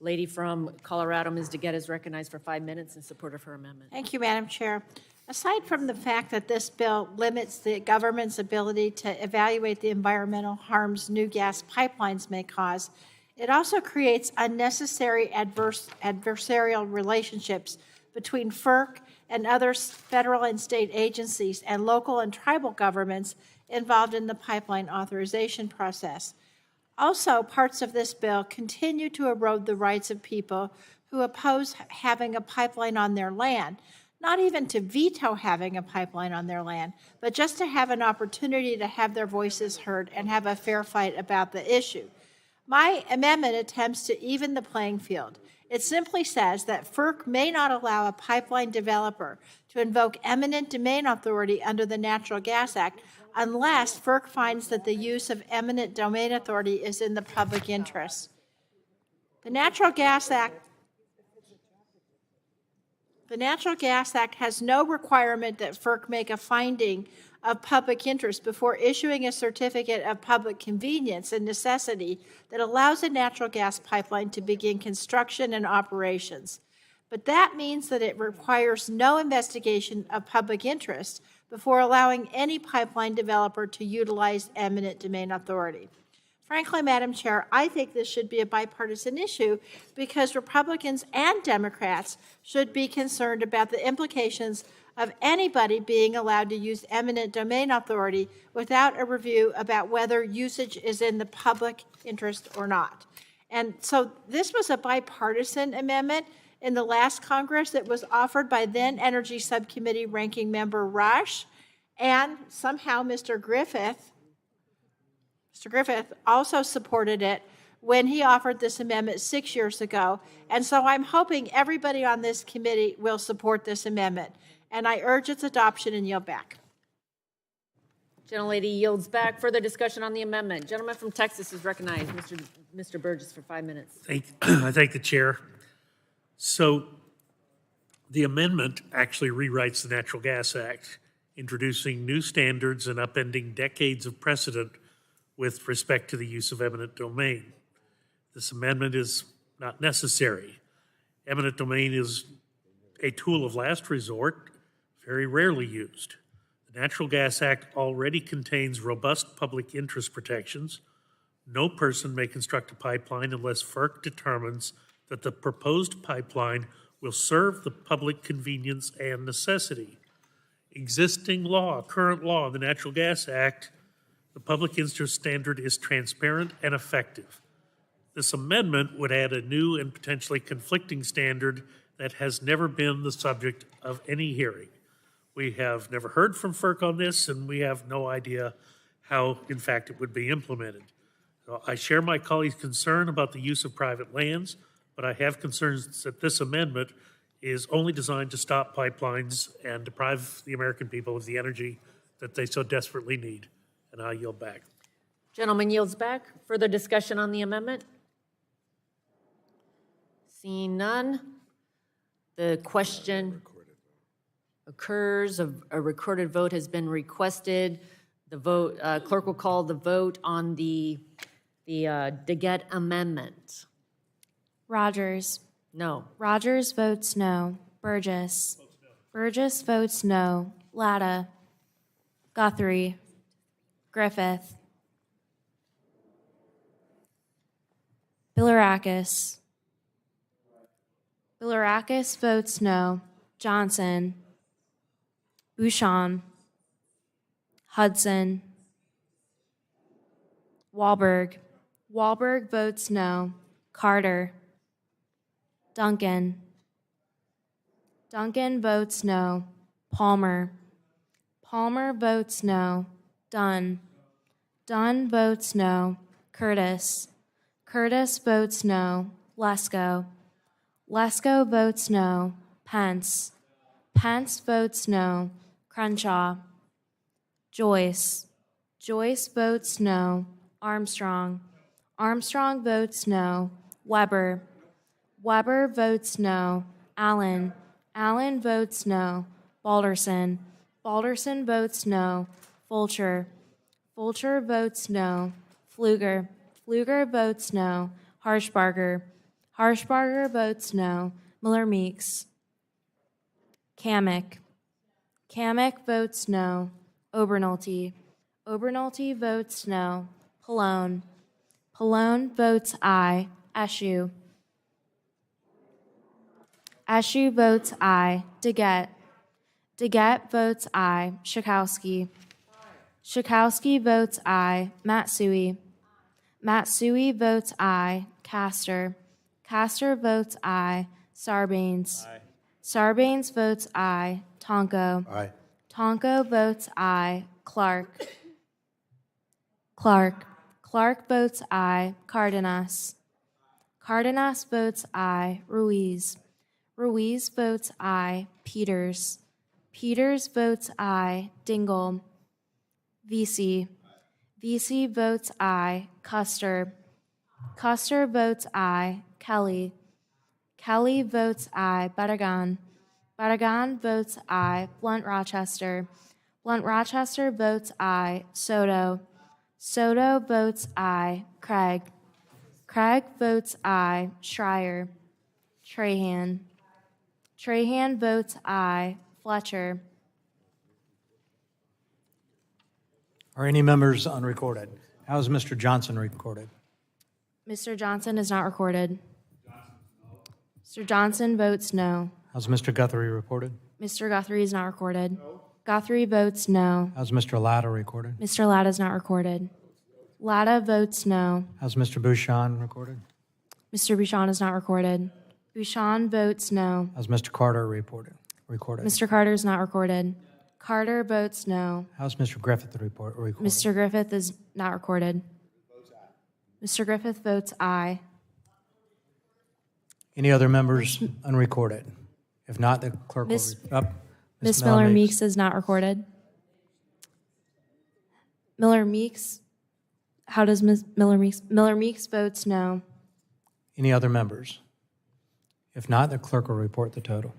Lady from Colorado, Ms. Dingell, is recognized for 5 minutes in support of her amendment. Thank you, Madam Chair. Aside from the fact that this bill limits the government's ability to evaluate the environmental harms new gas pipelines may cause, it also creates unnecessary adversarial relationships between FERC and other federal and state agencies and local and tribal governments involved in the pipeline authorization process. Also, parts of this bill continue to erode the rights of people who oppose having a pipeline on their land, not even to veto having a pipeline on their land, but just to have an opportunity to have their voices heard and have a fair fight about the issue. My amendment attempts to even the playing field. It simply says that FERC may not allow a pipeline developer to invoke eminent domain authority under the Natural Gas Act unless FERC finds that the use of eminent domain authority is in the public interest. The Natural Gas Act has no requirement that FERC make a finding of public interest before issuing a certificate of public convenience and necessity that allows a natural gas pipeline to begin construction and operations. But that means that it requires no investigation of public interest before allowing any pipeline developer to utilize eminent domain authority. Frankly, Madam Chair, I think this should be a bipartisan issue because Republicans and Democrats should be concerned about the implications of anybody being allowed to use eminent domain authority without a review about whether usage is in the public interest or not. And so this was a bipartisan amendment in the last Congress that was offered by then Energy Subcommittee Ranking Member Rush, and somehow Mr. Griffith also supported it when he offered this amendment 6 years ago. And so I'm hoping everybody on this committee will support this amendment. And I urge its adoption and yield back. Gentlelady yields back. Further discussion on the amendment. Gentleman from Texas is recognized. Mr. Burgess for 5 minutes. I thank the chair. So the amendment actually rewrites the Natural Gas Act, introducing new standards and upending decades of precedent with respect to the use of eminent domain. This amendment is not necessary. Eminent domain is a tool of last resort, very rarely used. The Natural Gas Act already contains robust public interest protections. No person may construct a pipeline unless FERC determines that the proposed pipeline will serve the public convenience and necessity. Existing law, current law, the Natural Gas Act, the public interest standard is transparent and effective. This amendment would add a new and potentially conflicting standard that has never been the subject of any hearing. We have never heard from FERC on this, and we have no idea how, in fact, it would be implemented. So I share my colleague's concern about the use of private lands, but I have concerns that this amendment is only designed to stop pipelines and deprive the American people of the energy that they so desperately need. And I yield back. Gentleman yields back. Further discussion on the amendment? Seeing none, the question occurs, a recorded vote has been requested. The vote, clerk will call the vote on the Dingell amendment. Rogers. No. Rogers votes no. Burgess. Burgess votes no. Latta. Guthrie. Griffith. Bilirakis. Bilirakis votes no. Johnson. Bouchon. Hudson. Wahlberg. Wahlberg votes no. Carter. Duncan. Duncan votes no. Palmer. Palmer votes no. Dunn. Dunn votes no. Curtis. Curtis votes no. Lesko. Lesko votes no. Pence. Pence votes no. Crenshaw. Joyce. Joyce votes no. Armstrong. Armstrong votes no. Weber. Weber votes no. Allen. Allen votes no. Balderson. Balderson votes no. Fulcher. Fulcher votes no. Pfluger. Pfluger votes no. Harshbarger. Harshbarger votes no. Miller-Meeks. Kamek. Kamek votes no. Obernolte. Obernolte votes no. Pallone. Pallone votes aye. Eshoo. Eshoo votes aye. Degette. Degette votes aye. Schakowsky. Schakowsky votes aye. Matsui. Matsui votes aye. Castor. Castor votes aye. Sarbanes. Aye. Sarbanes votes aye. Tonko. Aye. Tonko votes aye. Clark. Clark. Clark votes aye. Cardenas. Cardenas votes aye. Ruiz. Ruiz votes aye. Peters. Peters votes aye. Dingell. Vesey. Vesey votes aye. Custer. Custer votes aye. Kelly. Kelly votes aye. Barragan. Barragan votes aye. Blunt Rochester. Blunt Rochester votes aye. Soto. Soto votes aye. Craig. Craig votes aye. Schreier. Trahan. Trahan votes aye. Fletcher. Are any members unrecorded? How is Mr. Johnson recorded? Mr. Johnson is not recorded. Mr. Johnson votes no. How's Mr. Guthrie reported? Mr. Guthrie is not recorded. Guthrie votes no. How's Mr. Latta recorded? Mr. Latta is not recorded. Latta votes no. How's Mr. Bouchon recorded? Mr. Bouchon is not recorded. Bouchon votes no. How's Mr. Carter recorded? Mr. Carter is not recorded. Carter votes no. How's Mr. Griffith recorded? Mr. Griffith is not recorded. Mr. Griffith votes aye. Any other members unrecorded? If not, the clerk will... Miss- Up. Ms. Miller-Meeks is not recorded. Miller-Meeks, how does Ms. Miller-Meeks? Miller-Meeks votes no. Any other members? If not, the clerk will report the total.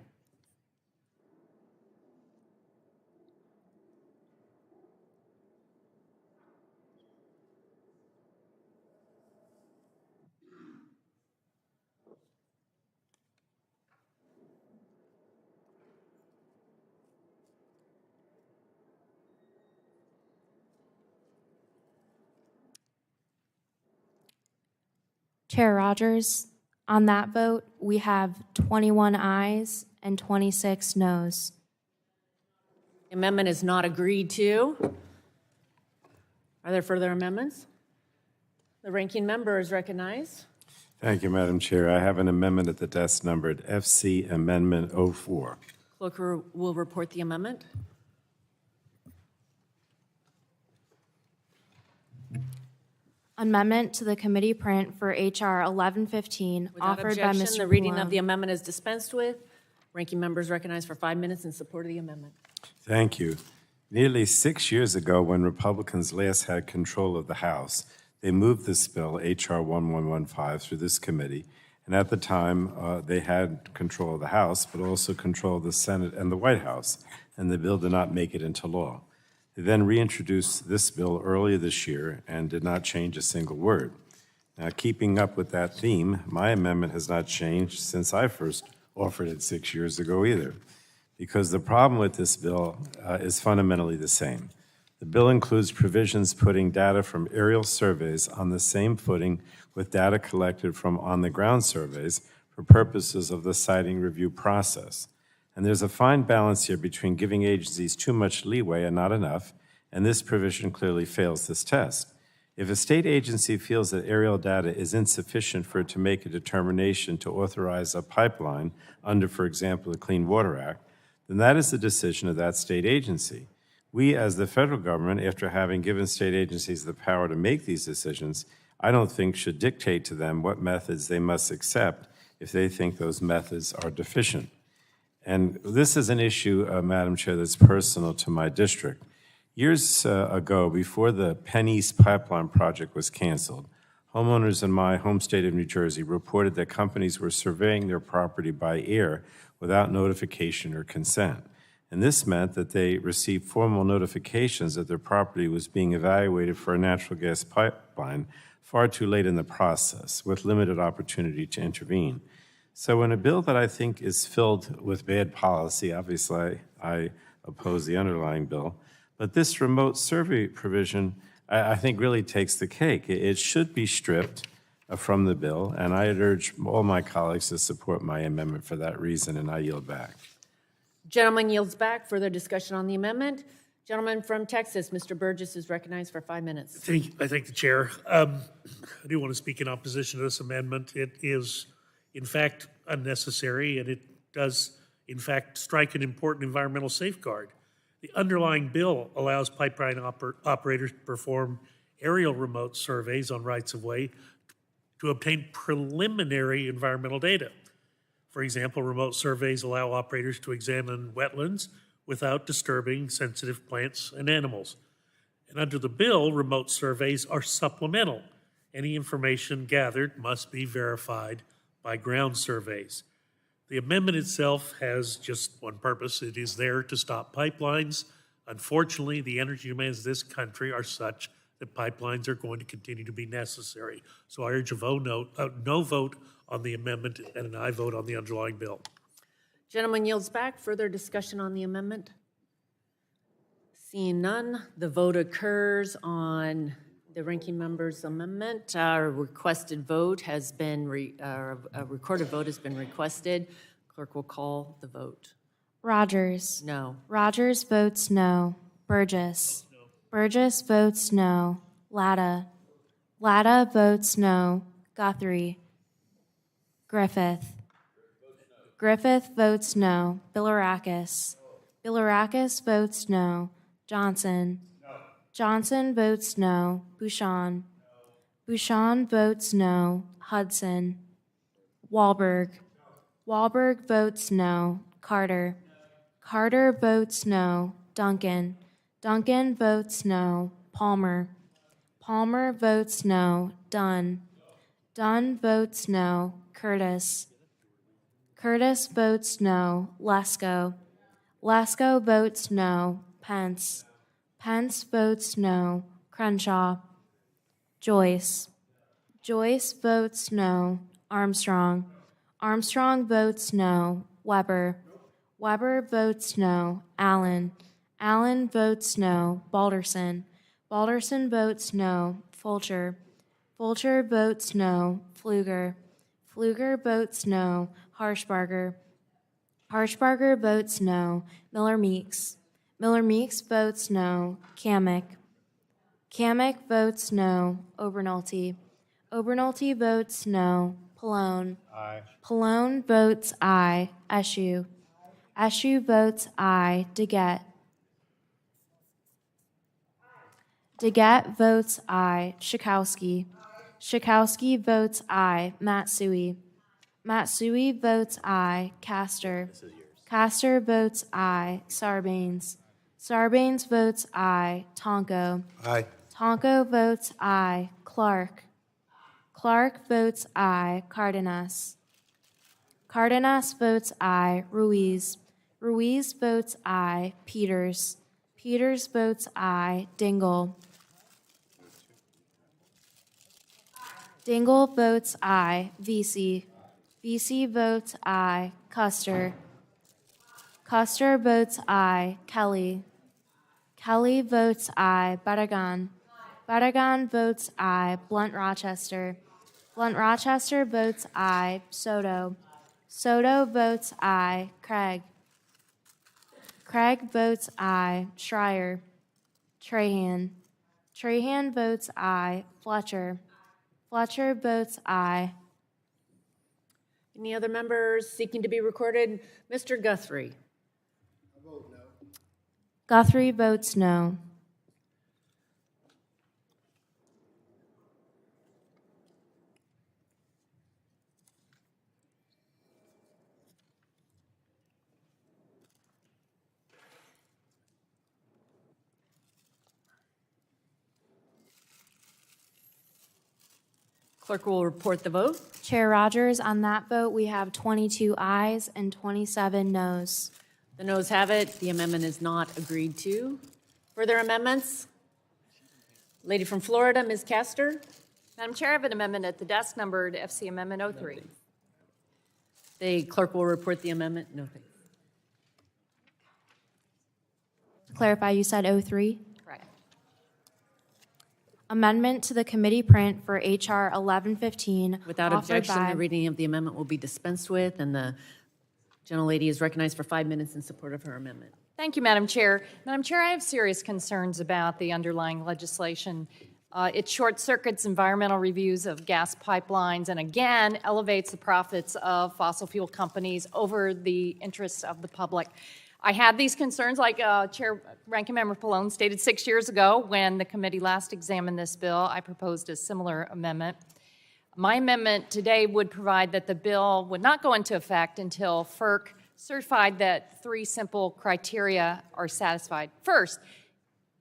Chair Rogers, on that vote, we have 21 ayes and 26 noes. Amendment is not agreed to. Are there further amendments? The ranking member is recognized. Thank you, Madam Chair. I have an amendment at the desk numbered FC Amendment 04. Clerk will report the amendment. Amendment to the committee print for H.R. 1115, Without offered by objection, Mr. the reading Pallone. of the amendment is dispensed with. Ranking members recognized for 5 minutes in support of the amendment. Thank you. Nearly 6 years ago, when Republicans last had control of the House, they moved this bill, H.R. 1115, through this committee. And at the time, they had control of the House, but also control of the Senate and the White House. And the bill did not make it into law. They then reintroduced this bill earlier this year and did not change a single word. Now, keeping up with that theme, my amendment has not changed since I first offered it 6 years ago either, because the problem with this bill is fundamentally the same. The bill includes provisions putting data from aerial surveys on the same footing with data collected from on-the-ground surveys for purposes of the siting review process. And there's a fine balance here between giving agencies too much leeway and not enough, and this provision clearly fails this test. If a state agency feels that aerial data is insufficient for it to make a determination to authorize a pipeline under, for example, the Clean Water Act, then that is the decision of that state agency. We, as the federal government, after having given state agencies the power to make these decisions, I don't think should dictate to them what methods they must accept if they think those methods are deficient. And this is an issue, Madam Chair, that's personal to my district. Years ago, before the Penn East pipeline project was canceled, homeowners in my home state of New Jersey reported that companies were surveying their property by air without notification or consent. And this meant that they received formal notifications that their property was being evaluated for a natural gas pipeline far too late in the process, with limited opportunity to intervene. So in a bill that I think is filled with bad policy, obviously I oppose the underlying bill, but this remote survey provision, I think, really takes the cake. It should be stripped from the bill, and I urge all my colleagues to support my amendment for that reason, and I yield back. Gentleman yields back. Further discussion on the amendment. Gentleman from Texas, Mr. Burgess, is recognized for 5 minutes. I thank the chair. I do want to speak in opposition to this amendment. It is, in fact, unnecessary, and it does, in fact, strike an important environmental safeguard. The underlying bill allows pipeline operators to perform aerial remote surveys on rights-of-way to obtain preliminary environmental data. For example, remote surveys allow operators to examine wetlands without disturbing sensitive plants and animals. And under the bill, remote surveys are supplemental. Any information gathered must be verified by ground surveys. The amendment itself has just one purpose. It is there to stop pipelines. Unfortunately, the energy demands of this country are such that pipelines are going to continue to be necessary. So I urge a no vote on the amendment and an aye vote on the underlying bill. Gentleman yields back. Further discussion on the amendment? Seeing none, the vote occurs on the ranking member's amendment. A requested vote has been, a recorded vote has been requested. Clerk will call the vote. Rogers. No. Rogers votes no. Burgess. No. Burgess votes no. Latta. Latta votes no. Guthrie. Griffith. Griffith votes no. Bilirakis. Bilirakis votes no. Johnson. Johnson votes no. Bouchon. Bouchon votes no. Hudson. Wahlberg. Wahlberg votes no. Carter. Carter votes no. Duncan. Duncan votes no. Palmer. Palmer votes no. Dunn. Dunn votes no. Curtis. Curtis votes no. Lesko. Lesko votes no. Pence. Pence votes no. Crenshaw. Joyce. Joyce votes no. Armstrong. Armstrong votes no. Weber. Weber votes no. Allen. Allen votes no. Balderson. Balderson votes no. Fulcher. Fulcher votes no. Pfluger. Pfluger votes no. Harshbarger. Harshbarger votes no. Miller Meeks. Miller Meeks votes no. Kamek. Kamek votes no. Obernolte. Obernolte votes no. Pallone. Aye. Pallone votes aye. Eshu. Eshu votes aye. Deget. Deget votes aye. Schakowsky. Schakowsky votes aye. Matsui. Matsui votes aye. Castor. Castor votes aye. Sarbanes. Sarbanes votes aye. Tonko. Aye. Tonko votes aye. Clark. Clark votes aye. Cardenas. Cardenas votes aye. Ruiz. Ruiz votes aye. Peters. Peters votes aye. Dingell. Dingell votes aye. Vesey. Vesey votes aye. Custer. Custer votes aye. Kelly. Kelly votes aye. Barragan. Barragan votes aye. Blunt Rochester. Blunt Rochester votes aye. Soto. Soto votes aye. Craig. Craig votes aye. Schreier. Trahan. Trahan votes aye. Fletcher. Fletcher votes aye. Any other members seeking to be recorded? Mr. Guthrie. Guthrie votes no. Clerk will report the vote. Chair Rogers, on that vote, we have 22 ayes and 27 noes. The noes have it. The amendment is not agreed to. Further amendments? Lady from Florida, Ms. Castor. Madam Chair, I have an amendment at the desk numbered FC Amendment 03. The clerk will report the amendment. No, thank you. Clarify, you said 03? Correct. Amendment to the committee print for HR 1115. Without objection, the reading of the amendment will be dispensed with, and the gentlelady is recognized for 5 minutes in support of her amendment. Thank you, Madam Chair. Madam Chair, I have serious concerns about the underlying legislation. It short circuits environmental reviews of gas pipelines and again elevates the profits of fossil fuel companies over the interests of the public. I had these concerns, like Chair Ranking Member Pallone stated 6 years ago when the committee last examined this bill. I proposed a similar amendment. My amendment today would provide that the bill would not go into effect until FERC certified that 3 simple criteria are satisfied. First,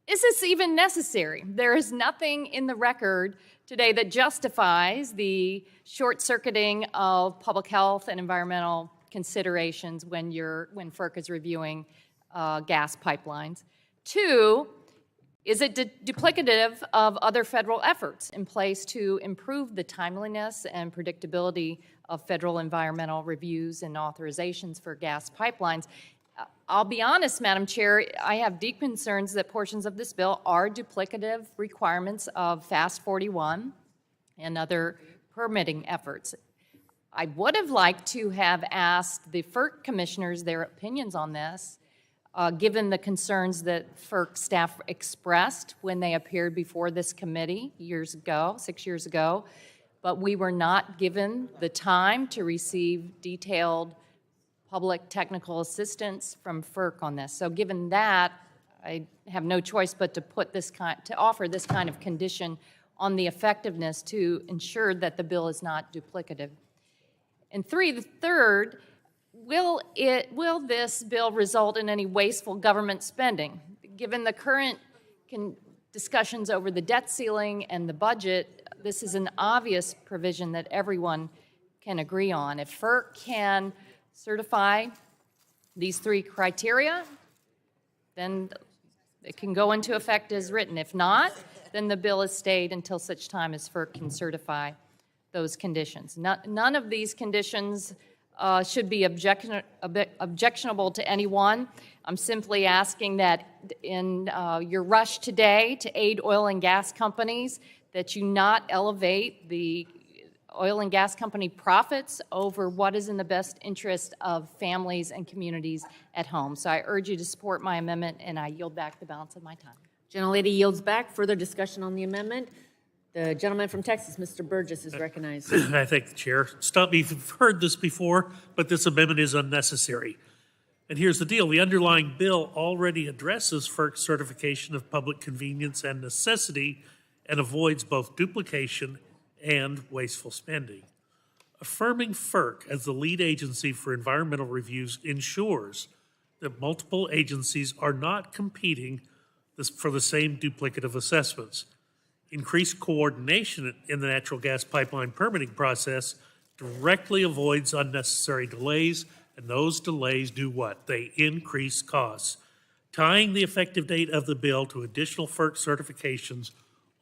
is this even necessary? There is nothing in the record today that justifies the short-circuiting of public health and environmental considerations when FERC is reviewing gas pipelines. 2, is it duplicative of other federal efforts in place to improve the timeliness and predictability of federal environmental reviews and authorizations for gas pipelines? I'll be honest, Madam Chair, I have deep concerns that portions of this bill are duplicative requirements of FAST 41 and other permitting efforts. I would have liked to have asked the FERC commissioners their opinions on this, given the concerns that FERC staff expressed when they appeared before this committee 6 years ago, but we were not given the time to receive detailed public technical assistance from FERC on this. So given that, I have no choice but to offer this kind of condition on the effectiveness to ensure that the bill is not duplicative. And 3, the third, will this bill result in any wasteful government spending? Given the current discussions over the debt ceiling and the budget, this is an obvious provision that everyone can agree on. If FERC can certify these 3 criteria, then it can go into effect as written. If not, then the bill is stayed until such time as FERC can certify those conditions. None of these conditions should be objectionable to anyone. I'm simply asking that in your rush today to aid oil and gas companies, that you not elevate the oil and gas company profits over what is in the best interest of families and communities at home. So I urge you to support my amendment, and I yield back the balance of my time. Gentlelady yields back. Further discussion on the amendment? The gentleman from Texas, Mr. Burgess, is recognized. I thank the chair. Stop me if you've heard this before, but this amendment is unnecessary. And here's the deal. The underlying bill already addresses FERC certification of public convenience and necessity and avoids both duplication and wasteful spending. Affirming FERC as the lead agency for environmental reviews ensures that multiple agencies are not competing for the same duplicative assessments. Increased coordination in the natural gas pipeline permitting process directly avoids unnecessary delays, and those delays do what? They increase costs. Tying the effective date of the bill to additional FERC certifications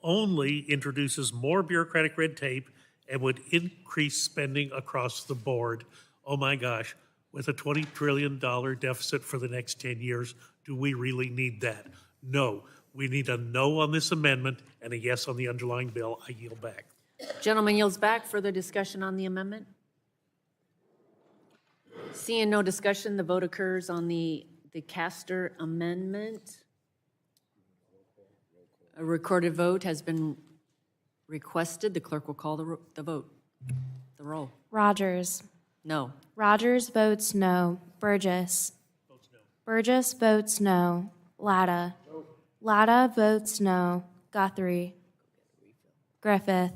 only introduces more bureaucratic red tape and would increase spending across the board. Oh my gosh, with a $20 trillion deficit for the next 10 years, do we really need that? No. We need a no on this amendment and a yes on the underlying bill. I yield back. Gentleman yields back. Further discussion on the amendment? Seeing no discussion, the vote occurs on the Castor amendment. A recorded vote has been requested. The clerk will call the vote. The roll. Rogers. No. Rogers votes no. Burgess. Burgess votes no. Latta. Latta votes no. Guthrie. Griffith.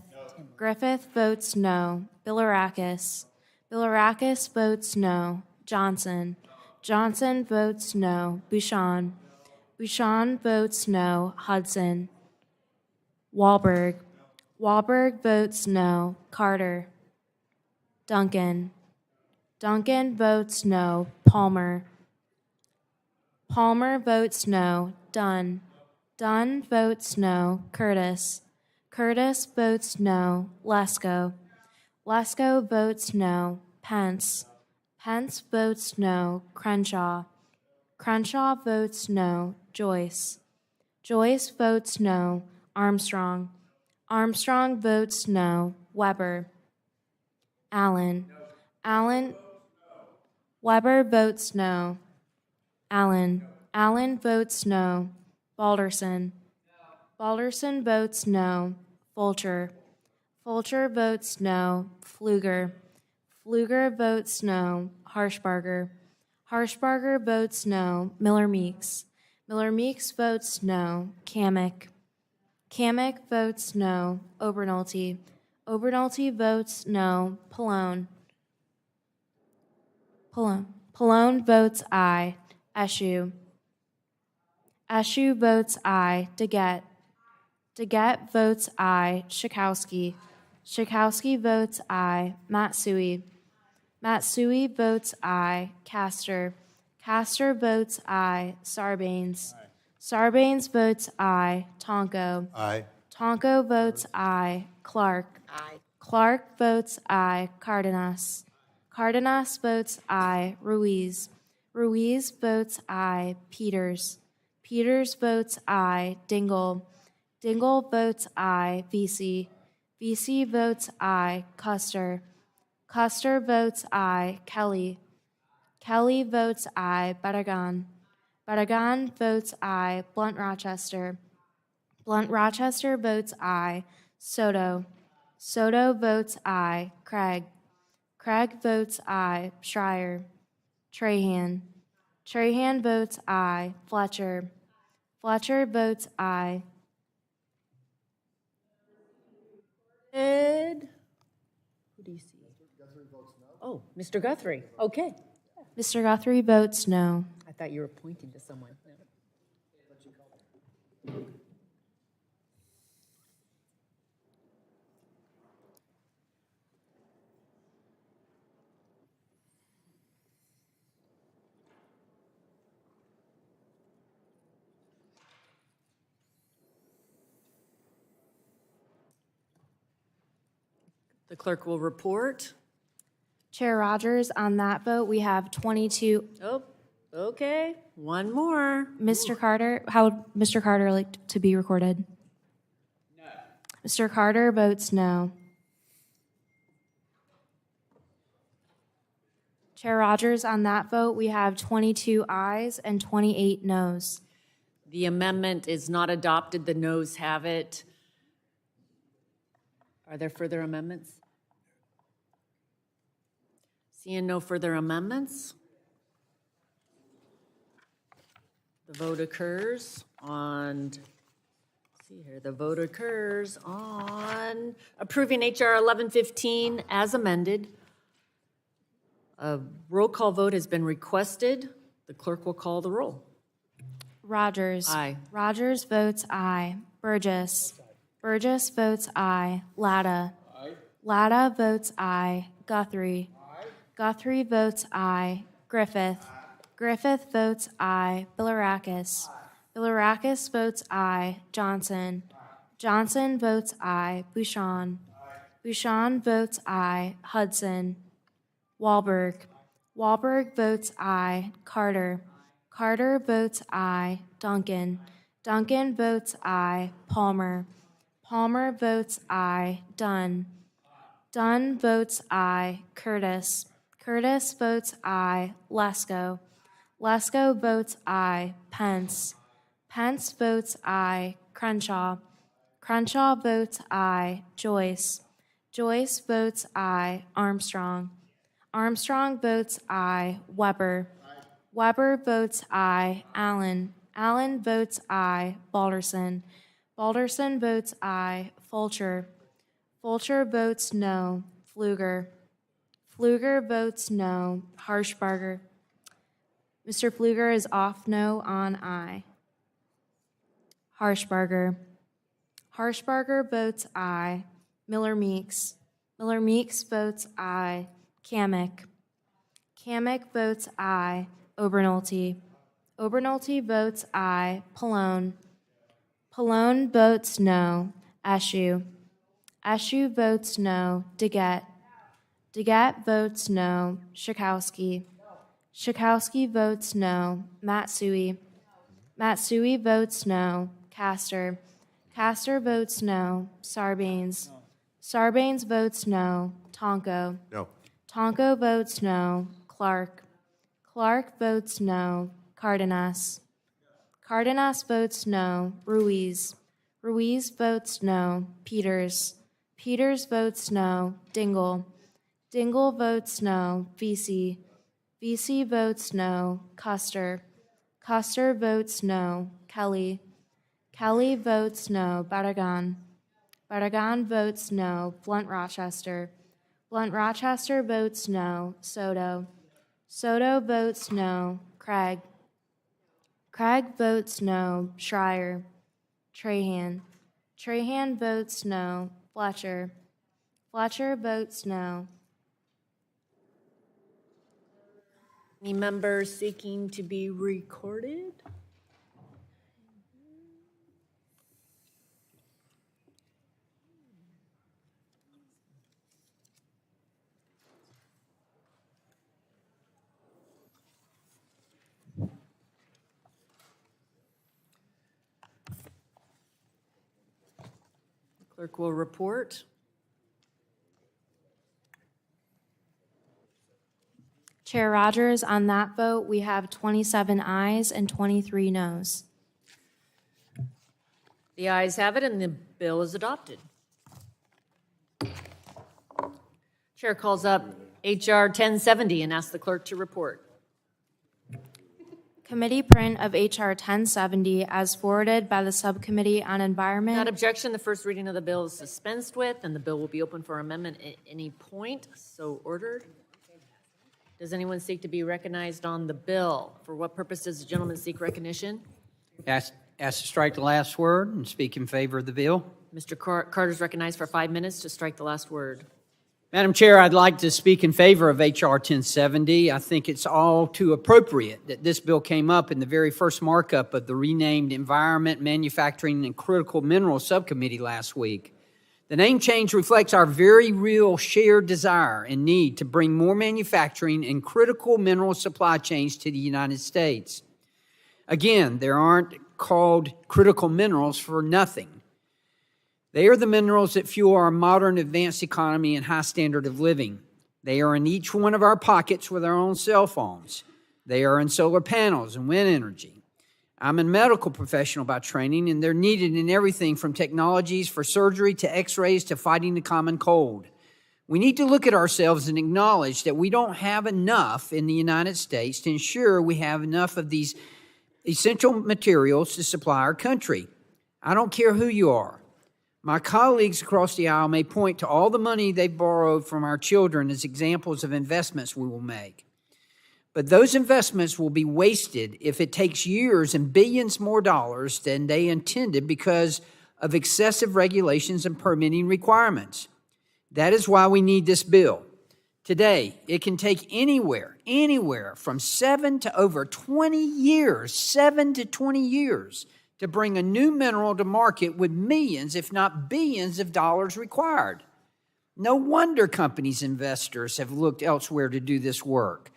Griffith votes no. Bilirakis. Bilirakis votes no. Johnson. Johnson votes no. Bouchon. Bouchon votes no. Hudson. Wahlberg. Wahlberg votes no. Carter. Duncan. Duncan votes no. Palmer. Palmer votes no. Dunn. Dunn votes no. Curtis. Curtis votes no. Lesko. Lesko votes no. Pence. Pence votes no. Crenshaw. Crenshaw votes no. Joyce. Joyce votes no. Armstrong. Armstrong votes no. Weber. Allen. Allen. Weber votes no. Allen. Allen votes no. Balderson. Balderson votes no. Fulcher. Fulcher votes no. Pfluger. Pfluger votes no. Harshbarger. Harshbarger votes no. Miller Meeks. Miller Meeks votes no. Kamek. Kamek votes no. Obernolte. Obernolte votes no. Pallone. Pallone. Pallone votes aye. Eshu. Eshu votes aye. Daggett. Daggett votes aye. Schakowsky. Schakowsky votes aye. Matsui. Matsui votes aye. Castor. Castor votes aye. Sarbanes. Sarbanes votes aye. Tonko. Aye. Tonko votes aye. Clark. Aye. Clark votes aye. Cardenas. Cardenas votes aye. Ruiz. Ruiz votes aye. Peters. Peters votes aye. Dingell. Dingell votes aye. Vesey. Vesey votes aye. Custer. Custer votes aye. Kelly. Kelly votes aye. Barragan. Barragan votes aye. Blunt Rochester. Blunt Rochester votes aye. Soto. Soto votes aye. Craig. Craig votes aye. Schreier. Trahan. Trahan votes aye. Fletcher. Fletcher votes aye. Ed? Who do you see? Oh, Mr. Guthrie. Okay. Mr. Guthrie votes no. I thought you were pointing to someone. The clerk will report. Chair Rogers, on that vote, we have 22. Oh, okay. One more. Mr. Carter, how would Mr. Carter like to be recorded? No. Mr. Carter votes no. Chair Rogers, on that vote, we have 22 ayes and 28 noes. The amendment is not adopted. The noes have it. Are there further amendments? Seeing no further amendments, the vote occurs on See here, the vote occurs on approving HR 1115 as amended. A roll call vote has been requested. The clerk will call the roll. Rogers. Aye. Rogers votes aye. Burgess. Burgess votes aye. Latta. Latta votes aye. Guthrie. Guthrie votes aye. Griffith. Griffith votes aye. Bilirakis. Bilirakis votes aye. Johnson. Johnson votes aye. Bouchon. Bouchon votes aye. Hudson. Wahlberg. Wahlberg votes aye. Carter. Carter votes aye. Duncan. Duncan votes aye. Palmer. Palmer votes aye. Dunn. Dunn votes aye. Curtis. Curtis votes aye. Lesko. Lesko votes aye. Pence. Pence votes aye. Crenshaw. Crenshaw votes aye. Joyce. Joyce votes aye. Armstrong. Armstrong votes aye. Weber. Weber votes aye. Allen. Allen votes aye. Balderson. Balderson votes aye. Fulcher. Fulcher votes no. Pfluger. Pfluger votes no. Harshbarger. Mr. Pfluger is off no on aye. Harshbarger. Harshbarger votes aye. Miller Meeks. Miller Meeks votes aye. Kamick. Kamick votes aye. Obernolte. Obernolte votes aye. Pallone. Pallone votes no. Eshu. Eshu votes no. Deget. Deget votes no. Schakowsky. Schakowsky votes no. Matsui. Matsui votes no. Castor. Castor votes no. Sarbanes. Sarbanes votes no. Tonko. No. Tonko votes no. Clark. Clark votes no. Cardenas. Cardenas votes no. Ruiz. Ruiz votes no. Peters. Peters votes no. Dingell. Dingell votes no. Vesey. Vesey votes no. Custer. Custer votes no. Kelly. Kelly votes no. Barragan. Barragan votes no. Blunt Rochester. Blunt Rochester votes no. Soto. Soto votes no. Craig. Craig votes no. Schreier. Trahan. Trahan votes no. Fletcher. Fletcher votes no. Any members seeking to be recorded? Clerk will report. Chair Rogers, on that vote, we have 27 ayes and 23 noes. The ayes have it, and the bill is adopted. Chair calls up HR 1070 and asks the clerk to report. Committee print of HR 1070 as forwarded by the Subcommittee on Environment. Without objection, the first reading of the bill is dispensed with, and the bill will be open for amendment at any point. So ordered. Does anyone seek to be recognized on the bill? For what purpose does the gentleman seek recognition? Ask to strike the last word and speak in favor of the bill. Mr. Carter is recognized for 5 minutes to strike the last word. Madam Chair, I'd like to speak in favor of H.R. 1070. I think it's all too appropriate that this bill came up in the very first markup of the renamed Environment, Manufacturing, and Critical Minerals Subcommittee last week. The name change reflects our very real shared desire and need to bring more manufacturing and critical mineral supply chains to the United States. Again, they aren't called critical minerals for nothing. They are the minerals that fuel our modern advanced economy and high standard of living. They are in each one of our pockets with our own cell phones. They are in solar panels and wind energy. I'm a medical professional by training, and they're needed in everything from technologies for surgery to x-rays to fighting the common cold. We need to look at ourselves and acknowledge that we don't have enough in the United States to ensure we have enough of these essential materials to supply our country. I don't care who you are. My colleagues across the aisle may point to all the money they've borrowed from our children as examples of investments we will make. But those investments will be wasted if it takes years and billions more dollars than they intended because of excessive regulations and permitting requirements. That is why we need this bill. Today, it can take anywhere from 7 to over 20 years, 7 to 20 years, to bring a new mineral to market with millions, if not billions of dollars required. No wonder companies' investors have looked elsewhere to do this work.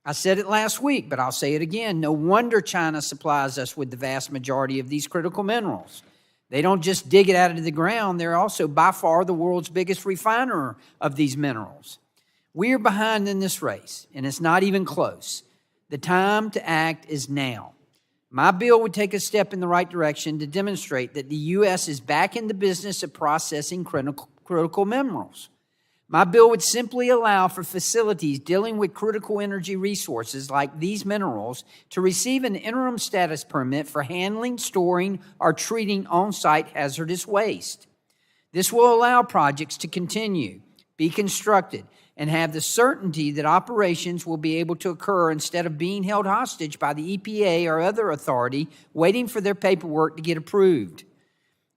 I said it last week, but I'll say it again. No wonder China supplies us with the vast majority of these critical minerals. They don't just dig it out of the ground, they're also by far the world's biggest refiner of these minerals. We are behind in this race, and it's not even close. The time to act is now. My bill would take a step in the right direction to demonstrate that the U.S. is back in the business of processing critical minerals. My bill would simply allow for facilities dealing with critical energy resources like these minerals to receive an interim status permit for handling, storing, or treating on-site hazardous waste. This will allow projects to continue, be constructed, and have the certainty that operations will be able to occur instead of being held hostage by the EPA or other authority waiting for their paperwork to get approved.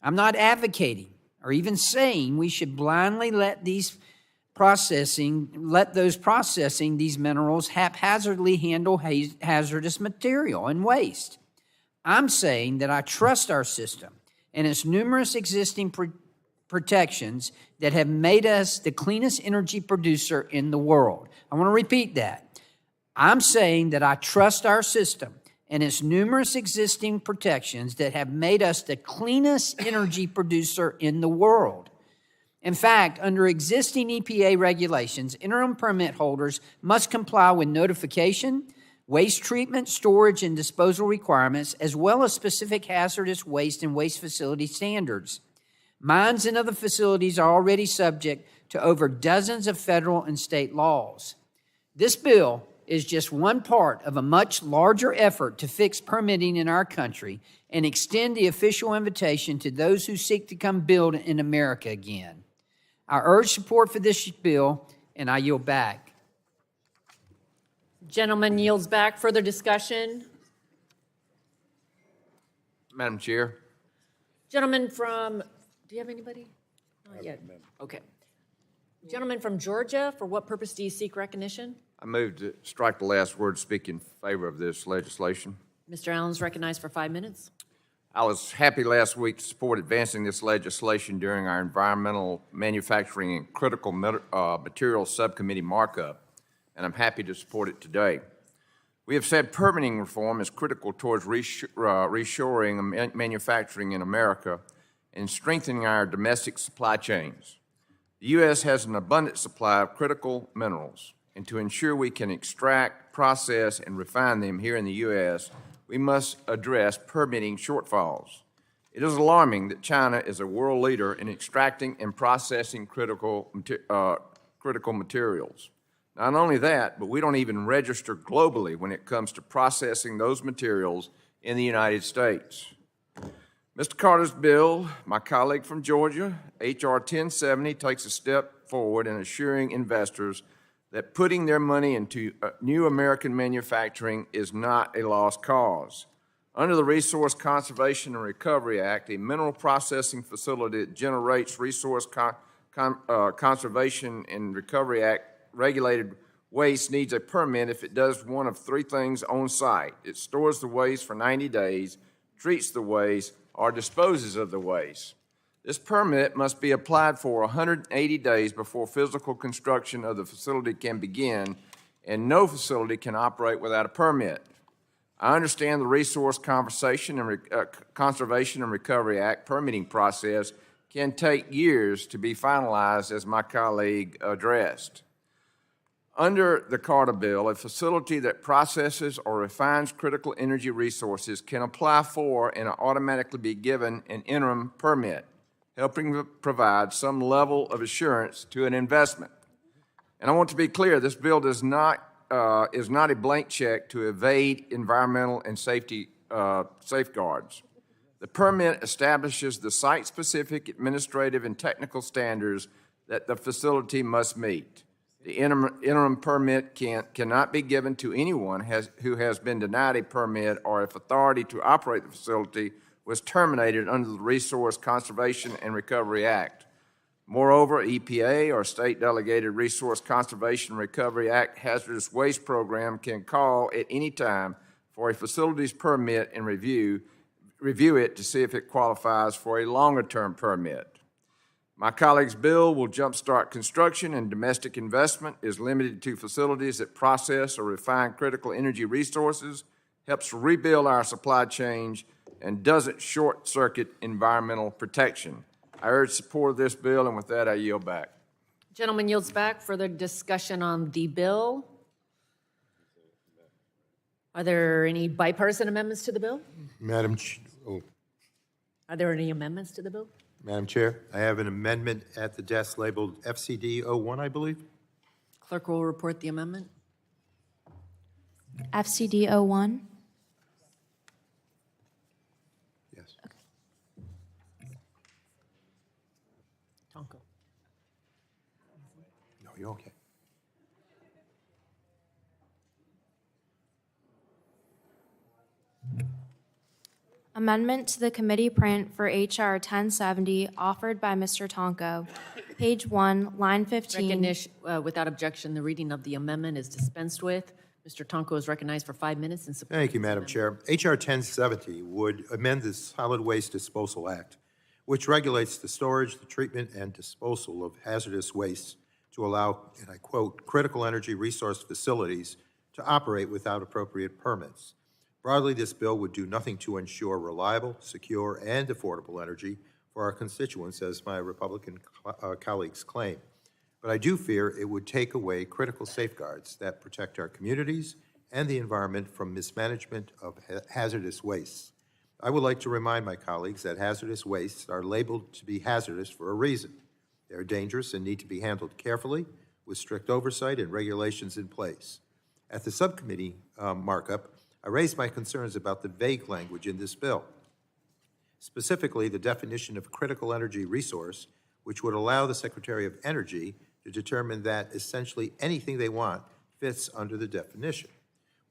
I'm not advocating or even saying we should blindly let those processing these minerals haphazardly handle hazardous material and waste. I'm saying that I trust our system and its numerous existing protections that have made us the cleanest energy producer in the world. I want to repeat that. I'm saying that I trust our system and its numerous existing protections that have made us the cleanest energy producer in the world. In fact, under existing EPA regulations, interim permit holders must comply with notification, waste treatment, storage, and disposal requirements, as well as specific hazardous waste and waste facility standards. Mines and other facilities are already subject to over dozens of federal and state laws. This bill is just one part of a much larger effort to fix permitting in our country and extend the official invitation to those who seek to come build in America again. I urge support for this bill, and I yield back. Gentleman yields back. Further discussion? Madam Chair. Gentleman from, do you have anybody? Not yet. Okay. Gentleman from Georgia, for what purpose do you seek recognition? I move to strike the last word, speak in favor of this legislation. Mr. Allen's recognized for 5 minutes. I was happy last week to support advancing this legislation during our Environmental, Manufacturing, and Critical Materials Subcommittee markup, and I'm happy to support it today. We have said permitting reform is critical towards reshoring manufacturing in America and strengthening our domestic supply chains. The U.S. has an abundant supply of critical minerals, and to ensure we can extract, process, and refine them here in the U.S., we must address permitting shortfalls. It is alarming that China is a world leader in extracting and processing critical materials. Not only that, but we don't even register globally when it comes to processing those materials in the United States. Mr. Carter's bill, my colleague from Georgia, H.R. 1070, takes a step forward in assuring investors that putting their money into new American manufacturing is not a lost cause. Under the Resource Conservation and Recovery Act, a mineral processing facility that generates Resource Conservation and Recovery Act regulated waste needs a permit if it does one of three things on site. It stores the waste for 90 days, treats the waste, or disposes of the waste. This permit must be applied for 180 days before physical construction of the facility can begin, and no facility can operate without a permit. I understand the Resource Conservation and Recovery Act permitting process can take years to be finalized, as my colleague addressed. Under the Carter bill, a facility that processes or refines critical energy resources can apply for and automatically be given an interim permit, helping to provide some level of assurance to an investment. And I want to be clear, this bill is not a blank check to evade environmental and safety safeguards. The permit establishes the site-specific administrative and technical standards that the facility must meet. The interim permit cannot be given to anyone who has been denied a permit or if authority to operate the facility was terminated under the Resource Conservation and Recovery Act. Moreover, EPA or State Delegated Resource Conservation and Recovery Act hazardous waste program can call at any time for a facility's permit and review it to see if it qualifies for a longer-term permit. My colleague's bill will jumpstart construction, and domestic investment is limited to facilities that process or refine critical energy resources, helps rebuild our supply chain, and doesn't short-circuit environmental protection. I urge support of this bill, and with that, I yield back. Gentleman yields back. Further discussion on the bill? Are there any bipartisan amendments to the bill? Are there any amendments to the bill? Madam Chair, I have an amendment at the desk labeled FCD 01, I believe. Clerk will report the amendment. FCD 01. Yes. Tonko. No, you're okay. Amendment to the committee print for HR 1070 offered by Mr. Tonko. Page 1, line 15. Recognition, without objection, the reading of the amendment is dispensed with. Mr. Tonko is recognized for 5 minutes in support. Thank you, Madam Chair. HR 1070 would amend the Solid Waste Disposal Act, which regulates the storage, the treatment, and disposal of hazardous waste to allow, and I quote, critical energy resource facilities to operate without appropriate permits. Broadly, this bill would do nothing to ensure reliable, secure, and affordable energy for our constituents, as my Republican colleagues claim. But I do fear it would take away critical safeguards that protect our communities and the environment from mismanagement of hazardous wastes. I would like to remind my colleagues that hazardous wastes are labeled to be hazardous for a reason. They are dangerous and need to be handled carefully with strict oversight and regulations in place. At the subcommittee markup, I raised my concerns about the vague language in this bill, specifically the definition of critical energy resource, which would allow the Secretary of Energy to determine that essentially anything they want fits under the definition.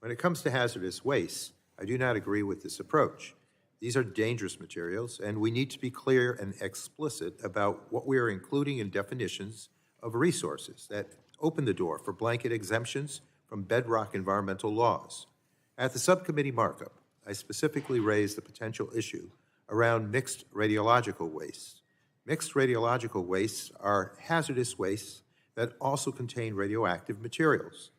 When it comes to hazardous waste, I do not agree with this approach. These are dangerous materials, and we need to be clear and explicit about what we are including in definitions of resources that open the door for blanket exemptions from bedrock environmental laws. At the subcommittee markup, I specifically raised the potential issue around mixed radiological wastes. Mixed radiological wastes are hazardous wastes that also contain radioactive materials.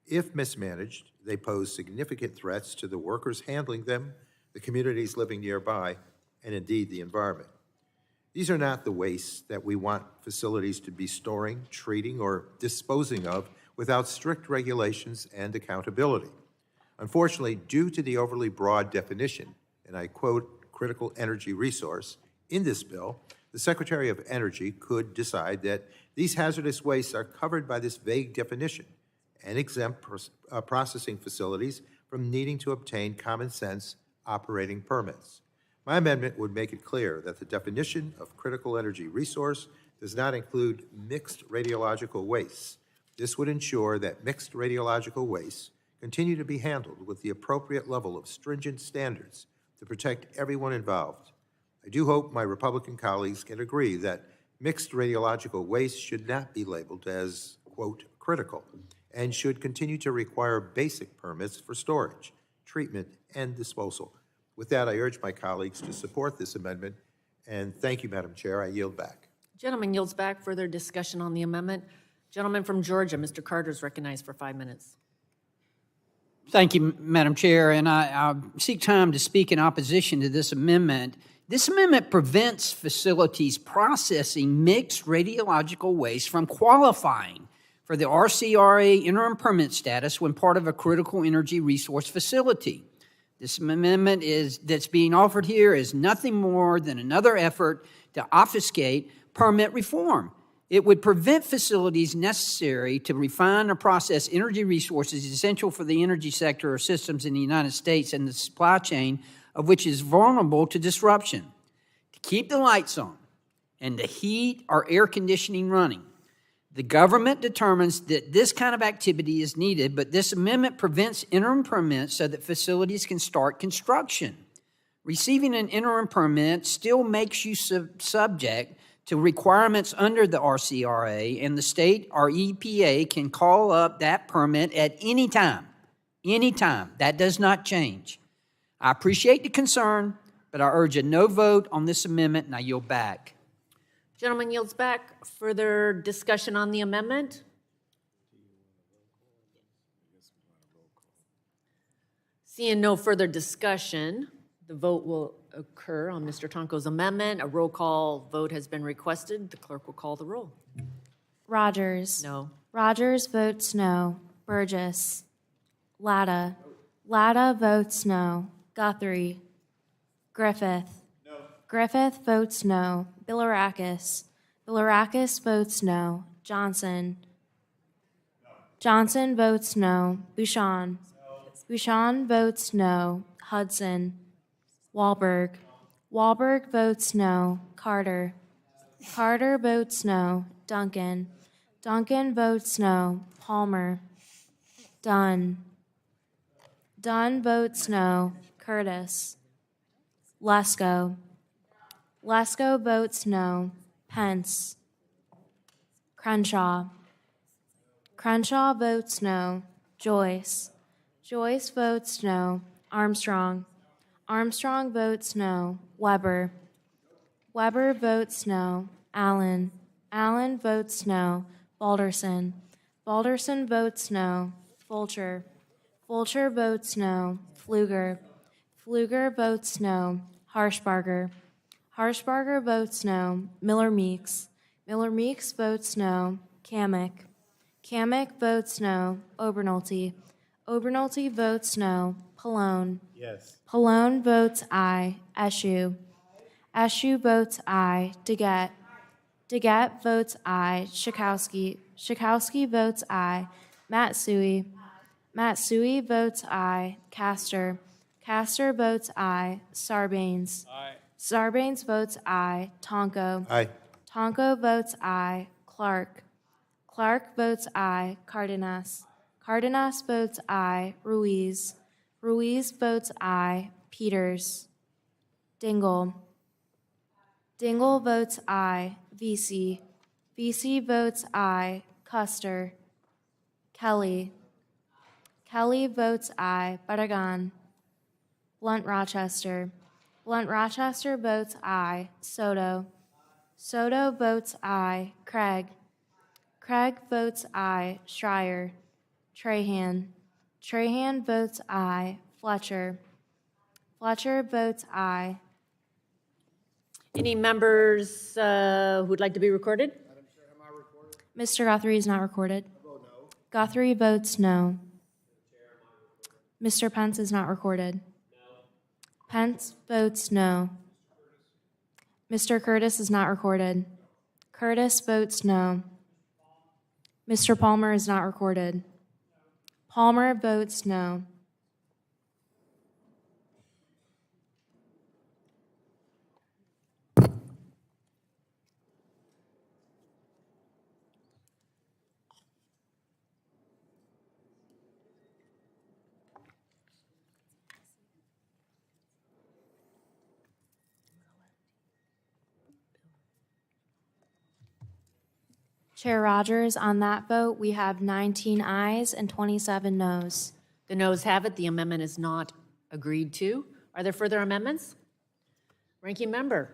If mismanaged, they pose significant threats to the workers handling them, the communities living nearby, and indeed the environment. These are not the wastes that we want facilities to be storing, treating, or disposing of without strict regulations and accountability. Unfortunately, due to the overly broad definition, and I quote, critical energy resource, in this bill, the Secretary of Energy could decide that these hazardous wastes are covered by this vague definition and exempt processing facilities from needing to obtain common sense operating permits. My amendment would make it clear that the definition of critical energy resource does not include mixed radiological wastes. This would ensure that mixed radiological wastes continue to be handled with the appropriate level of stringent standards to protect everyone involved. I do hope my Republican colleagues can agree that mixed radiological waste should not be labeled as, quote, critical, and should continue to require basic permits for storage, treatment, and disposal. With that, I urge my colleagues to support this amendment, and thank you, Madam Chair. I yield back. Gentleman yields back. Further discussion on the amendment. Gentleman from Georgia, Mr. Carter, is recognized for 5 minutes. Thank you, Madam Chair, and I seek time to speak in opposition to this amendment. This amendment prevents facilities processing mixed radiological waste from qualifying for the RCRA interim permit status when part of a critical energy resource facility. This amendment that's being offered here is nothing more than another effort to obfuscate permit reform. It would prevent facilities necessary to refine or process energy resources essential for the energy sector or systems in the United States and the supply chain of which is vulnerable to disruption, to keep the lights on, and to heat or air conditioning running. The government determines that this kind of activity is needed, but this amendment prevents interim permits so that facilities can start construction. Receiving an interim permit still makes you subject to requirements under the RCRA, and the state or EPA can call up that permit at any time. Anytime. That does not change. I appreciate the concern, but I urge a no vote on this amendment, and I yield back. Gentleman yields back. Further discussion on the amendment? Seeing no further discussion, the vote will occur on Mr. Tonko's amendment. A roll call vote has been requested. The clerk will call the roll. Rogers. No. Rogers votes no. Burgess. Latta. Latta votes no. Guthrie. Griffith. No. Griffith votes no. Bilirakis. Bilirakis votes no. Johnson. No. Johnson votes no. Bouchon. No. Bouchon votes no. Hudson. Wahlberg. Wahlberg votes no. Carter. Carter votes no. Duncan. Duncan votes no. Palmer. Dunn. Dunn votes no. Curtis. Lesko. Lesko votes no. Pence. Crenshaw. Crenshaw votes no. Joyce. Joyce votes no. Armstrong. Armstrong votes no. Weber. Weber votes no. Allen. Allen votes no. Balderson. Balderson votes no. Fulcher. Fulcher votes no. Pfluger. Pfluger votes no. Harshbarger. Harshbarger votes no. Miller Meeks. Miller Meeks votes no. Kamek. Kamek votes no. Obernolte. Obernolte votes no. Pallone. Yes. Pallone votes aye. Eshu. Eshu votes aye. Deget. Deget votes aye. Schakowsky. Schakowsky votes aye. Matsui. Matsui votes aye. Castor. Castor votes aye. Sarbanes. Aye. Sarbanes votes aye. Tonko. Aye. Tonko votes aye. Clark. Clark votes aye. Cardenas. Cardenas votes aye. Ruiz. Ruiz votes aye. Peters. Dingell. Dingell votes aye. VC. VC votes aye. Custer. Kelly. Kelly votes aye. Barragan. Blunt Rochester. Blunt Rochester votes aye. Soto. Soto votes aye. Craig. Craig votes aye. Schreier. Trahan. Trahan votes aye. Fletcher. Fletcher votes aye. Any members who would like to be recorded? Mr. Guthrie is not recorded. Guthrie votes no. Mr. Pence is not recorded. Pence votes no. Mr. Curtis is not recorded. Curtis votes no. Mr. Palmer is not recorded. Palmer votes no. Chair Rogers, on that vote, we have 19 ayes and 27 noes. The noes have it. The amendment is not agreed to. Are there further amendments? Ranking member.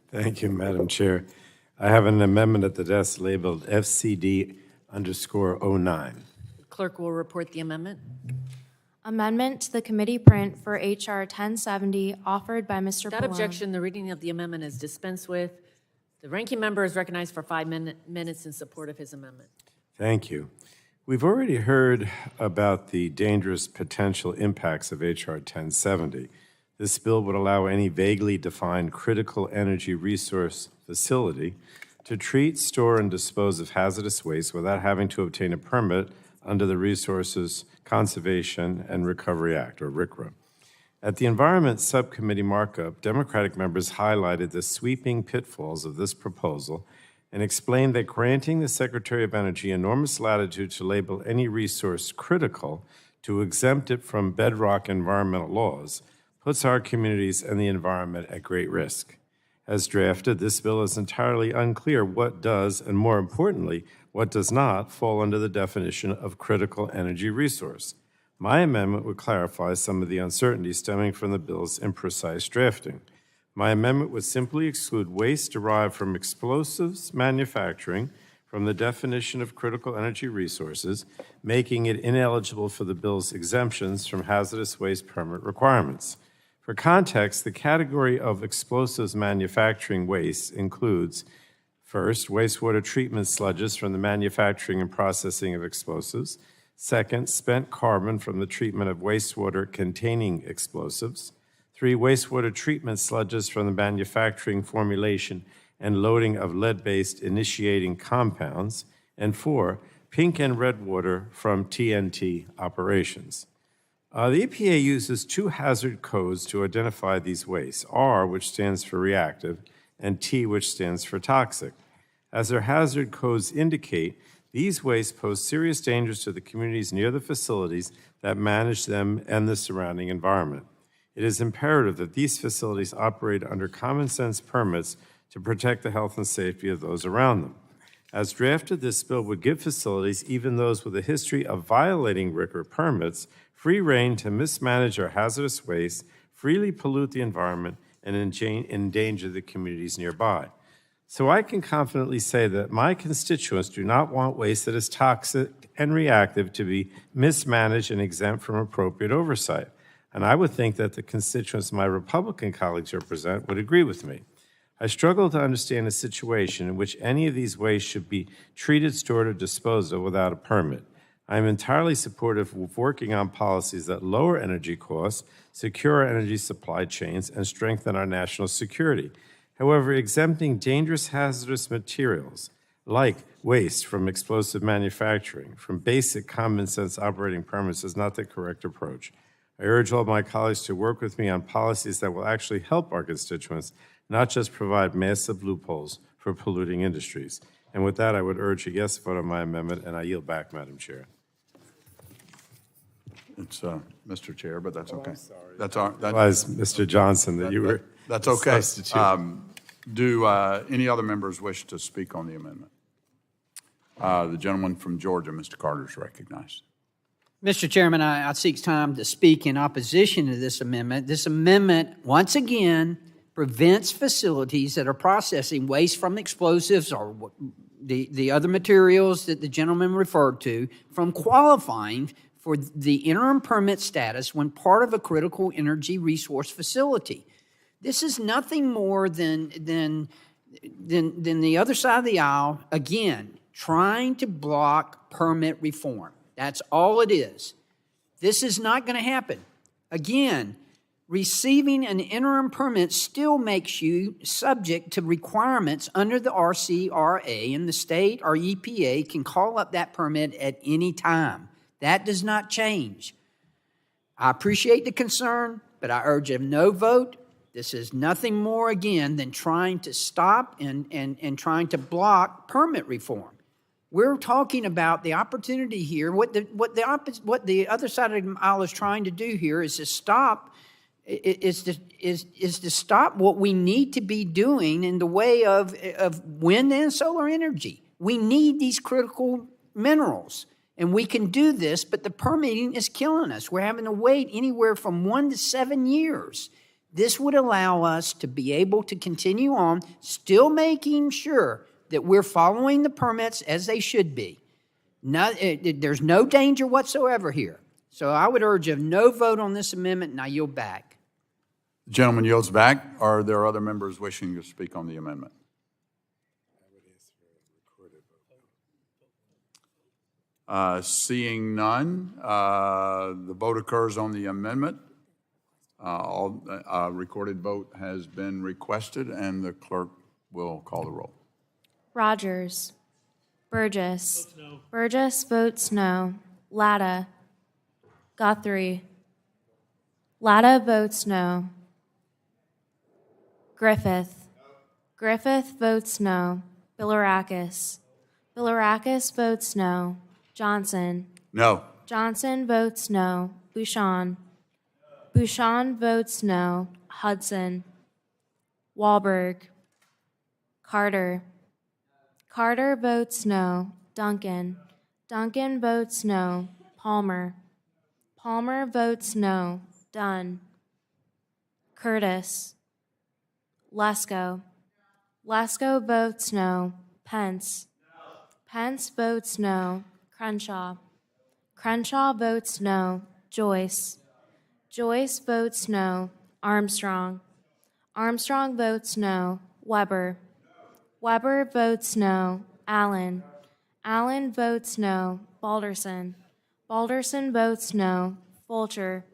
Thank you, Madam Chair. I have an amendment at the desk labeled FCD_09. Clerk will report the amendment. Amendment to the committee print for H.R. 1070 offered by Mr. Without Pallone. objection, the reading of the amendment is dispensed with. The ranking member is recognized for 5 minutes in support of his amendment. Thank you. We've already heard about the dangerous potential impacts of H.R. 1070. This bill would allow any vaguely defined critical energy resource facility to treat, store, and dispose of hazardous waste without having to obtain a permit under the Resources Conservation and Recovery Act, or RCRA. At the Environment Subcommittee markup, Democratic members highlighted the sweeping pitfalls of this proposal and explained that granting the Secretary of Energy enormous latitude to label any resource critical to exempt it from bedrock environmental laws puts our communities and the environment at great risk. As drafted, this bill is entirely unclear what does, and more importantly, what does not fall under the definition of critical energy resource. My amendment would clarify some of the uncertainty stemming from the bill's imprecise drafting. My amendment would simply exclude waste derived from explosives manufacturing from the definition of critical energy resources, making it ineligible for the bill's exemptions from hazardous waste permit requirements. For context, the category of explosives manufacturing waste includes, first, wastewater treatment sludges from the manufacturing and processing of explosives. Second, spent carbon from the treatment of wastewater containing explosives. 3, wastewater treatment sludges from the manufacturing, formulation, and loading of lead-based initiating compounds. And 4, pink and red water from TNT operations. The EPA uses 2 hazard codes to identify these wastes, R, which stands for reactive, and T, which stands for toxic. As their hazard codes indicate, these wastes pose serious dangers to the communities near the facilities that manage them and the surrounding environment. It is imperative that these facilities operate under common sense permits to protect the health and safety of those around them. As drafted, this bill would give facilities, even those with a history of violating RCRA permits, free rein to mismanage our hazardous waste, freely pollute the environment, and endanger the communities nearby. So I can confidently say that my constituents do not want waste that is toxic and reactive to be mismanaged and exempt from appropriate oversight. And I would think that the constituents my Republican colleagues represent would agree with me. I struggle to understand a situation in which any of these wastes should be treated, stored, or disposed of without a permit. I am entirely supportive of working on policies that lower energy costs, secure our energy supply chains, and strengthen our national security. However, exempting dangerous hazardous materials like waste from explosive manufacturing from basic common sense operating permits is not the correct approach. I urge all my colleagues to work with me on policies that will actually help our constituents, not just provide massive loopholes for polluting industries. And with that, I would urge a yes vote on my amendment, and I yield back, Madam Chair. It's Mr. Chair, but that's okay. That's all. That was Mr. Johnson that you were. That's okay. Substitute. Do any other members wish to speak on the amendment? The gentleman from Georgia, Mr. Carter, is recognized. Mr. Chairman, I seek time to speak in opposition to this amendment. This amendment, once again, prevents facilities that are processing waste from explosives or the other materials that the gentleman referred to from qualifying for the interim permit status when part of a critical energy resource facility. This is nothing more than the other side of the aisle, again, trying to block permit reform. That's all it is. This is not going to happen. Again, receiving an interim permit still makes you subject to requirements under the RCRA, and the state or EPA can call up that permit at any time. That does not change. I appreciate the concern, but I urge a no vote. This is nothing more, again, than trying to stop and trying to block permit reform. We're talking about the opportunity here. What the other side of the aisle is trying to do here is to stop what we need to be doing in the way of wind and solar energy. We need these critical minerals, and we can do this, but the permitting is killing us. We're having to wait anywhere from 1 to 7 years. This would allow us to be able to continue on, still making sure that we're following the permits as they should be. There's no danger whatsoever here. So I would urge a no vote on this amendment, and I yield back. The gentleman yields back. Are there other members wishing to speak on the amendment? Seeing none, the vote occurs on the amendment. Recorded vote has been requested, and the clerk will call the roll. Rogers. Burgess. No. Burgess votes no. Latta. Guthrie. Latta votes no. Griffith. Griffith votes no. Bilirakis. Bilirakis votes no. Johnson. No. Johnson votes no. Bouchon. Bouchon votes no. Hudson. Wahlberg. Carter. Carter votes no. Duncan. Duncan votes no. Palmer. Palmer votes no. Dunn. Curtis. Lesko. Lesko votes no. Pence. Pence votes no. Crenshaw. Crenshaw votes no. Joyce. Joyce votes no. Armstrong. Armstrong votes no. Weber. Weber votes no. Allen. Allen votes no. Balderson. Balderson votes no. Fulcher.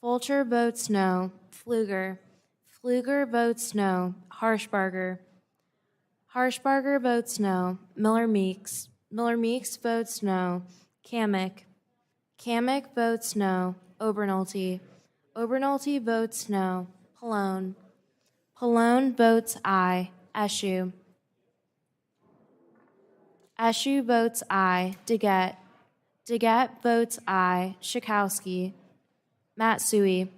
Fulcher votes no. Pfluger. Pfluger votes no. Harshbarger. Harshbarger votes no. Miller Meeks. Miller Meeks votes no. Kamek. Kamek votes no. Obernolte. Obernolte votes no. Pallone. Pallone votes aye. Eshu. Eshu votes aye. Deget. Deget votes aye. Schakowsky. Matsui.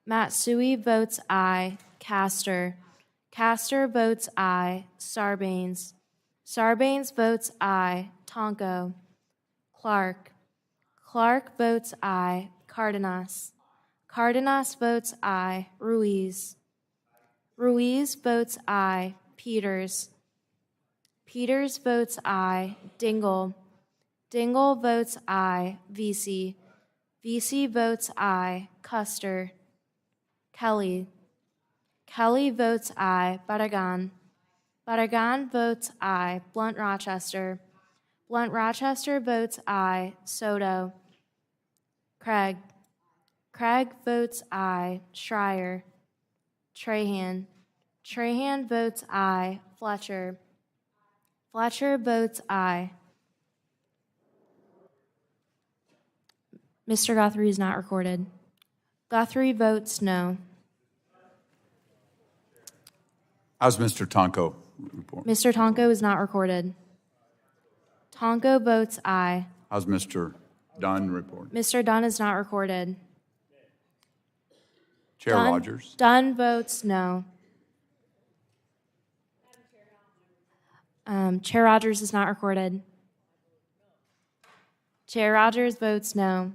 Matsui votes aye. Castor. Castor votes aye. Sarbanes. Sarbanes votes aye. Tonko. Clark. Clark votes aye. Cardenas. Cardenas votes aye. Ruiz. Ruiz votes aye. Peters. Peters votes aye. Dingell. Dingell votes aye. Vesey. Vesey votes aye. Custer. Kelly. Kelly votes aye. Barragan. Barragan votes aye. Blunt Rochester. Blunt Rochester votes aye. Soto. Craig. Craig votes aye. Schreier. Trahan. Trahan votes aye. Fletcher. Fletcher votes aye. Mr. Guthrie is not recorded. Guthrie votes no. How's Mr. Tonko report? Mr. Tonko is not recorded. Tonko votes aye. How's Mr. Dunn report? Mr. Dunn is not recorded. Chair Dunn, Rogers? Dunn votes no. Chair Rogers is not recorded. Chair Rogers votes no.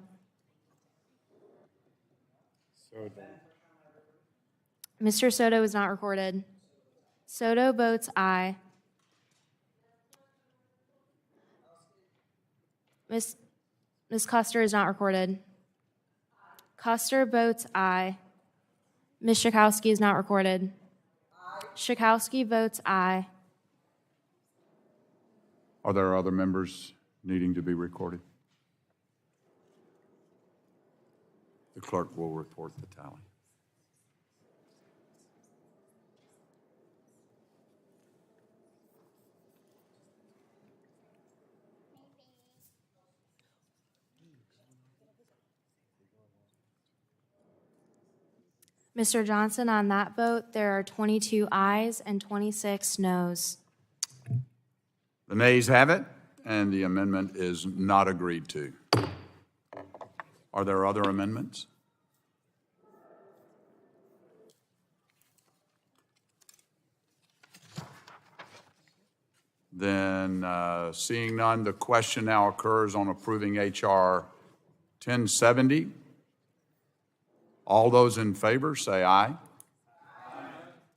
Mr. Soto is not recorded. Soto votes aye. Ms. Custer is not recorded. Custer votes aye. Ms. Schakowsky is not recorded. Schakowsky votes aye. Are there other members needing to be recorded? The clerk will report the tally. Mr. Johnson, on that vote, there are 22 ayes and 26 noes. The nays have it, and the amendment is not agreed to. Are there other amendments? Then, seeing none, the question now occurs on approving H.R. 1070. All those in favor, say aye. Aye.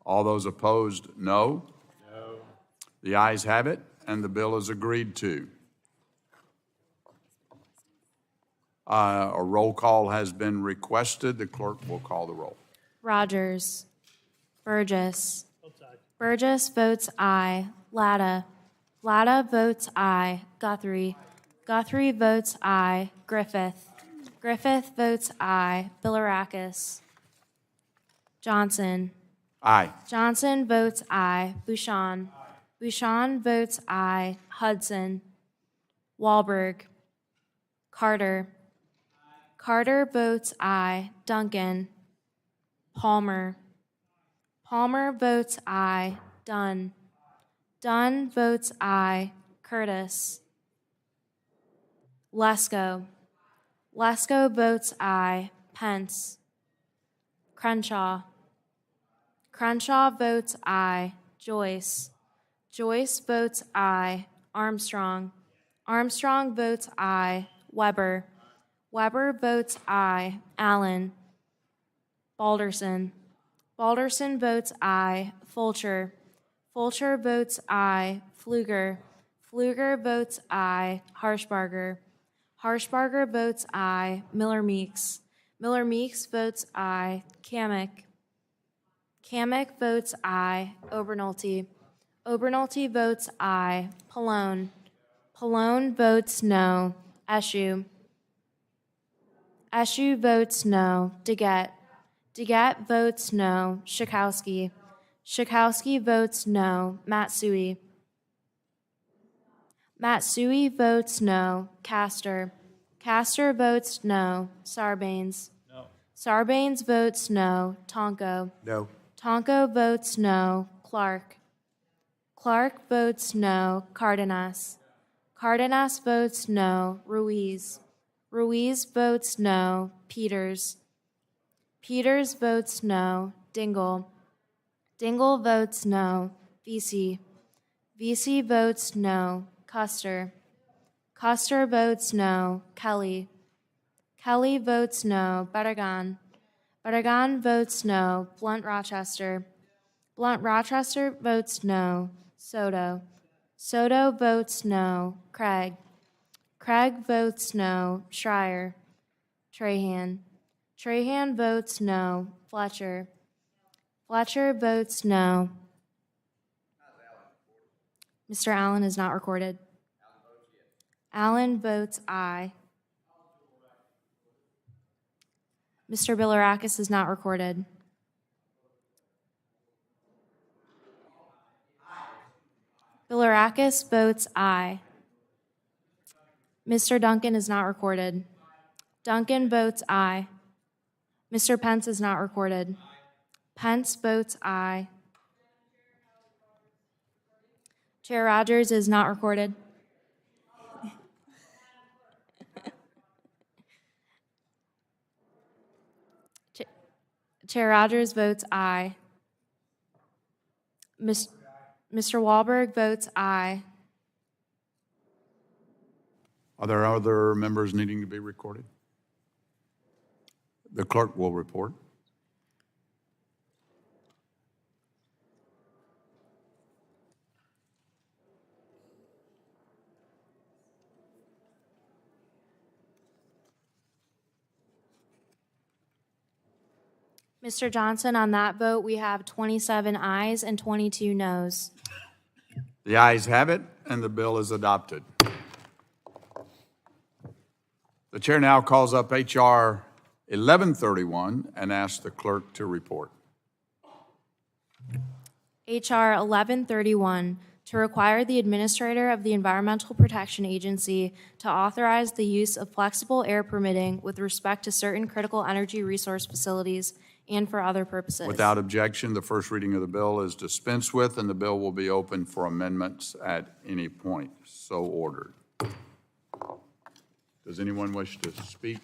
All those opposed, no. No. The ayes have it, and the bill is agreed to. A roll call has been requested. The clerk will call the roll. Rogers. Burgess. Burgess votes aye. Latta. Latta votes aye. Guthrie. Guthrie votes aye. Griffith. Griffith votes aye. Bilirakis. Johnson. Aye. Johnson votes aye. Bouchon. Bouchon votes aye. Hudson. Wahlberg. Carter. Carter votes aye. Duncan. Palmer. Palmer votes aye. Dunn. Dunn votes aye. Curtis. Lesko. Lesko votes aye. Pence. Crenshaw. Crenshaw votes aye. Joyce. Joyce votes aye. Armstrong. Armstrong votes aye. Weber. Weber votes aye. Allen. Balderson. Balderson votes aye. Fulcher. Fulcher votes aye. Pfluger. Pfluger votes aye. Harshbarger. Harshbarger votes aye. Miller Meeks. Miller Meeks votes aye. Kamick. Kamick votes aye. Obernolte. Obernolte votes aye. Pallone. Pallone votes no. Eshu. Eshu votes no. Deget. Deget votes no. Schakowsky. Schakowsky votes no. Matsui. Matsui votes no. Castor. Castor votes no. Sarbanes. No. Sarbanes votes no. Tonko. No. Tonko votes no. Clark. Clark votes no. Cardenas. Cardenas votes no. Ruiz. Ruiz votes no. Peters. Peters votes no. Dingell. Dingell votes no. Vesey. Vesey votes no. Custer. Custer votes no. Kelly. Kelly votes no. Barragan. Barragan votes no. Blunt Rochester. Blunt Rochester votes no. Soto. Soto votes no. Craig. Craig votes no. Schreier. Trahan. Trahan votes no. Fletcher. Fletcher votes no. Mr. Allen is not recorded. Allen votes aye. Mr. Bilirakis is not recorded. Bilirakis votes aye. Mr. Duncan is not recorded. Duncan votes aye. Mr. Pence is not recorded. Pence votes aye. Chair Rogers is not recorded. Chair Rogers votes aye. Mr. Wahlberg votes aye. Are there other members needing to be recorded? The clerk will report. Mr. Johnson, on that vote, we have 27 ayes and 22 noes. The ayes have it, and the bill is adopted. The chair now calls up H.R. 1131 and asks the clerk to report. H.R. 1131, to require the Administrator of the Environmental Protection Agency to authorize the use of flexible air permitting with respect to certain critical energy resource facilities and for other purposes. Without objection, the first reading of the bill is dispensed with, and the bill will be open for amendments at any point. So ordered. Does anyone wish to speak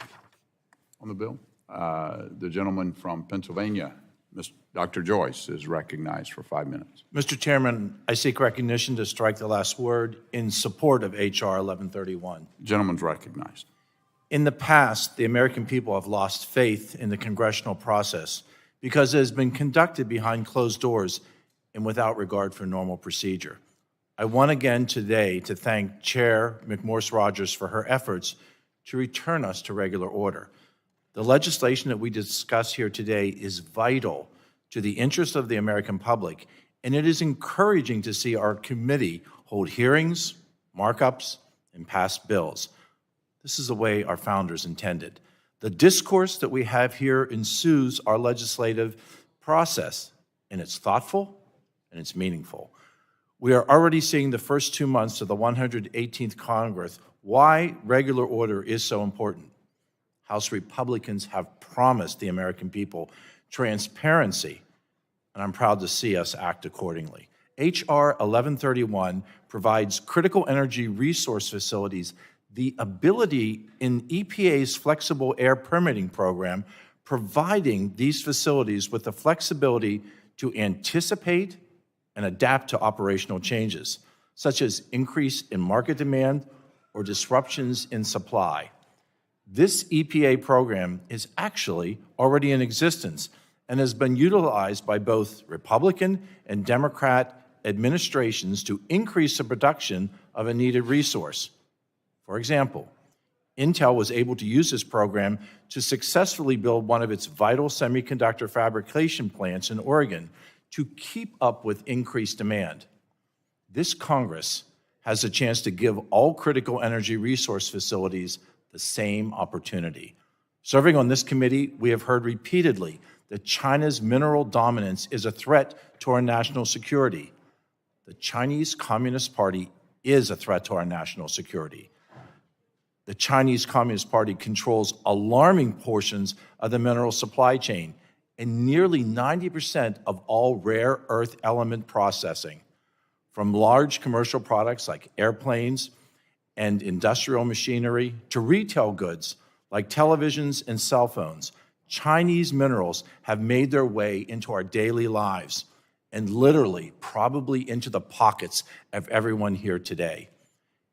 on the bill? The gentleman from Pennsylvania, Dr. Joyce, is recognized for 5 minutes. Mr. Chairman, I seek recognition to strike the last word in support of H.R. 1131. Gentleman's recognized. In the past, the American people have lost faith in the congressional process because it has been conducted behind closed doors and without regard for normal procedure. I want again today to thank Chair McMorse Rogers for her efforts to return us to regular order. The legislation that we discuss here today is vital to the interest of the American public, and it is encouraging to see our committee hold hearings, markups, and pass bills. This is the way our founders intended. The discourse that we have here ensues our legislative process, and it's thoughtful and it's meaningful. We are already seeing the first 2 months of the 118th Congress why regular order is so important. House Republicans have promised the American people transparency, and I'm proud to see us act accordingly. H.R. 1131 provides critical energy resource facilities the ability in EPA's flexible air permitting program, providing these facilities with the flexibility to anticipate and adapt to operational changes, such as increase in market demand or disruptions in supply. This EPA program is actually already in existence and has been utilized by both Republican and Democrat administrations to increase the production of a needed resource. For example, Intel was able to use this program to successfully build one of its vital semiconductor fabrication plants in Oregon to keep up with increased demand. This Congress has a chance to give all critical energy resource facilities the same opportunity. Serving on this committee, we have heard repeatedly that China's mineral dominance is a threat to our national security. The Chinese Communist Party is a threat to our national security. The Chinese Communist Party controls alarming portions of the mineral supply chain and nearly 90% of all rare earth element processing. From large commercial products like airplanes and industrial machinery to retail goods like televisions and cell phones, Chinese minerals have made their way into our daily lives and literally probably into the pockets of everyone here today.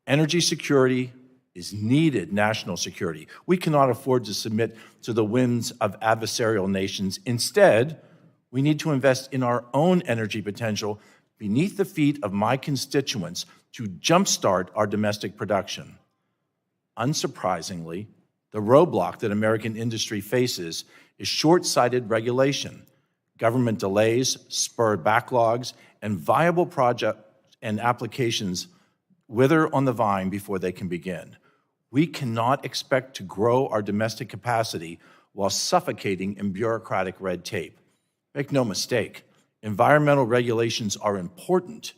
Energy security is needed national security. We cannot afford to submit to the whims of adversarial nations. Instead, we need to invest in our own energy potential beneath the feet of my constituents to jumpstart our domestic production. Unsurprisingly, the roadblock that American industry faces is short-sighted regulation. Government delays, spurred backlogs, and viable projects and applications wither on the vine before they can begin. We cannot expect to grow our domestic capacity while suffocating in bureaucratic red tape. Make no mistake, environmental regulations are important.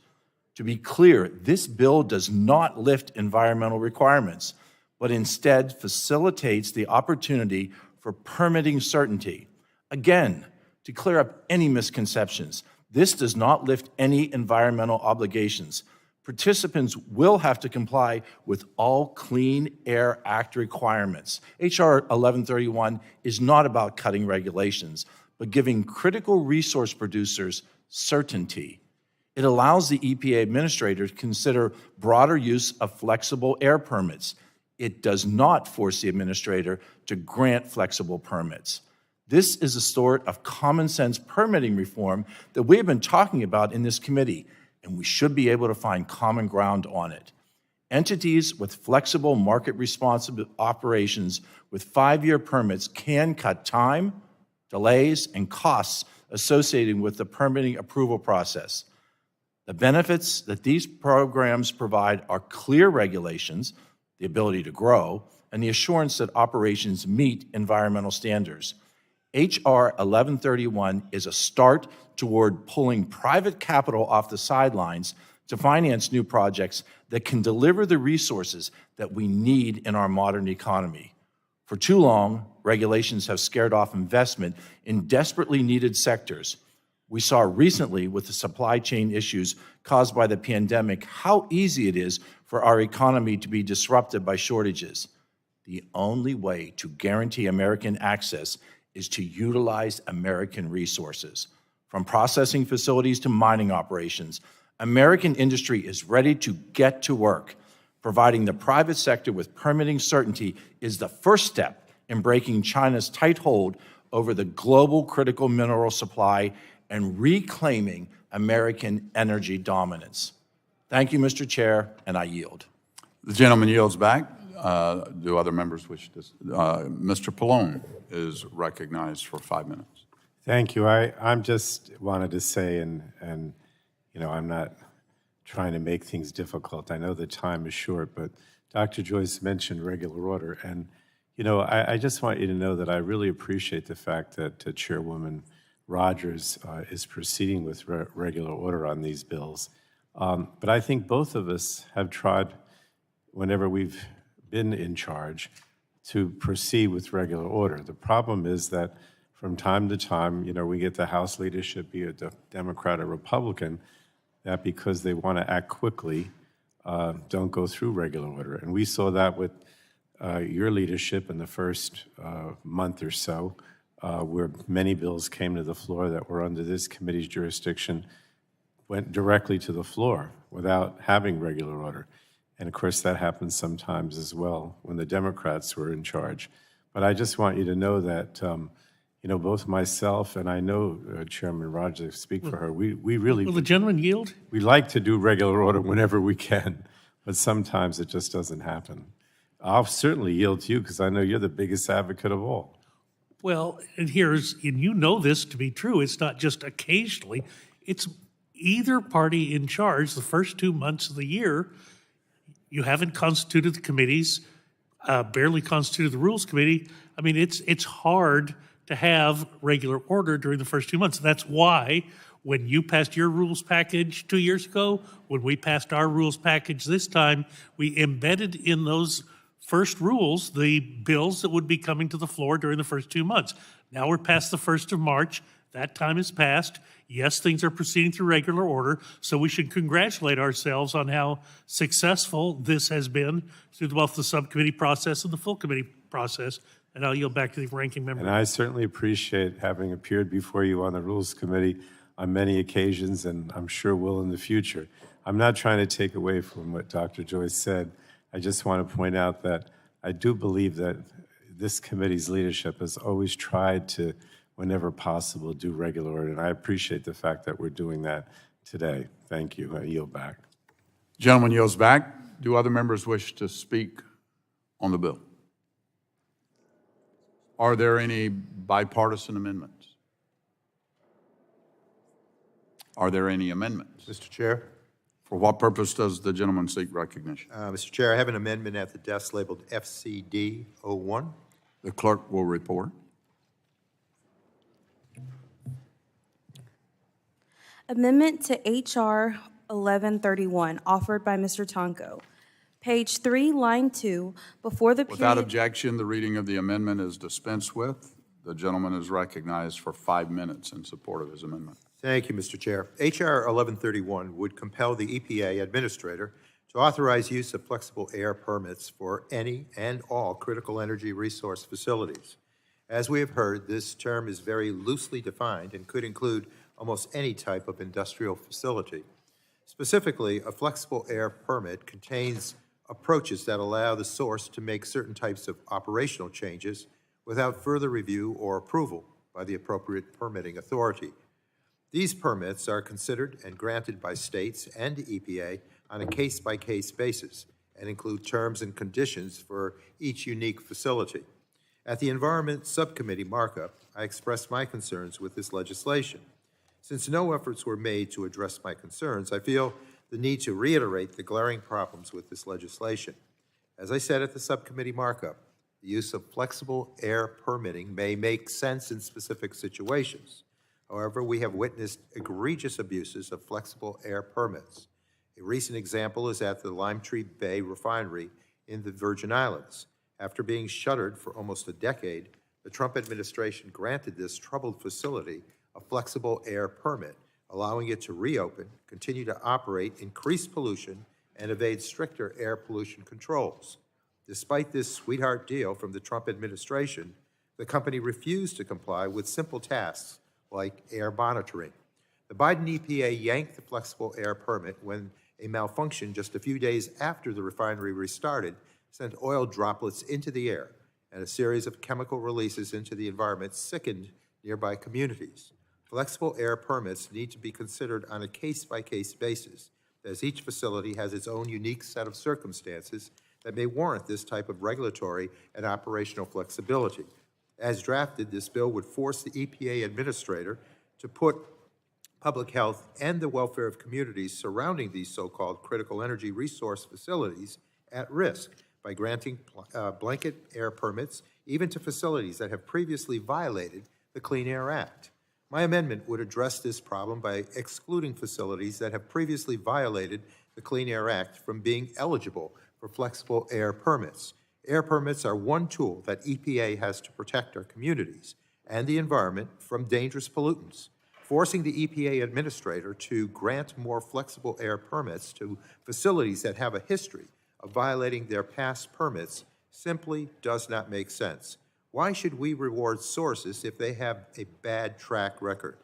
To be clear, this bill does not lift environmental requirements, but instead facilitates the opportunity for permitting certainty. Again, to clear up any misconceptions, this does not lift any environmental obligations. Participants will have to comply with all Clean Air Act requirements. H.R. 1131 is not about cutting regulations, but giving critical resource producers certainty. It allows the EPA administrator to consider broader use of flexible air permits. It does not force the administrator to grant flexible permits. This is a sort of common sense permitting reform that we have been talking about in this committee, and we should be able to find common ground on it. Entities with flexible market responsive operations with 5-year permits can cut time, delays, and costs associated with the permitting approval process. The benefits that these programs provide are clear regulations, the ability to grow, and the assurance that operations meet environmental standards. H.R. 1131 is a start toward pulling private capital off the sidelines to finance new projects that can deliver the resources that we need in our modern economy. For too long, regulations have scared off investment in desperately needed sectors. We saw recently with the supply chain issues caused by the pandemic how easy it is for our economy to be disrupted by shortages. The only way to guarantee American access is to utilize American resources. From processing facilities to mining operations, American industry is ready to get to work. Providing the private sector with permitting certainty is the first step in breaking China's tight hold over the global critical mineral supply and reclaiming American energy dominance. Thank you, Mr. Chair, and I yield. The gentleman yields back. Do other members wish to? Mr. Pallone is recognized for 5 minutes. Thank you. I'm just wanted to say, and you know, I'm not trying to make things difficult. I know the time is short, but Dr. Joyce mentioned regular order, and you know, I just want you to know that I really appreciate the fact that Chairwoman Rogers is proceeding with regular order on these bills. But I think both of us have tried, whenever we've been in charge, to proceed with regular order. The problem is that from time to time, we get the House leadership, be it Democrat or Republican, that because they want to act quickly, don't go through regular order. And we saw that with your leadership in the first month or so, where many bills came to the floor that were under this committee's jurisdiction, went directly to the floor without having regular order. And of course, that happens sometimes as well when the Democrats were in charge. But I just want you to know that, both myself and I know Chairman Rogers, speak for her, we really... Will the gentleman yield? We like to do regular order whenever we can, but sometimes it just doesn't happen. I'll certainly yield to you because I know you're the biggest advocate of all. Well, and you know this to be true, it's not just occasionally, it's either party in charge the first 2 months of the year. You haven't constituted the committees, barely constituted the Rules Committee. I mean, it's hard to have regular order during the first 2 months. That's why when you passed your rules package 2 years ago, when we passed our rules package this time, we embedded in those first rules the bills that would be coming to the floor during the first 2 months. Now we're past the 1st of March. That time has passed. Yes, things are proceeding through regular order, so we should congratulate ourselves on how successful this has been through both the subcommittee process and the full committee process. And I'll yield back to the ranking member. And I certainly appreciate having appeared before you on the Rules Committee on many occasions, and I'm sure will in the future. I'm not trying to take away from what Dr. Joyce said. I just want to point out that I do believe that this committee's leadership has always tried to, whenever possible, do regular order, and I appreciate the fact that we're doing that today. Thank you. I yield back. Gentleman yields back. Do other members wish to speak on the bill? Are there any bipartisan amendments? Are there any amendments? Mr. Chair. For what purpose does the gentleman seek recognition? Mr. Chair, I have an amendment at the desk labeled FCD 01. The clerk will report. Amendment to H.R. 1131, offered by Mr. Tonko. Page 3, line 2, before the Without period... objection, the reading of the amendment is dispensed with. The gentleman is recognized for 5 minutes in support of his amendment. Thank you, Mr. Chair. H.R. 1131 would compel the EPA administrator to authorize use of flexible air permits for any and all critical energy resource facilities. As we have heard, this term is very loosely defined and could include almost any type of industrial facility. Specifically, a flexible air permit contains approaches that allow the source to make certain types of operational changes without further review or approval by the appropriate permitting authority. These permits are considered and granted by states and EPA on a case-by-case basis and include terms and conditions for each unique facility. At the Environment Subcommittee markup, I expressed my concerns with this legislation. Since no efforts were made to address my concerns, I feel the need to reiterate the glaring problems with this legislation. As I said at the subcommittee markup, the use of flexible air permitting may make sense in specific situations. However, we have witnessed egregious abuses of flexible air permits. A recent example is at the Lime Tree Bay refinery in the Virgin Islands. After being shuttered for almost a decade, the Trump administration granted this troubled facility a flexible air permit, allowing it to reopen, continue to operate, increase pollution, and evade stricter air pollution controls. Despite this sweetheart deal from the Trump administration, the company refused to comply with simple tasks like air monitoring. The Biden EPA yanked the flexible air permit when a malfunction just a few days after the refinery restarted sent oil droplets into the air, and a series of chemical releases into the environment sickened nearby communities. Flexible air permits need to be considered on a case-by-case basis, as each facility has its own unique set of circumstances that may warrant this type of regulatory and operational flexibility. As drafted, this bill would force the EPA administrator to put public health and the welfare of communities surrounding these so-called critical energy resource facilities at risk by granting blanket air permits even to facilities that have previously violated the Clean Air Act. My amendment would address this problem by excluding facilities that have previously violated the Clean Air Act from being eligible for flexible air permits. Air permits are one tool that EPA has to protect our communities and the environment from dangerous pollutants. Forcing the EPA administrator to grant more flexible air permits to facilities that have a history of violating their past permits simply does not make sense. Why should we reward sources if they have a bad track record?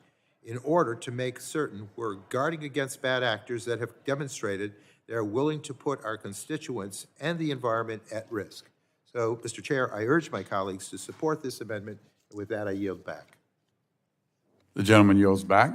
In order to make certain we're guarding against bad actors that have demonstrated they're willing to put our constituents and the environment at risk. So, Mr. Chair, I urge my colleagues to support this amendment. With that, I yield back. The gentleman yields back.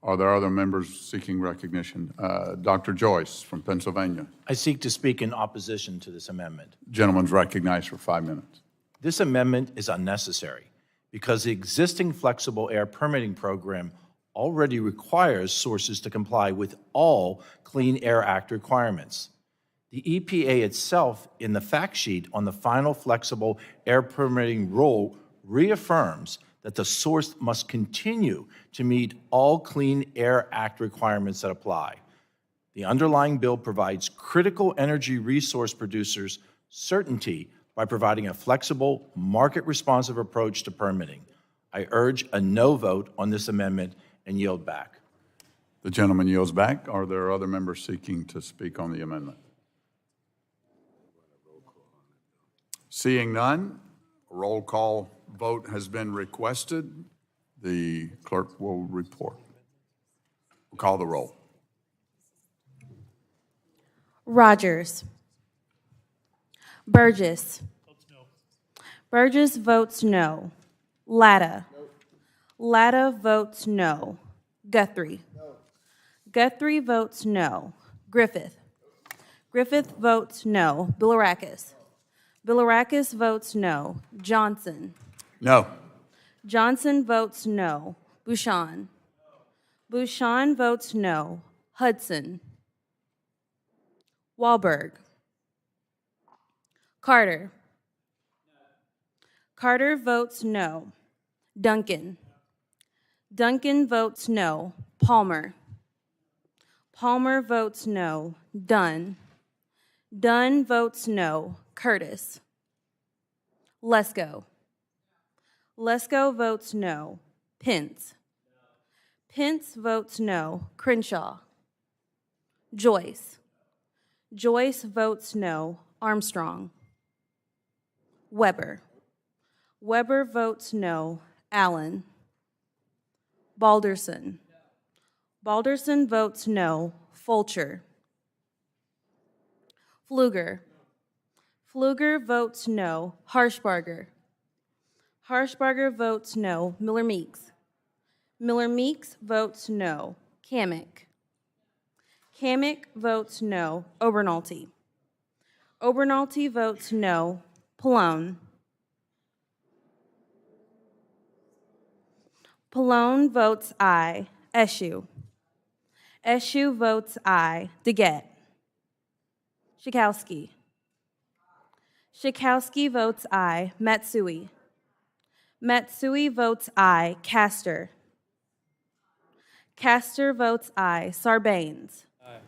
Are there other members seeking recognition? Dr. Joyce from Pennsylvania. I seek to speak in opposition to this amendment. Gentleman's recognized for 5 minutes. This amendment is unnecessary because the existing flexible air permitting program already requires sources to comply with all Clean Air Act requirements. The EPA itself, in the fact sheet on the final flexible air permitting rule, reaffirms that the source must continue to meet all Clean Air Act requirements that apply. The underlying bill provides critical energy resource producers certainty by providing a flexible, market-responsive approach to permitting. I urge a no vote on this amendment and yield back. The gentleman yields back. Are there other members seeking to speak on the amendment? Seeing none, a roll call vote has been requested. The clerk will report. We'll call the roll. Rogers. Burgess. Burgess votes no. Latta. Latta votes no. Guthrie. Guthrie votes no. Griffith. Griffith votes no. Bilirakis. Bilirakis votes no. Johnson. No. Johnson votes no. Bouchon. Bouchon votes no. Hudson. Wahlberg. Carter. Carter votes no. Duncan. Duncan votes no. Palmer. Palmer votes no. Dunn. Dunn votes no. Curtis. Lesko. Lesko votes no. Pence. Pence votes no. Crenshaw. Joyce. Joyce votes no. Armstrong. Weber. Weber votes no. Allen. Balderson. Balderson votes no. Fulcher. Pfluger. Pfluger votes no. Harshbarger. Harshbarger votes no. Miller Meeks. Miller Meeks votes no. Kamick. Kamick votes no. Obernolte. Obernolte votes no. Pallone. Pallone votes aye. Eshoo. Eshoo votes aye. DeGette. Schakowsky. Schakowsky votes aye. Matsui. Matsui votes aye. Castor. Castor votes aye. Sarbanes. Aye.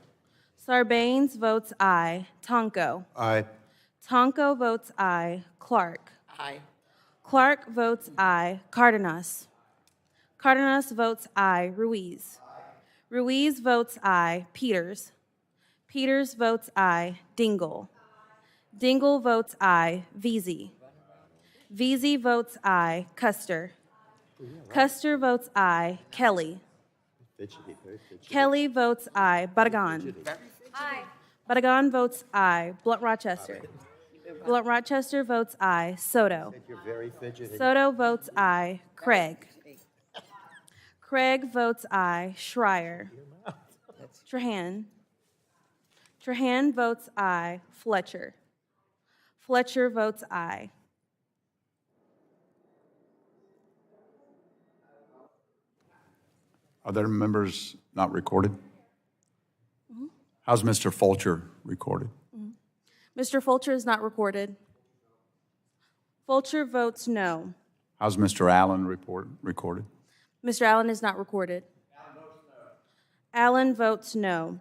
Sarbanes votes aye. Tonko. Aye. Tonko votes aye. Clark. Aye. Clark votes aye. Cardenas. Cardenas votes aye. Ruiz. Ruiz votes aye. Peters. Peters votes aye. Dingell. Dingell votes aye. Veazey. Veazey votes aye. Custer. Custer votes aye. Kelly. Kelly votes aye. Badagon. Aye. Badagon votes aye. Blunt Rochester. Blunt Rochester votes aye. Soto. Soto votes aye. Craig. Craig votes aye. Schreier. Trahan. Trahan votes aye. Fletcher. Fletcher votes aye. Are there members not recorded? How's Mr. Fulcher recorded? Mr. Fulcher is not recorded. Fulcher votes no. How's Mr. Allen recorded? Mr. Allen is not recorded. Allen votes no.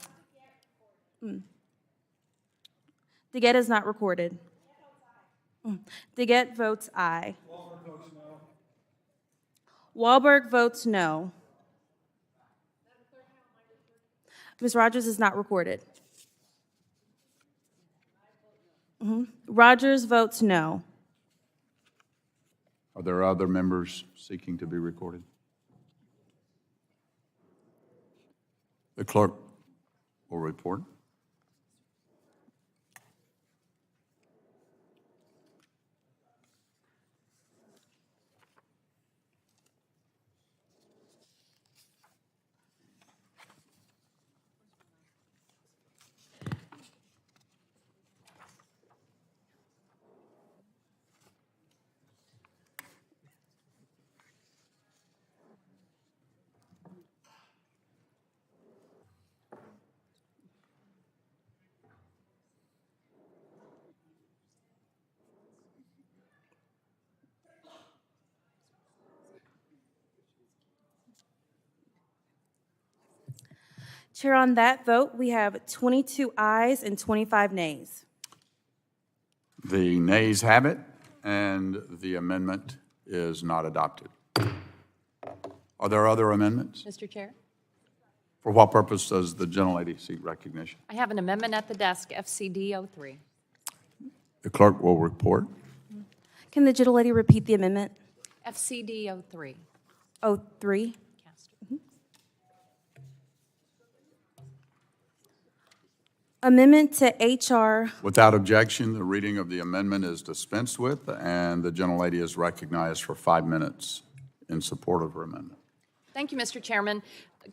DeGette is not recorded. Dingell votes aye. Wahlberg votes no. Ms. Rogers is not recorded. Rogers votes no. Are there other members seeking to be recorded? The clerk will report. Chair, on that vote, we have 22 ayes and 25 nays. The nays have it, and the amendment is not adopted. Are there other amendments? Mr. Chair, For what purpose does the gentlelady seek recognition? I have an amendment at the desk, FCD 03. The clerk will report. Can the gentlelady repeat the amendment? FCD 03. 03. Amendment to HR. Without objection, the reading of the amendment is dispensed with, and the gentlelady is recognized for 5 minutes in support of her amendment. Thank you, Mr. Chairman.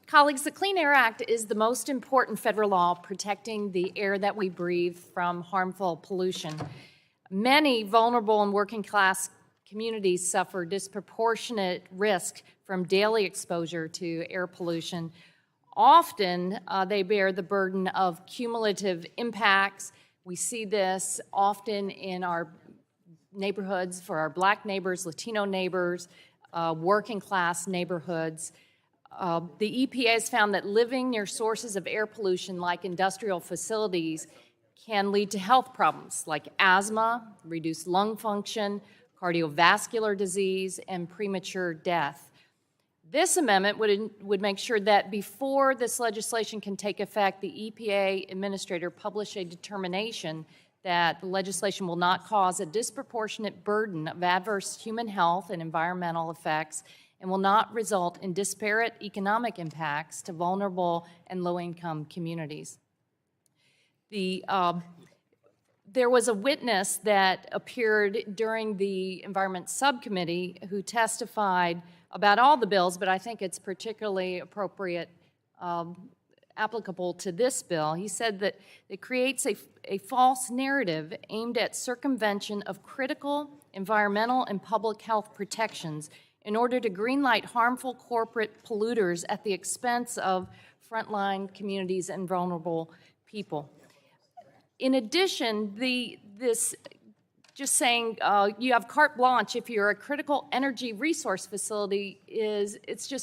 Colleagues, the Clean Air Act is the most important federal law protecting the air that we breathe from harmful pollution. Many vulnerable and working class communities suffer disproportionate risk from daily exposure to air pollution. Often, they bear the burden of cumulative impacts. We see this often in our neighborhoods for our Black neighbors, Latino neighbors, working class neighborhoods. The EPA has found that living near sources of air pollution like industrial facilities can lead to health problems like asthma, reduced lung function, cardiovascular disease, and premature death. This amendment would make sure that before this legislation can take effect, the EPA administrator publish a determination that the legislation will not cause a disproportionate burden of adverse human health and environmental effects and will not result in disparate economic impacts to vulnerable and low-income communities. There was a witness that appeared during the Environment Subcommittee who testified about all the bills, but I think it's particularly appropriate, applicable to this bill. He said that it creates a false narrative aimed at circumvention of critical environmental and public health protections in order to greenlight harmful corporate polluters at the expense of frontline communities and vulnerable people. In addition, just saying you have carte blanche if you're a critical energy resource facility it's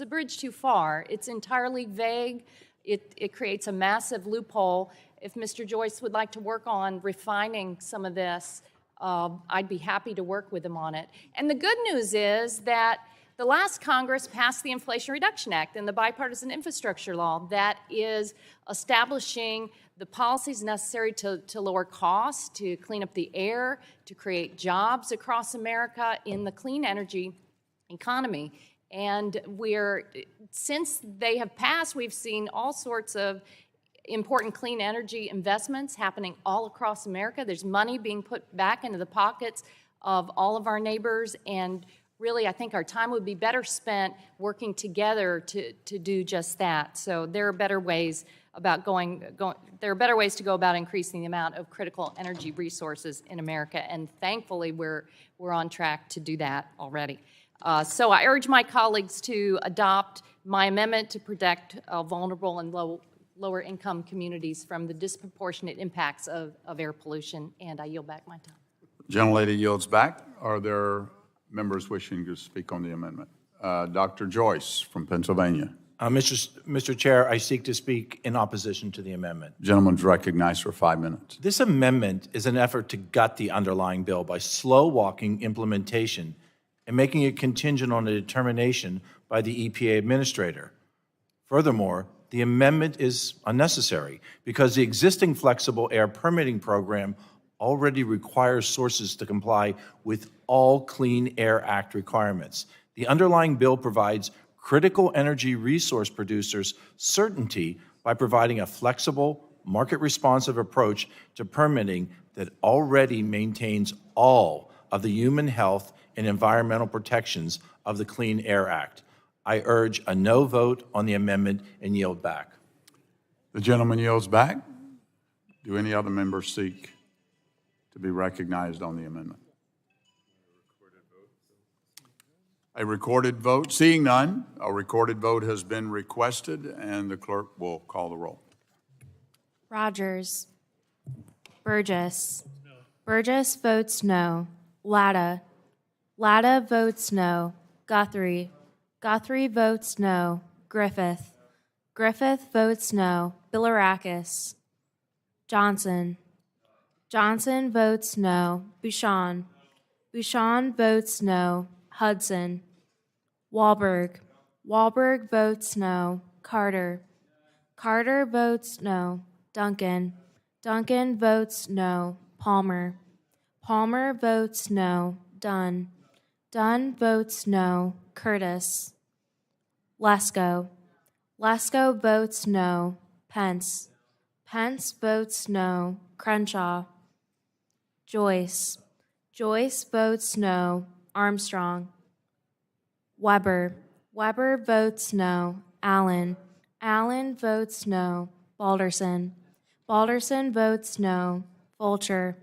a bridge too far. It's entirely vague. It creates a massive loophole. If Mr. Joyce would like to work on refining some of this, I'd be happy to work with him on it. And the good news is that the last Congress passed the Inflation Reduction Act and the bipartisan infrastructure law that is establishing the policies necessary to lower costs, to clean up the air, to create jobs across America in the clean energy economy. And since they have passed, we've seen all sorts of important clean energy investments happening all across America. There's money being put back into the pockets of all of our neighbors, and really, I think our time would be better spent working together to do just that. So there are better ways there are better ways to go about increasing the amount of critical energy resources in America, and thankfully we're on track to do that already. So I urge my colleagues to adopt my amendment to protect vulnerable and lower income communities from the disproportionate impacts of air pollution, and I yield back my time. Gentlelady yields back. Are there members wishing to speak on the amendment? Dr. Joyce from Pennsylvania. Mr. Chair, I seek to speak in opposition to the amendment. Gentleman's recognized for 5 minutes. This amendment is an effort to gut the underlying bill by slow-walking implementation and making it contingent on a determination by the EPA administrator. Furthermore, the amendment is unnecessary because the existing flexible air permitting program already requires sources to comply with all Clean Air Act requirements. The underlying bill provides critical energy resource producers certainty by providing a flexible, market-responsive approach to permitting that already maintains all of the human health and environmental protections of the Clean Air Act. I urge a no vote on the amendment and yield back. The gentleman yields back. Do any other members seek to be recognized on the amendment? A recorded vote. Seeing none, a recorded vote has been requested, and the clerk will call the roll. Rogers. Burgess. Burgess votes no. Latta. Latta votes no. Guthrie. Guthrie votes no. Griffith. Griffith votes no. Bilirakis. Johnson. Johnson votes no. Bouchon. Bouchon votes no. Hudson. Wahlberg. Wahlberg votes no. Carter. Carter votes no. Duncan. Duncan votes no. Palmer. Palmer votes no. Dunn. Dunn votes no. Curtis. Lesko. Lesko votes no. Pence. Pence votes no. Crenshaw. Joyce. Joyce votes no. Armstrong. Weber. Weber votes no. Allen. Allen votes no. Balderson. Balderson votes no. Fulcher.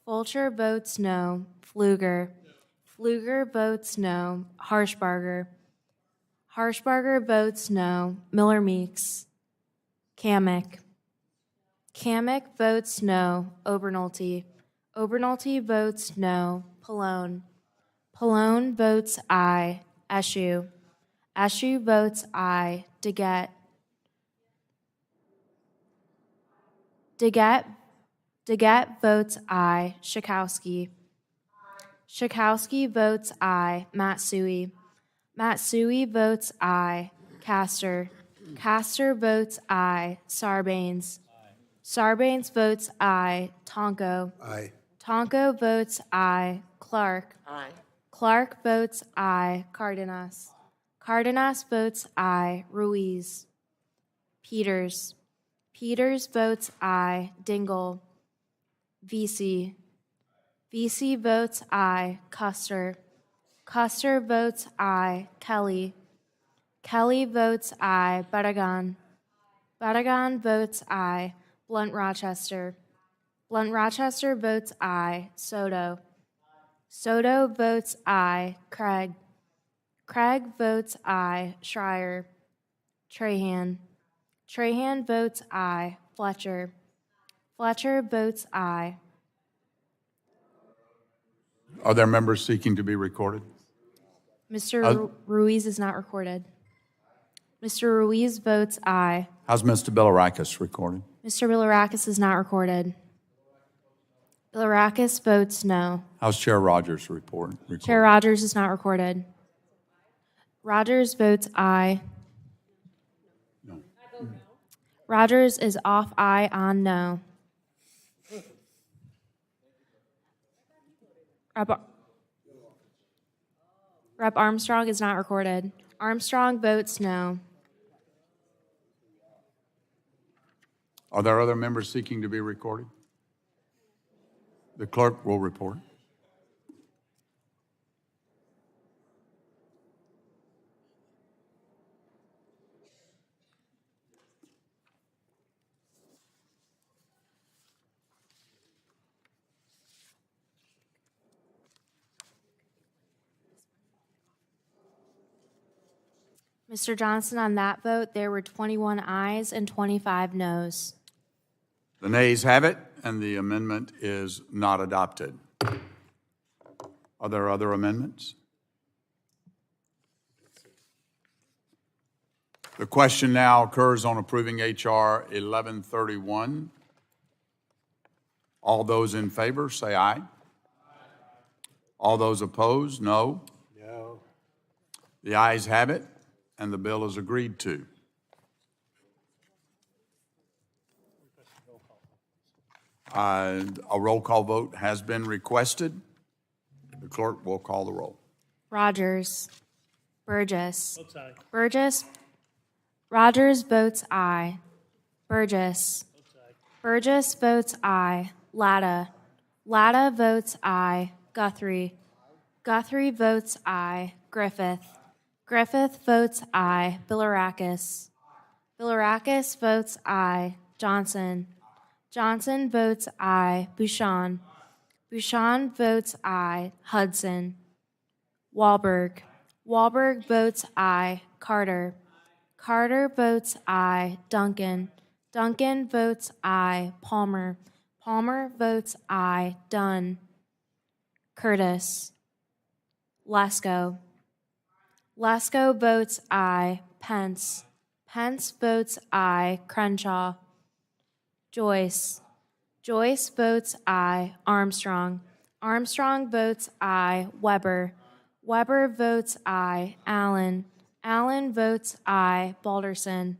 Fulcher votes no. Pfluger. Pfluger votes no. Harshbarger. Harshbarger votes no. Miller Meeks. Kamick. Kamick votes no. Obernolte. Obernolte votes no. Pallone. Pallone votes aye. Eshu. Eshu votes aye. Deget. Deget votes aye. Schakowsky. Schakowsky votes aye. Matsui. Matsui votes aye. Castor. Castor votes aye. Sarbanes. Sarbanes votes aye. Tonko. Aye. Tonko votes aye. Clark. Aye. Clark votes aye. Cardenas. Cardenas votes aye. Ruiz. Peters. Peters votes aye. Dingell. VC. VC votes aye. Custer. Custer votes aye. Kelly. Kelly votes aye. Barragan. Barragan votes aye. Blunt Rochester. Blunt Rochester votes aye. Soto. Soto votes aye. Craig. Craig votes aye. Schreier. Trahan. Trahan votes aye. Fletcher. Fletcher votes aye. Are there members seeking to be recorded? Mr. Ruiz is not recorded. Mr. Ruiz votes aye. How's Mr. Bilirakis recorded? Mr. Bilirakis is not recorded. Bilirakis votes no. How's Chair Rogers recorded? Chair Rogers is not recorded. Rogers votes aye. No. Rogers is off aye on no. Rep Armstrong is not recorded. Armstrong votes no. Are there other members seeking to be recorded? The clerk will report. Mr. Johnson, on that vote, there were 21 ayes and 25 noes. The nays have it, and the amendment is not adopted. Are there other amendments? The question now occurs on approving H.R. 1131. All those in favor, say aye. All those opposed, no. No. The ayes have it, and the bill is agreed to. A roll call vote has been requested. The clerk will call the roll. Rogers. Burgess. Votes aye. Burgess. Rogers votes aye. Burgess. Burgess votes aye. Latta. Latta votes aye. Guthrie. Guthrie votes aye. Griffith. Griffith votes aye. Bilirakis. Bilirakis votes aye. Johnson. Johnson votes aye. Bouchon. Bouchon votes aye. Hudson. Wahlberg. Wahlberg votes aye. Carter. Carter votes aye. Duncan. Duncan votes aye. Palmer. Palmer votes aye. Dunn. Curtis. Lesko. Lesko votes aye. Pence. Pence votes aye. Crenshaw. Joyce. Joyce votes aye. Armstrong. Armstrong votes aye. Weber. Weber votes aye. Allen. Allen votes aye. Balderson.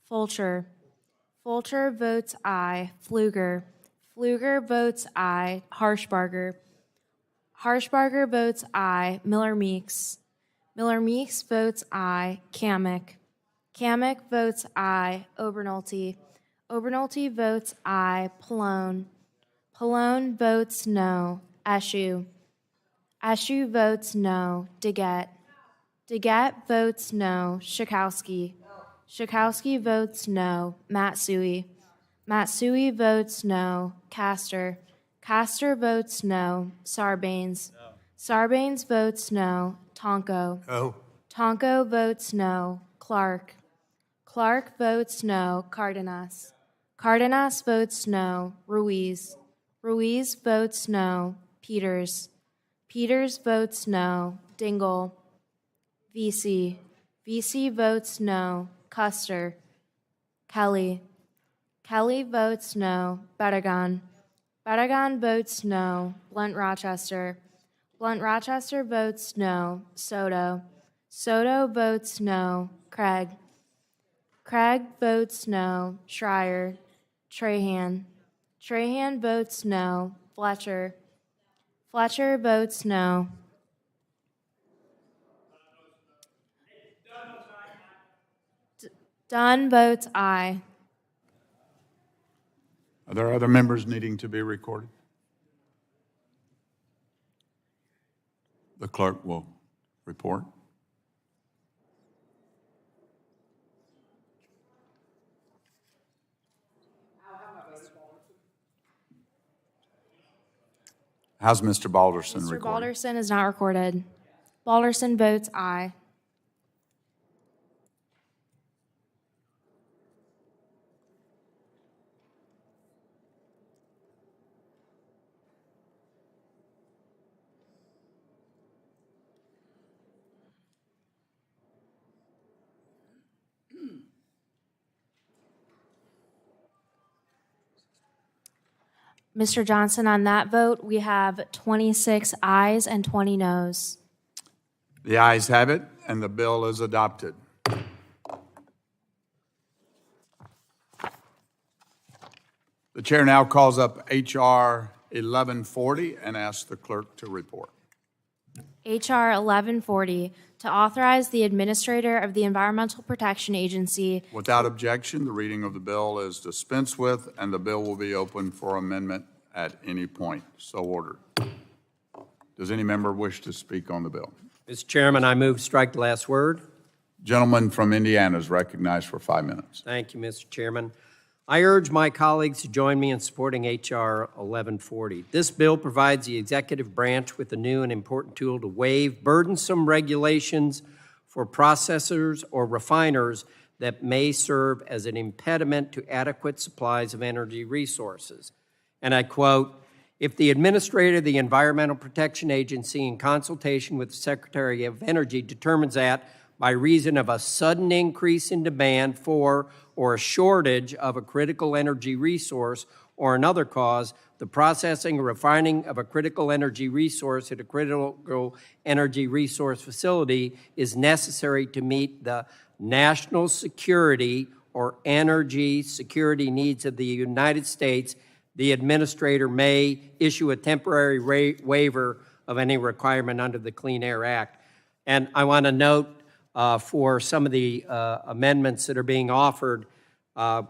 Fulcher. Fulcher votes aye. Pfluger. Pfluger votes aye. Harshbarger. Harshbarger votes aye. Miller Meeks. Miller Meeks votes aye. Kamek. Kamek votes aye. Obernolte. Obernolte votes aye. Pallone. Pallone votes no. Eshu. Eshu votes no. Deget. Deget votes no. Schakowsky. Schakowsky votes no. Matsui. Matsui votes no. Castor. Castor votes no. Sarbanes. Sarbanes votes no. Tonko. No. Tonko votes no. Clark. Clark votes no. Cardenas. Cardenas votes no. Ruiz. Ruiz votes no. Peters. Peters votes no. Dingell. VC. VC votes no. Custer. Kelly. Kelly votes no. Bedegan. Bedegan votes no. Blunt Rochester. Blunt Rochester votes no. Soto. Soto votes no. Craig. Craig votes no. Schreier. Trahan. Trahan votes no. Fletcher. Fletcher votes no. Dunn votes aye. Are there other members needing to be recorded? The clerk will report. How's Mr. Balderson Mr. recorded? Balderson is not recorded. Balderson votes aye. Mr. Johnson, on that vote, we have 26 ayes and 20 noes. The ayes have it, and the bill is adopted. The chair now calls up H.R. 1140 and asks the clerk to report. H.R. 1140, to authorize the Administrator of the Environmental Protection Agency. Without objection, the reading of the bill is dispensed with, and the bill will be open for amendment at any point. So ordered. Does any member wish to speak on the bill? Mr. Chairman, I move strike the last word. Gentleman from Indiana is recognized for 5 minutes. Thank you, Mr. Chairman. I urge my colleagues to join me in supporting H.R. 1140. This bill provides the executive branch with a new and important tool to waive burdensome regulations for processors or refiners that may serve as an impediment to adequate supplies of energy resources. And I quote, "If the administrator of the Environmental Protection Agency, in consultation with the Secretary of Energy, determines that by reason of a sudden increase in demand for or a shortage of a critical energy resource or another cause, the processing or refining of a critical energy resource at a critical energy resource facility is necessary to meet the national security or energy security needs of the United States, the administrator may issue a temporary waiver of any requirement under the Clean Air Act. And I want to note for some of the amendments that are being offered,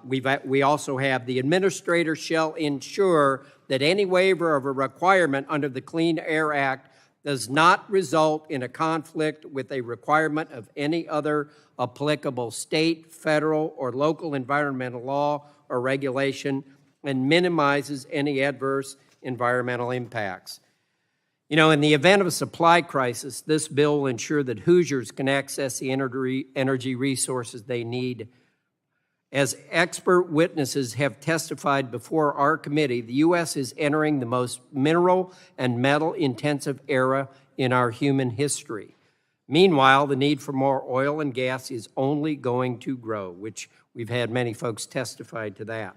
we also have the administrator shall ensure that any waiver of a requirement under the Clean Air Act does not result in a conflict with a requirement of any other applicable state, federal, or local environmental law or regulation, and minimizes any adverse environmental impacts. You know, in the event of a supply crisis, this bill will ensure that Hoosiers can access the energy resources they need. As expert witnesses have testified before our committee, the U.S. is entering the most mineral and metal-intensive era in our human history. Meanwhile, the need for more oil and gas is only going to grow, which we've had many folks testify to that.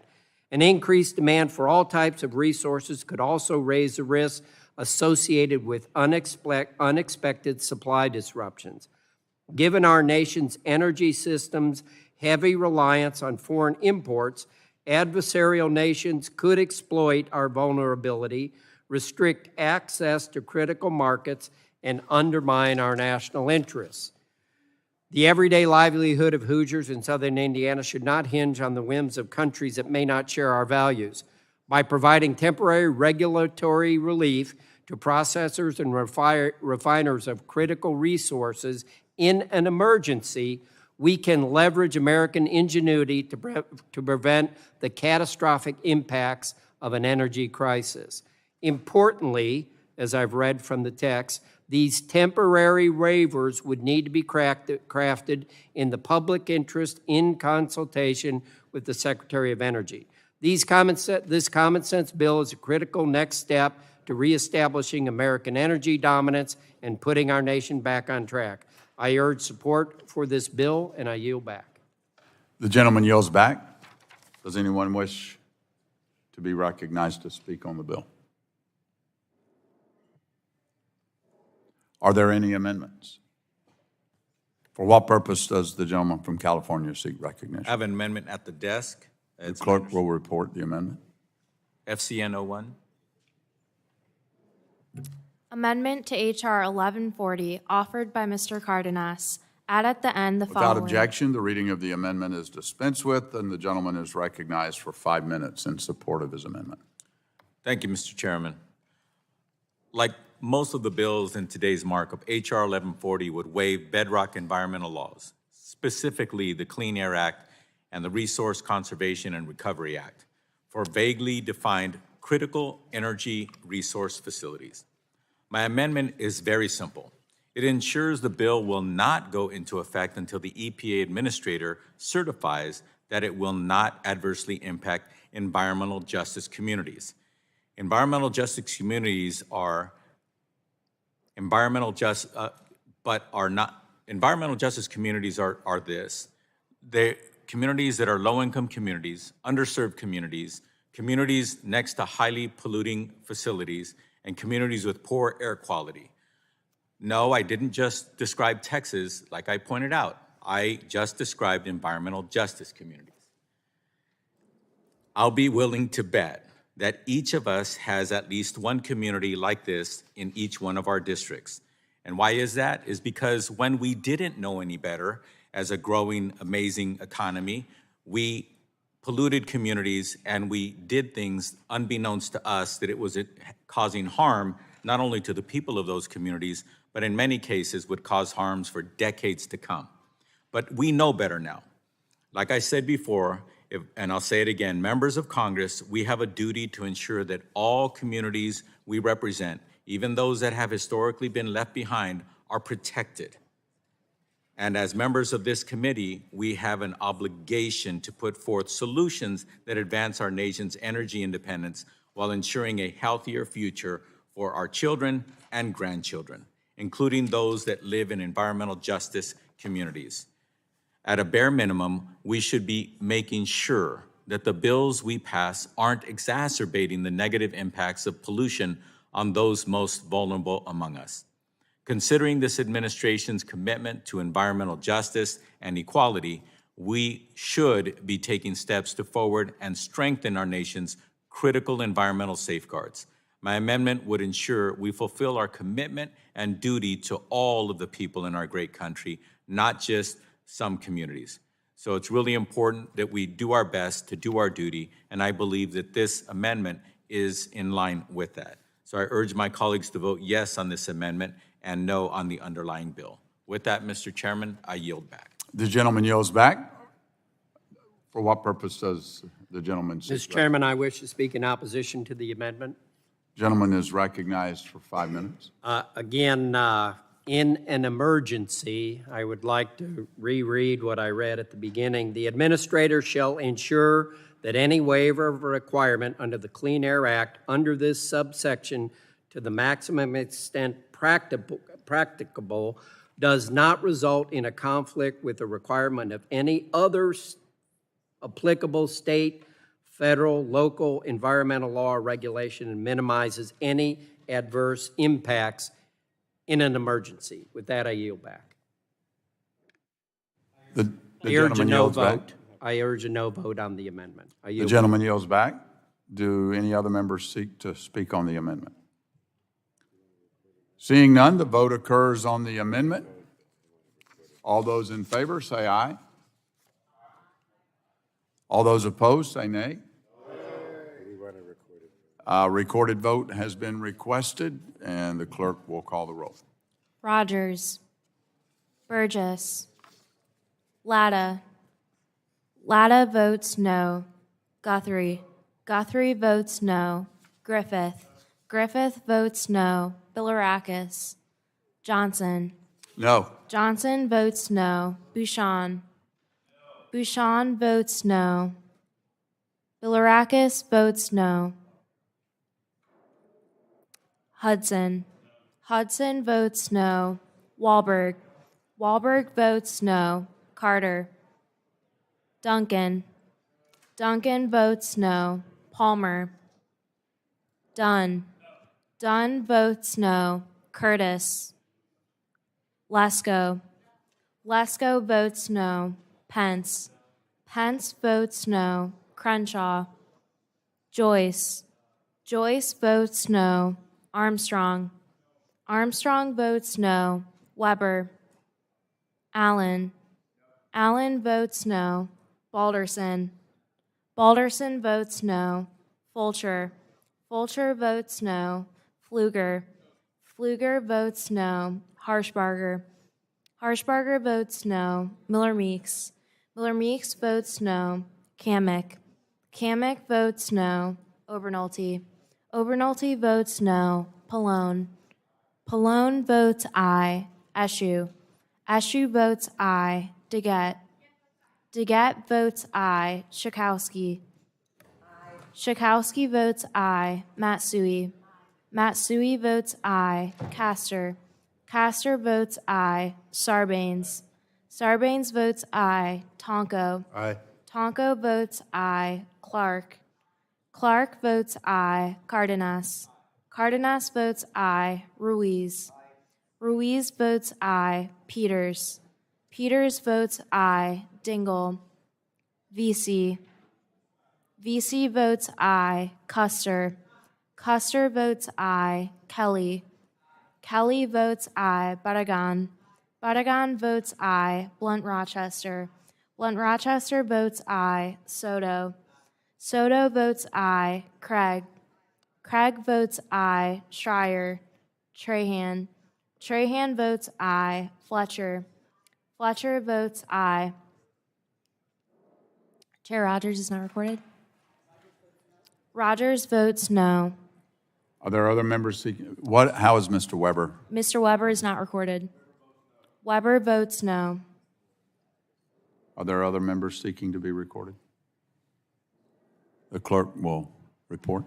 An increased demand for all types of resources could also raise the risk associated with unexpected supply disruptions. Given our nation's energy system's heavy reliance on foreign imports, adversarial nations could exploit our vulnerability, restrict access to critical markets, and undermine our national interests. The everyday livelihood of Hoosiers in southern Indiana should not hinge on the whims of countries that may not share our values. By providing temporary regulatory relief to processors and refiners of critical resources in an emergency, we can leverage American ingenuity to prevent the catastrophic impacts of an energy crisis. Importantly, as I've read from the text, these temporary waivers would need to be crafted in the public interest in consultation with the Secretary of Energy. This common sense bill is a critical next step to reestablishing American energy dominance and putting our nation back on track. I urge support for this bill, and I yield back. The gentleman yields back. Does anyone wish to be recognized to speak on the bill? Are there any amendments? For what purpose does the gentleman from California seek recognition? I have an amendment at the desk. The clerk will report the amendment. FCN 01. Amendment to H.R. 1140, offered by Mr. Cardenas. Add at the end the Without following. objection, the reading of the amendment is dispensed with, and the gentleman is recognized for 5 minutes in support of his amendment. Thank you, Mr. Chairman. Like most of the bills in today's markup, H.R. 1140 would waive bedrock environmental laws, specifically the Clean Air Act and the Resource Conservation and Recovery Act, for vaguely defined critical energy resource facilities. My amendment is very simple. It ensures the bill will not go into effect until the EPA administrator certifies that it will not adversely impact environmental justice communities. Environmental justice communities are environmental justice communities are this. They're communities that are low-income communities, underserved communities, communities next to highly polluting facilities, and communities with poor air quality. No, I didn't just describe Texas like I pointed out. I just described environmental justice communities. I'll be willing to bet that each of us has at least one community like this in each one of our districts. And why is that? Is because when we didn't know any better as a growing, amazing economy, we polluted communities and we did things unbeknownst to us that it was causing harm not only to the people of those communities, but in many cases would cause harms for decades to come. But we know better now. Like I said before, and I'll say it again, members of Congress, we have a duty to ensure that all communities we represent, even those that have historically been left behind, are protected. And as members of this committee, we have an obligation to put forth solutions that advance our nation's energy independence while ensuring a healthier future for our children and grandchildren, including those that live in environmental justice communities. At a bare minimum, we should be making sure that the bills we pass aren't exacerbating the negative impacts of pollution on those most vulnerable among us. Considering this administration's commitment to environmental justice and equality, we should be taking steps to forward and strengthen our nation's critical environmental safeguards. My amendment would ensure we fulfill our commitment and duty to all of the people in our great country, not just some communities. So it's really important that we do our best to do our duty, and I believe that this amendment is in line with that. So I urge my colleagues to vote yes on this amendment and no on the underlying bill. With that, Mr. Chairman, I yield back. The gentleman yields back. For what purpose does the gentleman seek? Mr. Chairman, I wish to speak in opposition to the amendment. Gentleman is recognized for 5 minutes. Again, in an emergency, I would like to reread what I read at the beginning. The administrator shall ensure that any waiver of a requirement under the Clean Air Act under this subsection to the maximum extent practicable does not result in a conflict with the requirement of any other applicable state, federal, local environmental law or regulation and minimizes any adverse impacts in an emergency. With that, I yield back. The I urge a gentleman no yields back. vote. I urge a no vote on the amendment. I The yield gentleman yields back. Do any other members seek to speak on the amendment? Seeing none, the vote occurs on the amendment. All those in favor, say aye. All those opposed, say nay. Recorded vote has been requested, and the clerk will call the roll. Rogers. Burgess. Latta. Latta votes no. Guthrie. Guthrie votes no. Griffith. Griffith votes no. Bilirakis. Johnson. No. Johnson votes no. Bouchon. Bouchon votes no. Bilirakis votes no. Hudson. Hudson votes no. Wahlberg. Wahlberg votes no. Carter. Duncan. Duncan votes no. Palmer. Dunn. Dunn votes no. Curtis. Lesko. Lesko votes no. Pence. Pence votes no. Crenshaw. Joyce. Joyce votes no. Armstrong. Armstrong votes no. Weber. Allen. Allen votes no. Balderson. Balderson votes no. Fulcher. Fulcher votes no. Pfluger. Pfluger votes no. Harshbarger. Harshbarger votes no. Miller Meeks. Miller Meeks votes no. Kamick. Kamick votes no. Obernolte. Obernolte votes no. Pallone. Pallone votes aye. Eschew. Eschew votes aye. Deget. Deget votes aye. Schakowsky. Schakowsky votes aye. Matsui. Matsui votes aye. Castor. Castor votes aye. Sarbanes. Sarbanes votes aye. Tonko. Aye. Tonko votes aye. Clark. Clark votes aye. Cardenas. Cardenas votes aye. Ruiz. Ruiz votes aye. Peters. Peters votes aye. Dingell. VC. VC votes aye. Custer. Custer votes aye. Kelly. Kelly votes aye. Barragan. Barragan votes aye. Blunt Rochester. Blunt Rochester votes aye. Soto. Soto votes aye. Craig. Craig votes aye. Schreier. Trahan. Trahan votes aye. Fletcher. Fletcher votes aye. Chair Rogers is not recorded. Rogers votes no. Are there other members seeking? How is Mr. Weber? Mr. Weber is not recorded. Weber votes no. Are there other members seeking to be recorded? The clerk will report.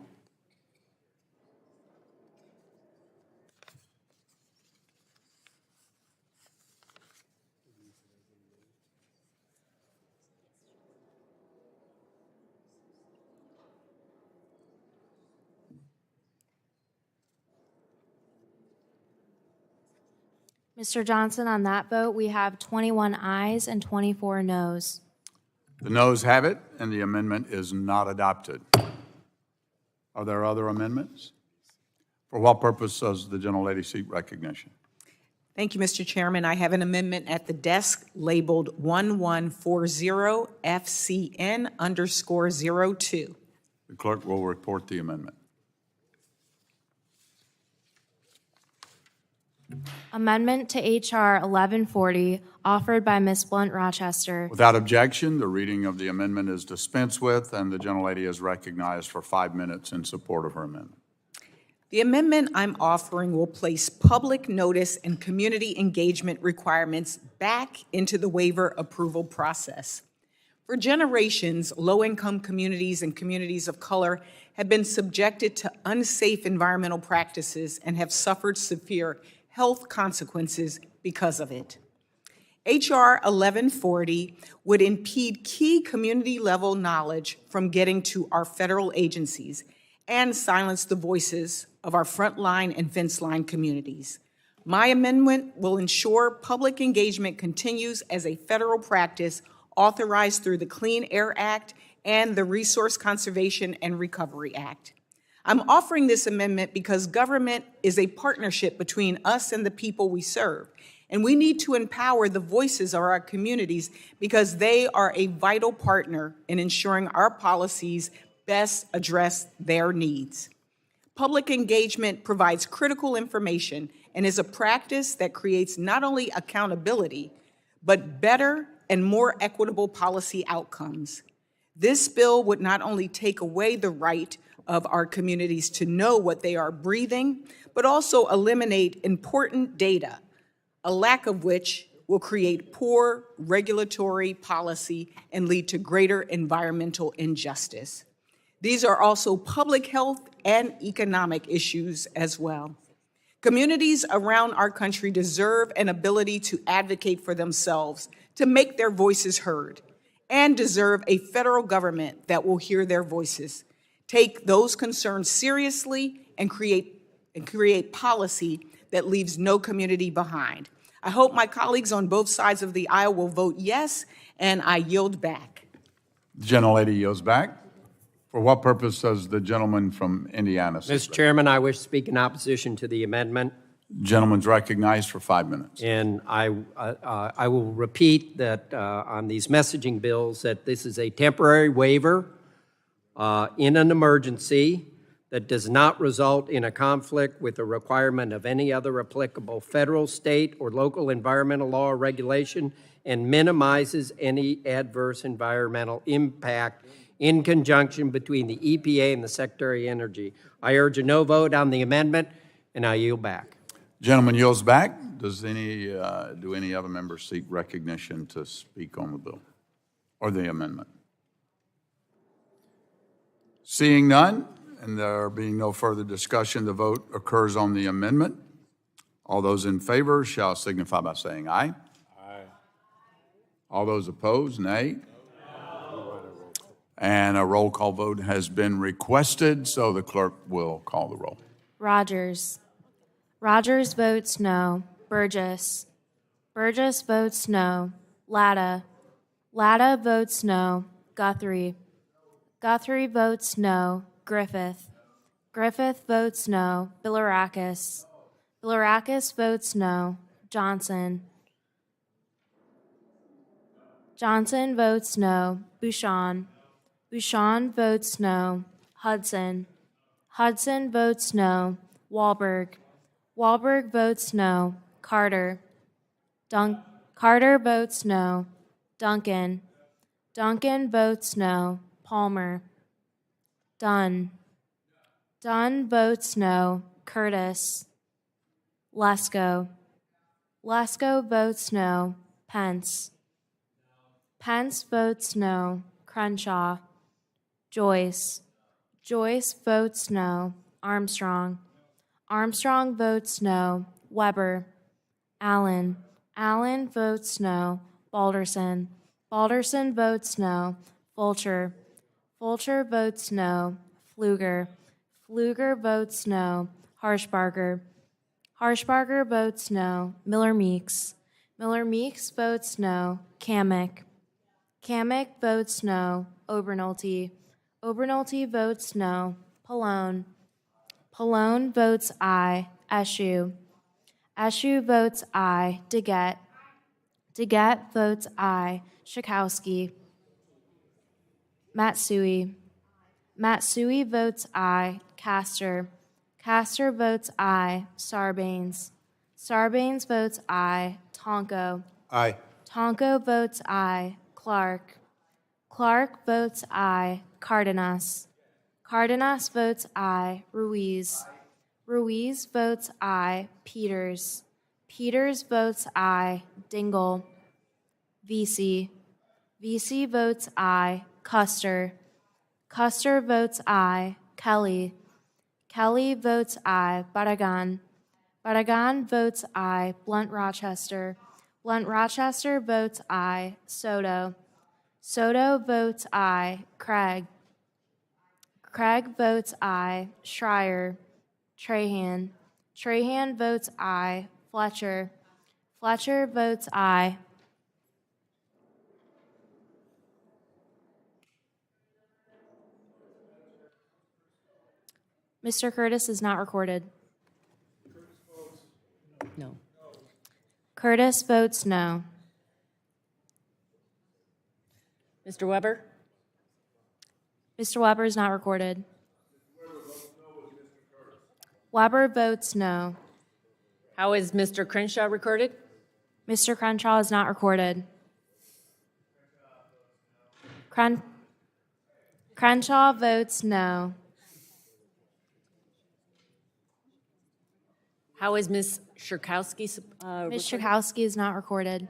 Mr. Johnson, on that vote, we have 21 ayes and 24 noes. The noes have it, and the amendment is not adopted. Are there other amendments? For what purpose does the gentlelady seek recognition? Thank you, Mr. Chairman. I have an amendment at the desk labeled 1140FCN_02. The clerk will report the amendment. Amendment to H.R. 1140, offered by Ms. Blunt Rochester. Without objection, the reading of the amendment is dispensed with, and the gentlelady is recognized for 5 minutes in support of her amendment. The amendment I'm offering will place public notice and community engagement requirements back into the waiver approval process. For generations, low-income communities and communities of color have been subjected to unsafe environmental practices and have suffered severe health consequences because of it. H.R. 1140 would impede key community-level knowledge from getting to our federal agencies and silence the voices of our frontline and fence line communities. My amendment will ensure public engagement continues as a federal practice authorized through the Clean Air Act and the Resource Conservation and Recovery Act. I'm offering this amendment because government is a partnership between us and the people we serve, and we need to empower the voices of our communities because they are a vital partner in ensuring our policies best address their needs. Public engagement provides critical information and is a practice that creates not only accountability, but better and more equitable policy outcomes. This bill would not only take away the right of our communities to know what they are breathing, but also eliminate important data, a lack of which will create poor regulatory policy and lead to greater environmental injustice. These are also public health and economic issues as well. Communities around our country deserve an ability to advocate for themselves, to make their voices heard, and deserve a federal government that will hear their voices, take those concerns seriously, and create policy that leaves no community behind. I hope my colleagues on both sides of the aisle will vote yes, and I yield back. The gentlelady yields back. For what purpose does the gentleman from Indiana seek Mr. Chairman, I wish to speak in opposition to the amendment. Gentleman's recognized for 5 minutes. And I will repeat that on these messaging bills, that this is a temporary waiver in an emergency that does not result in a conflict with the requirement of any other applicable federal, state, or local environmental law or regulation, and minimizes any adverse environmental impact in conjunction between the EPA and the Secretary of Energy. I urge a no vote on the amendment, and I yield back. Gentleman yields back. Does do any other members seek recognition to speak on the bill or the amendment? Seeing none, and there being no further discussion, the vote occurs on the amendment. All those in favor shall signify by saying aye. Aye. All those opposed, nay. And a roll call vote has been requested, so the clerk will call the roll. Rogers. Rogers votes no. Burgess. Burgess votes no. Latta. Latta votes no. Guthrie. Guthrie votes no. Griffith. Griffith votes no. Bilirakis. Bilirakis votes no. Johnson. Johnson votes no. Bouchon. Bouchon votes no. Hudson. Hudson votes no. Wahlberg. Wahlberg votes no. Carter. Carter votes no. Duncan. Duncan votes no. Palmer. Dunn. Dunn votes no. Curtis. Lesko. Lesko votes no. Pence. Pence votes no. Crenshaw. Joyce. Joyce votes no. Armstrong. Armstrong votes no. Weber. Allen. Allen votes no. Balderson. Balderson votes no. Fulcher. Fulcher votes no. Pfluger. Pfluger votes no. Harshbarger. Harshbarger votes no. Miller Meeks. Miller Meeks votes no. Kamick. Kamick votes no. Obernolte. Obernolte votes no. Pallone. Pallone votes aye. Eshu. Eshu votes aye. DeGette. DeGette votes aye. Schakowsky. Matsui. Matsui votes aye. Castor. Castor votes aye. Sarbanes. Sarbanes votes aye. Tonko. Aye. Tonko votes aye. Clark. Clark votes aye. Cardenas. Cardenas votes aye. Ruiz. Ruiz votes aye. Peters. Peters votes aye. Dingell. Vesey. Vesey votes aye. Custer. Custer votes aye. Kelly. Kelly votes aye. Barragan. Barragan votes aye. Blunt Rochester. Blunt Rochester votes aye. Soto. Soto votes aye. Craig. Craig votes aye. Schreier. Trahan. Trahan votes aye. Fletcher. Fletcher votes aye. Mr. Curtis is not recorded. No. Curtis votes no. Mr. Weber? Mr. Weber is not recorded. Weber votes no. How is Mr. Crenshaw recorded? Mr. Crenshaw is not recorded. Crenshaw votes no. How is Ms. Schakowsky Ms. recorded? Schakowsky is not recorded.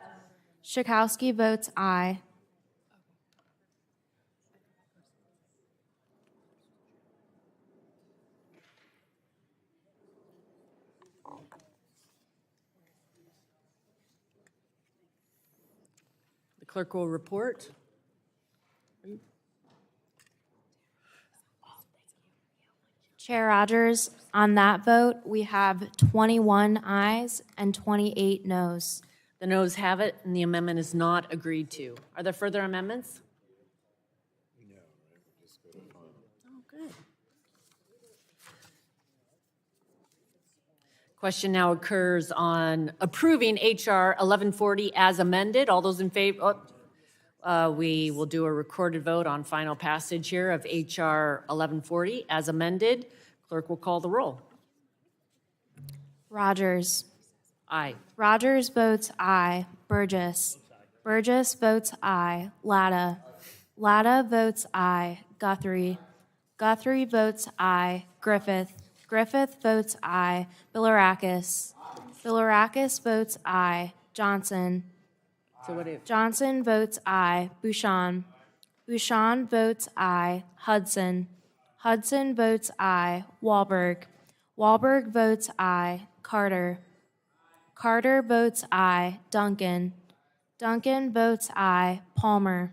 Schakowsky votes aye. The clerk will report. Chair Rogers, on that vote, we have 21 ayes and 28 noes. The noes have it, and the amendment is not agreed to. Are there further amendments? No. Oh, good. Question now occurs on approving HR 1140 as amended. All those in favor? We will do a recorded vote on final passage here of HR 1140 as amended. Clerk will call the roll. Rogers. Aye. Rogers votes aye. Burgess. Burgess votes aye. Latta. Latta votes aye. Guthrie. Guthrie votes aye. Griffith. Griffith votes aye. Bilirakis. Bilirakis votes aye. Johnson. So what if? Johnson votes aye. Bouchon. Bouchon votes aye. Hudson. Hudson votes aye. Wahlberg. Wahlberg votes aye. Carter. Carter votes aye. Duncan. Duncan votes aye. Palmer.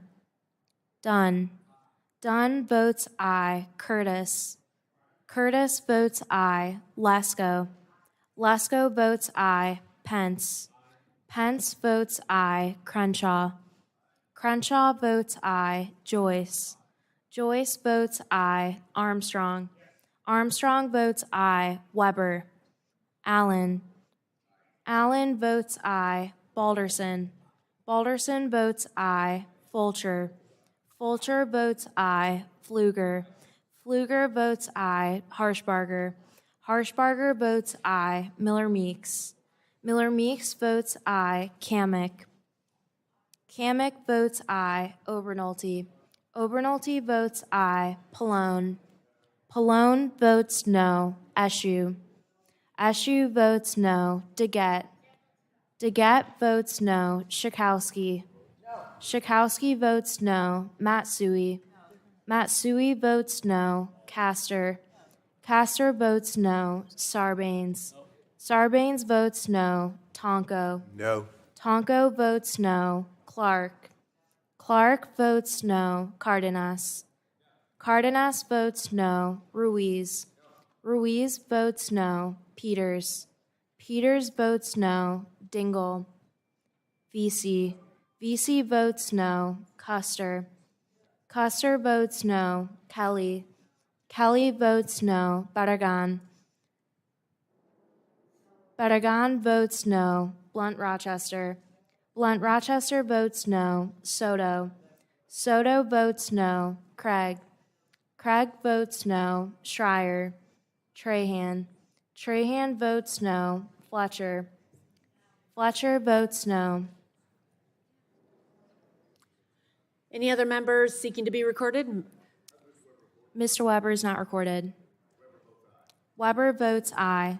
Dunn. Dunn votes aye. Curtis. Curtis votes aye. Lesko. Lesko votes aye. Pence. Pence votes aye. Crenshaw. Crenshaw votes aye. Joyce. Joyce votes aye. Armstrong. Armstrong votes aye. Weber. Allen. Allen votes aye. Balderson. Balderson votes aye. Fulcher. Fulcher votes aye. Pfluger. Pfluger votes aye. Harshbarger. Harshbarger votes aye. Miller Meeks. Miller Meeks votes aye. Kamick. Kamick votes aye. Obernolte. Obernolte votes aye. Pallone. Pallone votes no. Eshu. Eshu votes no. DeGette. DeGette votes no. Schakowsky. Schakowsky votes no. Matsui. Matsui votes no. Castor. Castor votes no. Sarbanes. Sarbanes votes no. Tonko. No. Tonko votes no. Clark. Clark votes no. Cardenas. Cardenas votes no. Ruiz. Ruiz votes no. Peters. Peters votes no. Dingell. VC. VC votes no. Custer. Custer votes no. Kelly. Kelly votes no. Barragan. Barragan votes no. Blunt Rochester. Blunt Rochester votes no. Soto. Soto votes no. Craig. Craig votes no. Schreier. Trahan. Trahan votes no. Fletcher. Fletcher votes no. Any other members seeking to be recorded? Mr. Weber is not recorded. Weber votes aye.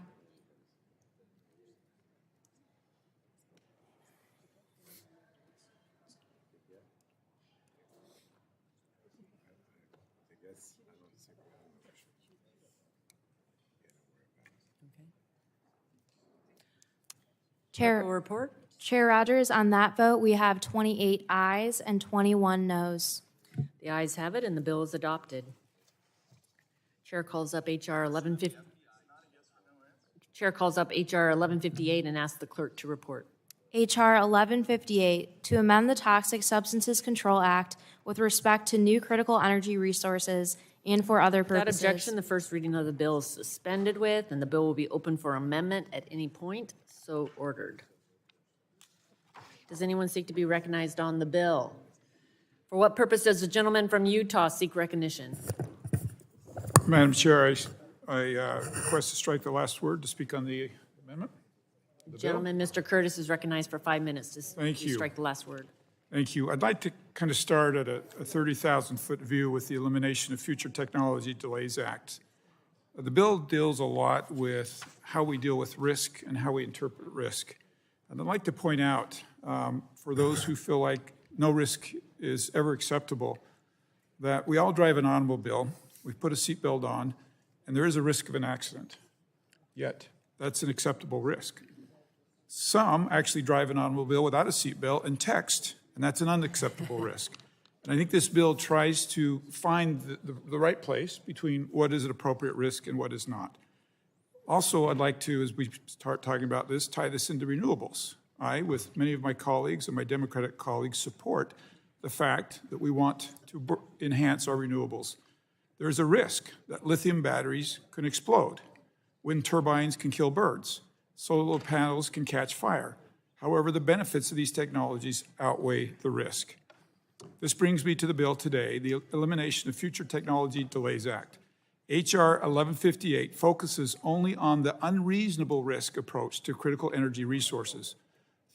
Chair, Report. Chair Rogers, on that vote, we have 28 ayes and 21 noes. The ayes have it, and the bill is adopted. Chair calls up HR 1150. Chair calls up HR 1158 and asks the clerk to report. HR 1158, to amend the Toxic Substances Control Act with respect to new critical energy resources and for other Without purposes. objection, the first reading of the bill is suspended with, and the bill will be open for amendment at any point. So ordered. Does anyone seek to be recognized on the bill? For what purpose does the gentleman from Utah seek recognition? Madam Chair, I request to strike the last word to speak on the amendment. The gentleman, Mr. Curtis, is recognized for 5 minutes to Thank you. strike the last word. Thank you. I'd like to kind of start at a 30,000-foot view with the Elimination of Future Technology Delays Act. The bill deals a lot with how we deal with risk and how we interpret risk. And I'd like to point out, for those who feel like no risk is ever acceptable, that we all drive an automobile, we put a seatbelt on, and there is a risk of an accident. Yet, that's an acceptable risk. Some actually drive an automobile without a seatbelt and text, and that's an unacceptable risk. And I think this bill tries to find the right place between what is an appropriate risk and what is not. Also, I'd like to, as we start talking about this, tie this into renewables. I, with many of my colleagues and my Democratic colleagues, support the fact that we want to enhance our renewables. There is a risk that lithium batteries can explode. Wind turbines can kill birds. Solar panels can catch fire. However, the benefits of these technologies outweigh the risk. This brings me to the bill today, the Elimination of Future Technology Delays Act. H.R. 1158 focuses only on the unreasonable risk approach to critical energy resources,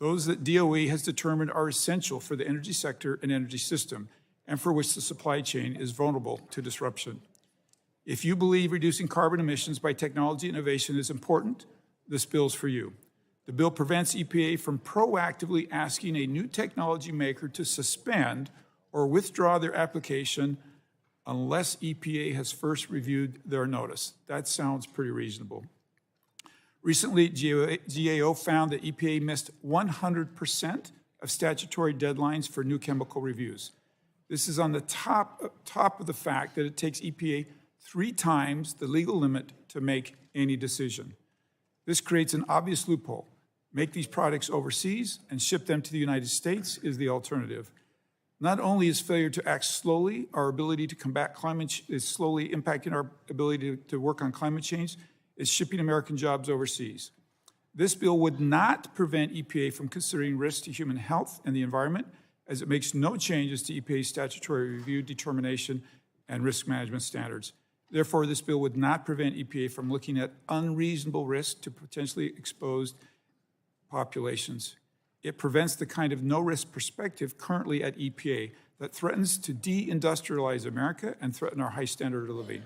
those that DOE has determined are essential for the energy sector and energy system, and for which the supply chain is vulnerable to disruption. If you believe reducing carbon emissions by technology innovation is important, this bill's for you. The bill prevents EPA from proactively asking a new technology maker to suspend or withdraw their application unless EPA has first reviewed their notice. That sounds pretty reasonable. Recently, GAO found that EPA missed 100% of statutory deadlines for new chemical reviews. This is on the top of the fact that it takes EPA 3 times the legal limit to make any decision. This creates an obvious loophole. Make these products overseas and ship them to the United States is the alternative. Not only is failure to act slowly, our ability to combat climate is slowly impacting our ability to work on climate change, it's shipping American jobs overseas. This bill would not prevent EPA from considering risks to human health and the environment, as it makes no changes to EPA's statutory review, determination, and risk management standards. Therefore, this bill would not prevent EPA from looking at unreasonable risk to potentially exposed populations. It prevents the kind of no-risk perspective currently at EPA that threatens to deindustrialize America and threaten our high standard of living.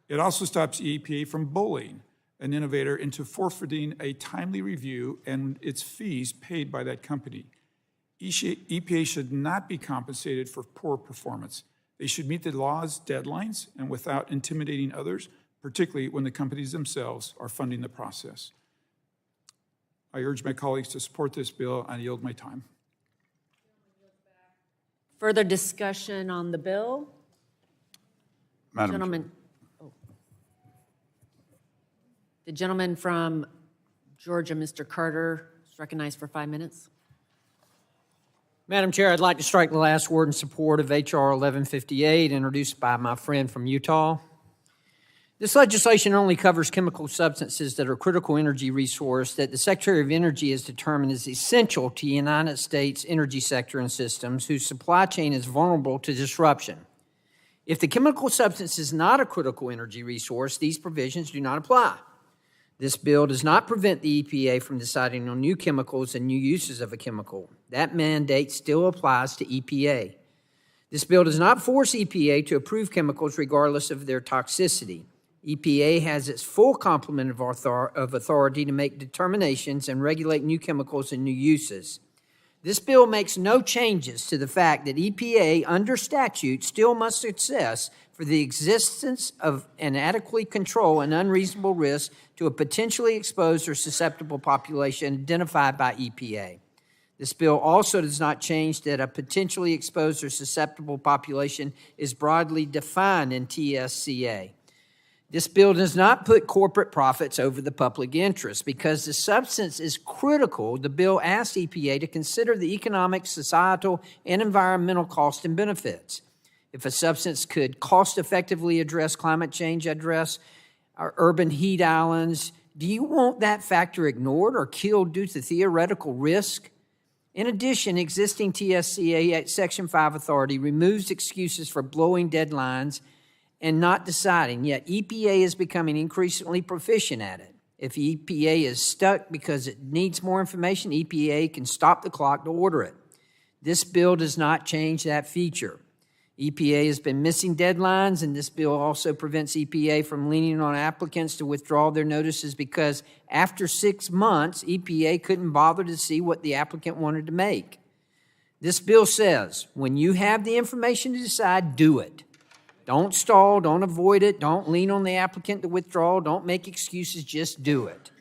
It also stops EPA from bullying an innovator into forfeiting a timely review and its fees paid by that company. EPA should not be compensated for poor performance. They should meet the law's deadlines and without intimidating others, particularly when the companies themselves are funding the process. I urge my colleagues to support this bill and yield my time. Further discussion on the bill? Madam Gentleman. The gentleman from Georgia, Mr. Carter is recognized for 5 minutes. Madam Chair, I'd like to strike the last word in support of H.R. 1158, introduced by my friend from Utah. This legislation only covers chemical substances that are critical energy resource that the Secretary of Energy has determined is essential to the United States energy sector and systems whose supply chain is vulnerable to disruption. If the chemical substance is not a critical energy resource, these provisions do not apply. This bill does not prevent the EPA from deciding on new chemicals and new uses of a chemical. That mandate still applies to EPA. This bill does not force EPA to approve chemicals regardless of their toxicity. EPA has its full complement of authority to make determinations and regulate new chemicals and new uses. This bill makes no changes to the fact that EPA, under statute, still must assess for the existence of and adequately control an unreasonable risk to a potentially exposed or susceptible population identified by EPA. This bill also does not change that a potentially exposed or susceptible population is broadly defined in TSCA. This bill does not put corporate profits over the public interest. Because the substance is critical, the bill asks EPA to consider the economic, societal, and environmental costs and benefits. If a substance could cost-effectively address climate change, address our urban heat islands, do you want that factor ignored or killed due to theoretical risk? In addition, existing TSCA Section 5 authority removes excuses for blowing deadlines and not deciding, yet EPA is becoming increasingly proficient at it. If EPA is stuck because it needs more information, EPA can stop the clock to order it. This bill does not change that feature. EPA has been missing deadlines, and this bill also prevents EPA from leaning on applicants to withdraw their notices because after 6 months, EPA couldn't bother to see what the applicant wanted to make. This bill says, when you have the information to decide, do it. Don't stall, don't avoid it, don't lean on the applicant to withdraw, don't make excuses, just do it.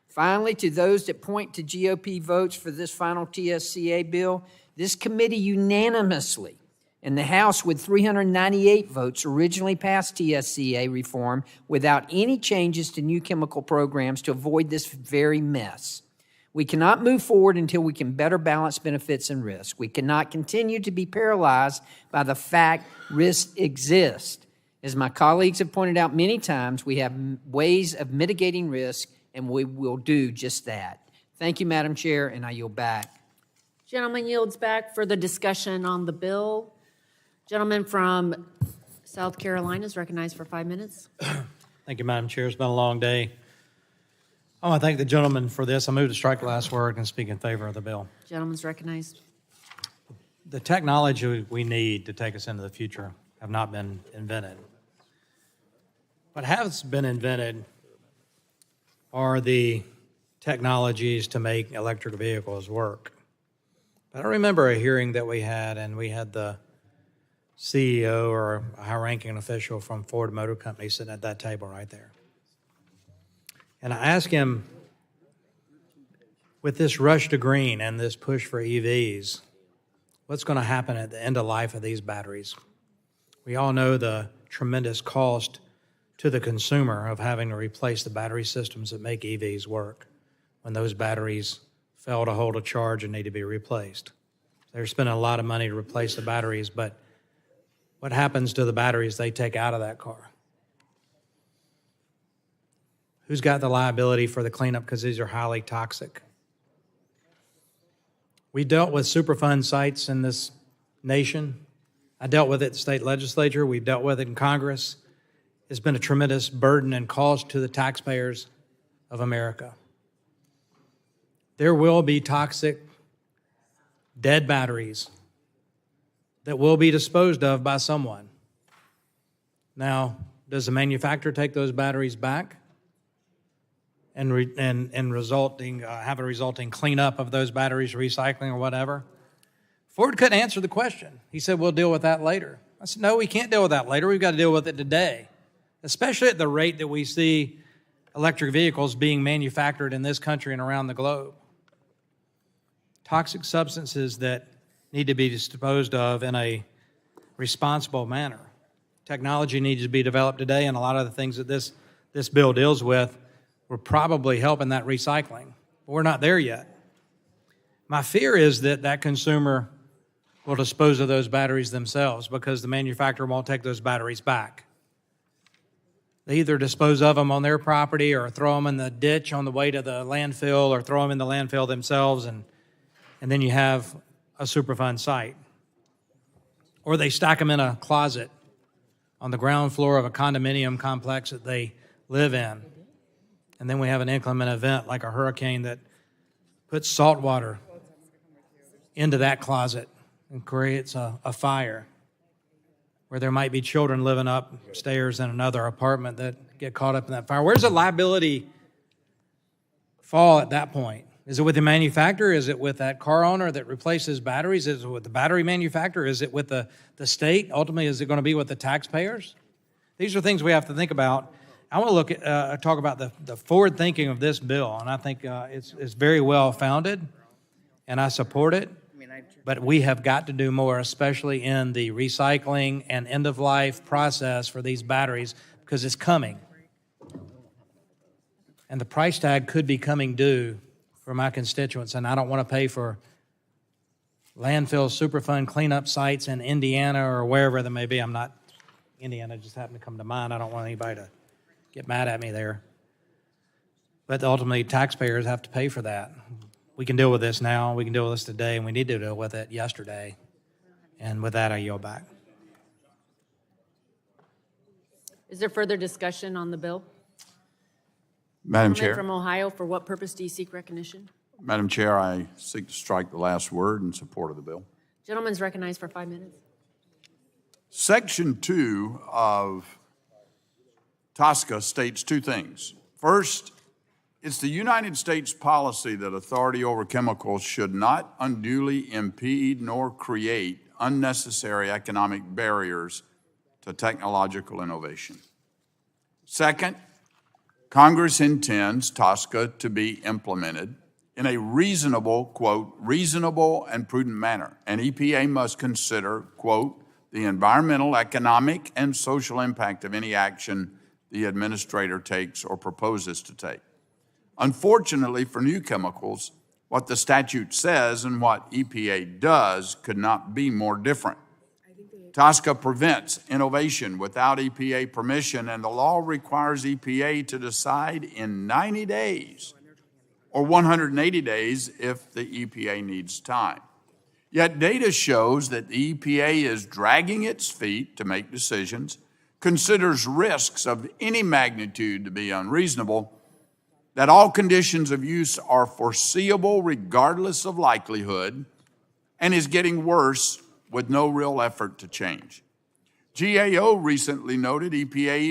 Finally, to those that point to GOP votes for this final TSCA bill, this committee unanimously in the House with 398 votes originally passed TSCA reform without any changes to new chemical programs to avoid this very mess. We cannot move forward until we can better balance benefits and risk. We cannot continue to be paralyzed by the fact risks exist. As my colleagues have pointed out many times, we have ways of mitigating risk, and we will do just that. Thank you, Madam Chair, and I yield back. Gentleman yields back for the discussion on the bill. Gentleman from South Carolina is recognized for 5 minutes. Thank you, Madam Chair. It's been a long day. I want to thank the gentleman for this. I move to strike the last word and speak in favor of the bill. Gentleman's recognized. The technology we need to take us into the future have not been invented. What has been invented are the technologies to make electric vehicles work. But I remember a hearing that we had, and we had the CEO or a high-ranking official from Ford Motor Company sitting at that table right there. And I asked him, with this rush to green and this push for EVs, what's going to happen at the end of life of these batteries? We all know the tremendous cost to the consumer of having to replace the battery systems that make EVs work when those batteries fail to hold a charge and need to be replaced. They're spending a lot of money to replace the batteries, but what happens to the batteries they take out of that car? Who's got the liability for the cleanup because these are highly toxic? We dealt with Superfund sites in this nation. I dealt with it at the state legislature. We've dealt with it in Congress. It's been a tremendous burden and cost to the taxpayers of America. There will be toxic, dead batteries that will be disposed of by someone. Now, does the manufacturer take those batteries back and have a resulting cleanup of those batteries, recycling or whatever? Ford couldn't answer the question. He said, we'll deal with that later. I said, no, we can't deal with that later. We've got to deal with it today, especially at the rate that we see electric vehicles being manufactured in this country and around the globe. Toxic substances that need to be disposed of in a responsible manner. Technology needs to be developed today, and a lot of the things that this bill deals with we're probably helping that recycling. But we're not there yet. My fear is that that consumer will dispose of those batteries themselves because the manufacturer won't take those batteries back. They either dispose of them on their property or throw them in the ditch on the way to the landfill or throw them in the landfill themselves, and then you have a Superfund site. Or they stack them in a closet on the ground floor of a condominium complex that they live in. And then we have an inclement event like a hurricane that puts salt water into that closet and creates a fire where there might be children living upstairs in another apartment that get caught up in that fire. Where's the liability fall at that point? Is it with the manufacturer? Is it with that car owner that replaces batteries? Is it with the battery manufacturer? Is it with the state? Ultimately, is it going to be with the taxpayers? These are things we have to think about. I want to look at talk about the forward thinking of this bill, and I think it's very well founded, and I support it. But we have got to do more, especially in the recycling and end-of-life process for these batteries, because it's coming. And the price tag could be coming due for my constituents, and I don't want to pay for landfill Superfund cleanup sites in Indiana or wherever they may be. Indiana just happened to come to mind. I don't want anybody to get mad at me there. But ultimately, taxpayers have to pay for that. We can deal with this now, we can deal with this today, and we need to deal with it yesterday. And with that, I yield back. Is there further discussion on the bill? Madam Gentleman Chair. from Ohio, for what purpose do you seek recognition? Madam Chair, I seek to strike the last word in support of the bill. Gentleman's recognized for 5 minutes. Section 2 of TSCA states two things. First, it's the United States policy that authority over chemicals should not unduly impede nor create unnecessary economic barriers to technological innovation. Second, Congress intends TSCA to be implemented in a reasonable, quote, reasonable and prudent manner, and EPA must consider, quote, the environmental, economic, and social impact of any action the administrator takes or proposes to take. Unfortunately for new chemicals, what the statute says and what EPA does could not be more different. TSCA prevents innovation without EPA permission, and the law requires EPA to decide in 90 days or 180 days if the EPA needs time. Yet data shows that the EPA is dragging its feet to make decisions, considers risks of any magnitude to be unreasonable, that all conditions of use are foreseeable regardless of likelihood, and is getting worse with no real effort to change. GAO recently noted EPA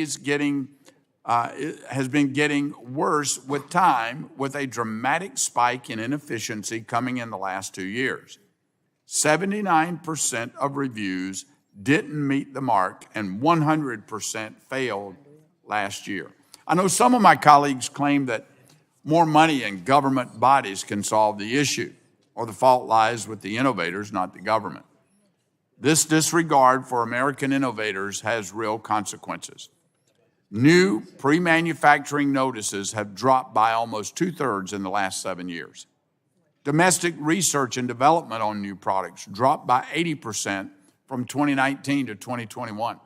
has been getting worse with time, with a dramatic spike in inefficiency coming in the last 2 years. 79% of reviews didn't meet the mark, and 100% failed last year. I know some of my colleagues claim that more money in government bodies can solve the issue, or the fault lies with the innovators, not the government. This disregard for American innovators has real consequences. New pre-manufacturing notices have dropped by almost 2/3 in the last 7 years. Domestic research and development on new products dropped by 80% from 2019 to 2021.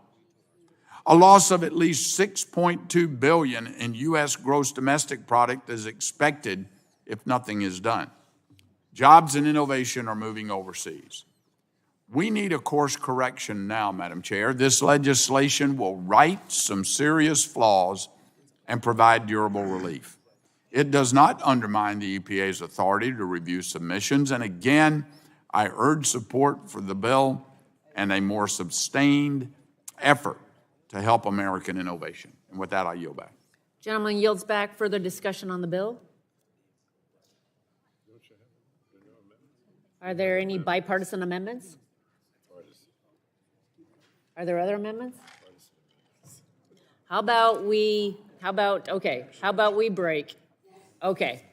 A loss of at least $6.2 billion in U.S. gross domestic product is expected if nothing is done. Jobs and innovation are moving overseas. We need a course correction now, Madam Chair. This legislation will right some serious flaws and provide durable relief. It does not undermine the EPA's authority to review submissions, and again, I urge support for the bill and a more sustained effort to help American innovation. And with that, I yield back. Gentleman yields back. Further discussion on the bill? Are there any bipartisan amendments? Are there other amendments? How about we break? Okay,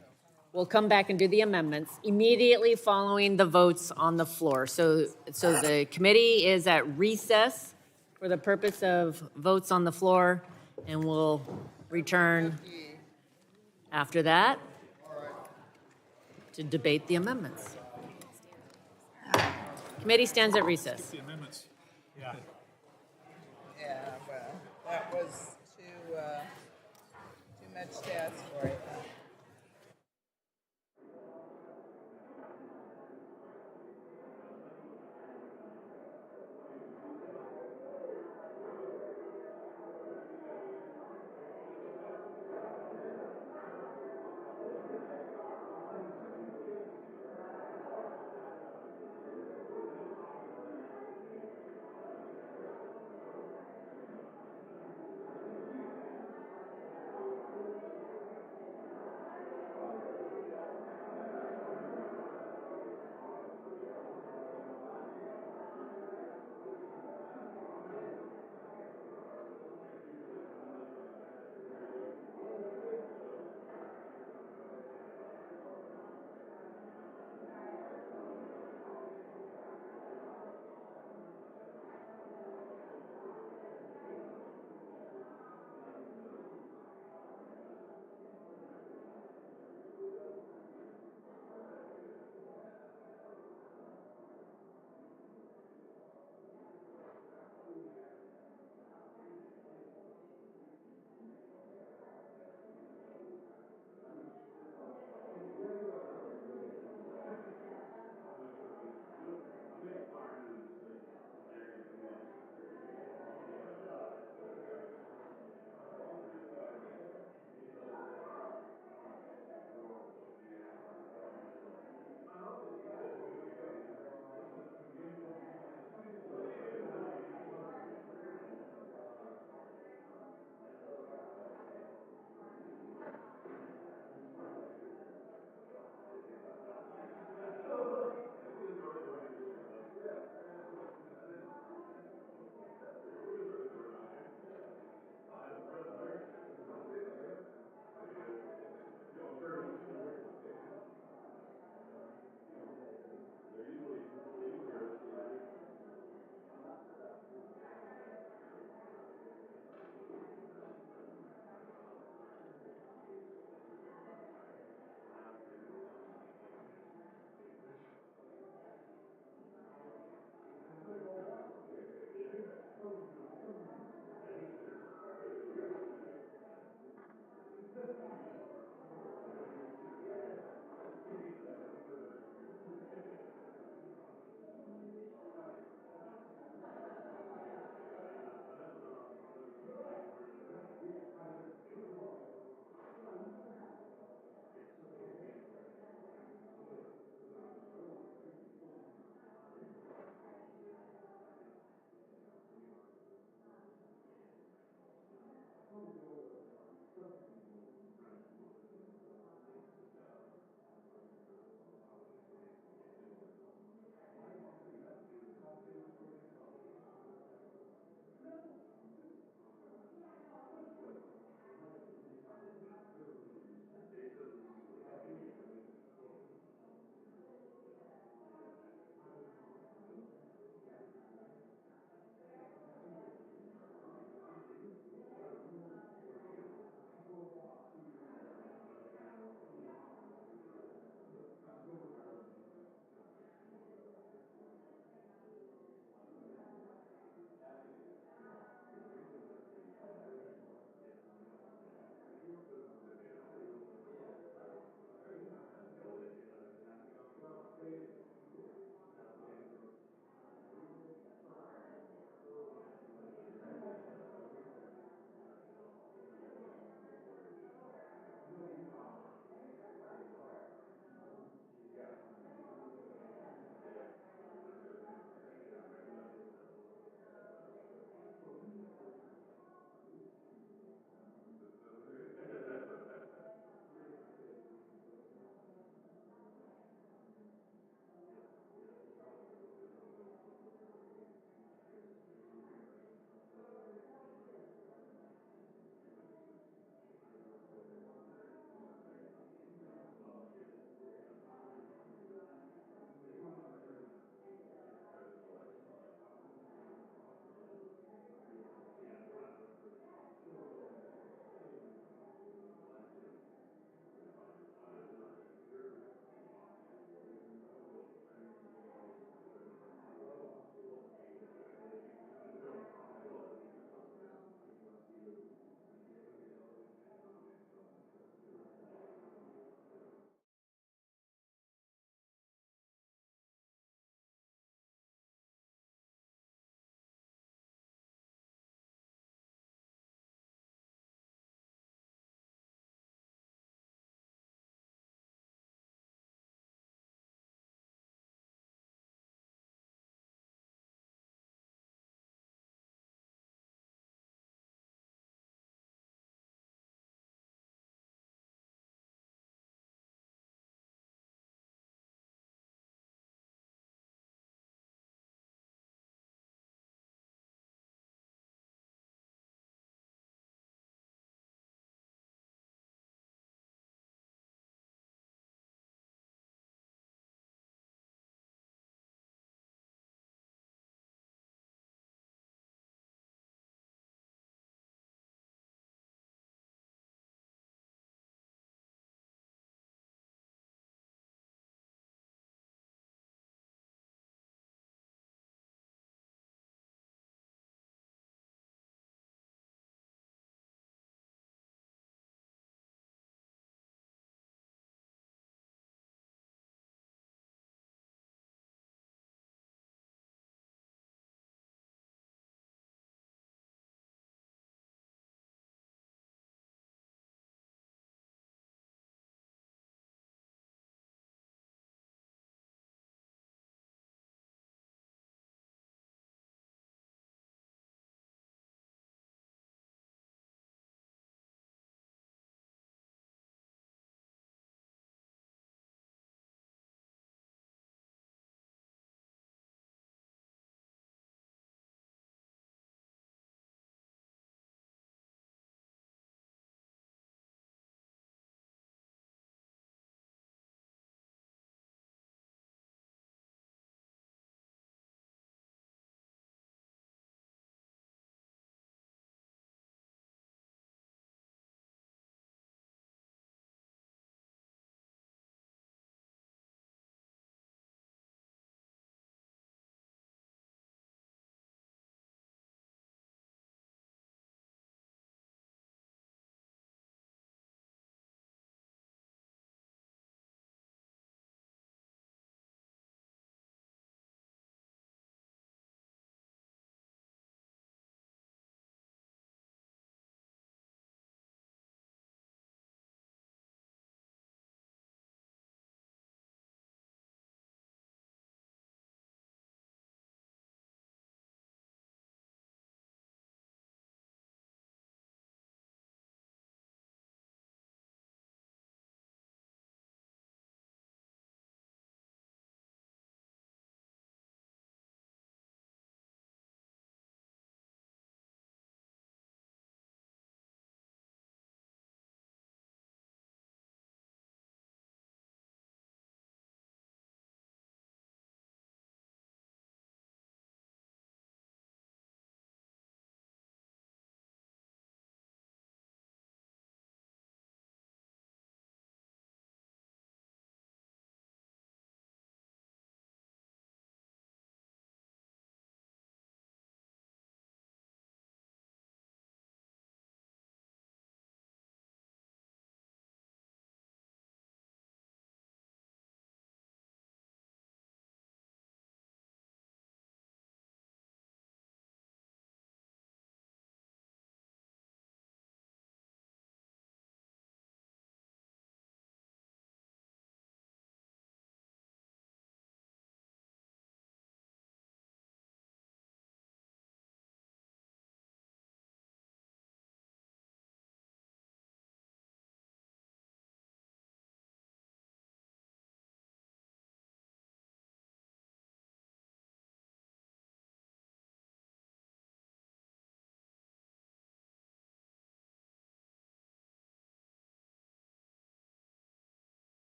we'll come back and do the amendments immediately following the votes on the floor. So the committee is at recess for the purpose of votes on the floor, and we'll return After that, to debate the amendments. Committee stands at recess. The amendments. Yeah, well, that was too much to ask for, I thought.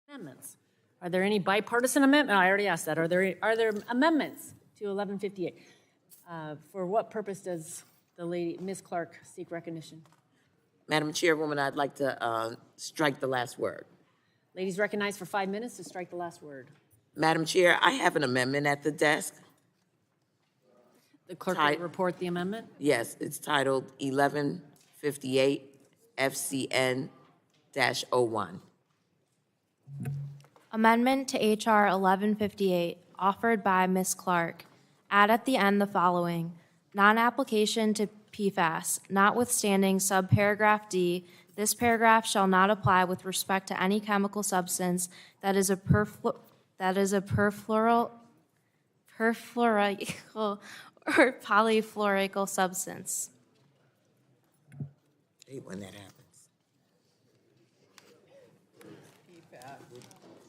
Amendments. Are there any bipartisan amendments? I already asked that. Are there amendments to 1158? For what purpose does the lady, Ms. Clark, seek recognition? Madam Chairwoman, I'd like to strike the last word. Ladies recognized for 5 minutes to strike the last word. Madam Chair, I have an amendment at the desk. The clerk will report the amendment. Yes, it's titled 1158 FCN-01. Amendment to H.R. 1158, offered by Ms. Clark. Add at the end the following: non-application to PFAS, notwithstanding subparagraph D, this paragraph shall not apply with respect to any chemical substance that is a perfluorical or polyfluorical substance. I hate when that happens.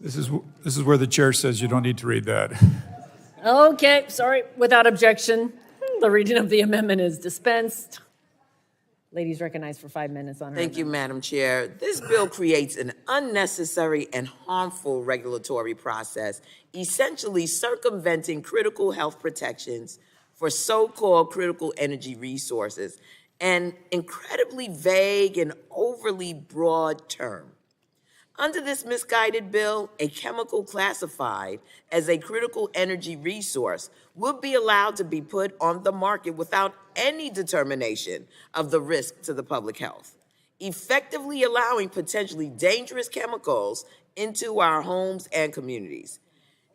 This is where the chair says you don't need to read that. Okay, sorry, without objection, the reading of the amendment is dispensed. Ladies recognized for 5 minutes on her. Thank you, Madam Chair. This bill creates an unnecessary and harmful regulatory process, essentially circumventing critical health protections for so-called critical energy resources, an incredibly vague and overly broad term. Under this misguided bill, a chemical classified as a critical energy resource would be allowed to be put on the market without any determination of the risk to the public health, effectively allowing potentially dangerous chemicals into our homes and communities.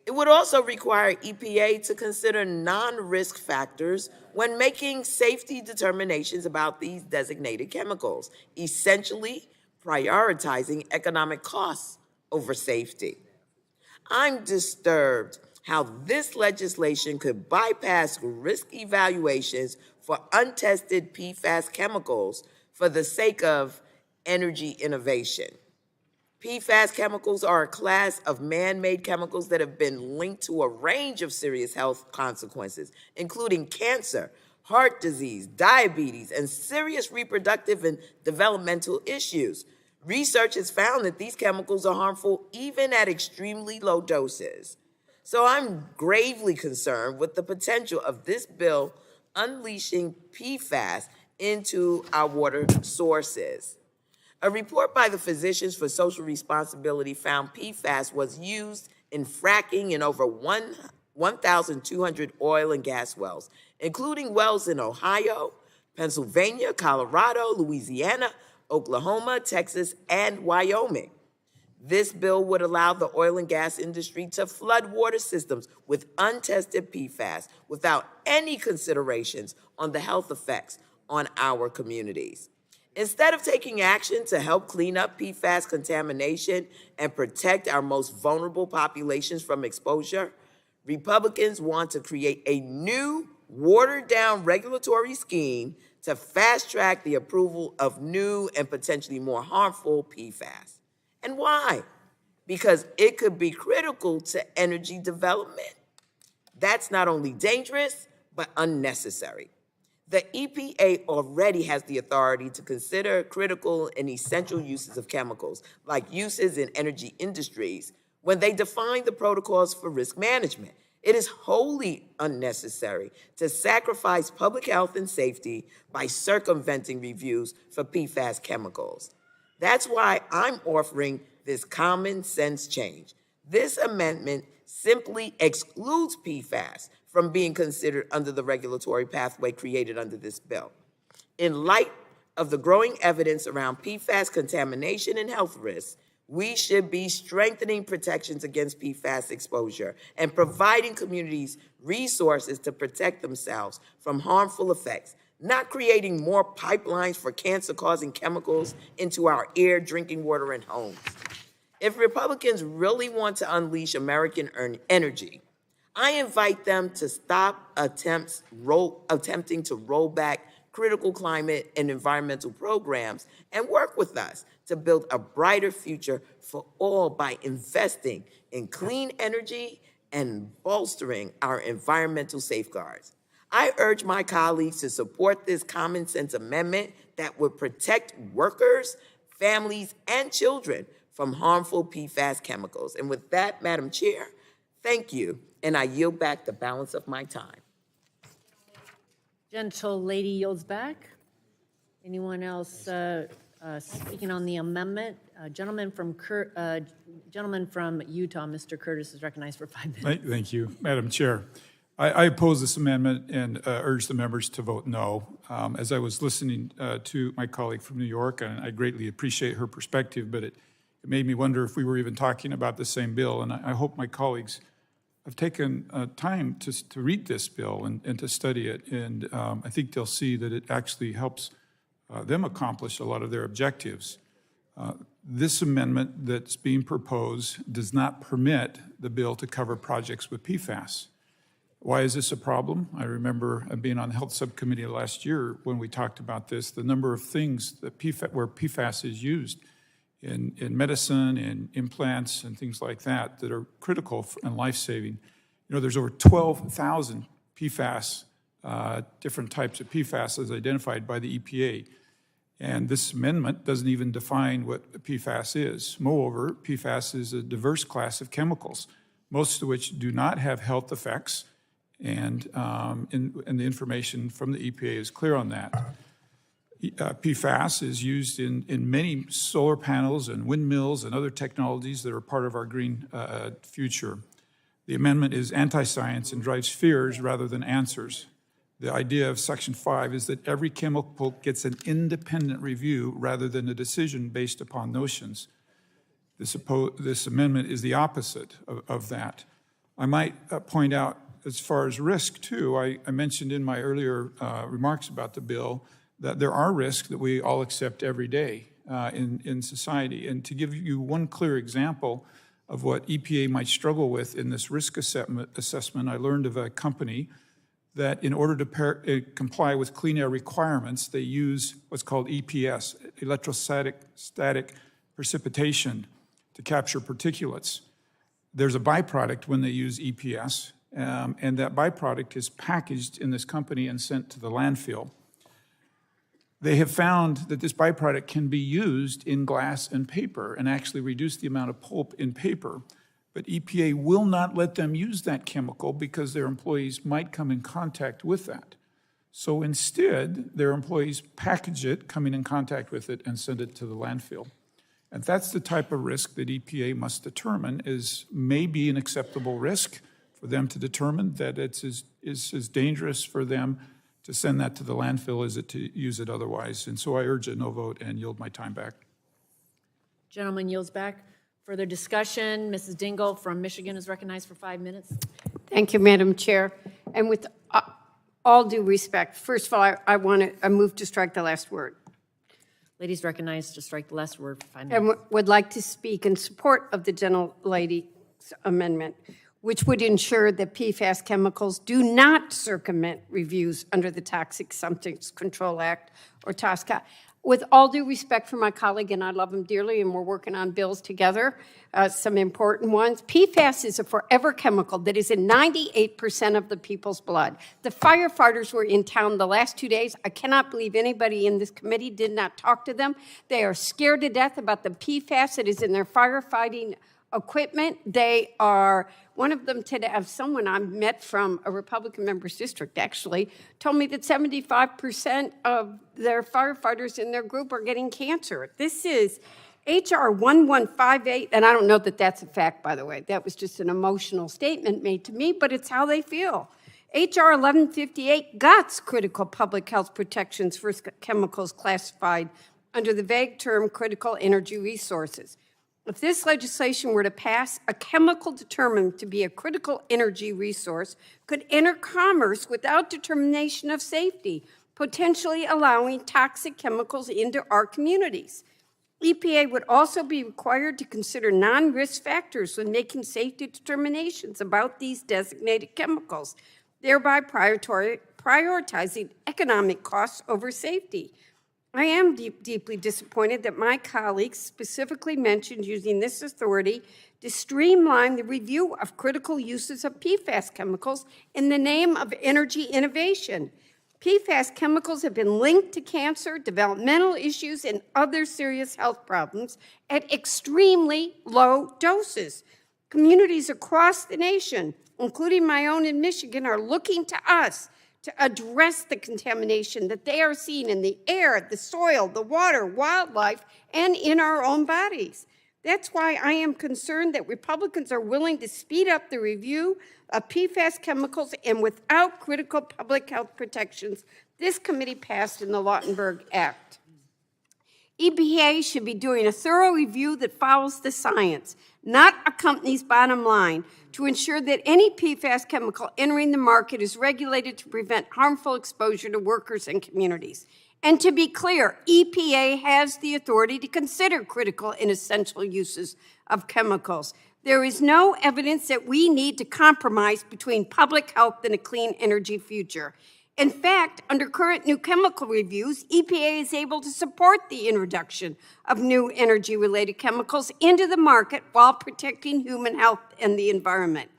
It would also require EPA to consider non-risk factors when making safety determinations about these designated chemicals, essentially prioritizing economic costs over safety. I'm disturbed how this legislation could bypass risk evaluations for untested PFAS chemicals for the sake of energy innovation. PFAS chemicals are a class of man-made chemicals that have been linked to a range of serious health consequences, including cancer, heart disease, diabetes, and serious reproductive and developmental issues. Research has found that these chemicals are harmful even at extremely low doses. So I'm gravely concerned with the potential of this bill unleashing PFAS into our water sources. A report by the Physicians for Social Responsibility found PFAS was used in fracking in over 1,200 oil and gas wells, including wells in Ohio, Pennsylvania, Colorado, Louisiana, Oklahoma, Texas, and Wyoming. This bill would allow the oil and gas industry to flood water systems with untested PFAS without any considerations on the health effects on our communities. Instead of taking action to help clean up PFAS contamination and protect our most vulnerable populations from exposure, Republicans want to create a new, watered-down regulatory scheme to fast-track the approval of new and potentially more harmful PFAS. And why? Because it could be critical to energy development. That's not only dangerous, but unnecessary. The EPA already has the authority to consider critical and essential uses of chemicals, like uses in energy industries, when they define the protocols for risk management. It is wholly unnecessary to sacrifice public health and safety by circumventing reviews for PFAS chemicals. That's why I'm offering this common sense change. This amendment simply excludes PFAS from being considered under the regulatory pathway created under this bill. In light of the growing evidence around PFAS contamination and health risks, we should be strengthening protections against PFAS exposure and providing communities resources to protect themselves from harmful effects, not creating more pipelines for cancer-causing chemicals into our air, drinking water, and homes. If Republicans really want to unleash American energy, I invite them to stop attempting to roll back critical climate and environmental programs and work with us to build a brighter future for all by investing in clean energy and bolstering our environmental safeguards. I urge my colleagues to support this common sense amendment that would protect workers, families, and children from harmful PFAS chemicals. And with that, Madam Chair, thank you, and I yield back the balance of my time. Gentle lady yields back. Anyone else speaking on the amendment? Gentleman from Utah, Mr. Curtis, is recognized for 5 minutes. Thank you, Madam Chair. I oppose this amendment and urge the members to vote no. As I was listening to my colleague from New York, and I greatly appreciate her perspective, but it made me wonder if we were even talking about the same bill. And I hope my colleagues have taken time to read this bill and to study it. And I think they'll see that it actually helps them accomplish a lot of their objectives. This amendment that's being proposed does not permit the bill to cover projects with PFAS. Why is this a problem? I remember being on the Health Subcommittee last year when we talked about this, the number of things that where PFAS is used in medicine, in implants, and things like that that are critical and life-saving. You know, there's over 12,000 PFAS, different types of PFAS as identified by the EPA. And this amendment doesn't even define what PFAS is. Moreover, PFAS is a diverse class of chemicals, most of which do not have health effects, and the information from the EPA is clear on that. PFAS is used in many solar panels and windmills and other technologies that are part of our green future. The amendment is anti-science and drives fears rather than answers. The idea of Section 5 is that every chemical gets an independent review rather than a decision based upon notions. This amendment is the opposite of that. I might point out, as far as risk, too, I mentioned in my earlier remarks about the bill that there are risks that we all accept every day in society. And to give you one clear example of what EPA might struggle with in this risk assessment, I learned of a company that in order to comply with clean air requirements, they use what's called EPS, electrostatic precipitation, to capture particulates. There's a byproduct when they use EPS, and that byproduct is packaged in this company and sent to the landfill. They have found that this byproduct can be used in glass and paper and actually reduce the amount of pulp in paper. But EPA will not let them use that chemical because their employees might come in contact with that. So instead, their employees package it, coming in contact with it, and send it to the landfill. And that's the type of risk that EPA must determine may be an acceptable risk for them to determine that it's as dangerous for them to send that to the landfill as it to use it otherwise. And so I urge a no vote and yield my time back. Gentleman yields back. Further discussion, Mrs. Dingell from Michigan is recognized for 5 minutes. Thank you, Madam Chair. And with all due respect, first of all, I move to strike the last word. Ladies recognized to strike the last word for 5 minutes. And would like to speak in support of the gentlelady's amendment, which would ensure that PFAS chemicals do not circumvent reviews under the Toxic Substance Control Act or TSCA. With all due respect for my colleague, and I love him dearly, and we're working on bills together, some important ones. PFAS is a forever chemical that is in 98% of the people's blood. The firefighters were in town the last 2 days. I cannot believe anybody in this committee did not talk to them. They are scared to death about the PFAS that is in their firefighting equipment. They are, one of them today, someone I met from a Republican member's district actually, told me that 75% of their firefighters in their group are getting cancer. This is HR 1158, and I don't know that that's a fact, by the way. That was just an emotional statement made to me, but it's how they feel. HR 1158 guts critical public health protections for chemicals classified under the vague term critical energy resources. If this legislation were to pass, a chemical determined to be a critical energy resource could enter commerce without determination of safety, potentially allowing toxic chemicals into our communities. EPA would also be required to consider non-risk factors when making safety determinations about these designated chemicals, thereby prioritizing economic costs over safety. I am deeply disappointed that my colleagues specifically mentioned using this authority to streamline the review of critical uses of PFAS chemicals in the name of energy innovation. PFAS chemicals have been linked to cancer, developmental issues, and other serious health problems at extremely low doses. Communities across the nation, including my own in Michigan, are looking to us to address the contamination that they are seeing in the air, the soil, the water, wildlife, and in our own bodies. That's why I am concerned that Republicans are willing to speed up the review of PFAS chemicals, and without critical public health protections this committee passed in the Lautenberg Act. EPA should be doing a thorough review that follows the science, not a company's bottom line, to ensure that any PFAS chemical entering the market is regulated to prevent harmful exposure to workers and communities. And to be clear, EPA has the authority to consider critical and essential uses of chemicals. There is no evidence that we need to compromise between public health and a clean energy future. In fact, under current new chemical reviews, EPA is able to support the introduction of new energy-related chemicals into the market while protecting human health and the environment.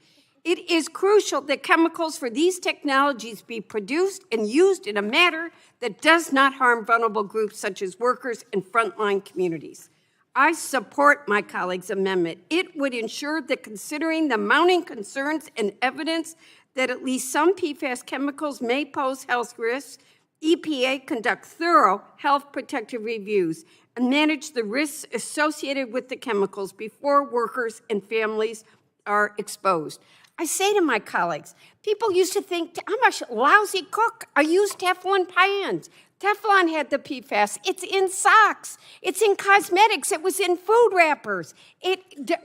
It is crucial that chemicals for these technologies be produced and used in a manner that does not harm vulnerable groups such as workers and frontline communities. I support my colleague's amendment. It would ensure that, considering the mounting concerns and evidence that at least some PFAS chemicals may pose health risks, EPA conduct thorough health protective reviews and manage the risks associated with the chemicals before workers and families are exposed. I say to my colleagues, people used to think I'm a lousy cook. I use Teflon pans. Teflon had the PFAS. It's in socks. It's in cosmetics. It was in food wrappers.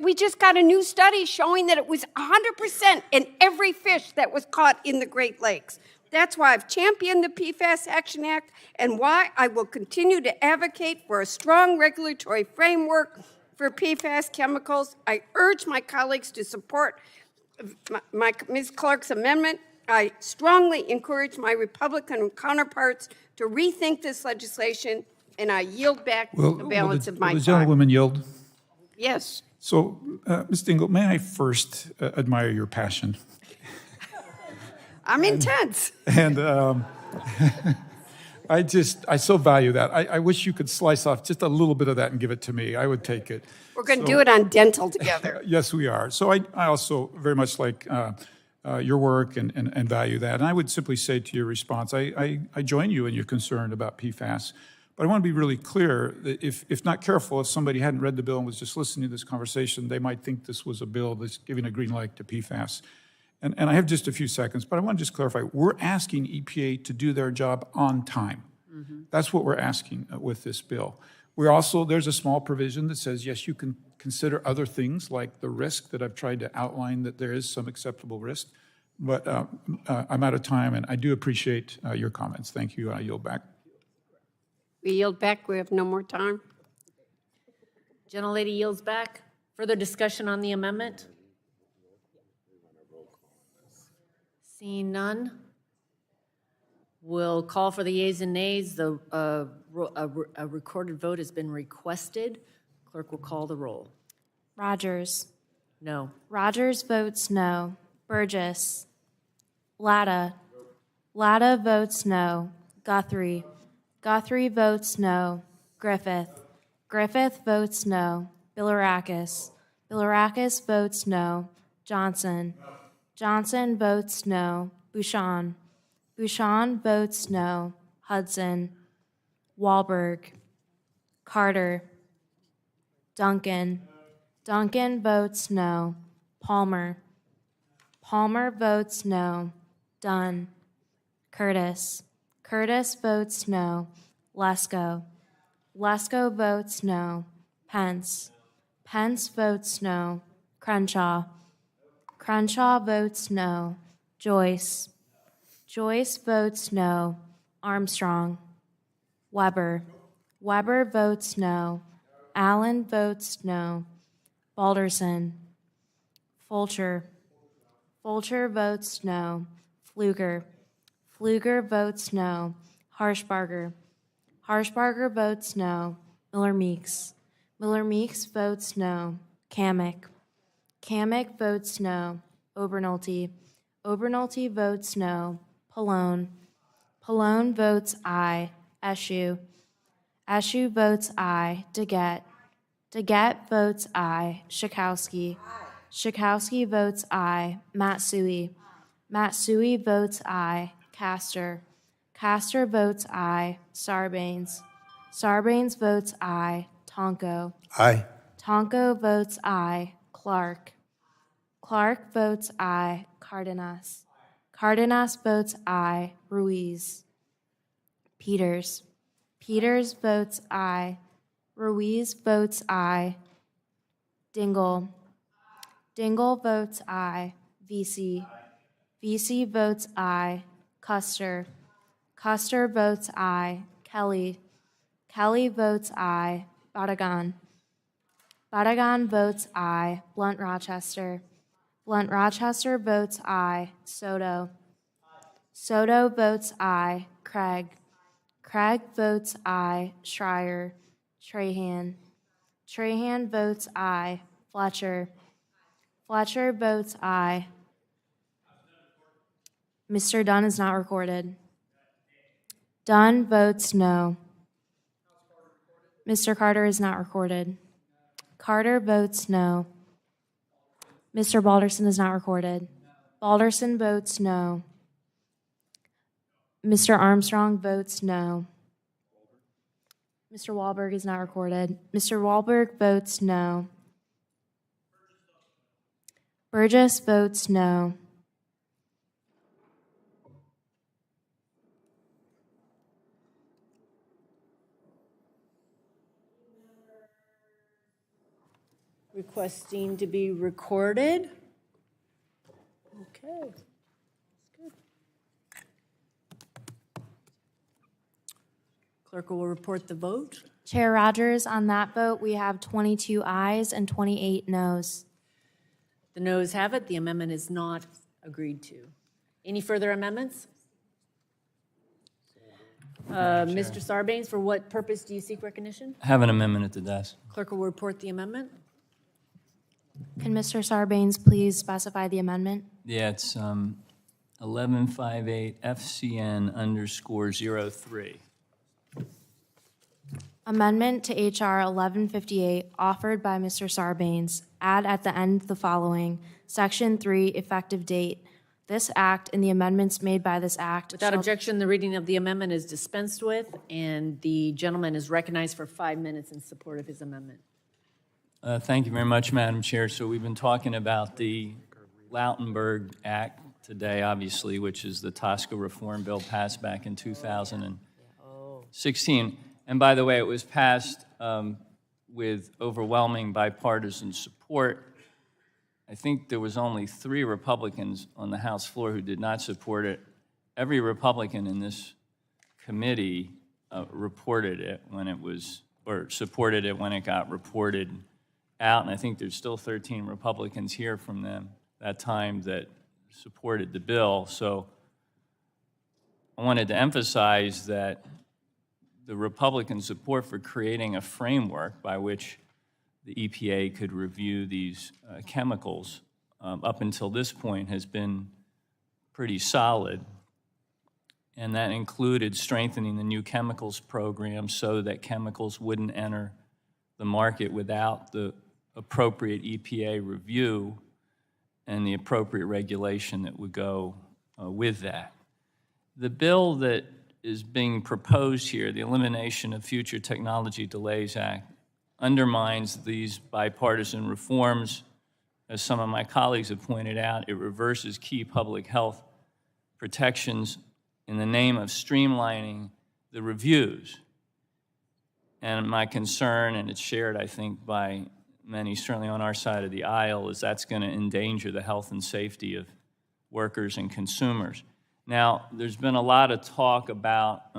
We just got a new study showing that it was 100% in every fish that was caught in the Great Lakes. That's why I've championed the PFAS Action Act and why I will continue to advocate for a strong regulatory framework for PFAS chemicals. I urge my colleagues to support Ms. Clark's amendment. I strongly encourage my Republican counterparts to rethink this legislation, and I yield back the balance of my Will the time. gentlewoman yield? Yes. So, Ms. Dingell, may I first admire your passion? I'm intense. And I so value that. I wish you could slice off just a little bit of that and give it to me. I would take it. We're going to do it on dental together. Yes, we are. So I also very much like your work and value that. And I would simply say to your response, I join you in your concern about PFAS. But I want to be really clear that if not careful, if somebody hadn't read the bill and was just listening to this conversation, they might think this was a bill that's giving a green light to PFAS. And I have just a few seconds, but I want to just clarify. We're asking EPA to do their job on time. Mm-hmm. That's what we're asking with this bill. There's a small provision that says, yes, you can consider other things like the risk that I've tried to outline, that there is some acceptable risk. But I'm out of time, and I do appreciate your comments. Thank you. I yield back. We yield back. We have no more time. Gentlelady yields back. Further discussion on the amendment? Seeing none, we'll call for the yeas and nays. A recorded vote has been requested. Clerk will call the roll. Rogers. No. Rogers votes no. Burgess. Latta. Latta votes no. Guthrie. Guthrie votes no. Griffith. Griffith votes no. Bilirakis. Bilirakis votes no. Johnson. Johnson votes no. Bouchon. Bouchon votes no. Hudson. Wahlberg. Carter. Duncan. Duncan votes no. Palmer. Palmer votes no. Dunn. Curtis. Curtis votes no. Lesko. Lesko votes no. Pence. Pence votes no. Crenshaw. Crenshaw votes no. Joyce. Joyce votes no. Armstrong. Weber. Weber votes no. Allen votes no. Balderson. Fulcher. Fulcher votes no. Pfluger. Pfluger votes no. Harshbarger. Harshbarger votes no. Miller Meeks. Miller Meeks votes no. Kamek. Kamek votes no. Obernolte. Obernolte votes no. Pallone. Pallone votes aye. Eshu. Eshu votes aye. Daggett. Daggett votes aye. Schakowsky. Schakowsky votes aye. Matsui. Matsui votes aye. Castor. Castor votes aye. Sarbanes. Sarbanes votes aye. Tonko. Aye. Tonko votes aye. Clark. Clark votes aye. Cardenas. Cardenas votes aye. Ruiz. Peters. Peters votes aye. Ruiz votes aye. Dingell. Dingell votes aye. VC. VC votes aye. Custer. Custer votes aye. Kelly. Kelly votes aye. Barragan. Barragan votes aye. Blunt Rochester. Blunt Rochester votes aye. Soto. Soto votes aye. Craig. Craig votes aye. Schreier. Trahan. Trahan votes aye. Fletcher. Fletcher votes aye. Mr. Dunn is not recorded. Dunn votes no. Mr. Carter is not recorded. Carter votes no. Mr. Balderson is not recorded. Balderson votes no. Mr. Armstrong votes no. Mr. Wahlberg is not recorded. Mr. Wahlberg votes no. Burgess votes no. Requesting to be recorded. Okay. Good. Clerk will report the vote. Chair Rogers, on that vote, we have 22 ayes and 28 noes. The noes have it. The amendment is not agreed to. Any further amendments? Mr. Sarbanes, for what purpose do you seek recognition? I have an amendment at the desk. Clerk will report the amendment. Can Mr. Sarbanes please specify the amendment? Yeah, it's 1158 FCN_03. Amendment to H.R. 1158, offered by Mr. Sarbanes. Add at the end the following. Section 3, effective date. This act and the amendments made by this act. Without objection, the reading of the amendment is dispensed with, and the gentleman is recognized for 5 minutes in support of his amendment. Thank you very much, Madam Chair. So we've been talking about the Lautenberg Act today, obviously, which is the TSCA reform bill passed back in 2016. And by the way, it was passed with overwhelming bipartisan support. I think there was only 3 Republicans on the House floor who did not support it. Every Republican in this committee reported it when it was, or supported it when it got reported out, and I think there's still 13 Republicans here from them that time that supported the bill. So I wanted to emphasize that the Republican support for creating a framework by which the EPA could review these chemicals up until this point has been pretty solid. And that included strengthening the new chemicals program so that chemicals wouldn't enter the market without the appropriate EPA review and the appropriate regulation that would go with that. The bill that is being proposed here, the Elimination of Future Technology Delays Act, undermines these bipartisan reforms. As some of my colleagues have pointed out, it reverses key public health protections in the name of streamlining the reviews. And my concern, and it's shared, I think, by many, certainly on our side of the aisle, is that's going to endanger the health and safety of workers and consumers. Now, there's been a lot of talk about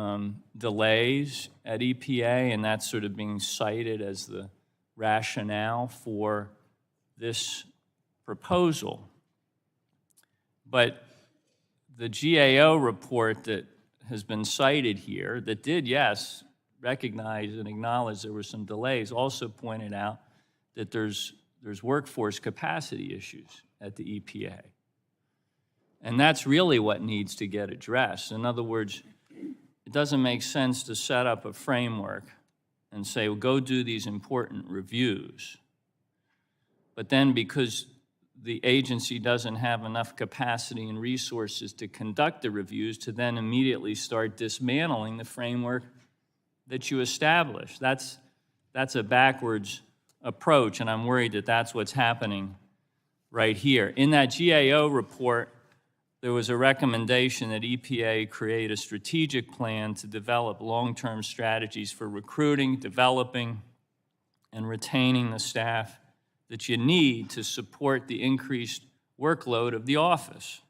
delays at EPA, and that's sort of being cited as the rationale for this proposal. But the GAO report that has been cited here, that did, yes, recognize and acknowledge there were some delays, also pointed out that there's workforce capacity issues at the EPA. And that's really what needs to get addressed. In other words, doesn't make sense to set up a framework and say, well, go do these important reviews. But then because the agency doesn't have enough capacity and resources to conduct the reviews, to then immediately start dismantling the framework that you established. That's a backwards approach, and I'm worried that that's what's happening right here. In that GAO report, there was a recommendation that EPA create a strategic plan to develop long-term strategies for recruiting, developing, and retaining the staff that you need to support the increased workload of the office.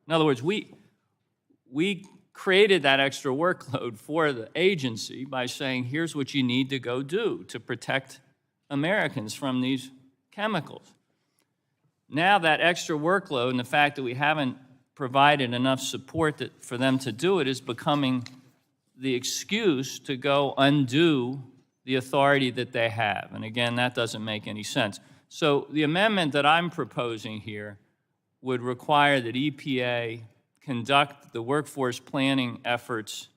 In other words, we created that extra workload for the agency by saying, here's what you need to go do to protect Americans from these chemicals. Now that extra workload and the fact that we haven't provided enough support for them to do it is becoming the excuse to go undo the authority that they have. And again, that doesn't make any sense. So the amendment that I'm proposing here would require that EPA conduct the workforce planning efforts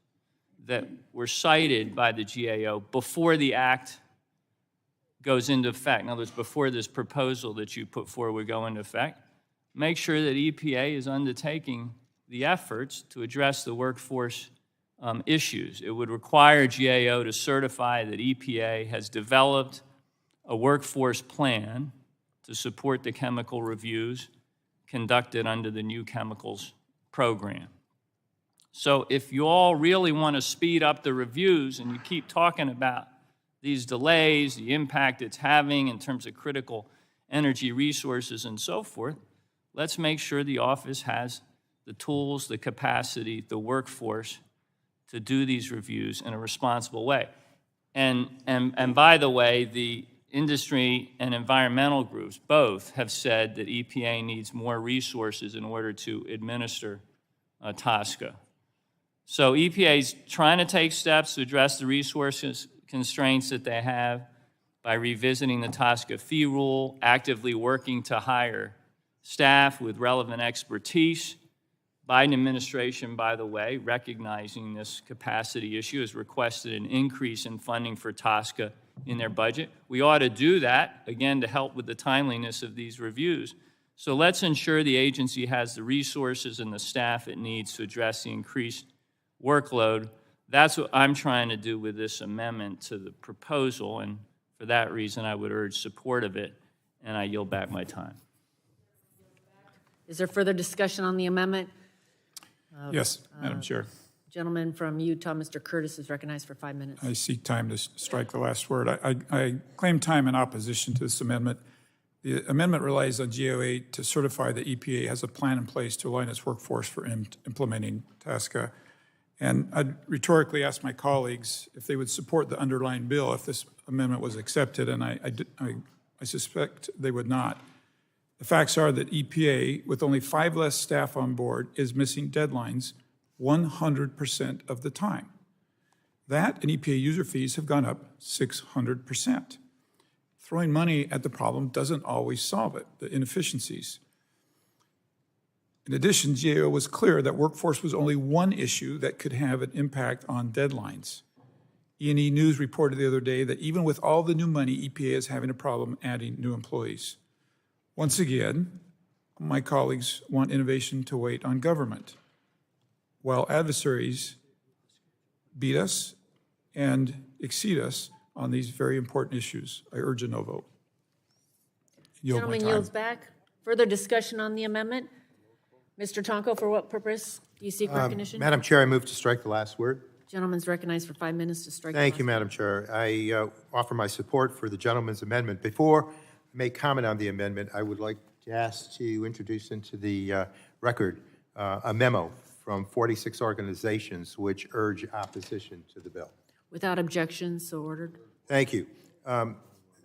that were cited by the GAO before the act goes into effect. In other words, before this proposal that you put forward would go into effect, make sure that EPA is undertaking the efforts to address the workforce issues. It would require GAO to certify that EPA has developed a workforce plan to support the chemical reviews conducted under the new chemicals program. So if you all really want to speed up the reviews and you keep talking about these delays, the impact it's having in terms of critical energy resources and so forth, let's make sure the office has the tools, the capacity, the workforce to do these reviews in a responsible way. And by the way, the industry and environmental groups both have said that EPA needs more resources in order to administer TSCA. So EPA is trying to take steps to address the resources constraints that they have by revisiting the TSCA fee rule, actively working to hire staff with relevant expertise. Biden administration, by the way, recognizing this capacity issue, has requested an increase in funding for TSCA in their budget. We ought to do that, again, to help with the timeliness of these reviews. So let's ensure the agency has the resources and the staff it needs to address the increased workload. That's what I'm trying to do with this amendment to the proposal, and for that reason, I would urge support of it, and I yield back my time. Is there further discussion on the amendment? Yes, Madam Chair. Gentleman from Utah, Mr. Curtis, is recognized for 5 minutes. I seek time to strike the last word. I claim time in opposition to this amendment. The amendment relies on GOA to certify that EPA has a plan in place to align its workforce for implementing TSCA. And I'd rhetorically ask my colleagues if they would support the underlying bill if this amendment was accepted, and I suspect they would not. The facts are that EPA, with only 5 less staff on board, is missing deadlines 100% of the time. That and EPA user fees have gone up 600%. Throwing money at the problem doesn't always solve it, the inefficiencies. In addition, GAO was clear that workforce was only one issue that could have an impact on deadlines. E&E News reported the other day that even with all the new money, EPA is having a problem adding new employees. Once again, my colleagues want innovation to wait on government, while adversaries beat us and exceed us on these very important issues. I urge a no vote. Gentleman yields back. Further discussion on the amendment? Mr. Tonko, for what purpose do you seek recognition? Madam Chair, I move to strike the last word. Gentleman's recognized for 5 minutes to strike. Thank you, Madam Chair. I offer my support for the gentleman's amendment. Before I make comment on the amendment, I would like to ask to introduce into the record a memo from 46 organizations which urge opposition to the bill. Without objection, so ordered. Thank you.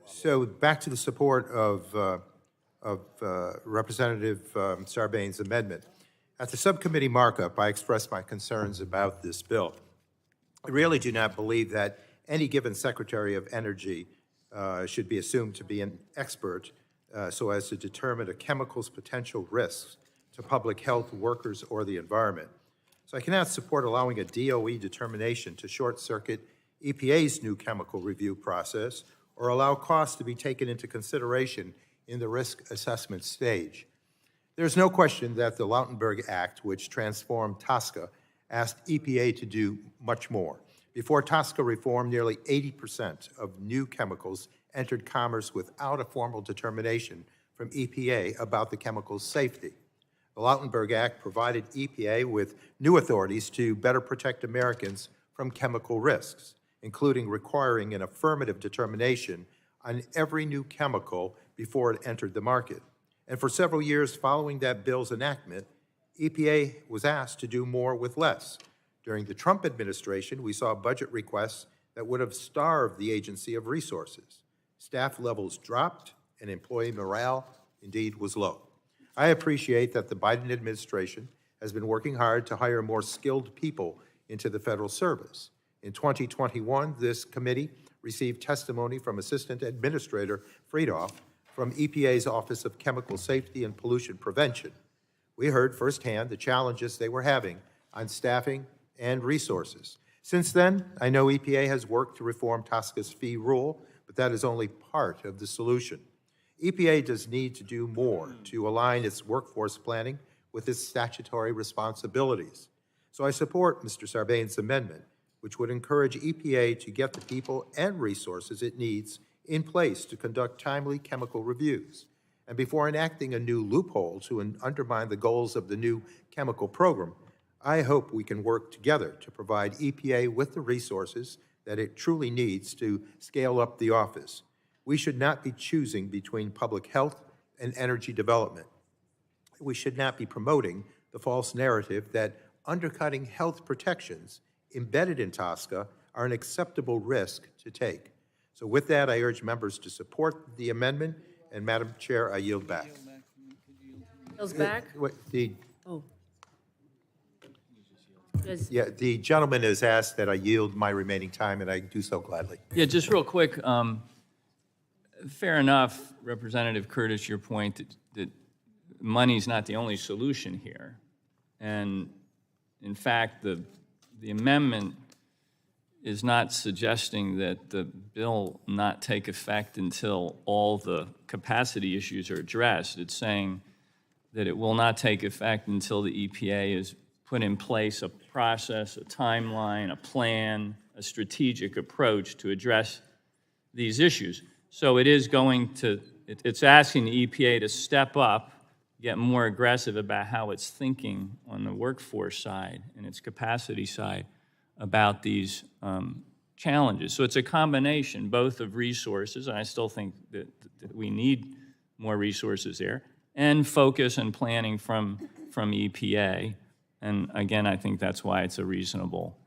So back to the support of Representative Sarbanes' amendment. At the subcommittee markup, I expressed my concerns about this bill. I really do not believe that any given Secretary of Energy should be assumed to be an expert so as to determine a chemical's potential risks to public health, workers, or the environment. So I cannot support allowing a DOE determination to short-circuit EPA's new chemical review process or allow costs to be taken into consideration in the risk assessment stage. There's no question that the Lautenberg Act, which transformed TSCA, asked EPA to do much more. Before TSCA reform, nearly 80% of new chemicals entered commerce without a formal determination from EPA about the chemical's safety. The Lautenberg Act provided EPA with new authorities to better protect Americans from chemical risks, including requiring an affirmative determination on every new chemical before it entered the market. And for several years following that bill's enactment, EPA was asked to do more with less. During the Trump administration, we saw budget requests that would have starved the agency of resources. Staff levels dropped, and employee morale, indeed, was low. I appreciate that the Biden administration has been working hard to hire more skilled people into the federal service. In 2021, this committee received testimony from Assistant Administrator Friedoff from EPA's Office of Chemical Safety and Pollution Prevention. We heard firsthand the challenges they were having on staffing and resources. Since then, I know EPA has worked to reform TSCA's fee rule, but that is only part of the solution. EPA does need to do more to align its workforce planning with its statutory responsibilities. So I support Mr. Sarbanes' amendment, which would encourage EPA to get the people and resources it needs in place to conduct timely chemical reviews. And before enacting a new loophole to undermine the goals of the new chemical program, I hope we can work together to provide EPA with the resources that it truly needs to scale up the office. We should not be choosing between public health and energy development. We should not be promoting the false narrative that undercutting health protections embedded in TSCA are an acceptable risk to take. So with that, I urge members to support the amendment, and Madam Chair, I yield back. Yields back? Oh. Yeah, the gentleman has asked that I yield my remaining time, and I do so gladly. Yeah, just real quick, fair enough, Representative Curtis, your point that money's not the only solution here. And in fact, the amendment is not suggesting that the bill not take effect until all the capacity issues are addressed. It's saying that it will not take effect until the EPA has put in place a process, a timeline, a plan, a strategic approach to address these issues. So it is going to, it's asking the EPA to step up, get more aggressive about how it's thinking on the workforce side and its capacity side about these challenges. So it's a combination both of resources, and I still think that we need more resources there, and focus and planning from EPA. And again, I think that's why it's a reasonable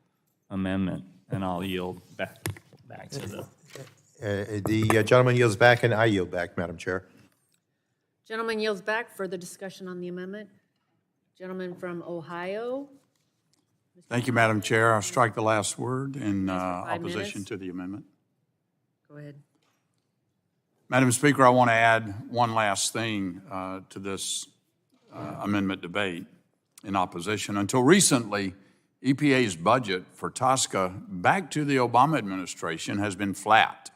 amendment, and I'll yield back to the... The gentleman yields back, and I yield back, Madam Chair. Gentleman yields back. Further discussion on the amendment? Gentleman from Ohio. Thank you, Madam Chair. I'll strike the last word in 5 opposition minutes. to the amendment. Go ahead. Madam Speaker, I want to add one last thing to this amendment debate in opposition. Until recently, EPA's budget for TSCA back to the Obama administration has been flat,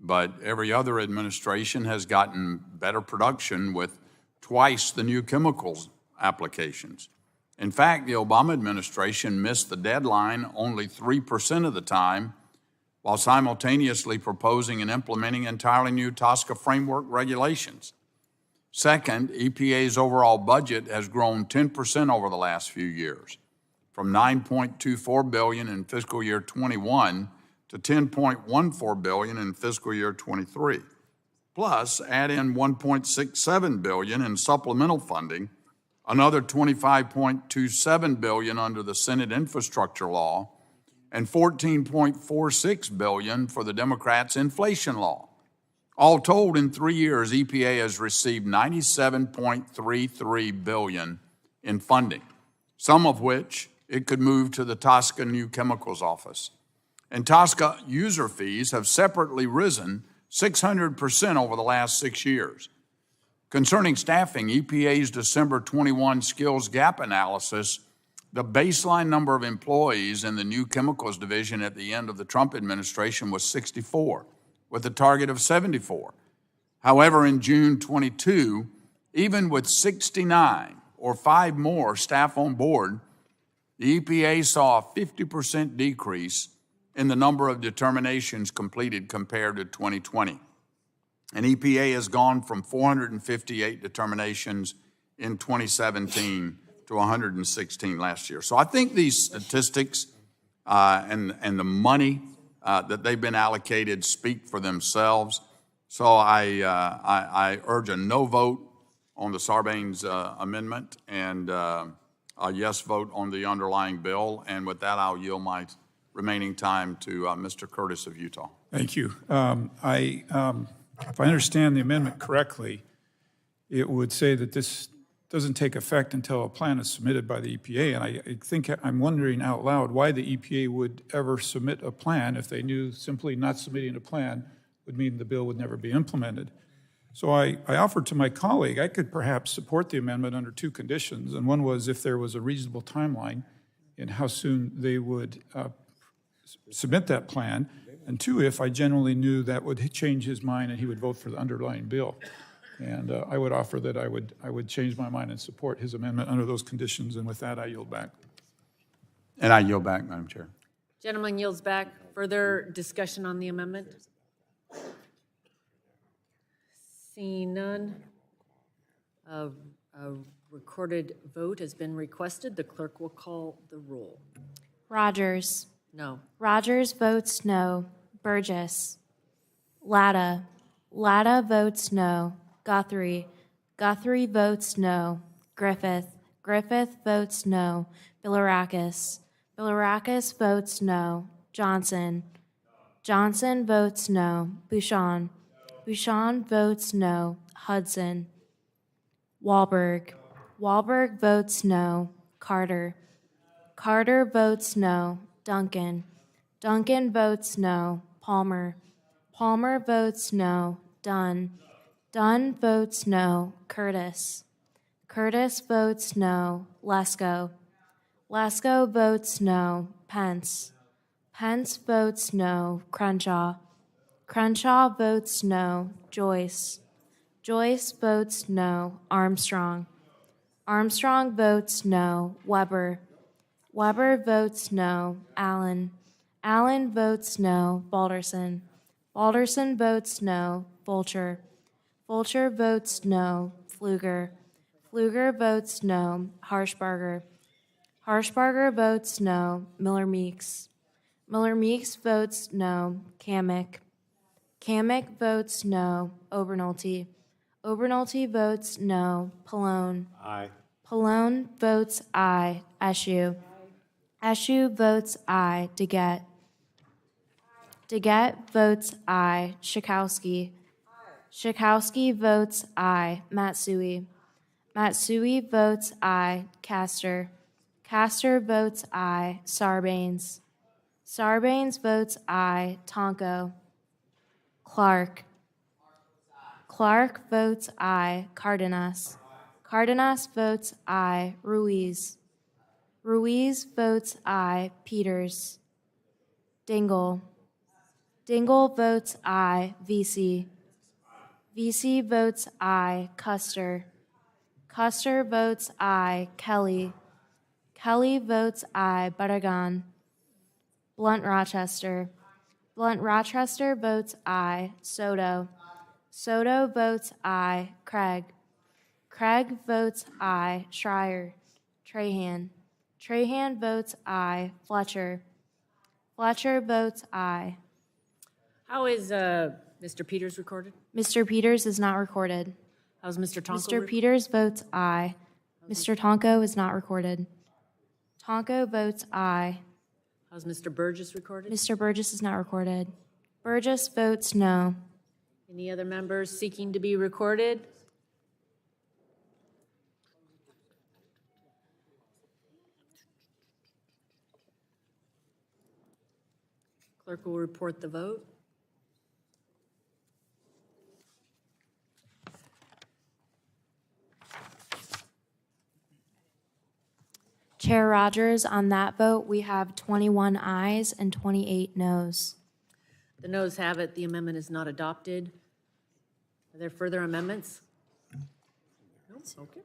but every other administration has gotten better production with twice the new chemicals applications. In fact, the Obama administration missed the deadline only 3% of the time, while simultaneously proposing and implementing entirely new TSCA framework regulations. Second, EPA's overall budget has grown 10% over the last few years, from $9.24 billion in fiscal year 21 to $10.14 billion in fiscal year 23. Plus, add in $1.67 billion in supplemental funding, another $25.27 billion under the Senate infrastructure law, and $14.46 billion for the Democrats' inflation law. All told, in 3 years, EPA has received $97.33 billion in funding, some of which it could move to the TSCA New Chemicals Office. And TSCA user fees have separately risen 600% over the last 6 years. Concerning staffing, EPA's December 21 skills gap analysis The baseline number of employees in the new chemicals division at the end of the Trump administration was 64, with a target of 74. However, in June 22, even with 69 or 5 more staff on board, the EPA saw a 50% decrease in the number of determinations completed compared to 2020. And EPA has gone from 458 determinations in 2017 to 116 last year. So I think these statistics and the money that they've been allocated speak for themselves. So I urge a no vote on the Sarbanes amendment and a yes vote on the underlying bill. And with that, I'll yield my remaining time to Mr. Curtis of Utah. Thank you. If I understand the amendment correctly, it would say that this doesn't take effect until a plan is submitted by the EPA. And I think I'm wondering out loud why the EPA would ever submit a plan if they knew simply not submitting a plan would mean the bill would never be implemented. So I offered to my colleague I could perhaps support the amendment under 2 conditions. And one was if there was a reasonable timeline in how soon they would submit that plan. And 2, if I generally knew that would change his mind and he would vote for the underlying bill. And I would offer that I would change my mind and support his amendment under those conditions. And with that, I yield back. And I yield back, Madam Chair. Gentleman yields back. Further discussion on the amendment? Seeing none, a recorded vote has been requested. The clerk will call the roll. Rogers. No. Rogers votes no. Burgess. Latta. Latta votes no. Guthrie. Guthrie votes no. Griffith. Griffith votes no. Bilirakis. Bilirakis votes no. Johnson. Johnson votes no. Bouchon. Bouchon votes no. Hudson. Wahlberg. Wahlberg votes no. Carter. Carter votes no. Duncan. Duncan votes no. Palmer. Palmer votes no. Dunn. Dunn votes no. Curtis. Curtis votes no. Lesko. Lesko votes no. Pence. Pence votes no. Crenshaw. Crenshaw votes no. Joyce. Joyce votes no. Armstrong. Armstrong votes no. Weber. Weber votes no. Allen. Allen votes no. Balderson. Balderson votes no. Fulcher. Fulcher votes no. Pfluger. Pfluger votes no. Harshbarger. Harshbarger votes no. Miller Meeks. Miller Meeks votes no. Kamick. Kamick votes no. Obernolte. Obernolte votes no. Pallone. Aye. Pallone votes aye. Eshu. Eshu votes aye. Deget. Deget votes aye. Schakowsky. Schakowsky votes aye. Matsui. Matsui votes aye. Castor. Castor votes aye. Sarbanes. Sarbanes votes aye. Tonko. Clark. Clark votes aye. Cardenas. Cardenas votes aye. Ruiz. Ruiz votes aye. Peters. Dingell. Dingell votes aye. VC. VC votes aye. Custer. Custer votes aye. Kelly. Kelly votes aye. Barragan. Blunt Rochester. Blunt Rochester votes aye. Soto. Soto votes aye. Craig. Craig votes aye. Schreier. Trahan. Trahan votes aye. Fletcher. Fletcher votes aye. How is Mr. Peters recorded? Mr. Peters is not recorded. How's Mr. Tonko? Mr. Peters votes aye. Mr. Tonko is not recorded. Tonko votes aye. How's Mr. Burgess recorded? Mr. Burgess is not recorded. Burgess votes no. Any other members seeking to be recorded? Clerk will report the vote. Chair Rogers, on that vote, we have 21 ayes and 28 noes. The noes have it. The amendment is not adopted. Are there further amendments? No? Okay,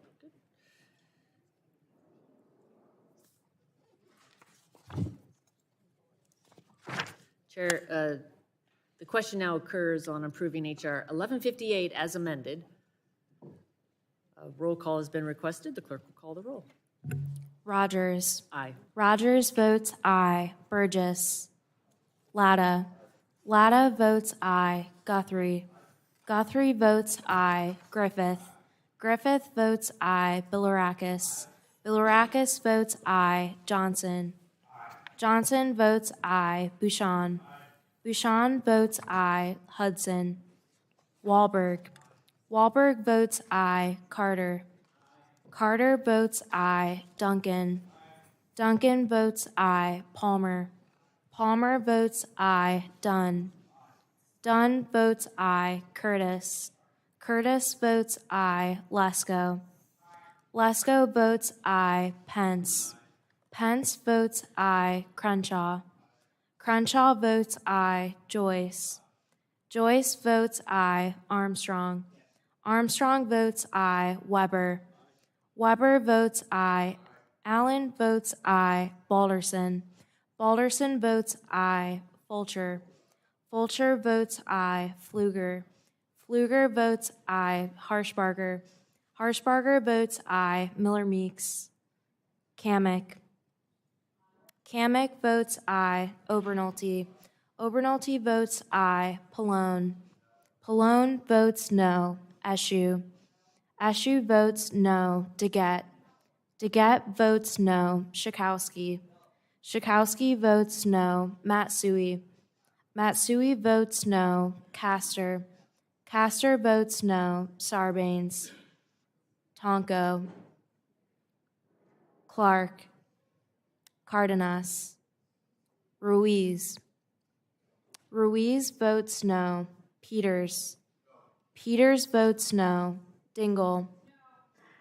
good. Chair, the question now occurs on approving HR 1158 as amended. A roll call has been requested. The clerk will call the roll. Rogers. Aye. Rogers votes aye. Burgess. Latta. Latta votes aye. Guthrie. Guthrie votes aye. Griffith. Griffith votes aye. Bilirakis. Bilirakis votes aye. Johnson. Johnson votes aye. Bouchon. Bouchon votes aye. Hudson. Wahlberg. Wahlberg votes aye. Carter. Carter votes aye. Duncan. Duncan votes aye. Palmer. Palmer votes aye. Dunn. Dunn votes aye. Curtis. Curtis votes aye. Lesko. Lesko votes aye. Pence. Pence votes aye. Crenshaw. Crenshaw votes aye. Joyce. Joyce votes aye. Armstrong. Armstrong votes aye. Weber. Weber votes aye. Allen votes aye. Balderson. Balderson votes aye. Fulcher. Fulcher votes aye. Pfluger. Pfluger votes aye. Harshbarger. Harshbarger votes aye. Miller Meeks. Kamick. Kamick votes aye. Obernolte. Obernolte votes aye. Pallone. Pallone votes no. Eschew. Eschew votes no. Deget. Deget votes no. Schakowsky. Schakowsky votes no. Matsui. Matsui votes no. Castor. Castor votes no. Sarbanes. Tonko. Clark. Cardenas. Ruiz. Ruiz votes no. Peters. Peters votes no. Dingell.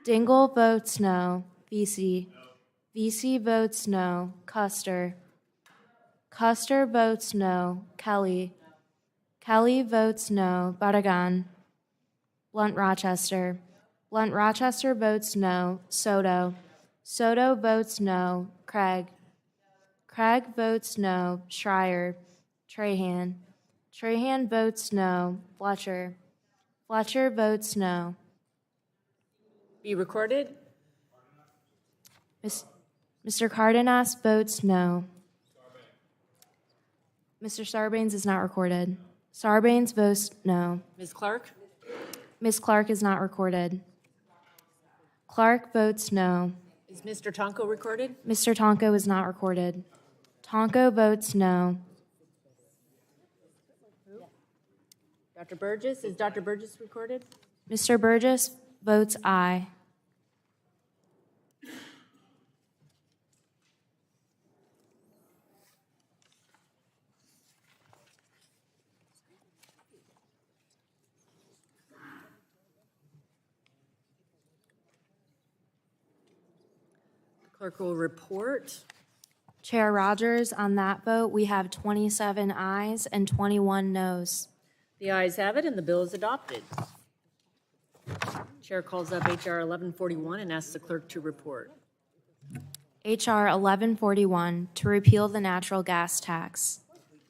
Dingell votes no. Vesey. Vesey votes no. Custer. Custer votes no. Kelly. Kelly votes no. Barragan. Blunt Rochester. Blunt Rochester votes no. Soto. Soto votes no. Craig. Craig votes no. Schreier. Trahan. Trahan votes no. Fletcher. Fletcher votes no. Be recorded. Mr. Cardenas votes no. Mr. Sarbanes is not recorded. Sarbanes votes no. Ms. Clark? Ms. Clark is not recorded. Clark votes no. Is Mr. Tonko recorded? Mr. Tonko is not recorded. Tonko votes no. Dr. Burgess? Is Dr. Burgess recorded? Mr. Burgess votes aye. Clerk will report. Chair Rogers, on that vote, we have 27 ayes and 21 noes. The ayes have it, and the bill is adopted. Chair calls up HR 1141 and asks the clerk to report. HR 1141, to repeal the natural gas tax.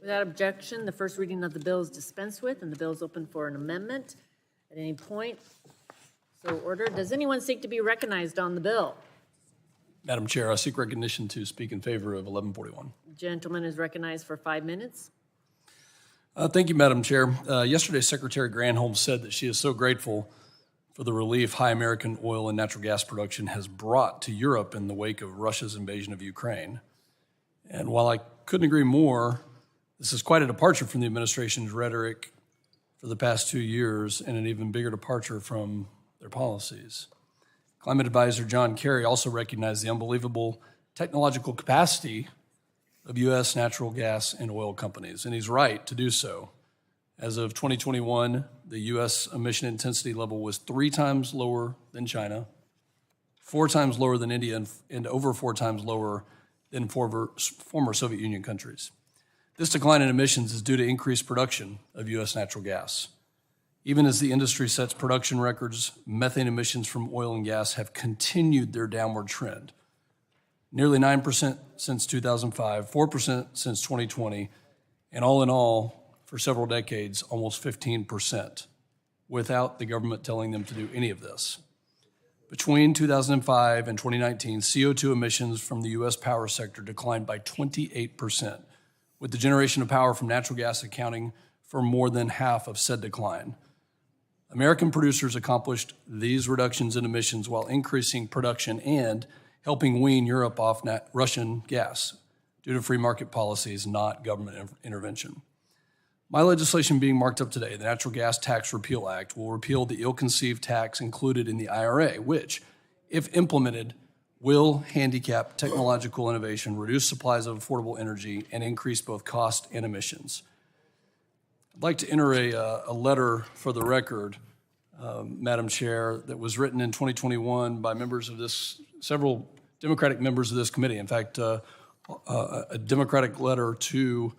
Without objection, the first reading of the bill is dispensed with, and the bill is open for an amendment at any point. So ordered. Does anyone seek to be recognized on the bill? Madam Chair, I seek recognition to speak in favor of 1141. Gentleman is recognized for 5 minutes. Thank you, Madam Chair. Yesterday, Secretary Granholm said that she is so grateful for the relief high American oil and natural gas production has brought to Europe in the wake of Russia's invasion of Ukraine. And while I couldn't agree more, this is quite a departure from the administration's rhetoric for the past 2 years and an even bigger departure from their policies. Climate Advisor John Kerry also recognized the unbelievable technological capacity of U.S. natural gas and oil companies, and he's right to do so. As of 2021, the U.S. emission intensity level was 3 times lower than China, 4 times lower than India and over 4 times lower than former Soviet Union countries. This decline in emissions is due to increased production of U.S. natural gas. Even as the industry sets production records, methane emissions from oil and gas have continued their downward trend. Nearly 9% since 2005, 4% since 2020, and all in all, for several decades, almost 15%, without the government telling them to do any of this. Between 2005 and 2019, CO2 emissions from the U.S. power sector declined by 28%, with the generation of power from natural gas accounting for more than half of said decline. American producers accomplished these reductions in emissions while increasing production and helping wean Europe off Russian gas due to free market policies, not government intervention. My legislation being marked up today, the Natural Gas Tax Repeal Act, will repeal the ill-conceived tax included in the IRA, which, if implemented, will handicap technological innovation, reduce supplies of affordable energy, and increase both cost and emissions. I'd like to enter a letter for the record, Madam Chair, that was written in 2021 by members of several Democratic members of this committee. In fact, a Democratic letter to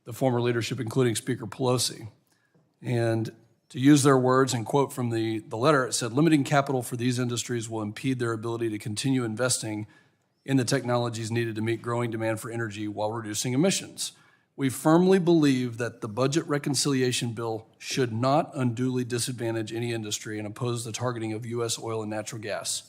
the former leadership, including Speaker Pelosi. And to use their words and quote from the letter, it said, "Limiting capital for these industries will impede their ability to continue investing in the technologies needed to meet growing demand for energy while reducing emissions. We firmly believe that the budget reconciliation bill should not unduly disadvantage any industry and oppose the targeting of U.S. oil and natural gas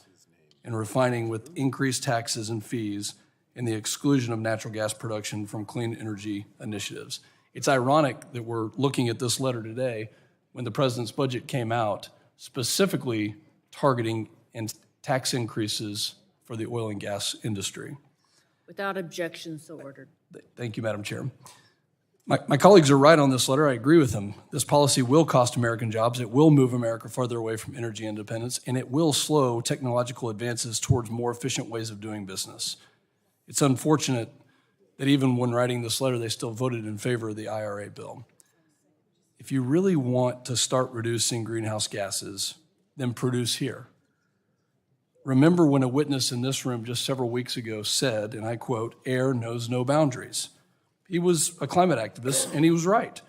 and refining with increased taxes and fees and the exclusion of natural gas production from clean energy initiatives." It's ironic that we're looking at this letter today when the president's budget came out specifically targeting and tax increases for the oil and gas industry. Without objection, so ordered. Thank you, Madam Chair. My colleagues are right on this letter. I agree with them. This policy will cost American jobs. It will move America farther away from energy independence, and it will slow technological advances towards more efficient ways of doing business. It's unfortunate that even when writing this letter, they still voted in favor of the IRA bill. If you really want to start reducing greenhouse gases, then produce here. Remember when a witness in this room just several weeks ago said, and I quote, "Air knows no boundaries." He was a climate activist, and he was right.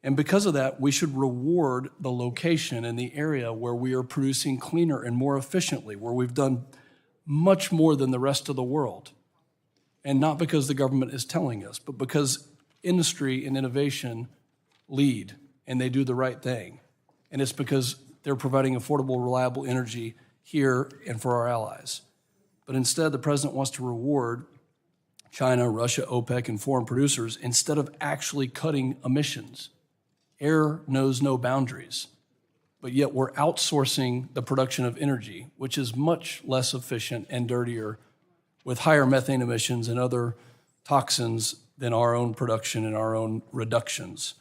And because of that, we should reward the location and the area where we are producing cleaner and more efficiently, where we've done much more than the rest of the world. And not because the government is telling us, but because industry and innovation lead, and they do the right thing. And it's because they're providing affordable, reliable energy here and for our allies. But instead, the president wants to reward China, Russia, OPEC, and foreign producers instead of actually cutting emissions. Air knows no boundaries, but yet we're outsourcing the production of energy, which is much less efficient and dirtier with higher methane emissions and other toxins than our own production and our own reductions.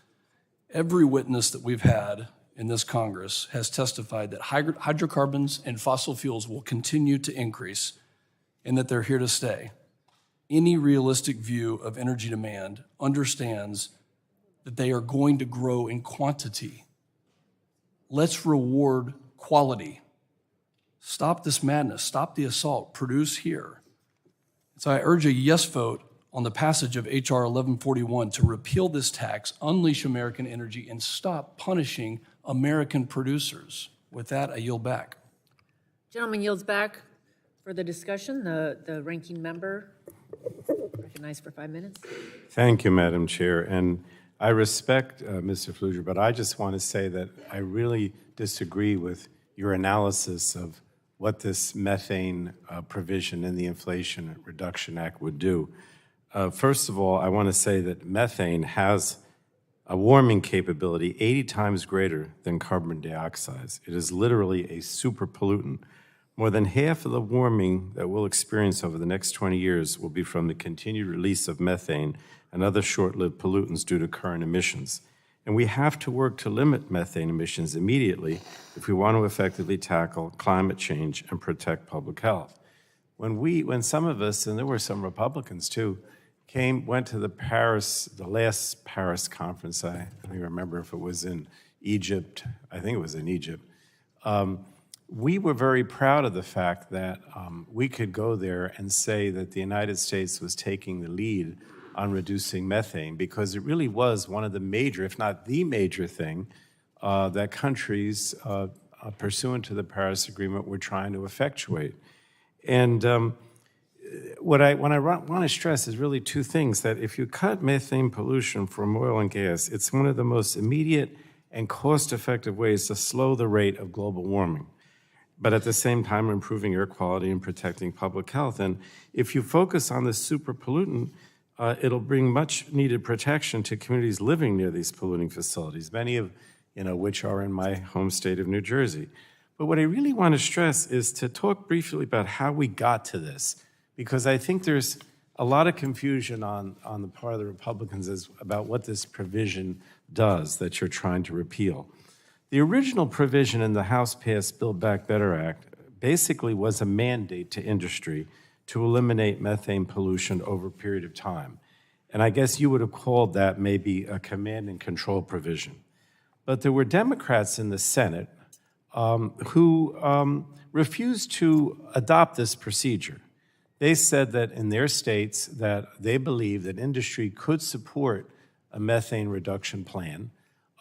Every witness that we've had in this Congress has testified that hydrocarbons and fossil fuels will continue to increase and that they're here to stay. Any realistic view of energy demand understands that they are going to grow in quantity. Let's reward quality. Stop this madness. Stop the assault. Produce here. So I urge a yes vote on the passage of H.R. 1141 to repeal this tax, unleash American energy, and stop punishing American producers. With that, I yield back. Gentleman yields back for the discussion. The ranking member recognized for 5 minutes. Thank you, Madam Chair. And I respect Mr. Fluger, but I just want to say that I really disagree with your analysis of what this methane provision in the Inflation Reduction Act would do. First of all, I want to say that methane has a warming capability 80 times greater than carbon dioxide. It is literally a super pollutant. More than half of the warming that we'll experience over the next 20 years will be from the continued release of methane and other short-lived pollutants due to current emissions. And we have to work to limit methane emissions immediately if we want to effectively tackle climate change and protect public health. When some of us, and there were some Republicans too, went to the last Paris conference, I don't even remember if it was in Egypt, I think it was in Egypt, we were very proud of the fact that we could go there and say that the United States was taking the lead on reducing methane, because it really was one of the major, if not the major thing, that countries pursuant to the Paris Agreement were trying to effectuate. And what I want to stress is really two things: that if you cut methane pollution from oil and gas, it's one of the most immediate and cost-effective ways to slow the rate of global warming, but at the same time improving air quality and protecting public health. And if you focus on the super pollutant, it'll bring much needed protection to communities living near these polluting facilities, many of which are in my home state of New Jersey. But what I really want to stress is to talk briefly about how we got to this, because I think there's a lot of confusion on the part of the Republicans about what this provision does that you're trying to repeal. The original provision in the House-passed Build Back Better Act basically was a mandate to industry to eliminate methane pollution over a period of time. And I guess you would have called that maybe a command and control provision. But there were Democrats in the Senate who refused to adopt this procedure. They said that in their states that they believed that industry could support a methane reduction plan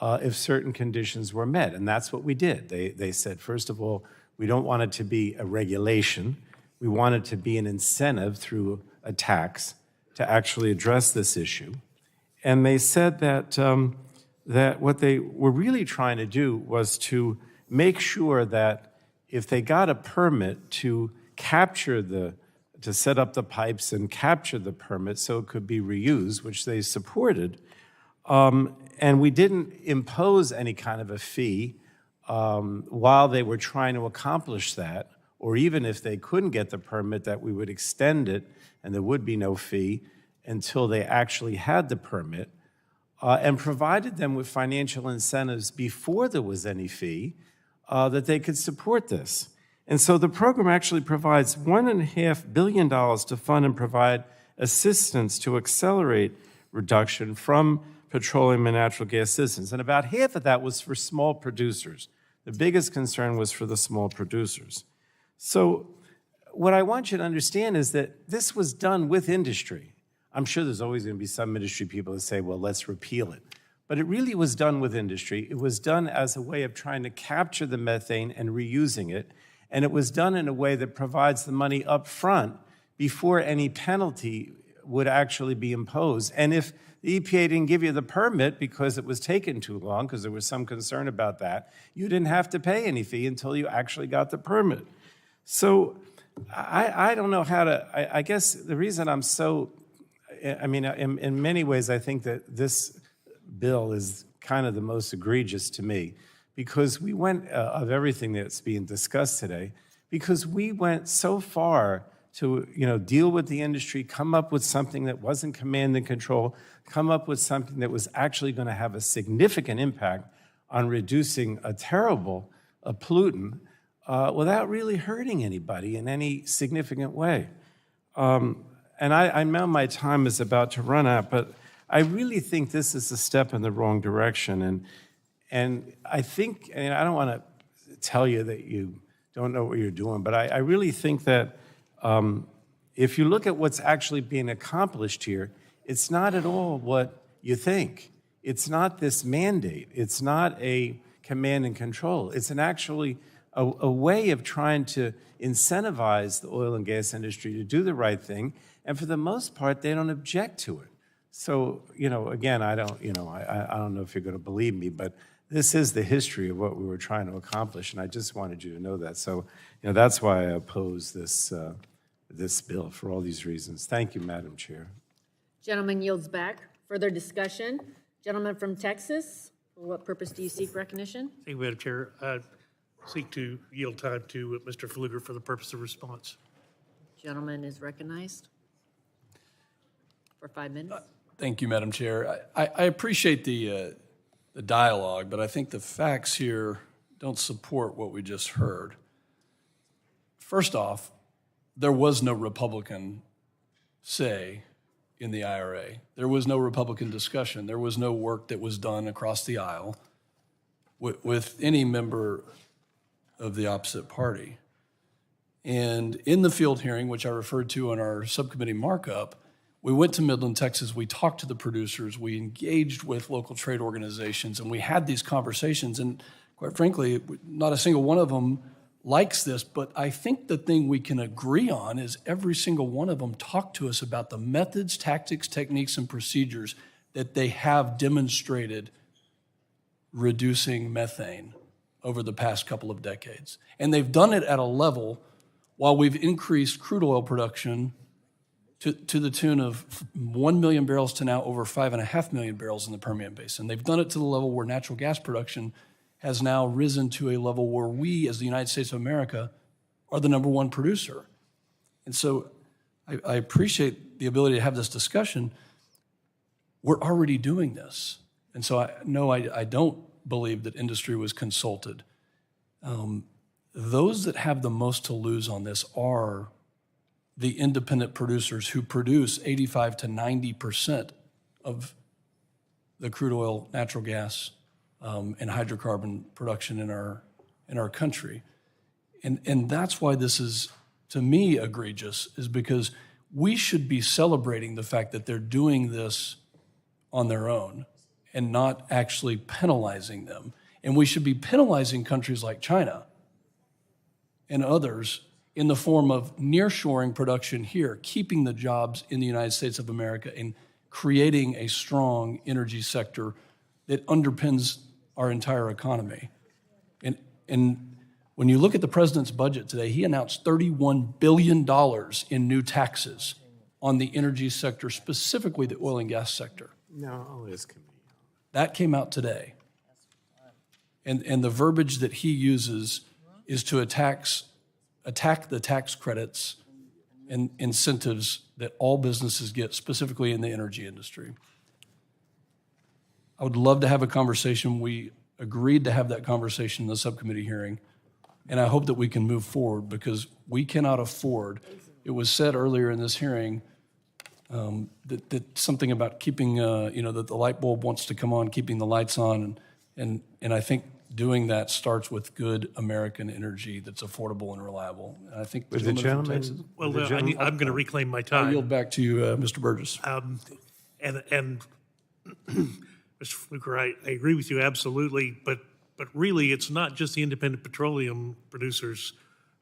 if certain conditions were met, and that's what we did. They said, first of all, we don't want it to be a regulation. We want it to be an incentive through a tax to actually address this issue. And they said that, that what they were really trying to do was to make sure that if they got a permit to to set up the pipes and capture the permit so it could be reused, which they supported, and we didn't impose any kind of a fee while they were trying to accomplish that, or even if they couldn't get the permit, that we would extend it and there would be no fee until they actually had the permit, and provided them with financial incentives before there was any fee that they could support this. And so the program actually provides $1.5 billion to fund and provide assistance to accelerate reduction from petroleum and natural gas systems. And about half of that was for small producers. The biggest concern was for the small producers. So what I want you to understand is that this was done with industry. I'm sure there's always going to be some industry people that say, well, let's repeal it. But it really was done with industry. It was done as a way of trying to capture the methane and reusing it. And it was done in a way that provides the money up front before any penalty would actually be imposed. And if the EPA didn't give you the permit because it was taking too long, because there was some concern about that, you didn't have to pay any fee until you actually got the permit. So I don't know how to, I guess the reason I'm so, I mean, in many ways, I think that this bill is kind of the most egregious to me, because we went, of everything that's being discussed today, because we went so far to deal with the industry, come up with something that wasn't command and control, come up with something that was actually going to have a significant impact on reducing a terrible pollutant without really hurting anybody in any significant way. And I know my time is about to run out, but I really think this is a step in the wrong direction. And I think, and I don't want to tell you that you don't know what you're doing, but I really think that if you look at what's actually being accomplished here, it's not at all what you think. It's not this mandate. It's not a command and control. It's actually a way of trying to incentivize the oil and gas industry to do the right thing, and for the most part, they don't object to it. So, again, I don't know if you're going to believe me, but this is the history of what we were trying to accomplish, and I just wanted you to know that. So, that's why I oppose this this bill, for all these reasons. Thank you, Madam Chair. Gentleman yields back. Further discussion? Gentleman from Texas, for what purpose do you seek recognition? Thank you, Madam Chair. I seek to yield time to Mr. Pfluger for the purpose of response. Gentleman is recognized for 5 minutes. Thank you, Madam Chair. I appreciate the dialogue, but I think the facts here don't support what we just heard. First off, there was no Republican say in the IRA. There was no Republican discussion. There was no work that was done across the aisle with any member of the opposite party. And in the field hearing, which I referred to in our subcommittee markup, we went to Midland, Texas. We talked to the producers. We engaged with local trade organizations, and we had these conversations. And quite frankly, not a single one of them likes this, but I think the thing we can agree on is every single one of them talked to us about the methods, tactics, techniques, and procedures that they have demonstrated reducing methane over the past couple of decades. And they've done it at a level while we've increased crude oil production to the tune of 1 million barrels to now over 5.5 million barrels in the Permian Basin. They've done it to the level where natural gas production has now risen to a level where we, as the United States of America, are the number one producer. And so I appreciate the ability to have this discussion. We're already doing this. And so I don't believe that industry was consulted. Those that have the most to lose on this are the independent producers who produce 85 to 90% of the crude oil, natural gas, and hydrocarbon production in our country. And that's why this is, to me, egregious, is because we should be celebrating the fact that they're doing this on their own and not actually penalizing them. And we should be penalizing countries like China and others in the form of nearshoring production here, keeping the jobs in the United States of America and creating a strong energy sector that underpins our entire economy. And when you look at the president's budget today, he announced $31 billion in new taxes on the energy sector, specifically the oil and gas sector. No, it's committee. That came out today. And the verbiage that he uses is to attack the tax credits and incentives that all businesses get, specifically in the energy industry. I would love to have a conversation. We agreed to have that conversation in the subcommittee hearing, and I hope that we can move forward because we cannot afford, it was said earlier in this hearing, that something about keeping, that the light bulb wants to come on, keeping the lights on, and I think doing that starts with good American energy that's affordable and reliable. And I think Would the gentleman, Well, I'm going to reclaim my time. I'll yield back to you, Mr. Burgess. And Mr. Fluker, I agree with you absolutely, but really it's not just the independent petroleum producers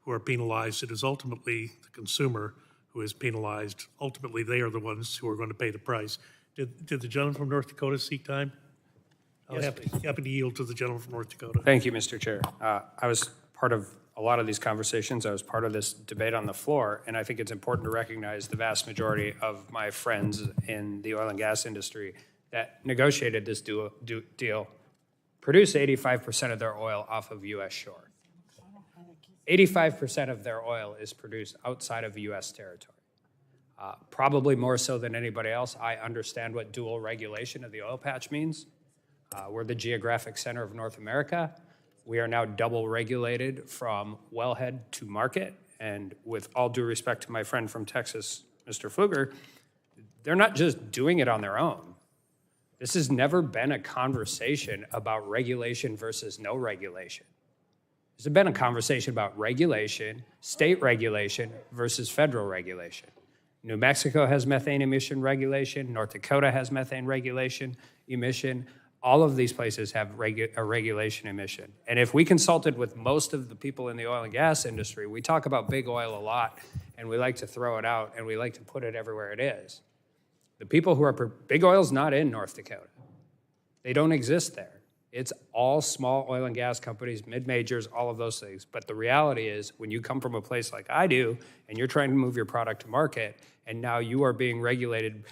who are penalized. It is ultimately the consumer who is penalized. Ultimately, they are the ones who are going to pay the price. Did the gentleman from North Dakota seek time? I'll happy to yield to the gentleman from North Dakota. Thank you, Mr. Chair. I was part of a lot of these conversations. I was part of this debate on the floor, and I think it's important to recognize the vast majority of my friends in the oil and gas industry that negotiated this deal produce 85% of their oil off of U.S. shore. 85% of their oil is produced outside of U.S. territory. Probably more so than anybody else, I understand what dual regulation of the oil patch means. We're the geographic center of North America. We are now double regulated from wellhead to market. And with all due respect to my friend from Texas, Mr. Fluger, they're not just doing it on their own. This has never been a conversation about regulation versus no regulation. This has been a conversation about regulation, state regulation versus federal regulation. New Mexico has methane emission regulation. North Dakota has methane regulation emission. All of these places have a regulation emission. And if we consulted with most of the people in the oil and gas industry, we talk about big oil a lot, and we like to throw it out, and we like to put it everywhere it is. The people who are big oil's not in North Dakota. They don't exist there. It's all small oil and gas companies, mid-majors, all of those things. But the reality is, when you come from a place like I do, and you're trying to move your product to market, and now you are being regulated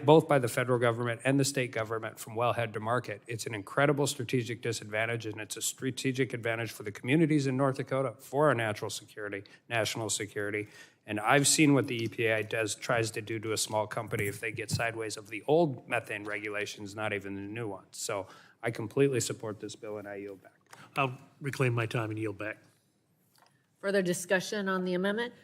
both by the federal government and the state government from wellhead to market, it's an incredible strategic disadvantage, and it's a strategic advantage for the communities in North Dakota, for our national security. And I've seen what the EPA tries to do to a small company if they get sideways of the old methane regulations, not even the new ones. So I completely support this bill, and I yield back. I'll reclaim my time and yield back. Further discussion on the amendment?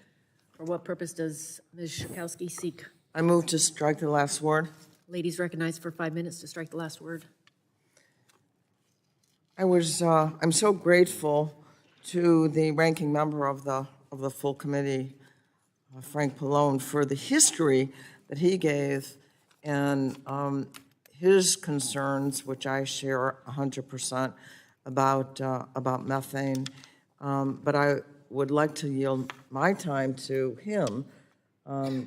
For what purpose does Ms. Schakowsky seek? I move to strike the last word. Ladies recognized for 5 minutes to strike the last word. I'm so grateful to the ranking member of the full committee, Frank Pallone, for the history that he gave and his concerns, which I share 100% about methane. But I would like to yield my time to him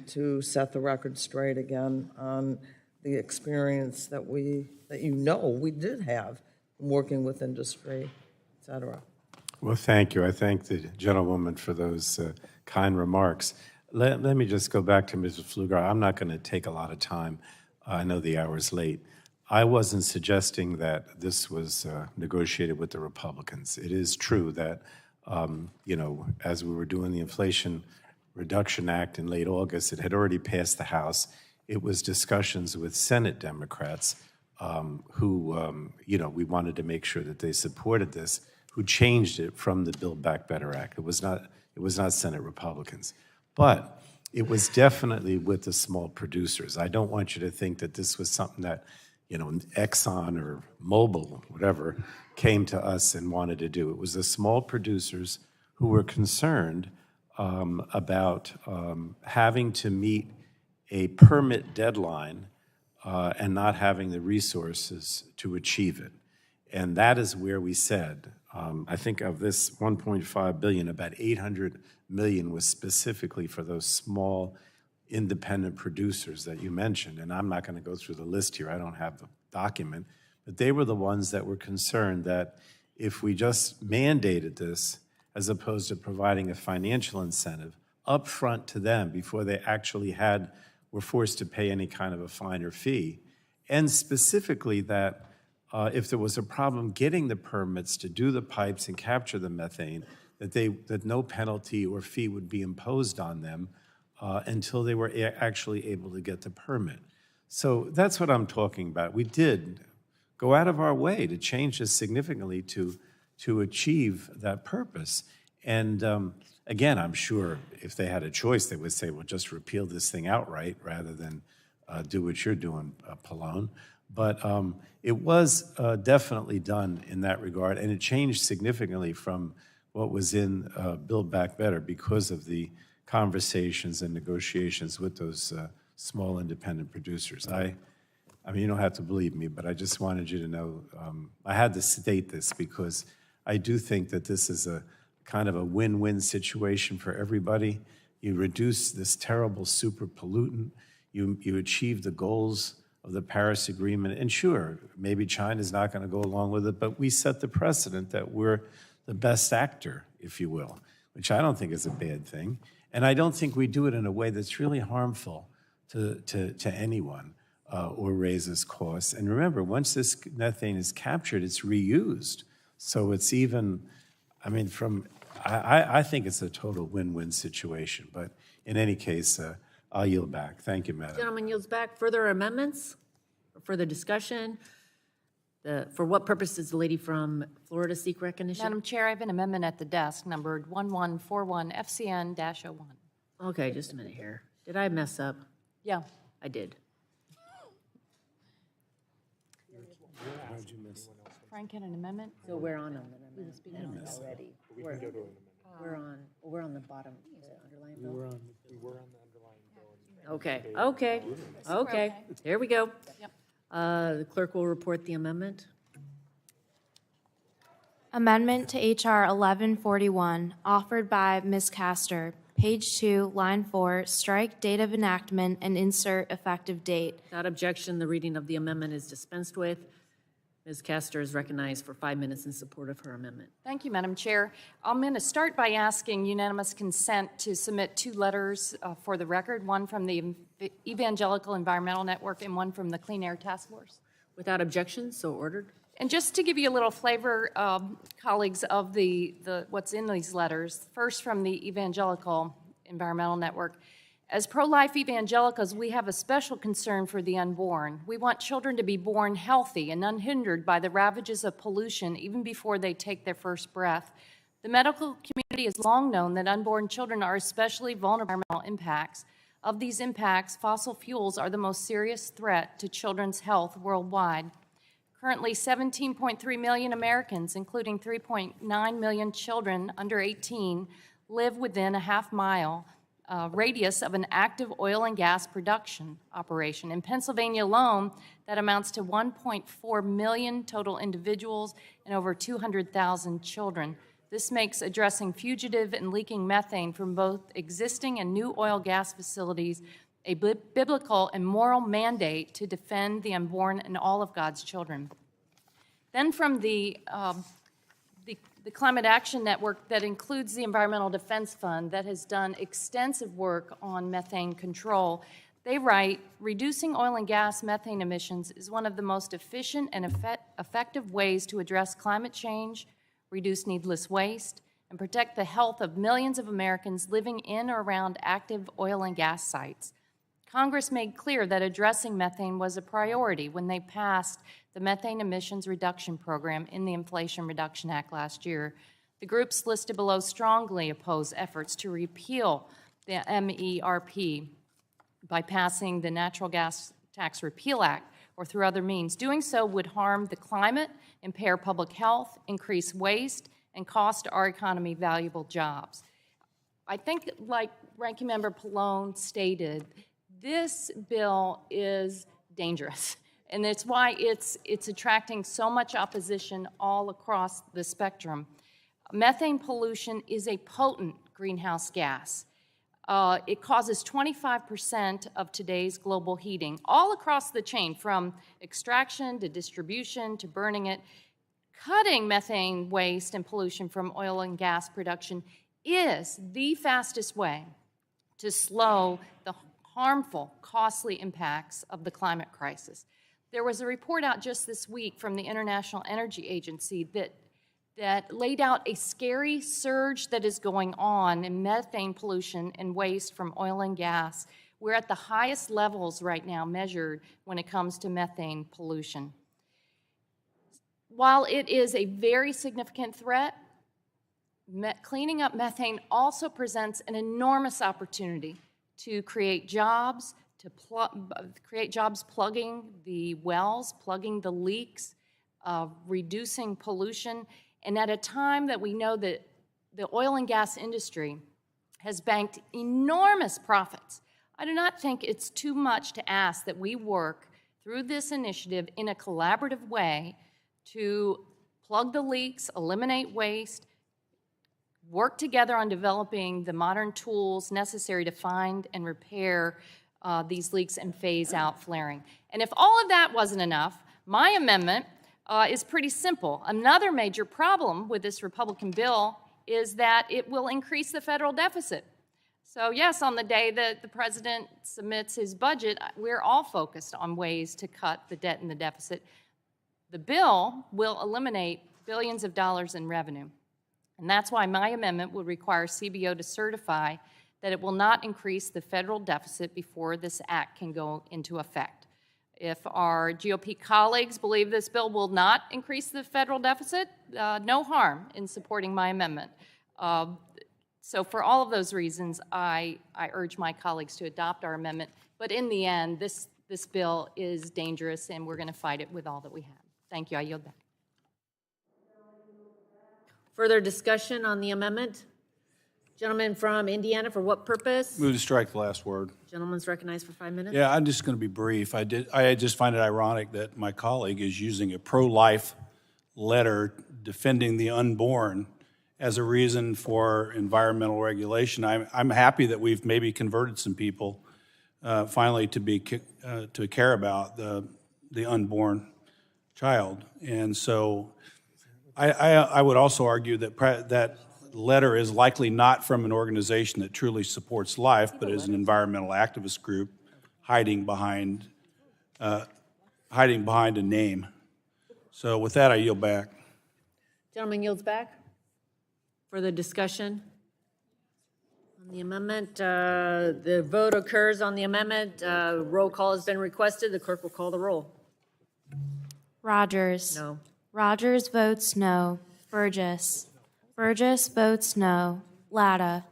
to set the record straight again on the experience that we did have working with industry, et cetera. Well, thank you. I thank the gentlewoman for those kind remarks. Let me just go back to Mrs. Pfluger. I'm not going to take a lot of time. I know the hour's late. I wasn't suggesting that this was negotiated with the Republicans. It is true that, as we were doing the Inflation Reduction Act in late August, it had already passed the House. It was discussions with Senate Democrats who, we wanted to make sure that they supported this, who changed it from the Build Back Better Act. It was not Senate Republicans. But it was definitely with the small producers. I don't want you to think that this was something that, Exxon or Mobil, whatever, came to us and wanted to do. It was the small producers who were concerned about having to meet a permit deadline and not having the resources to achieve it. And that is where we said, I think of this $1.5 billion, about $800 million was specifically for those small independent producers that you mentioned. And I'm not going to go through the list here. I don't have the document. But they were the ones that were concerned that if we just mandated this, as opposed to providing a financial incentive upfront to them before they actually were forced to pay any kind of a fine or fee, and specifically that if there was a problem getting the permits to do the pipes and capture the methane, that no penalty or fee would be imposed on them until they were actually able to get the permit. So that's what I'm talking about. We did go out of our way to change this significantly to achieve that purpose. And again, I'm sure if they had a choice, they would say, well, just repeal this thing outright rather than do what you're doing, Pallone. But it was definitely done in that regard, and it changed significantly from what was in Build Back Better because of the conversations and negotiations with those small independent producers. I mean, you don't have to believe me, but I just wanted you to know, I had to state this because I do think that this is a kind of a win-win situation for everybody. You reduce this terrible super pollutant, you achieve the goals of the Paris Agreement, and sure, maybe China's not going to go along with it, but we set the precedent that we're the best actor, if you will, which I don't think is a bad thing. And I don't think we do it in a way that's really harmful to anyone or raises costs. And remember, once this methane is captured, it's reused. So it's even, I mean, I think it's a total win-win situation. But in any case, I'll yield back. Thank you, Madam. Gentleman yields back. Further amendments? Or further discussion? For what purpose does the lady from Florida seek recognition? Madam Chair, I have an amendment at the desk numbered 1141 FCN-01. Okay, just a minute here. Did I mess up? Yeah. I did. Frank had an amendment? So we're on amendment already. We're on the bottom, is it underlined bill? We were on the underlying bill. Okay. Here we go. Yep. The clerk will report the amendment. Amendment to H.R. 1141, offered by Ms. Castor. Page 2, line 4, strike date of enactment and insert effective date. Without objection, the reading of the amendment is dispensed with. Ms. Castor is recognized for 5 minutes in support of her amendment. Thank you, Madam Chair. I'm going to start by asking unanimous consent to submit 2 letters for the record, one from the Evangelical Environmental Network and one from the Clean Air Task Force. Without objection, so ordered. And just to give you a little flavor, colleagues, of the what's in these letters, first from the Evangelical Environmental Network. As pro-life evangelicals, we have a special concern for the unborn. We want children to be born healthy and unhindered by the ravages of pollution even before they take their first breath. The medical community has long known that unborn children are especially vulnerable to environmental impacts. Of these impacts, fossil fuels are the most serious threat to children's health worldwide. Currently, 17.3 million Americans, including 3.9 million children under 18, live within a half-mile radius of an active oil and gas production operation. In Pennsylvania alone, that amounts to 1.4 million total individuals and over 200,000 children. This makes addressing fugitive and leaking methane from both existing and new oil gas facilities a biblical and moral mandate to defend the unborn and all of God's children. Then from the Climate Action Network that includes the Environmental Defense Fund that has done extensive work on methane control, they write, reducing oil and gas methane emissions is one of the most efficient and effective ways to address climate change, reduce needless waste, and protect the health of millions of Americans living in or around active oil and gas sites. Congress made clear that addressing methane was a priority when they passed the Methane Emissions Reduction Program in the Inflation Reduction Act last year. The groups listed below strongly oppose efforts to repeal the MERP by passing the Natural Gas Tax Repeal Act or through other means. Doing so would harm the climate, impair public health, increase waste, and cost our economy valuable jobs. I think, like Ranking Member Pallone stated, this bill is dangerous, and that's why it's attracting so much opposition all across the spectrum. Methane pollution is a potent greenhouse gas. It causes 25% of today's global heating, all across the chain, from extraction to distribution to burning it. Cutting methane waste and pollution from oil and gas production is the fastest way to slow the harmful, costly impacts of the climate crisis. There was a report out just this week from the International Energy Agency that laid out a scary surge that is going on in methane pollution and waste from oil and gas. We're at the highest levels right now measured when it comes to methane pollution. While it is a very significant threat, cleaning up methane also presents an enormous opportunity to create jobs, plugging the wells, plugging the leaks, reducing pollution, and at a time that we know that the oil and gas industry has banked enormous profits. I do not think it's too much to ask that we work through this initiative in a collaborative way to plug the leaks, eliminate waste, work together on developing the modern tools necessary to find and repair these leaks and phase out flaring. And if all of that wasn't enough, my amendment is pretty simple. Another major problem with this Republican bill is that it will increase the federal deficit. So yes, on the day that the president submits his budget, we're all focused on ways to cut the debt and the deficit. The bill will eliminate billions of dollars in revenue. And that's why my amendment would require CBO to certify that it will not increase the federal deficit before this act can go into effect. If our GOP colleagues believe this bill will not increase the federal deficit, no harm in supporting my amendment. So for all of those reasons, I urge my colleagues to adopt our amendment. But in the end, this bill is dangerous, and we're going to fight it with all that we have. Thank you. I yield back. Further discussion on the amendment? Gentleman from Indiana, for what purpose? Move to strike the last word. Gentleman's recognized for 5 minutes. Yeah, I'm just going to be brief. I just find it ironic that my colleague is using a pro-life letter defending the unborn as a reason for environmental regulation. I'm happy that we've maybe converted some people finally to care about the unborn child, and so I would also argue that that letter is likely not from an organization that truly supports life, but is an environmental activist group hiding behind a name. So with that, I yield back. Gentleman yields back. Further discussion on the amendment. The vote occurs on the amendment. Roll call has been requested. The clerk will call the roll. Rogers. No. Rogers votes no. Burgess. Burgess votes no. Latta.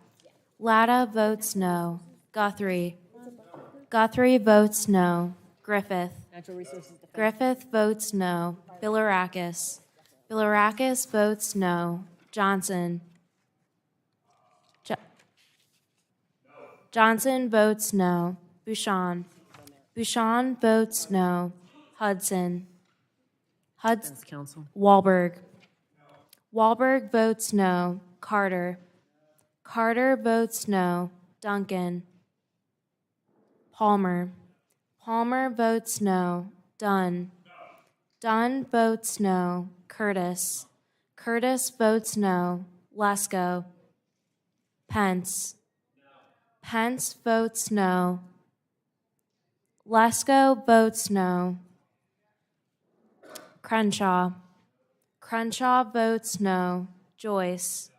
Latta votes no. Guthrie. Guthrie votes no. Griffith. Natural Resources Defense. Griffith votes no. Bilirakis. Bilirakis votes no. Johnson. Johnson votes no. Bouchon. Bouchon votes no. Hudson. Defense Council. Wahlberg. Wahlberg votes no. Carter. Carter votes no. Duncan. Palmer. Palmer votes no. Dunn. Dunn votes no. Curtis. Curtis votes no. Lesko. Pence. Pence votes no. Lesko votes no. Crenshaw. Crenshaw votes no. Joyce.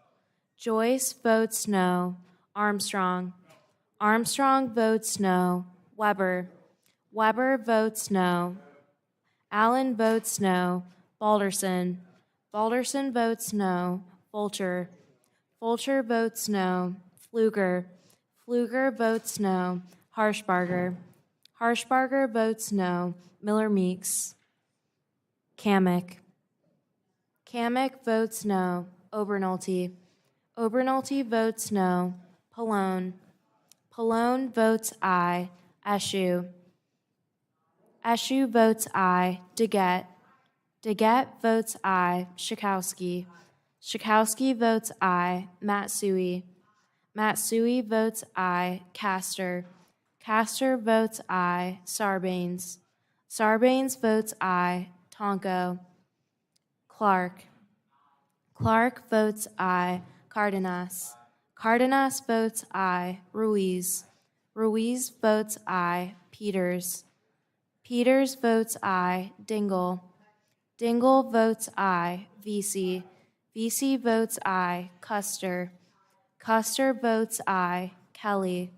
Joyce votes no. Armstrong. Armstrong votes no. Weber. Weber votes no. Allen votes no. Balderson. Balderson votes no. Fulcher. Fulcher votes no. Pfluger. Pfluger votes no. Harshbarger. Harshbarger votes no. Miller Meeks. Kamek. Kamek votes no. Obernolte. Obernolte votes no. Pallone. Pallone votes aye. Eshu. Eshu votes aye. Deget. Deget votes aye. Schakowsky. Schakowsky votes aye. Matsui. Matsui votes aye. Castor. Castor votes aye. Sarbanes. Sarbanes votes aye. Tonko. Clark. Clark votes aye. Cardenas. Cardenas votes aye. Ruiz. Ruiz votes aye. Peters. Peters votes aye. Dingell. Dingell votes aye. Vesey. Vesey votes aye. Custer. Custer votes aye. Kelly.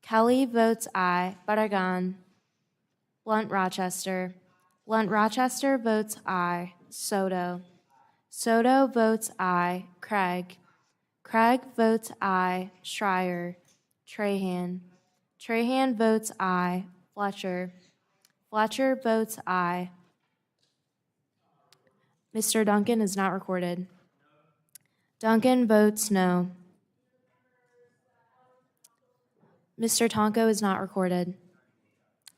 Kelly votes aye. Barragan. Blunt Rochester. Blunt Rochester votes aye. Soto. Soto votes aye. Craig. Craig votes aye. Schreier. Trahan. Trahan votes aye. Fletcher. Fletcher votes aye. Mr. Duncan is not recorded. Duncan votes no. Mr. Tonko is not recorded.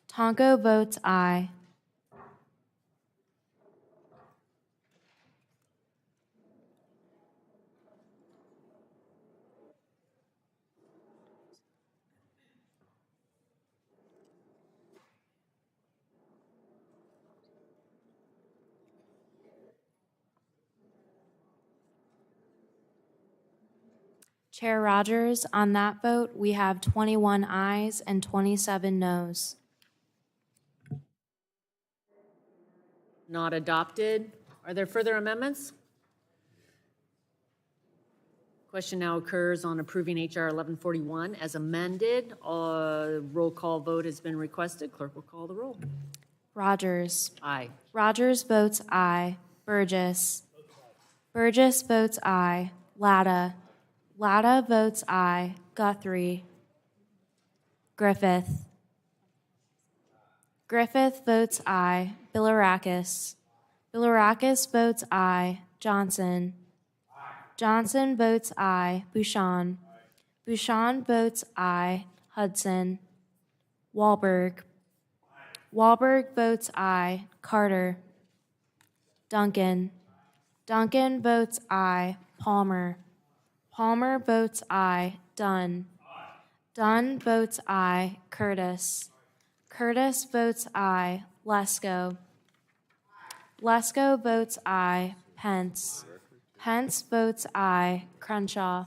Tonko votes aye. Chair Rogers, on that vote, we have 21 ayes and 27 noes. Not adopted. Are there further amendments? Question now occurs on approving HR 1141 as amended. Roll call vote has been requested. Clerk will call the roll. Rogers. Aye. Rogers votes aye. Burgess. Burgess votes aye. Latta. Latta votes aye. Guthrie. Griffith. Griffith votes aye. Bilirakis. Bilirakis votes aye. Johnson. Johnson votes aye. Bouchon. Bouchon votes aye. Hudson. Wahlberg. Wahlberg votes aye. Carter. Duncan. Duncan votes aye. Palmer. Palmer votes aye. Dunn. Dunn votes aye. Curtis. Curtis votes aye. Lesko. Lesko votes aye. Pence. Pence votes aye. Crenshaw.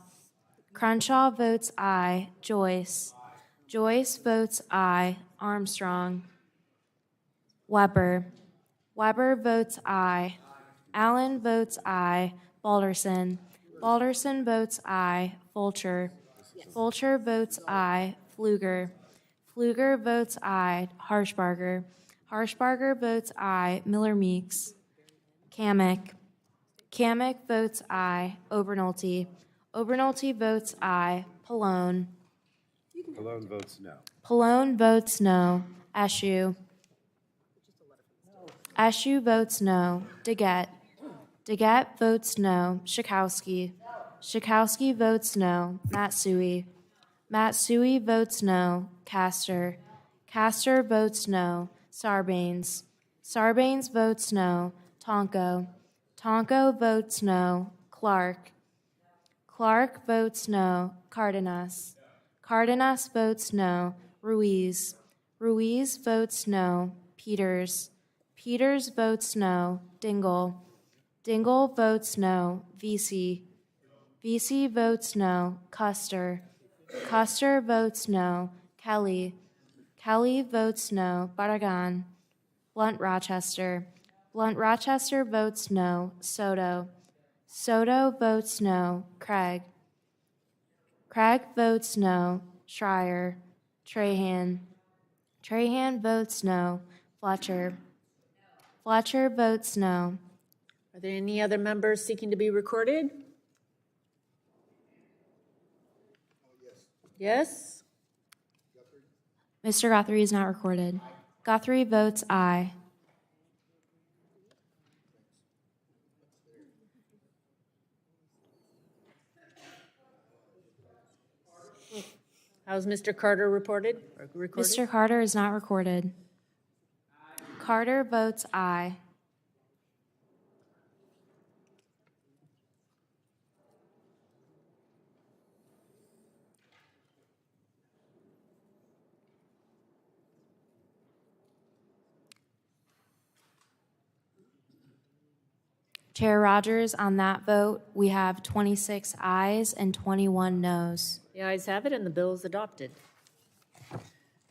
Crenshaw votes aye. Joyce. Joyce votes aye. Armstrong. Weber. Weber votes aye. Allen votes aye. Balderson. Balderson votes aye. Fulcher. Fulcher votes aye. Pfluger. Pfluger votes aye. Harshbarger. Harshbarger votes aye. Miller Meeks. Kamek. Kamek votes aye. Obernolte. Obernolte votes aye. Pallone. Pallone votes no. Pallone votes no. Eshu. Eshu votes no. Daggett. Daggett votes no. Schakowsky. Schakowsky votes no. Matsui. Matsui votes no. Castor. Castor votes no. Sarbanes. Sarbanes votes no. Tonko. Tonko votes no. Clark. Clark votes no. Cardenas. Cardenas votes no. Ruiz. Ruiz votes no. Peters. Peters votes no. Dingell. Dingell votes no. Vesey. Vesey votes no. Custer. Custer votes no. Kelly. Kelly votes no. Barragan. Blunt Rochester. Blunt Rochester votes no. Soto. Soto votes no. Craig. Craig votes no. Schreier. Trahan. Trahan votes no. Fletcher. Fletcher votes no. Are there any other members seeking to be recorded? Yes? Mr. Guthrie is not recorded. Guthrie votes aye. How's Mr. Carter reported? Or recorded? Mr. Carter is not recorded. Carter votes aye. Chair Rogers, on that vote, we have 26 ayes and 21 noes. The ayes have it, and the bill is adopted.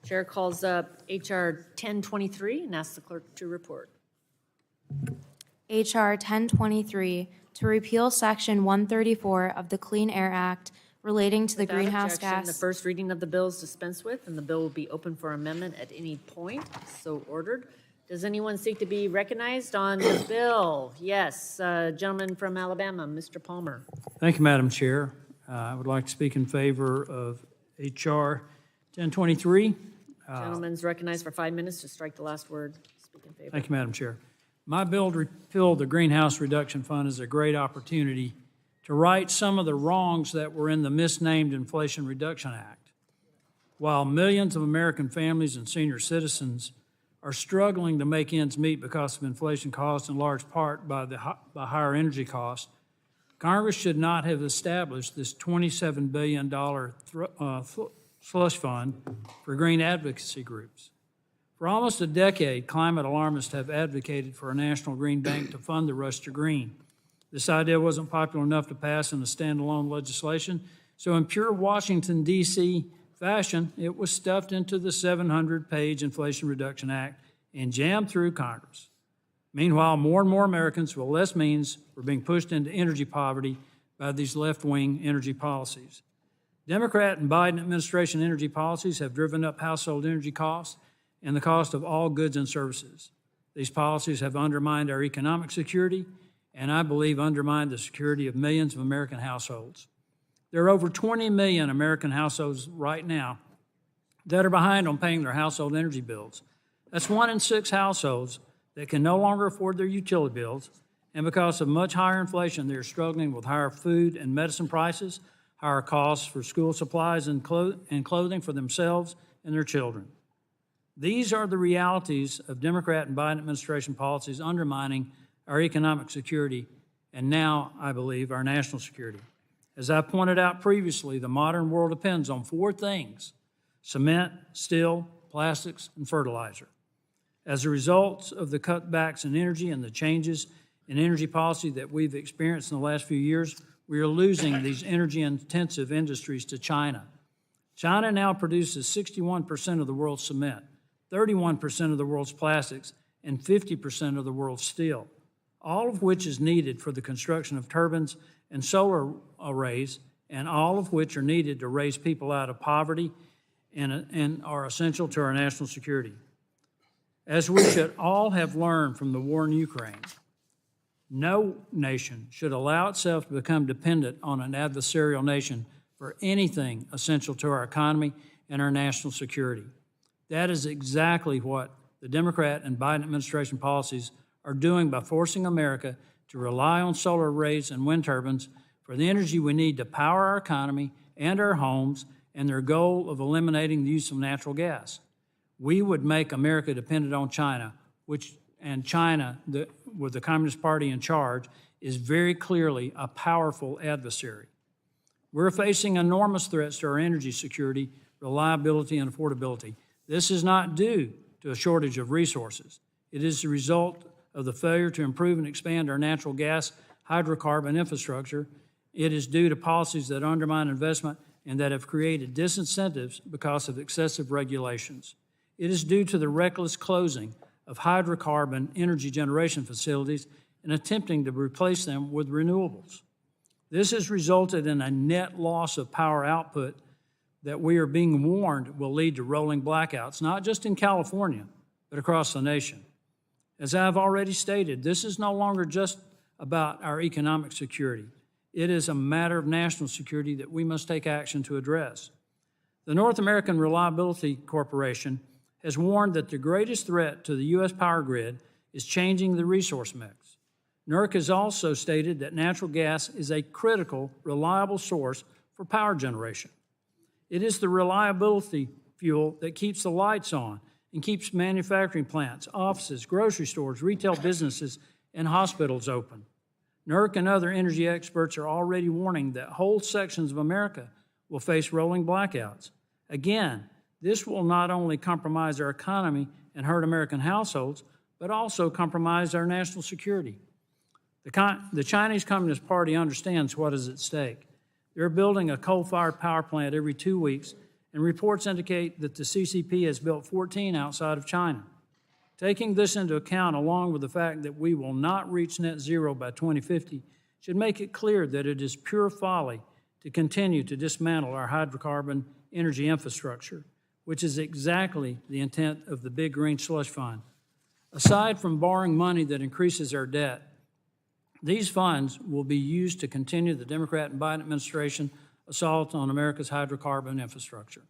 Chair calls up H.R. 1023 and asks the clerk to report. H.R. 1023, to repeal Section 134 of the Clean Air Act relating to the Without greenhouse objection, gas. the first reading of the bill is dispensed with, and the bill will be open for amendment at any point. So ordered. Does anyone seek to be recognized on the bill? Yes, gentleman from Alabama, Mr. Palmer. Thank you, Madam Chair. I would like to speak in favor of H.R. 1023. Gentleman's recognized for 5 minutes to strike the last word. Speak in favor. Thank you, Madam Chair. My bill to repeal the Greenhouse Reduction Fund is a great opportunity to right some of the wrongs that were in the misnamed Inflation Reduction Act. While millions of American families and senior citizens are struggling to make ends meet because of inflation caused in large part by higher energy costs, Congress should not have established this $27 billion slush fund for green advocacy groups. For almost a decade, climate alarmists have advocated for a national green bank to fund the rush to green. This idea wasn't popular enough to pass in a standalone legislation, so in pure Washington, D.C. fashion, it was stuffed into the 700-page Inflation Reduction Act and jammed through Congress. Meanwhile, more and more Americans with less means were being pushed into energy poverty by these left-wing energy policies. Democrat and Biden administration energy policies have driven up household energy costs and the cost of all goods and services. These policies have undermined our economic security and I believe undermined the security of millions of American households. There are over 20 million American households right now that are behind on paying their household energy bills. That's 1 in 6 households that can no longer afford their utility bills, and because of much higher inflation, they're struggling with higher food and medicine prices, higher costs for school supplies and clothing for themselves and their children. These are the realities of Democrat and Biden administration policies undermining our economic security and now, I believe, our national security. As I pointed out previously, the modern world depends on 4 things: cement, steel, plastics, and fertilizer. As a result of the cutbacks in energy and the changes in energy policy that we've experienced in the last few years, we are losing these energy-intensive industries to China. China now produces 61% of the world's cement, 31% of the world's plastics, and 50% of the world's steel, all of which is needed for the construction of turbines and solar arrays, and all of which are needed to raise people out of poverty and are essential to our national security. As we should all have learned from the war in Ukraine, no nation should allow itself to become dependent on an adversarial nation for anything essential to our economy and our national security. That is exactly what the Democrat and Biden administration policies are doing by forcing America to rely on solar arrays and wind turbines for the energy we need to power our economy and our homes, and their goal of eliminating the use of natural gas. We would make America dependent on China, and China, with the Communist Party in charge, is very clearly a powerful adversary. We're facing enormous threats to our energy security, reliability, and affordability. This is not due to a shortage of resources. It is the result of the failure to improve and expand our natural gas hydrocarbon infrastructure. It is due to policies that undermine investment and that have created disincentives because of excessive regulations. It is due to the reckless closing of hydrocarbon energy generation facilities and attempting to replace them with renewables. This has resulted in a net loss of power output that we are being warned will lead to rolling blackouts, not just in California, but across the nation. As I've already stated, this is no longer just about our economic security. It is a matter of national security that we must take action to address. The North American Reliability Corporation has warned that the greatest threat to the U.S. power grid is changing the resource mix. NERC has also stated that natural gas is a critical, reliable source for power generation. It is the reliability fuel that keeps the lights on and keeps manufacturing plants, offices, grocery stores, retail businesses, and hospitals open. NERC and other energy experts are already warning that whole sections of America will face rolling blackouts. Again, this will not only compromise our economy and hurt American households, but also compromise our national security. The Chinese Communist Party understands what is at stake. They're building a coal-fired power plant every 2 weeks, and reports indicate that the CCP has built 14 outside of China. Taking this into account, along with the fact that we will not reach net zero by 2050, should make it clear that it is pure folly to continue to dismantle our hydrocarbon energy infrastructure, which is exactly the intent of the Big Green Slush Fund. Aside from borrowing money that increases our debt, these funds will be used to continue the Democrat and Biden administration assault on America's hydrocarbon infrastructure.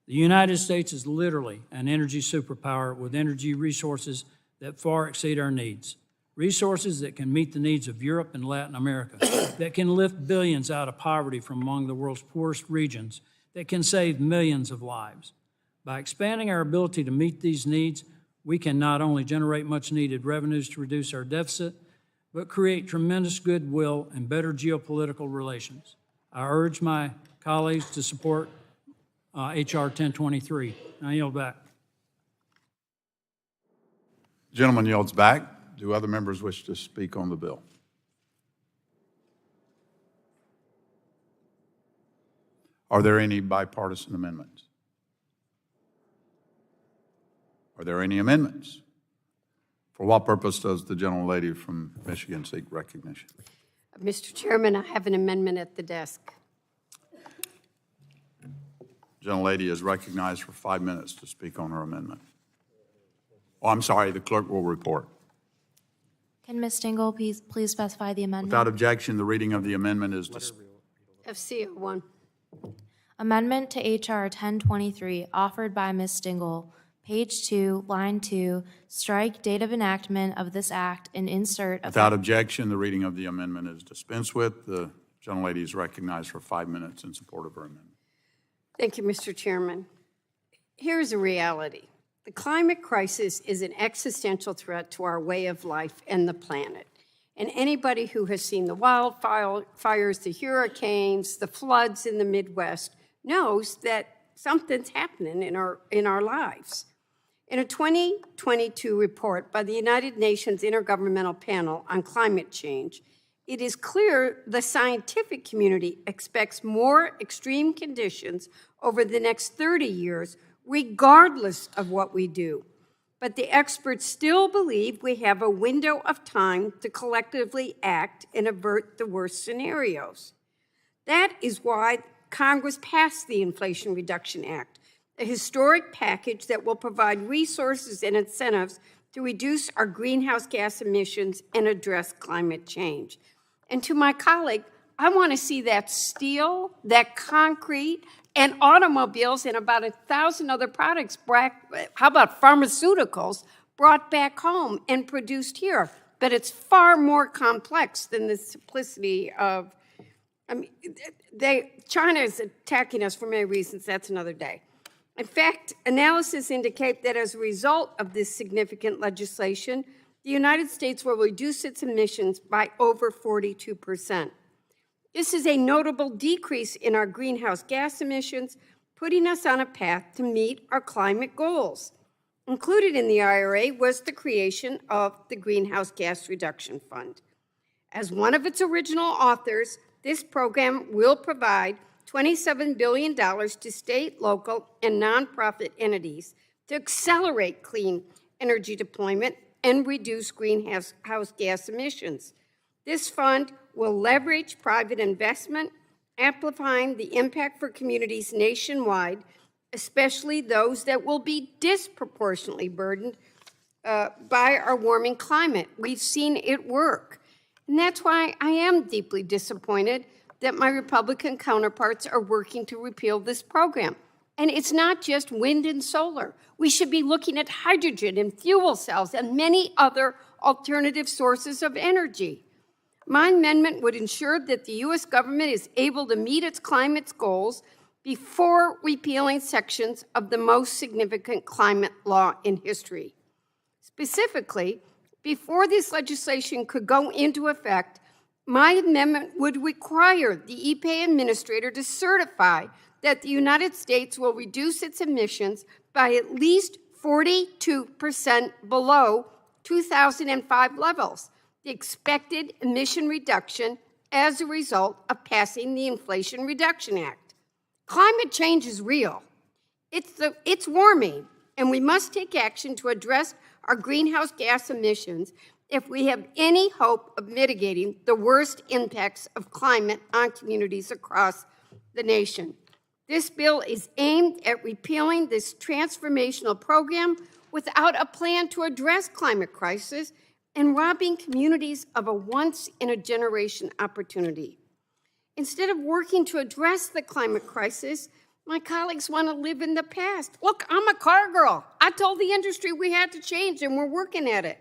The United States is literally an energy superpower with energy resources that far exceed our needs. Resources that can meet the needs of Europe and Latin America, that can lift billions out of poverty from among the world's poorest regions, that can save millions of lives. By expanding our ability to meet these needs, we can not only generate much needed revenues to reduce our deficit, but create tremendous goodwill and better geopolitical relations. I urge my colleagues to support H.R. 1023. I yield back. Gentleman yields back. Do other members wish to speak on the bill? Are there any bipartisan amendments? Are there any amendments? For what purpose does the gentlelady from Michigan seek recognition? Mr. Chairman, I have an amendment at the desk. Gentlelady is recognized for 5 minutes to speak on her amendment. Oh, I'm sorry, the clerk will report. Can Ms. Dingell please specify the amendment? Without objection, the reading of the amendment is FC01. Amendment to H.R. 1023, offered by Ms. Dingell, page 2, line 2, strike date of enactment of this act and insert. Without objection, the reading of the amendment is dispensed with. The gentlelady is recognized for 5 minutes in support of her amendment. Thank you, Mr. Chairman. Here's a reality. The climate crisis is an existential threat to our way of life and the planet. And anybody who has seen the wildfires, the hurricanes, the floods in the Midwest knows that something's happening in our lives. In a 2022 report by the United Nations Intergovernmental Panel on Climate Change, it is clear the scientific community expects more extreme conditions over the next 30 years, regardless of what we do. But the experts still believe we have a window of time to collectively act and avert the worst scenarios. That is why Congress passed the Inflation Reduction Act, a historic package that will provide resources and incentives to reduce our greenhouse gas emissions and address climate change. And to my colleague, I want to see that steel, that concrete, and automobiles and about 1,000 other products, how about pharmaceuticals, brought back home and produced here. But it's far more complex than the simplicity of, China is attacking us for many reasons. That's another day. In fact, analysis indicate that as a result of this significant legislation, the United States will reduce its emissions by over 42%. This is a notable decrease in our greenhouse gas emissions, putting us on a path to meet our climate goals. Included in the IRA was the creation of the Greenhouse Gas Reduction Fund. As one of its original authors, this program will provide $27 billion to state, local, and nonprofit entities to accelerate clean energy deployment and reduce greenhouse gas emissions. This fund will leverage private investment, amplifying the impact for communities nationwide, especially those that will be disproportionately burdened by our warming climate. We've seen it work. And that's why I am deeply disappointed that my Republican counterparts are working to repeal this program. And it's not just wind and solar. We should be looking at hydrogen and fuel cells and many other alternative sources of energy. My amendment would ensure that the U.S. government is able to meet its climate goals before repealing sections of the most significant climate law in history. Specifically, before this legislation could go into effect, my amendment would require the EPA administrator to certify that the United States will reduce its emissions by at least 42% below 2005 levels, the expected emission reduction as a result of passing the Inflation Reduction Act. Climate change is real. It's warming, and we must take action to address our greenhouse gas emissions if we have any hope of mitigating the worst impacts of climate on communities across the nation. This bill is aimed at repealing this transformational program without a plan to address climate crisis and robbing communities of a once-in-a-generation opportunity. Instead of working to address the climate crisis, my colleagues want to live in the past. Look, I'm a car girl. I told the industry we had to change, and we're working at it.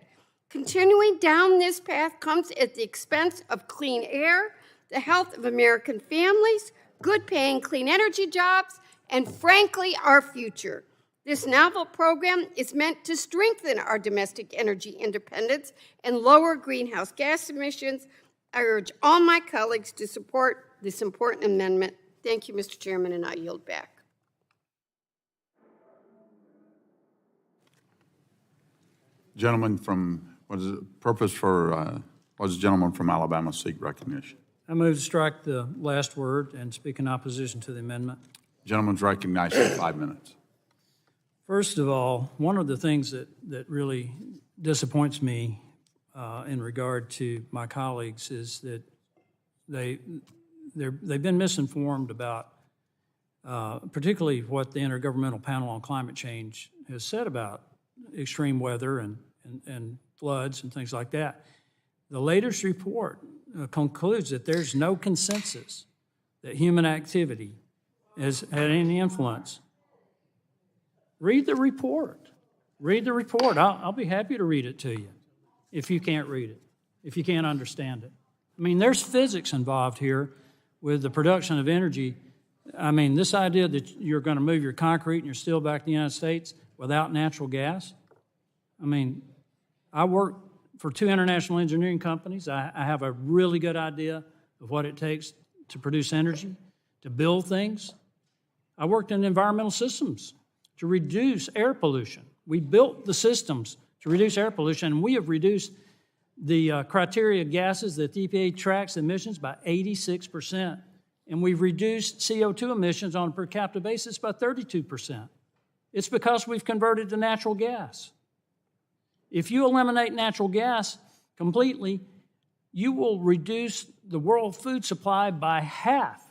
Continuing down this path comes at the expense of clean air, the health of American families, good-paying clean energy jobs, and frankly, our future. This novel program is meant to strengthen our domestic energy independence and lower greenhouse gas emissions. I urge all my colleagues to support this important amendment. Thank you, Mr. Chairman, and I yield back. Gentleman from, what is it, purpose for, what does the gentleman from Alabama seek recognition? I move to strike the last word and speak in opposition to the amendment. Gentleman's recognized for 5 minutes. First of all, one of the things that really disappoints me in regard to my colleagues is that they've been misinformed about particularly what the Intergovernmental Panel on Climate Change has said about extreme weather and floods and things like that. The latest report concludes that there's no consensus that human activity has had any influence. Read the report. Read the report. I'll be happy to read it to you if you can't read it, if you can't understand it. I mean, there's physics involved here with the production of energy. I mean, this idea that you're going to move your concrete and your steel back to the United States without natural gas. I mean, I work for 2 international engineering companies. I have a really good idea of what it takes to produce energy, to build things. I worked in environmental systems to reduce air pollution. We built the systems to reduce air pollution, and we have reduced the criteria gases that the EPA tracks emissions by 86%. And we've reduced CO2 emissions on a per capita basis by 32%. It's because we've converted to natural gas. If you eliminate natural gas completely, you will reduce the world food supply by half.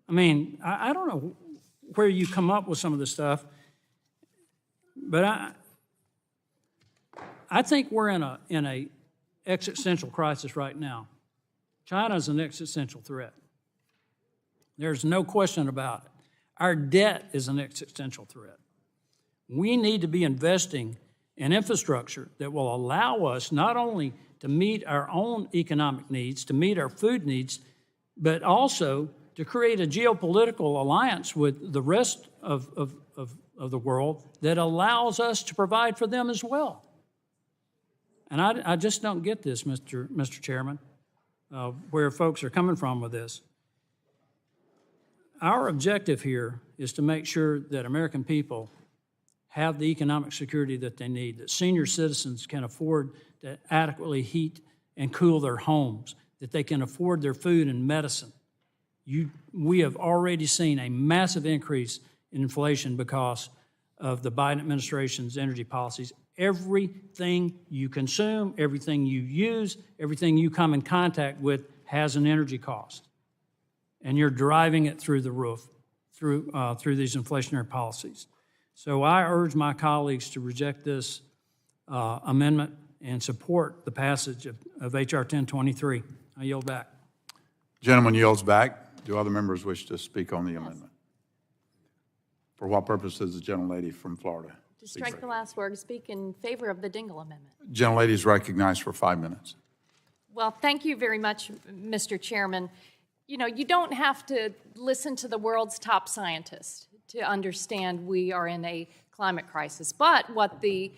I mean, I don't know where you come up with some of this stuff, but I think we're in a existential crisis right now. China is an existential threat. There's no question about it. Our debt is an existential threat. We need to be investing in infrastructure that will allow us not only to meet our own economic needs, to meet our food needs, but also to create a geopolitical alliance with the rest of the world that allows us to provide for them as well. And I just don't get this, Mr. Chairman, where folks are coming from with this. Our objective here is to make sure that American people have the economic security that they need, that senior citizens can afford to adequately heat and cool their homes, that they can afford their food and medicine. We have already seen a massive increase in inflation because of the Biden administration's energy policies. Everything you consume, everything you use, everything you come in contact with has an energy cost. And you're driving it through the roof through these inflationary policies. So I urge my colleagues to reject this amendment and support the passage of H.R. 1023. I yield back. Gentleman yields back. Do other members wish to speak on the amendment? For what purpose does the gentlelady from Florida? To strike the last word, speak in favor of the Dingell amendment. Gentlelady is recognized for 5 minutes. Well, thank you very much, Mr. Chairman. You know, you don't have to listen to the world's top scientists to understand we are in a climate crisis. But what the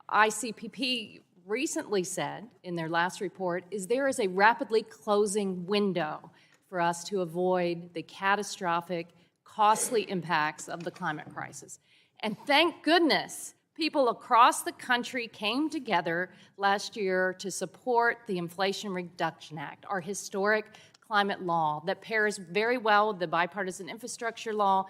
ICPP recently said in their last report is there is a rapidly closing window for us to avoid the catastrophic, costly impacts of the climate crisis. And thank goodness people across the country came together last year to support the Inflation Reduction Act, our historic climate law that pairs very well with the bipartisan infrastructure law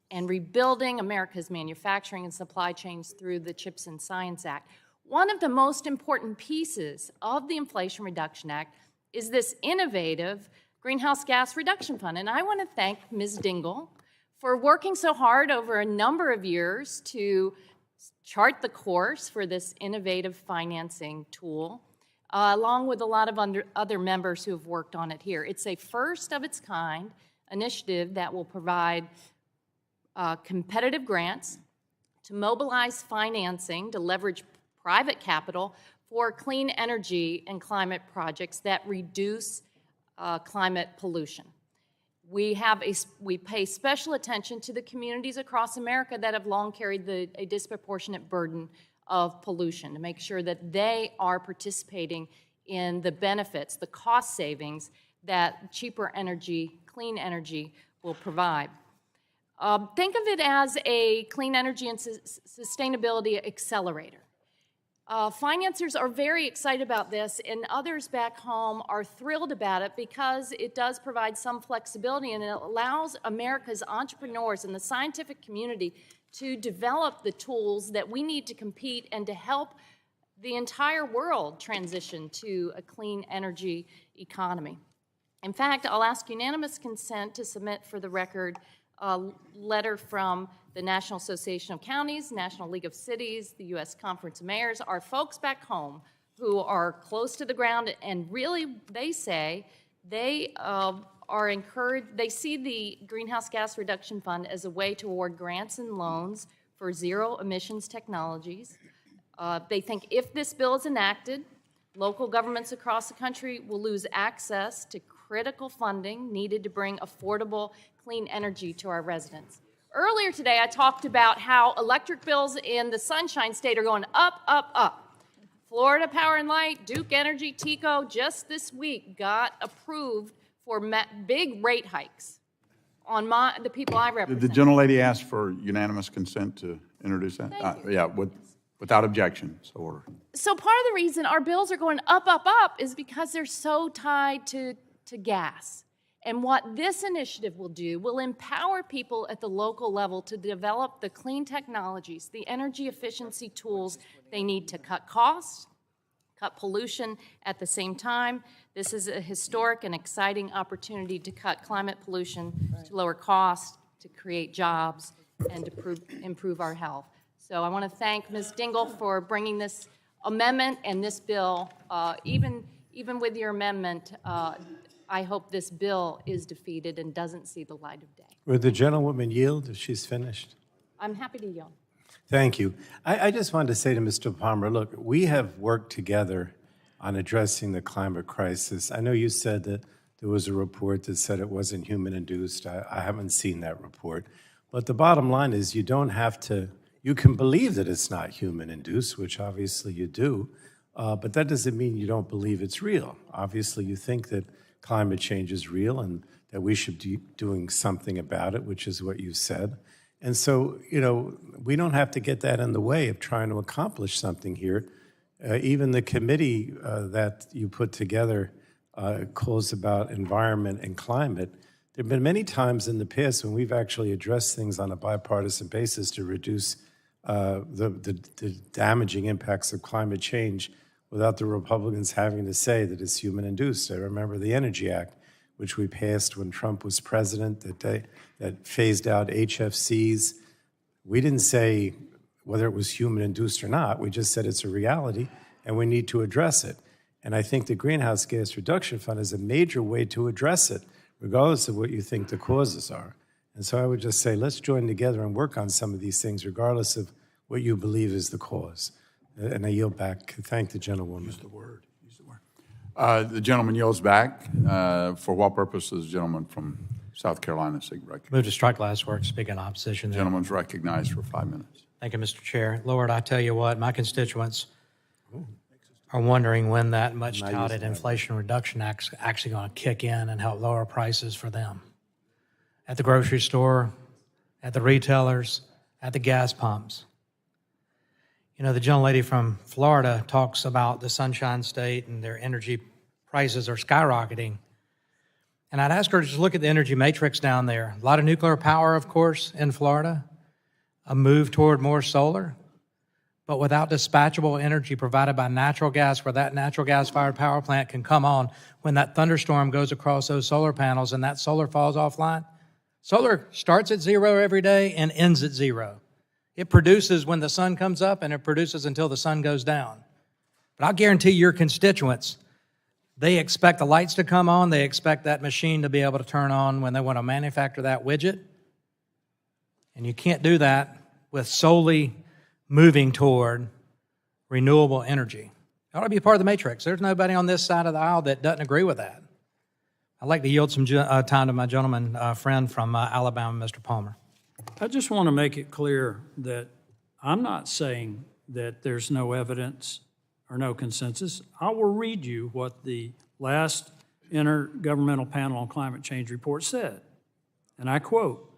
and rebuilding America's manufacturing and supply chains through the CHIPS and Science Act. One of the most important pieces of the Inflation Reduction Act is this innovative Greenhouse Gas Reduction Fund. And I want to thank Ms. Dingell for working so hard over a number of years to chart the course for this innovative financing tool, along with a lot of other members who have worked on it here. It's a first of its kind initiative that will provide competitive grants to mobilize financing to leverage private capital for clean energy and climate projects that reduce climate pollution. We pay special attention to the communities across America that have long carried a disproportionate burden of pollution to make sure that they are participating in the benefits, the cost savings that cheaper energy, clean energy will provide. Think of it as a clean energy and sustainability accelerator. Financiers are very excited about this, and others back home are thrilled about it because it does provide some flexibility and it allows America's entrepreneurs and the scientific community to develop the tools that we need to compete and to help the entire world transition to a clean energy economy. In fact, I'll ask unanimous consent to submit for the record a letter from the National Association of Counties, National League of Cities, the U.S. Conference of Mayors, our folks back home who are close to the ground, and really they say they are encouraged, they see the Greenhouse Gas Reduction Fund as a way to award grants and loans for zero emissions technologies. They think if this bill is enacted, local governments across the country will lose access to critical funding needed to bring affordable clean energy to our residents. Earlier today, I talked about how electric bills in the Sunshine State are going up, up, up. Florida Power and Light, Duke Energy, TECO, just this week got approved for big rate hikes on the people I represent. Did the gentlelady ask for unanimous consent to introduce that? Yeah, without objection, so ordered. So part of the reason our bills are going up, up, up is because they're so tied to gas. And what this initiative will do will empower people at the local level to develop the clean technologies, the energy efficiency tools they need to cut costs, cut pollution at the same time. This is a historic and exciting opportunity to cut climate pollution, to lower costs, to create jobs, and to improve our health. So I want to thank Ms. Dingell for bringing this amendment and this bill, even with your amendment, I hope this bill is defeated and doesn't see the light of day. Would the gentlewoman yield if she's finished? I'm happy to yield. Thank you. I just wanted to say to Mr. Palmer, look, we have worked together on addressing the climate crisis. I know you said that there was a report that said it wasn't human-induced. I haven't seen that report. But the bottom line is you don't have to, you can believe that it's not human-induced, which obviously you do, but that doesn't mean you don't believe it's real. Obviously, you think that climate change is real and that we should be doing something about it, which is what you said. And so, you know, we don't have to get that in the way of trying to accomplish something here. Even the committee that you put together calls about environment and climate. There have been many times in the past when we've actually addressed things on a bipartisan basis to reduce the damaging impacts of climate change without the Republicans having to say that it's human-induced. I remember the Energy Act, which we passed when Trump was president, that phased out HFCs. We didn't say whether it was human-induced or not. We just said it's a reality, and we need to address it. And I think the Greenhouse Gas Reduction Fund is a major way to address it, regardless of what you think the causes are. And so I would just say, let's join together and work on some of these things, regardless of what you believe is the cause. And I yield back. Thank the gentlewoman. Use the word. The gentleman yields back. For what purpose does the gentleman from South Carolina seek recognition? Move to strike last word, speak in opposition. The gentleman's recognized for 5 minutes. Thank you, Mr. Chair. Lord, I tell you what, my constituents are wondering when that much touted Inflation Reduction Act's actually going to kick in and help lower prices for them. At the grocery store, at the retailers, at the gas pumps. You know, the gentlelady from Florida talks about the Sunshine State and their energy prices are skyrocketing. And I'd ask her to just look at the energy matrix down there. A lot of nuclear power, of course, in Florida, a move toward more solar, but without dispatchable energy provided by natural gas, where that natural gas-fired power plant can come on when that thunderstorm goes across those solar panels and that solar falls offline. Solar starts at zero every day and ends at zero. It produces when the sun comes up and it produces until the sun goes down. But I'll guarantee your constituents, they expect the lights to come on, they expect that machine to be able to turn on when they want to manufacture that widget. And you can't do that with solely moving toward renewable energy. It ought to be part of the matrix. There's nobody on this side of the aisle that doesn't agree with that. I'd like to yield some time to my gentleman friend from Alabama, Mr. Palmer. I just want to make it clear that I'm not saying that there's no evidence or no consensus. I will read you what the last Intergovernmental Panel on Climate Change report said. And I quote,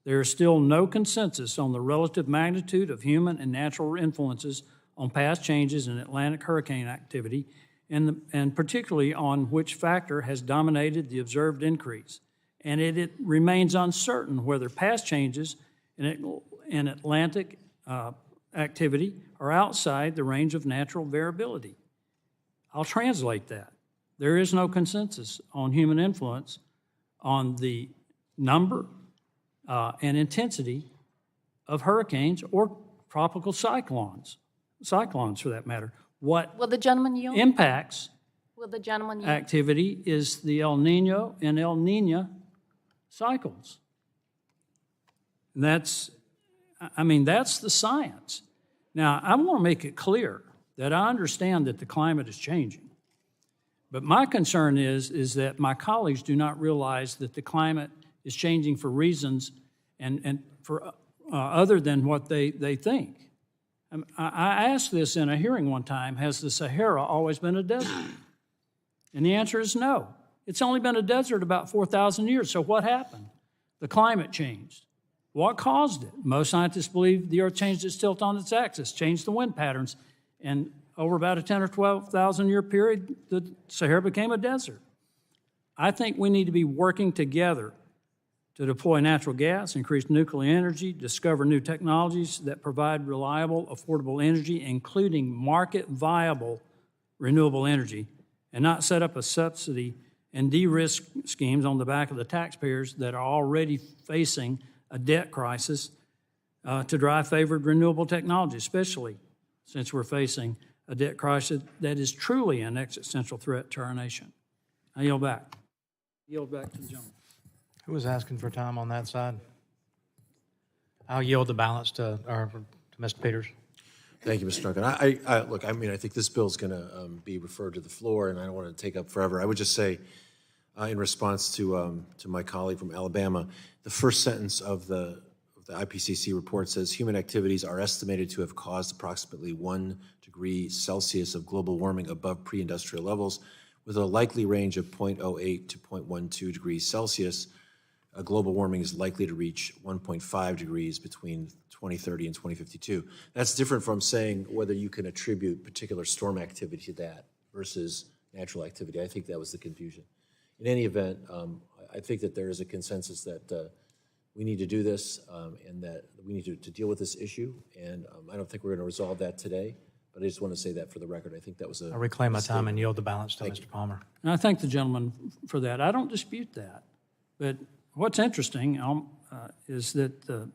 "There is still no consensus on the relative magnitude of human and natural influences on past changes in Atlantic hurricane activity, and particularly on which factor has dominated the observed increase. And it remains uncertain whether past changes in Atlantic activity are outside the range of natural variability." I'll translate that. There is no consensus on human influence on the number and intensity of hurricanes or tropical cyclones for that matter. What Will the gentleman yield? impacts Will the gentleman yield? activity is the El Nino and El Nina cycles. And that's the science. Now, I want to make it clear that I understand that the climate is changing. But my concern is that my colleagues do not realize that the climate is changing for reasons and for other than what they think. I asked this in a hearing one time, has the Sahara always been a desert? And the answer is no. It's only been a desert about 4,000 years. So what happened? The climate changed. What caused it? Most scientists believe the Earth changed its tilt on its axis, changed the wind patterns, and over about a 10 or 12,000 year period, the Sahara became a desert. I think we need to be working together to deploy natural gas, increase nuclear energy, discover new technologies that provide reliable, affordable energy, including market-viable renewable energy, and not set up a subsidy and de-risk schemes on the back of the taxpayers that are already facing a debt crisis to drive favored renewable technology, especially since we're facing a debt crisis that is truly an existential threat to our nation. I yield back. Yield back to the gentleman. Who was asking for time on that side? I'll yield the balance to Mr. Peters. Thank you, Mr. Duncan. Look, I mean, I think this bill is going to be referred to the floor, and I don't want to take up forever. I would just say, in response to my colleague from Alabama, the first sentence of the IPCC report says human activities are estimated to have caused approximately 1 degree Celsius of global warming above pre-industrial levels, with a likely range of 0.08 to 0.12 degrees Celsius. Global warming is likely to reach 1.5 degrees between 2030 and 2052. That's different from saying whether you can attribute particular storm activity to that versus natural activity. I think that was the confusion. In any event, I think that there is a consensus that we need to do this and that we need to deal with this issue. And I don't think we're going to resolve that today, but I just want to say that for the record. I think that was a... I'll reclaim my time and yield the balance to Mr. Palmer. And I thank the gentleman for that. I don't dispute that. But what's interesting is that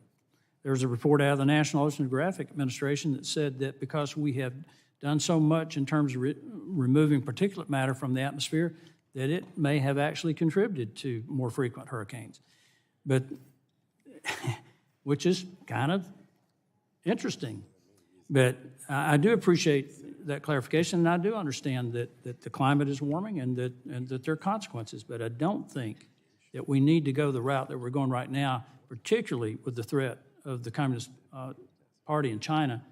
there's a report out of the National Oceanographic Administration that said that because we have done so much in terms of removing particulate matter from the atmosphere, that it may have actually contributed to more frequent hurricanes. But, which is kind of interesting. But I do appreciate that clarification, and I do understand that the climate is warming and that there are consequences. But I don't think that we need to go the route that we're going right now, particularly with the threat of the Communist Party in China,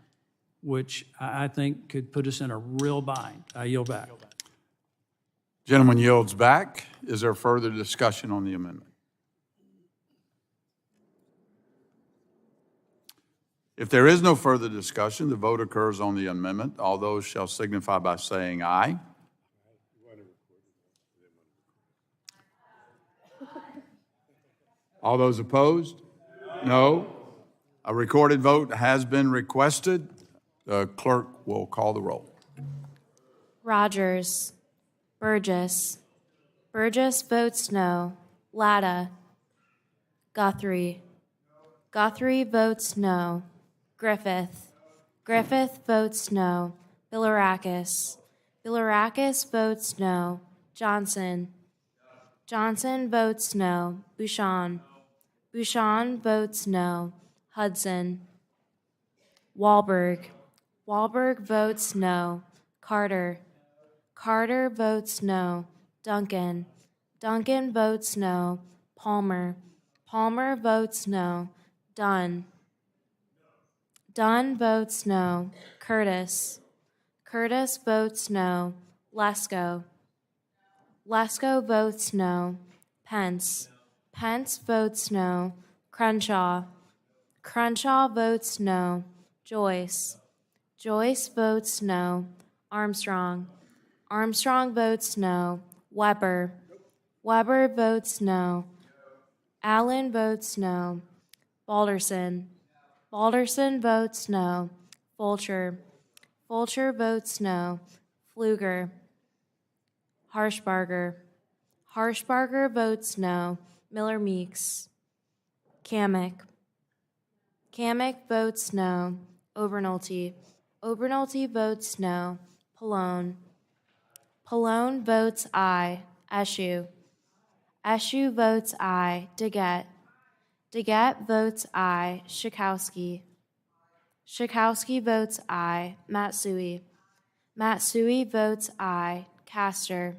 which I think could put us in a real bind. I yield back. Gentleman yields back. Is there further discussion on the amendment? If there is no further discussion, the vote occurs on the amendment. All those shall signify by saying aye. All those opposed? No. A recorded vote has been requested. The clerk will call the roll. Rogers. Burgess. Burgess votes no. Latta. Guthrie. Guthrie votes no. Griffith. Griffith votes no. Bilirakis. Bilirakis votes no. Johnson. Johnson votes no. Bouchon. Bouchon votes no. Hudson. Wahlberg. Wahlberg votes no. Carter. Carter votes no. Duncan. Duncan votes no. Palmer. Palmer votes no. Dunn. Dunn votes no. Curtis. Curtis votes no. Lesko. Lesko votes no. Pence. Pence votes no. Crenshaw. Crenshaw votes no. Joyce. Joyce votes no. Armstrong. Armstrong votes no. Weber. Weber votes no. Allen votes no. Balderson. Balderson votes no. Fulcher. Fulcher votes no. Pfluger. Harshbarger. Harshbarger votes no. Miller Meeks. Kamick. Kamick votes no. Obernolte. Obernolte votes no. Pallone. Pallone votes aye. Eschew. Eschew votes aye. Daggett. Daggett votes aye. Schakowsky. Schakowsky votes aye. Matsui. Matsui votes aye. Castor.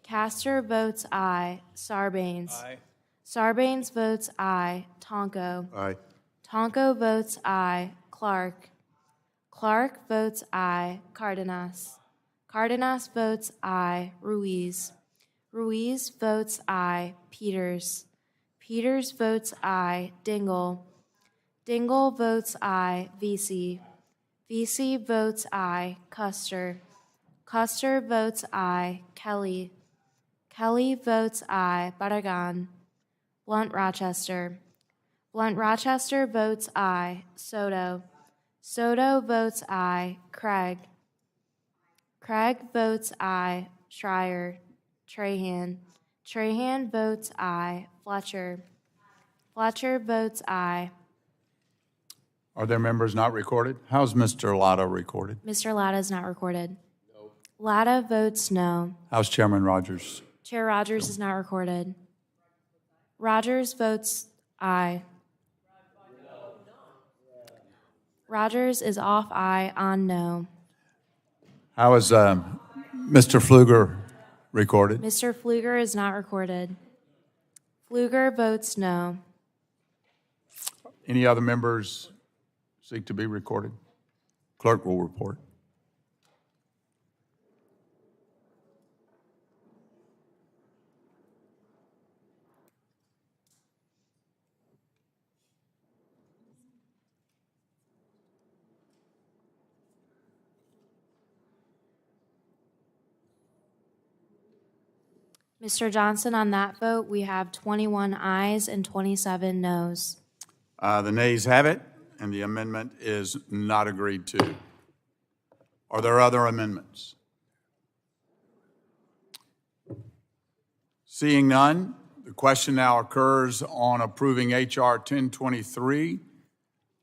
Castor votes aye. Sarbanes. Aye. Sarbanes votes aye. Tonko. Aye. Tonko votes aye. Clark. Clark votes aye. Cardenas. Cardenas votes aye. Ruiz. Ruiz votes aye. Peters. Peters votes aye. Dingell. Dingell votes aye. Vesey. Vesey votes aye. Custer. Custer votes aye. Kelly. Kelly votes aye. Barragan. Blunt Rochester. Blunt Rochester votes aye. Soto. Soto votes aye. Craig. Craig votes aye. Schreier. Trahan. Trahan votes aye. Fletcher. Fletcher votes aye. Are there members not recorded? How's Mr. Latta recorded? Mr. Latta is not recorded. No. Latta votes no. How's Chairman Rogers Chair Rogers is not recorded. Rogers votes aye. Rogers is off aye on no. How is Mr. Pfluger recorded? Mr. Pfluger is not recorded. Pfluger votes no. Any other members seek to be recorded? Clerk will report. Mr. Johnson, on that vote, we have 21 ayes and 27 noes. The nays have it, and the amendment is not agreed to. Are there other amendments? Seeing none, the question now occurs on approving H.R. 1023.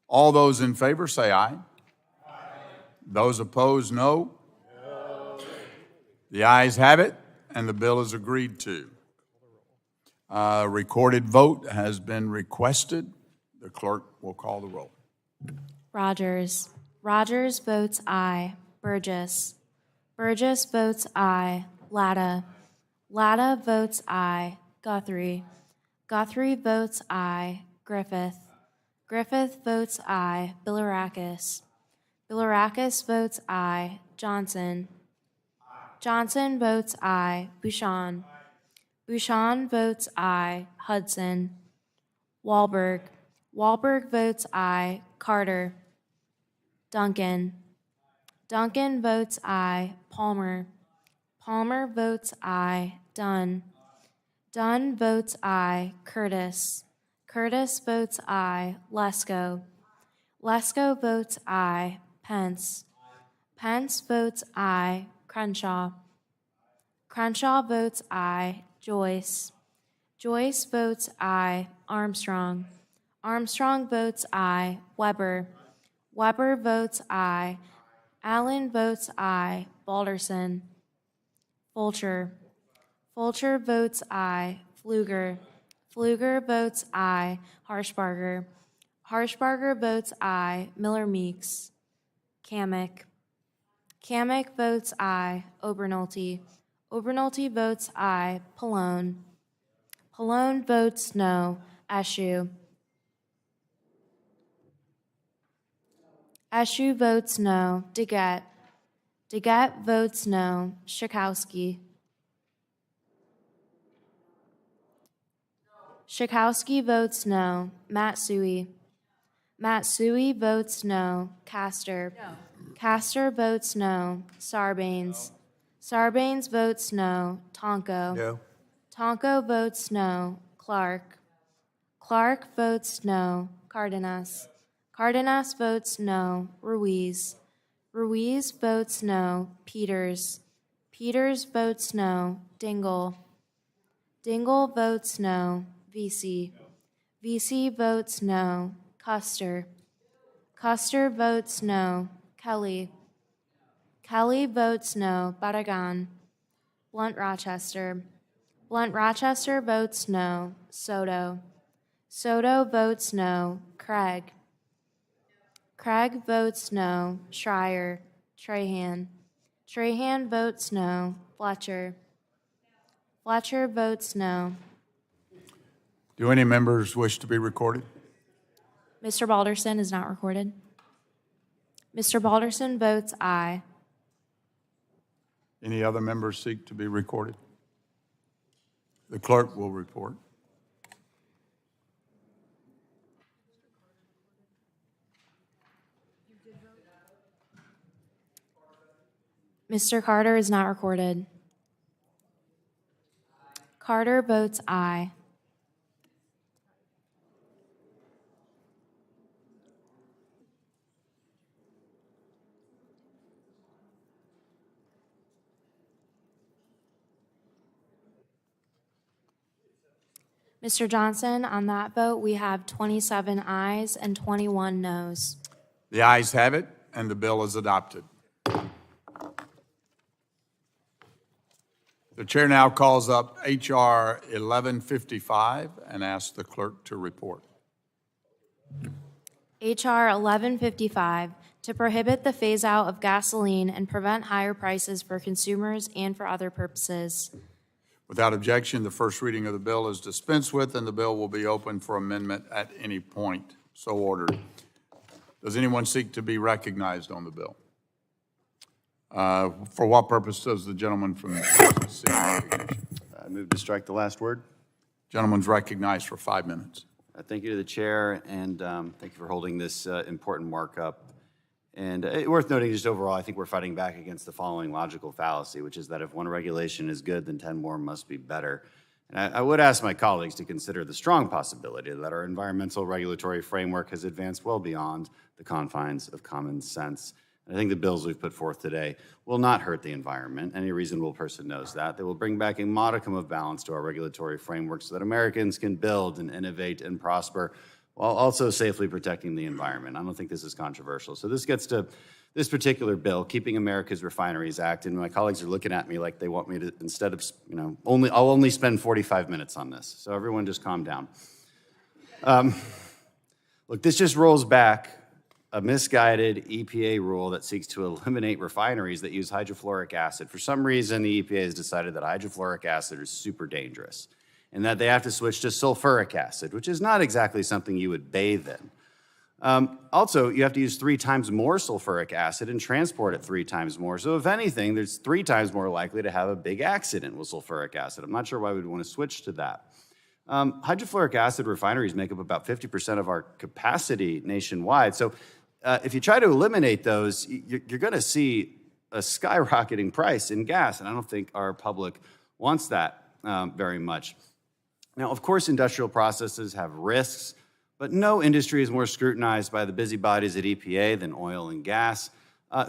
All those in favor say aye. Aye. Those opposed, no. The ayes have it, and the bill is agreed to. Recorded vote has been requested. The clerk will call the roll. Rogers. Rogers votes aye. Burgess. Burgess votes aye. Latta. Latta votes aye. Guthrie. Guthrie votes aye. Griffith. Griffith votes aye. Bilirakis. Bilirakis votes aye. Johnson. Johnson votes aye. Bouchon. Bouchon votes aye. Hudson. Wahlberg. Wahlberg votes aye. Carter. Duncan. Duncan votes aye. Palmer. Palmer votes aye. Dunn. Dunn votes aye. Curtis. Curtis votes aye. Lesko. Lesko votes aye. Pence. Pence votes aye. Crenshaw. Crenshaw votes aye. Joyce. Joyce votes aye. Armstrong. Armstrong votes aye. Weber. Weber votes aye. Allen votes aye. Balderson. Fulcher. Fulcher votes aye. Pfluger. Pfluger votes aye. Harshbarger. Harshbarger votes aye. Miller-Meeks. Kamick. Kamick votes aye. Obernolte. Obernolte votes aye. Pallone. Pallone votes no. Eschew. Eschew votes no. DeGette. DeGette votes no. Schakowsky. Schakowsky votes no. Matsui. Matsui votes no. Castor. Castor votes no. Sarbanes. Sarbanes votes no. Tonko. No. Tonko votes no. Clark. Clark votes no. Cardenas. Cardenas votes no. Ruiz. Ruiz votes no. Peters. Peters votes no. Dingell. Dingell votes no. VC. VC votes no. Custer. Custer votes no. Kelly. Kelly votes no. Barragan. Blunt Rochester. Blunt Rochester votes no. Soto. Soto votes no. Craig. Craig votes no. Schreier. Trahan. Trahan votes no. Fletcher. Fletcher votes no. Do any members wish to be recorded? Mr. Balderson is not recorded. Mr. Balderson votes aye. Any other members seek to be recorded? The clerk will report. Mr. Carter is not recorded. Carter votes aye. Mr. Johnson, on that vote, we have 27 ayes and 21 noes. The ayes have it, and the bill is adopted. The chair now calls up H.R. 1155 and asks the clerk to report. H.R. 1155, to prohibit the phase-out of gasoline and prevent higher prices for consumers and for other purposes. Without objection, the first reading of the bill is dispensed with, and the bill will be open for amendment at any point. So ordered. Does anyone seek to be recognized on the bill? For what purpose does the gentleman from seek recognition? I move to strike the last word. Gentleman's recognized for 5 minutes. Thank you to the chair, and thank you for holding this important markup. And worth noting, just overall, I think we're fighting back against the following logical fallacy, which is that if one regulation is good, then 10 more must be better. And I would ask my colleagues to consider the strong possibility that our environmental regulatory framework has advanced well beyond the confines of common sense. And I think the bills we've put forth today will not hurt the environment. Any reasonable person knows that. They will bring back a modicum of balance to our regulatory framework so that Americans can build and innovate and prosper while also safely protecting the environment. I don't think this is controversial. So this gets to this particular bill, Keeping America's Refineries Act, and my colleagues are looking at me like they want me to, instead of, I'll only spend 45 minutes on this. So everyone just calm down. Look, this just rolls back a misguided EPA rule that seeks to eliminate refineries that use hydrofluoric acid. For some reason, the EPA has decided that hydrofluoric acid is super dangerous and that they have to switch to sulfuric acid, which is not exactly something you would bathe in. Also, you have to use 3 times more sulfuric acid and transport it 3 times more. So if anything, there's 3 times more likely to have a big accident with sulfuric acid. I'm not sure why we'd want to switch to that. Hydrofluoric acid refineries make up about 50% of our capacity nationwide. So if you try to eliminate those, you're going to see a skyrocketing price in gas, and I don't think our public wants that very much. Now, of course, industrial processes have risks, but no industry is more scrutinized by the busybodies at EPA than oil and gas,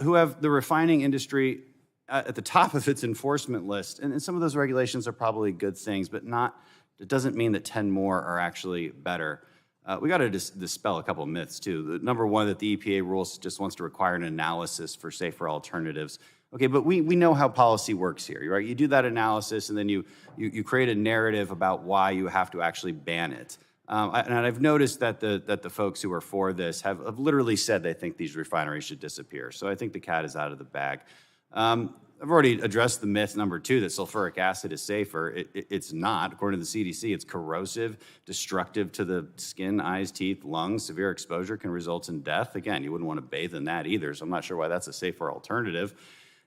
who have the refining industry at the top of its enforcement list. And some of those regulations are probably good things, but it doesn't mean that 10 more are actually better. We got to dispel a couple of myths, too. Number one, that the EPA rules just wants to require an analysis for safer alternatives. Okay, but we know how policy works here, right? You do that analysis, and then you create a narrative about why you have to actually ban it. And I've noticed that the folks who are for this have literally said they think these refineries should disappear. So I think the cat is out of the bag. I've already addressed the myth number 2 that sulfuric acid is safer. It's not. According to the CDC, it's corrosive, destructive to the skin, eyes, teeth, lungs. Severe exposure can result in death. Again, you wouldn't want to bathe in that either, so I'm not sure why that's a safer alternative.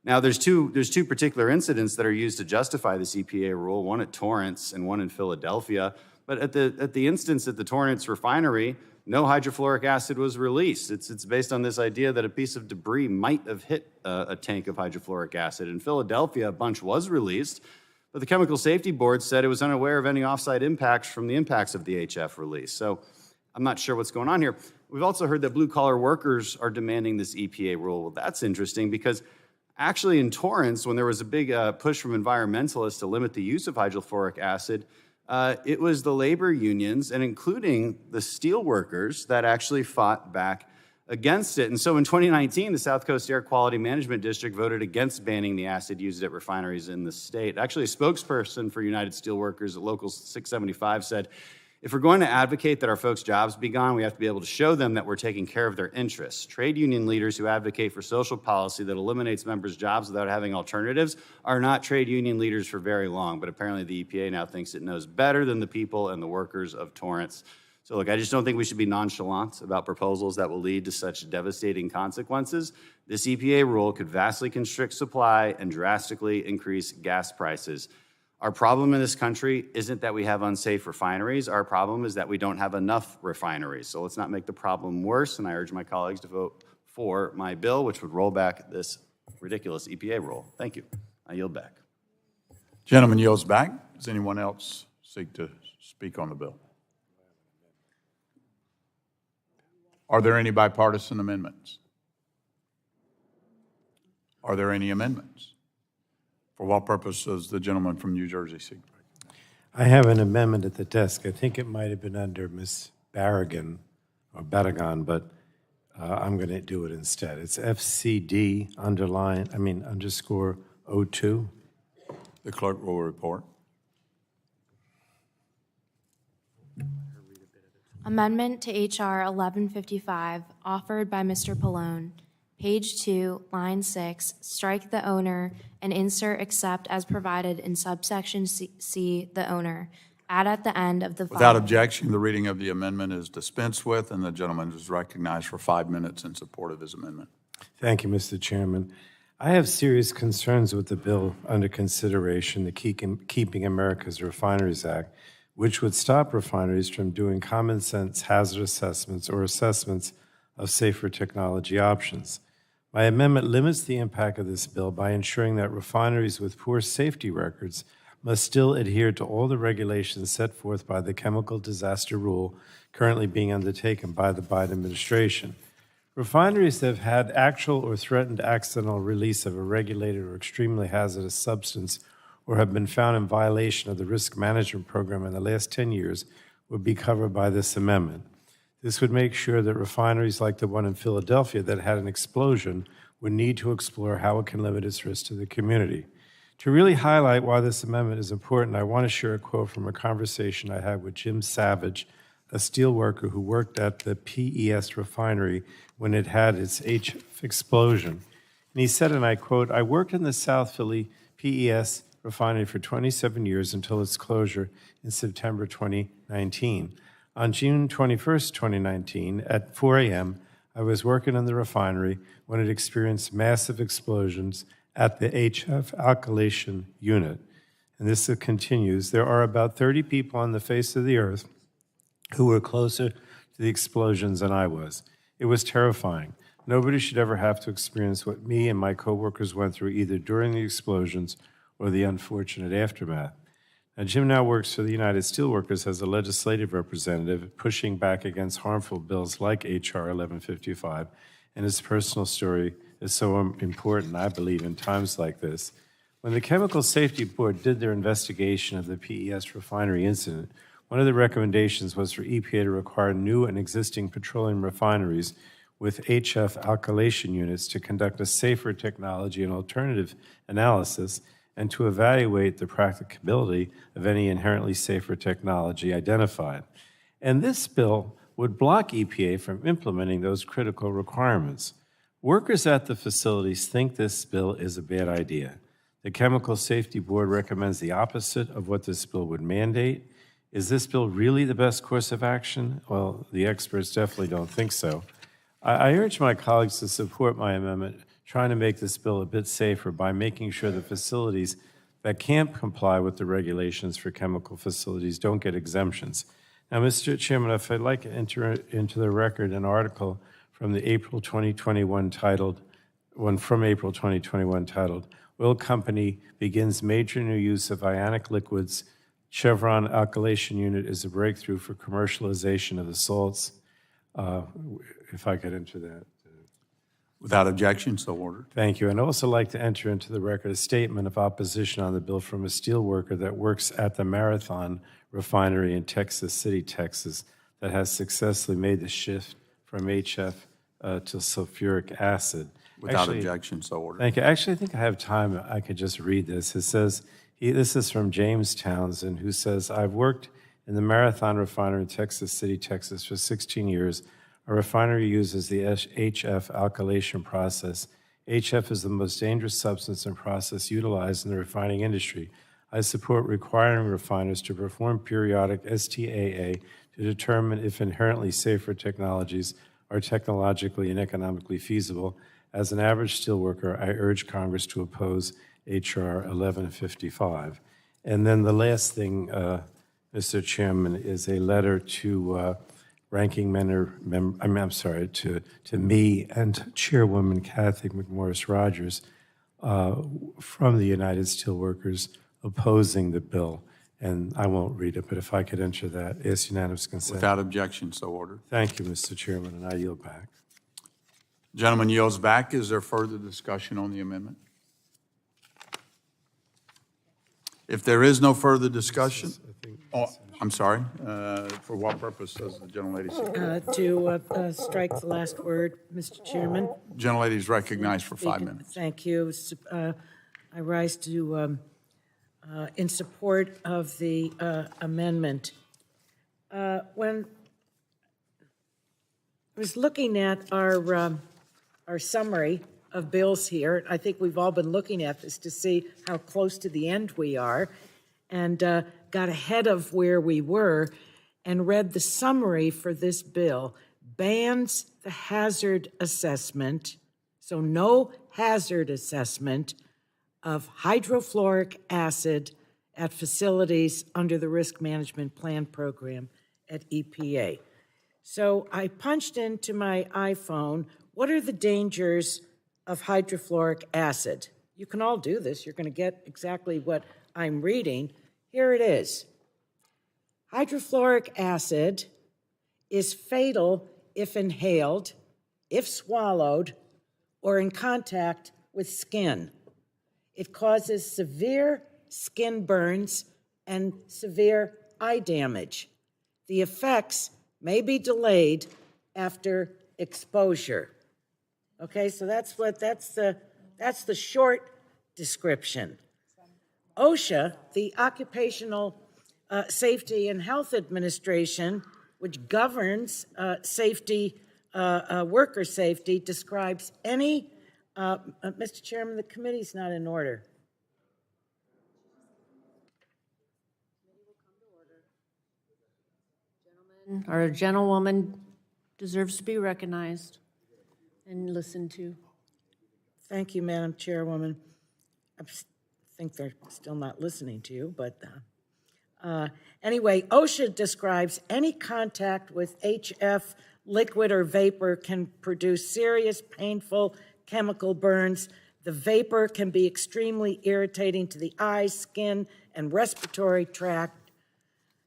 Now, there's two particular incidents that are used to justify this EPA rule, one at Torrance and one in Philadelphia. But at the instance at the Torrance refinery, no hydrofluoric acid was released. It's based on this idea that a piece of debris might have hit a tank of hydrofluoric acid. In Philadelphia, a bunch was released, but the Chemical Safety Board said it was unaware of any off-site impacts from the impacts of the HF release. So I'm not sure what's going on here. We've also heard that blue-collar workers are demanding this EPA rule. Well, that's interesting because actually in Torrance, when there was a big push from environmentalists to limit the use of hydrofluoric acid, it was the labor unions, and including the steel workers, that actually fought back against it. And so in 2019, the South Coast Air Quality Management District voted against banning the acid used at refineries in the state. Actually, a spokesperson for United Steelworkers at Local 675 said, if we're going to advocate that our folks' jobs be gone, we have to be able to show them that we're taking care of their interests. Trade union leaders who advocate for social policy that eliminates members' jobs without having alternatives are not trade union leaders for very long, but apparently the EPA now thinks it knows better than the people and the workers of Torrance. So look, I just don't think we should be nonchalant about proposals that will lead to such devastating consequences. This EPA rule could vastly constrict supply and drastically increase gas prices. Our problem in this country isn't that we have unsafe refineries. Our problem is that we don't have enough refineries. So let's not make the problem worse, and I urge my colleagues to vote for my bill, which would roll back this ridiculous EPA rule. Thank you. I yield back. Gentleman yields back. Does anyone else seek to speak on the bill? Are there any bipartisan amendments? Are there any amendments? For what purpose does the gentleman from New Jersey seek? I have an amendment at the desk. I think it might have been under Ms. Barragan or Barragan, but I'm going to do it instead. It's FCD _02. The clerk will report. Amendment to H.R. 1155, offered by Mr. Pallone. Page 2, line 6, strike the owner and insert except as provided in subsection C, the owner. Add at the end of the Without following. objection, the reading of the amendment is dispensed with, and the gentleman is recognized for 5 minutes in support of his amendment. Thank you, Mr. Chairman. I have serious concerns with the bill under consideration, the Keeping America's Refineries Act, which would stop refineries from doing common sense hazard assessments or assessments of safer technology options. My amendment limits the impact of this bill by ensuring that refineries with poor safety records must still adhere to all the regulations set forth by the Chemical Disaster Rule currently being undertaken by the Biden administration. Refineries that have had actual or threatened accidental release of a regulated or extremely hazardous substance or have been found in violation of the risk management program in the last 10 years would be covered by this amendment. This would make sure that refineries like the one in Philadelphia that had an explosion would need to explore how it can limit its risk to the community. To really highlight why this amendment is important, I want to share a quote from a conversation I had with Jim Savage, a steel worker who worked at the PES refinery when it had its explosion. And he said, and I quote, "I worked in the South Philly PES refinery for 27 years until its closure in September 2019. On June 21st, 2019, at 4 a.m., I was working in the refinery when it experienced massive explosions at the HF alkylation unit." And this continues, "There are about 30 people on the face of the earth who were closer to the explosions than I was. It was terrifying. Nobody should ever have to experience what me and my coworkers went through either during the explosions or the unfortunate aftermath." Now, Jim now works for the United Steelworkers as a legislative representative, pushing back against harmful bills like H.R. 1155, and his personal story is so important, I believe, in times like this. When the Chemical Safety Board did their investigation of the PES refinery incident, one of the recommendations was for EPA to require new and existing petroleum refineries with HF alkylation units to conduct a safer technology and alternative analysis and to evaluate the practicability of any inherently safer technology identified. And this bill would block EPA from implementing those critical requirements. Workers at the facilities think this bill is a bad idea. The Chemical Safety Board recommends the opposite of what this bill would mandate. Is this bill really the best course of action? Well, the experts definitely don't think so. I urge my colleagues to support my amendment, trying to make this bill a bit safer by making sure the facilities that can't comply with the regulations for chemical facilities don't get exemptions. Now, Mr. Chairman, if I'd like to enter into the record an article from the April 2021 titled, "Oil Company Begins Major New Use of Ionic Liquids. Chevron Alkylation Unit is a Breakthrough for Commercialization of the Salts." If I could enter that. Without objection, so ordered. Thank you. And I'd also like to enter into the record a statement of opposition on the bill from a steel worker that works at the Marathon refinery in Texas City, Texas, that has successfully made the shift from HF to sulfuric acid. Without objection, so ordered. Thank you. Actually, I think I have time. I could just read this. It says, this is from James Townsend, who says, "I've worked in the Marathon refinery in Texas City, Texas for 16 years. Our refinery uses the HF alkylation process. HF is the most dangerous substance and process utilized in the refining industry. I support requiring refiners to perform periodic STAA to determine if inherently safer technologies are technologically and economically feasible. As an average steelworker, I urge Congress to oppose H.R. 1155. And then the last thing, Mr. Chairman, is a letter to ranking member, to me and Chairwoman Kathy McMorris Rogers from the United Steelworkers opposing the bill. And I won't read it, but if I could enter that, ask unanimous consent. Without objection, so ordered. Thank you, Mr. Chairman, and I yield back. Gentleman yields back. Is there further discussion on the amendment? If there is no further discussion, I'm sorry, for what purpose does the gentlelady seek? To strike the last word, Mr. Chairman. Gentlelady is recognized for 5 minutes. Thank you. I rise to in support of the amendment. When I was looking at our summary of bills here, I think we've all been looking at this to see how close to the end we are, and got ahead of where we were and read the summary for this bill. Bans the hazard assessment, so no hazard assessment of hydrofluoric acid at facilities under the Risk Management Plan Program at EPA. So I punched into my iPhone, what are the dangers of hydrofluoric acid? You can all do this. You're going to get exactly what I'm reading. Here it is. Hydrofluoric acid is fatal if inhaled, if swallowed, or in contact with skin. It causes severe skin burns and severe eye damage. The effects may be delayed after exposure. Okay, so that's the short description. OSHA, the Occupational Safety and Health Administration, which governs safety, worker safety, describes any, Mr. Chairman, the committee's not in order. Our gentlewoman deserves to be recognized and listened to. Thank you, Madam Chairwoman. I think they're still not listening to you, but anyway, OSHA describes any contact with HF, liquid or vapor, can produce serious, painful chemical burns. The vapor can be extremely irritating to the eyes, skin, and respiratory tract.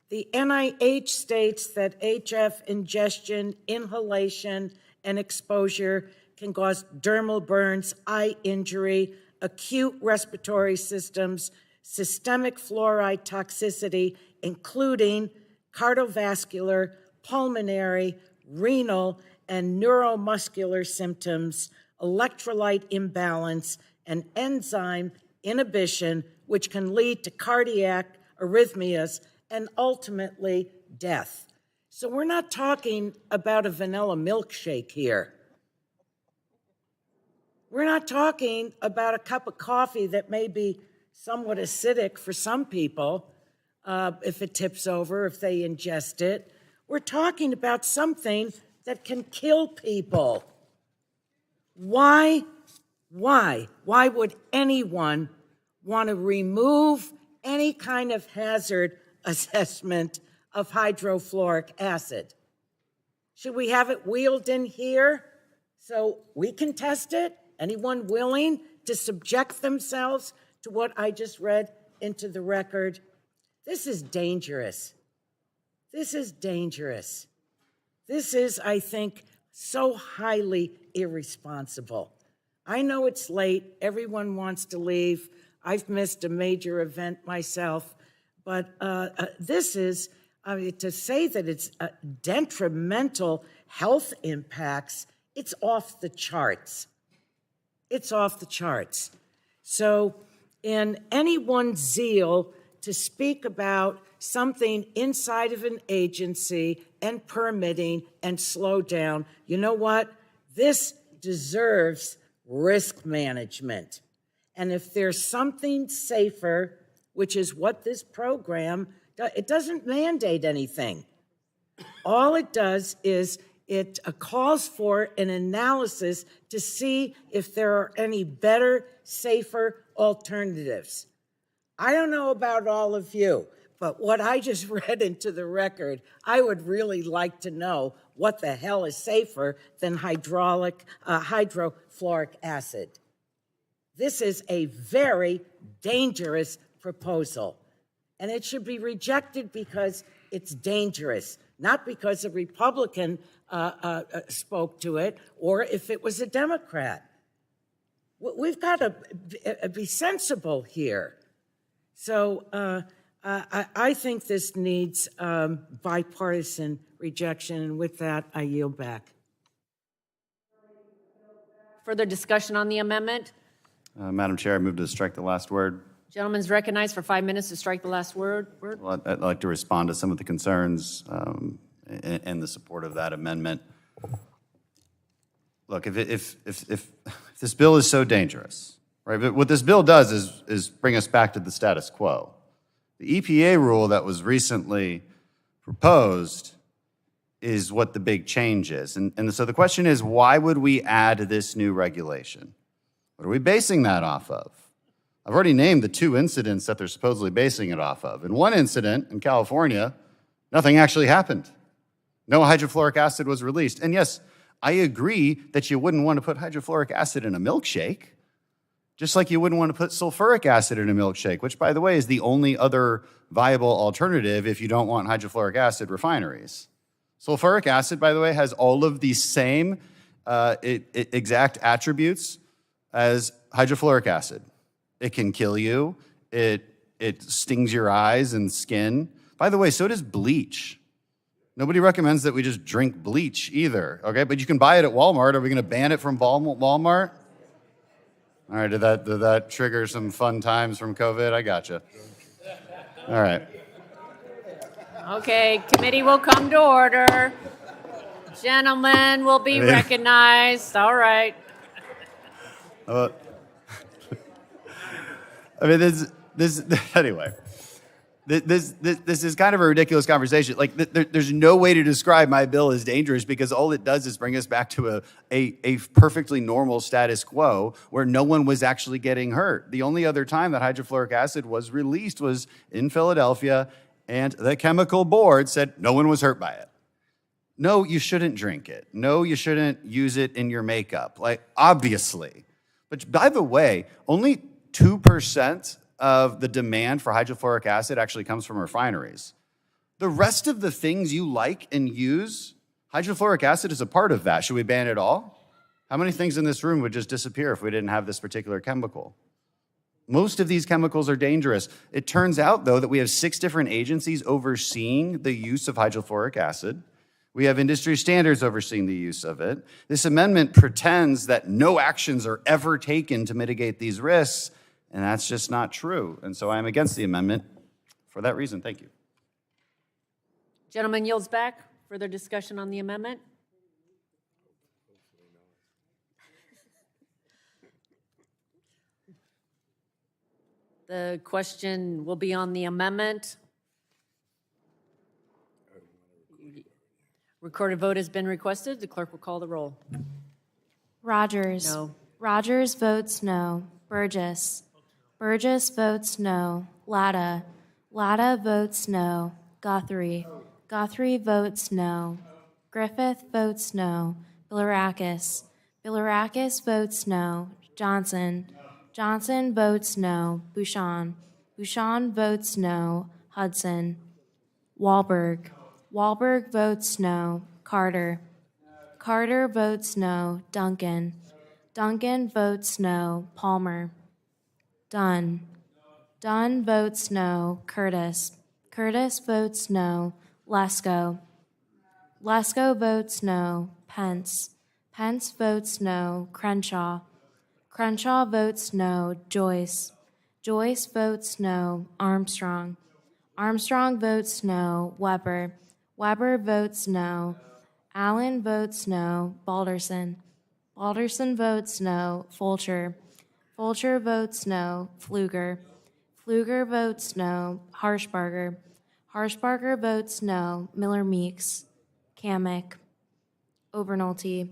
The NIH states that HF ingestion, inhalation, and exposure can cause dermal burns, eye injury, acute respiratory systems, systemic fluoride toxicity, including cardiovascular, pulmonary, renal, and neuromuscular symptoms, electrolyte imbalance, and enzyme inhibition, which can lead to cardiac arrhythmias and ultimately death. So we're not talking about a vanilla milkshake here. We're not talking about a cup of coffee that may be somewhat acidic for some people if it tips over, if they ingest it. We're talking about something that can kill people. Why would anyone want to remove any kind of hazard assessment of hydrofluoric acid? Should we have it wheeled in here so we can test it? Anyone willing to subject themselves to what I just read into the record? This is dangerous. This is dangerous. This is, I think, so highly irresponsible. I know it's late. Everyone wants to leave. I've missed a major event myself. But this is, to say that it's detrimental health impacts, it's off the charts. It's off the charts. So in anyone's zeal to speak about something inside of an agency and permitting and slow down, you know what? This deserves risk management. And if there's something safer, which is what this program does, it doesn't mandate anything. All it does is it calls for an analysis to see if there are any better, safer alternatives. I don't know about all of you, but what I just read into the record, I would really like to know what the hell is safer than hydrofluoric acid. This is a very dangerous proposal, and it should be rejected because it's dangerous, not because a Republican spoke to it or if it was a Democrat. We've got to be sensible here. So I think this needs bipartisan rejection, and with that, I yield back. Further discussion on the amendment? Madam Chair, I move to strike the last word. Gentleman's recognized for 5 minutes to strike the last word. Well, I'd like to respond to some of the concerns and the support of that amendment. Look, if this bill is so dangerous, right? But what this bill does is bring us back to the status quo. The EPA rule that was recently proposed is what the big change is. And so the question is, why would we add this new regulation? What are we basing that off of? I've already named the 2 incidents that they're supposedly basing it off of. In one incident in California, nothing actually happened. No hydrofluoric acid was released. And yes, I agree that you wouldn't want to put hydrofluoric acid in a milkshake, just like you wouldn't want to put sulfuric acid in a milkshake, which, by the way, is the only other viable alternative if you don't want hydrofluoric acid refineries. Sulfuric acid, by the way, has all of the same exact attributes as hydrofluoric acid. It can kill you. It stings your eyes and skin. By the way, so does bleach. Nobody recommends that we just drink bleach either, okay? But you can buy it at Walmart. Are we going to ban it from Walmart? All right, did that trigger some fun times from COVID? I gotcha. All right. Okay, committee will come to order. Gentlemen will be recognized. All right. I mean, anyway. This is kind of a ridiculous conversation. Like, there's no way to describe my bill as dangerous because all it does is bring us back to a perfectly normal status quo where no one was actually getting hurt. The only other time that hydrofluoric acid was released was in Philadelphia, and the chemical board said no one was hurt by it. No, you shouldn't drink it. No, you shouldn't use it in your makeup. Like, obviously. But by the way, only 2% of the demand for hydrofluoric acid actually comes from refineries. The rest of the things you like and use, hydrofluoric acid is a part of that. Should we ban it all? How many things in this room would just disappear if we didn't have this particular chemical? Most of these chemicals are dangerous. It turns out, though, that we have 6 different agencies overseeing the use of hydrofluoric acid. We have industry standards overseeing the use of it. This amendment pretends that no actions are ever taken to mitigate these risks, and that's just not true. And so I am against the amendment for that reason. Thank you. Gentleman yields back. Further discussion on the amendment? The question will be on the amendment. Recorded vote has been requested. The clerk will call the roll. Rogers. No. Rogers votes no. Burgess. Burgess votes no. Latta. Latta votes no. Guthrie. Guthrie votes no. Griffith votes no. Bilirakis. Bilirakis votes no. Johnson. Johnson votes no. Bouchon. Bouchon votes no. Hudson. Wahlberg. Wahlberg votes no. Carter. Carter votes no. Duncan. Duncan votes no. Palmer. Dunn. Dunn votes no. Curtis. Curtis votes no. Lesko. Lesko votes no. Pence. Pence votes no. Crenshaw. Crenshaw votes no. Joyce. Joyce votes no. Armstrong. Armstrong votes no. Weber. Weber votes no. Allen votes no. Balderson. Balderson votes no. Fulcher. Fulcher votes no. Pfluger. Pfluger votes no. Harshbarger. Harshbarger votes no. Miller Meeks. Kamick. Obernolte.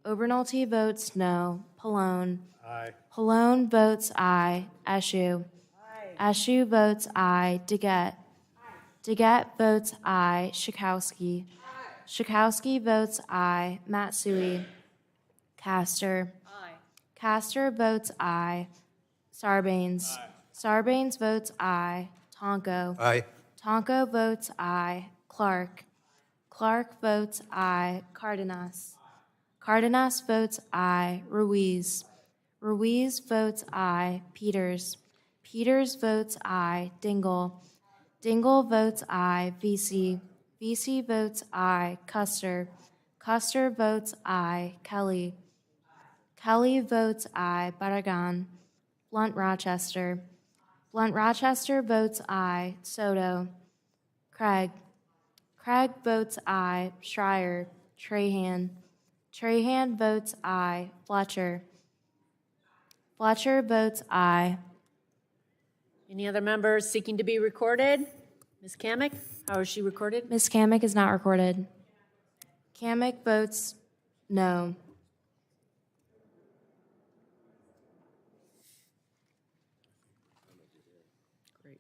Obernolte votes no. Pallone. Aye. Pallone votes aye. Eshu. Eshu votes aye. Deget. Deget votes aye. Schakowsky. Schakowsky votes aye. Matsui. Castor. Castor votes aye. Sarbanes. Sarbanes votes aye. Tonko. Aye. Tonko votes aye. Clark. Clark votes aye. Cardenas. Cardenas votes aye. Ruiz. Ruiz votes aye. Peters. Peters votes aye. Dingell. Dingell votes aye. VC. VC votes aye. Custer. Custer votes aye. Kelly. Kelly votes aye. Barragan. Blunt Rochester. Blunt Rochester votes aye. Soto. Craig. Craig votes aye. Schreier. Trahan. Trahan votes aye. Fletcher. Fletcher votes aye. Any other members seeking to be recorded? Ms. Kamick, how is she recorded? Ms. Kamick is not recorded. Kamick votes no. Great.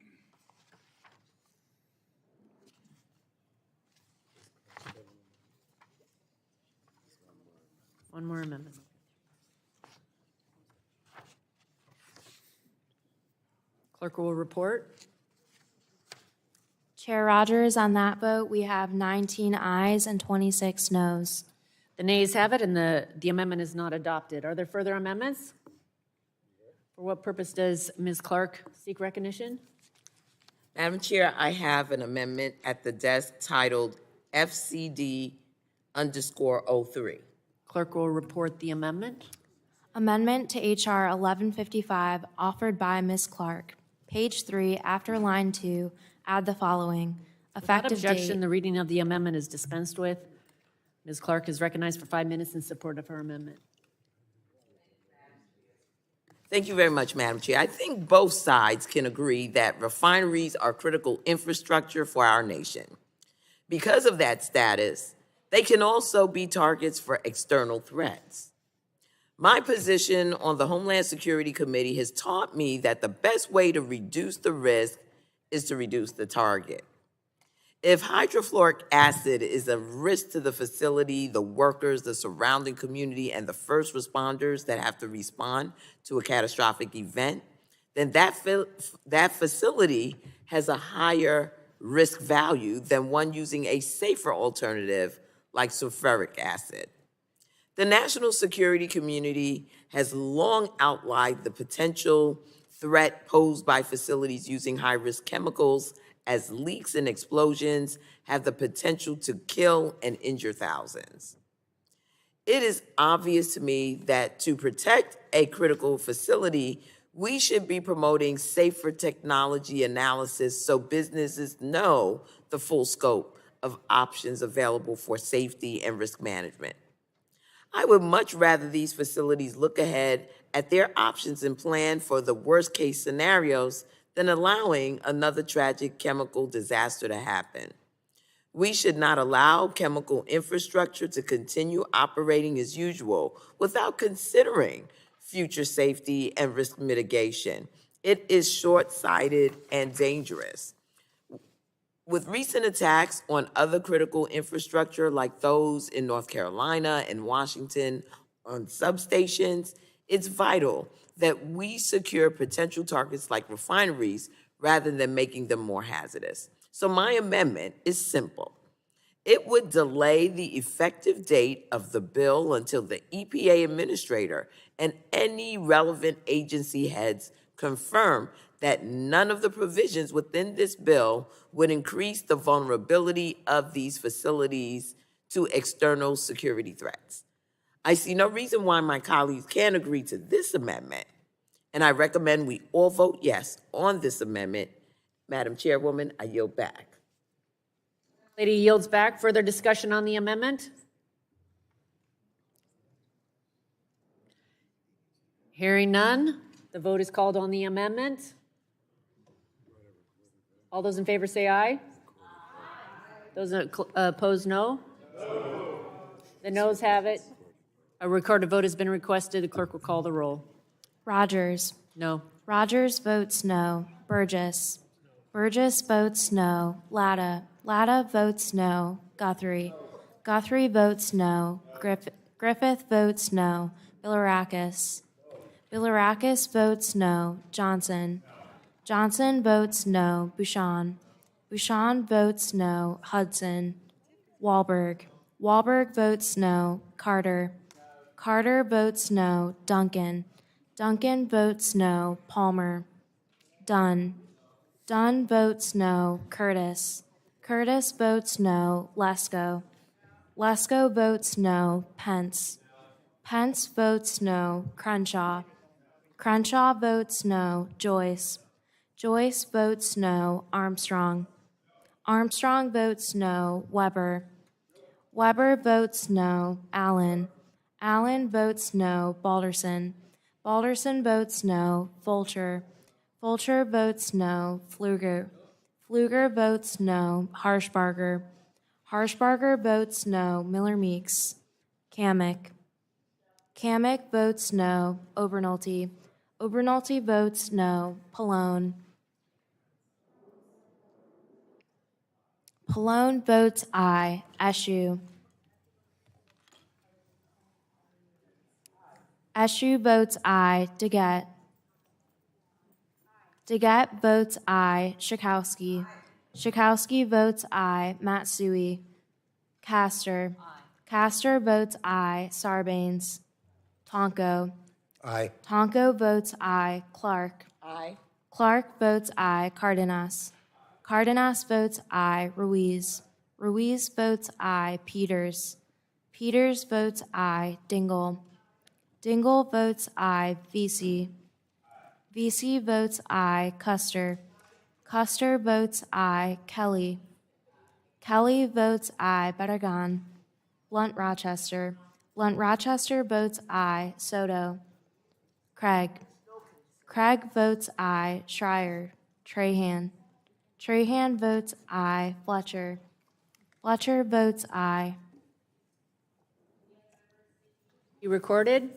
One more amendment. Clerk will report. Chair Rogers, on that vote, we have 19 ayes and 26 noes. The nays have it, and the amendment is not adopted. Are there further amendments? For what purpose does Ms. Clark seek recognition? Madam Chair, I have an amendment at the desk titled FCD_03. Clerk will report the amendment. Amendment to H.R. 1155, offered by Ms. Clark. Page 3, after line 2, add the following. Without Effective objection, date. the reading of the amendment is dispensed with. Ms. Clark is recognized for 5 minutes in support of her amendment. Thank you very much, Madam Chair. I think both sides can agree that refineries are critical infrastructure for our nation. Because of that status, they can also be targets for external threats. My position on the Homeland Security Committee has taught me that the best way to reduce the risk is to reduce the target. If hydrofluoric acid is a risk to the facility, the workers, the surrounding community, and the first responders that have to respond to a catastrophic event, then that facility has a higher risk value than one using a safer alternative like sulfuric acid. The national security community has long outlined the potential threat posed by facilities using high-risk chemicals, as leaks and explosions have the potential to kill and injure thousands. It is obvious to me that to protect a critical facility, we should be promoting safer technology analysis so businesses know the full scope of options available for safety and risk management. I would much rather these facilities look ahead at their options and plan for the worst-case scenarios than allowing another tragic chemical disaster to happen. We should not allow chemical infrastructure to continue operating as usual without considering future safety and risk mitigation. It is short-sighted and dangerous. With recent attacks on other critical infrastructure like those in North Carolina and Washington on substations, it's vital that we secure potential targets like refineries rather than making them more hazardous. So my amendment is simple. It would delay the effective date of the bill until the EPA administrator and any relevant agency heads confirm that none of the provisions within this bill would increase the vulnerability of these facilities to external security threats. I see no reason why my colleagues can't agree to this amendment, and I recommend we all vote yes on this amendment. Madam Chairwoman, I yield back. Lady yields back. Further discussion on the amendment? Hearing none, the vote is called on the amendment. All those in favor say aye. Those opposed, no. The noes have it. A recorded vote has been requested. The clerk will call the roll. Rogers. No. Rogers votes no. Burgess. Burgess votes no. Latta. Latta votes no. Guthrie. Guthrie votes no. Griffith votes no. Bilirakis. Bilirakis votes no. Johnson. Johnson votes no. Bouchon. Bouchon votes no. Hudson. Wahlberg. Wahlberg votes no. Carter. Carter votes no. Duncan. Duncan votes no. Palmer. Dunn. Dunn votes no. Curtis. Curtis votes no. Lesko. Lesko votes no. Pence. Pence votes no. Crenshaw. Crenshaw votes no. Joyce. Joyce votes no. Armstrong. Armstrong votes no. Weber. Weber votes no. Allen. Allen votes no. Balderson. Balderson votes no. Fulcher. Fulcher votes no. Pfluger. Pfluger votes no. Harshbarger. Harshbarger votes no. Miller Meeks. Kamick. Kamick votes no. Obernolte. Obernolte votes no. Pallone. Pallone votes aye. Eschew. Eschew votes aye. Deget. Deget votes aye. Schakowsky. Schakowsky votes aye. Matsui. Castor. Castor votes aye. Sarbanes. Tonko. Aye. Tonko votes aye. Clark. Aye. Clark votes aye. Cardenas. Cardenas votes aye. Ruiz. Ruiz votes aye. Peters. Peters votes aye. Dingell. Dingell votes aye. Vesey. Vesey votes aye. Custer. Custer votes aye. Kelly. Kelly votes aye. Barragan. Blunt Rochester. Blunt Rochester votes aye. Soto. Craig. Craig votes aye. Schreier. Trahan. Trahan votes aye. Fletcher. Fletcher votes aye. You recorded?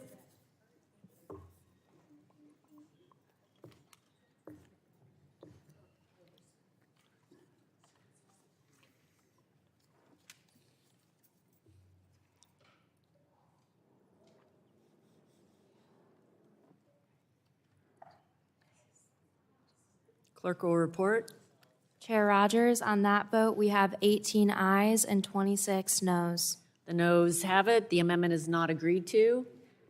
Clerk will report. Chair Rogers, on that vote, we have 18 ayes and 26 noes. The noes have it. The amendment is not agreed to.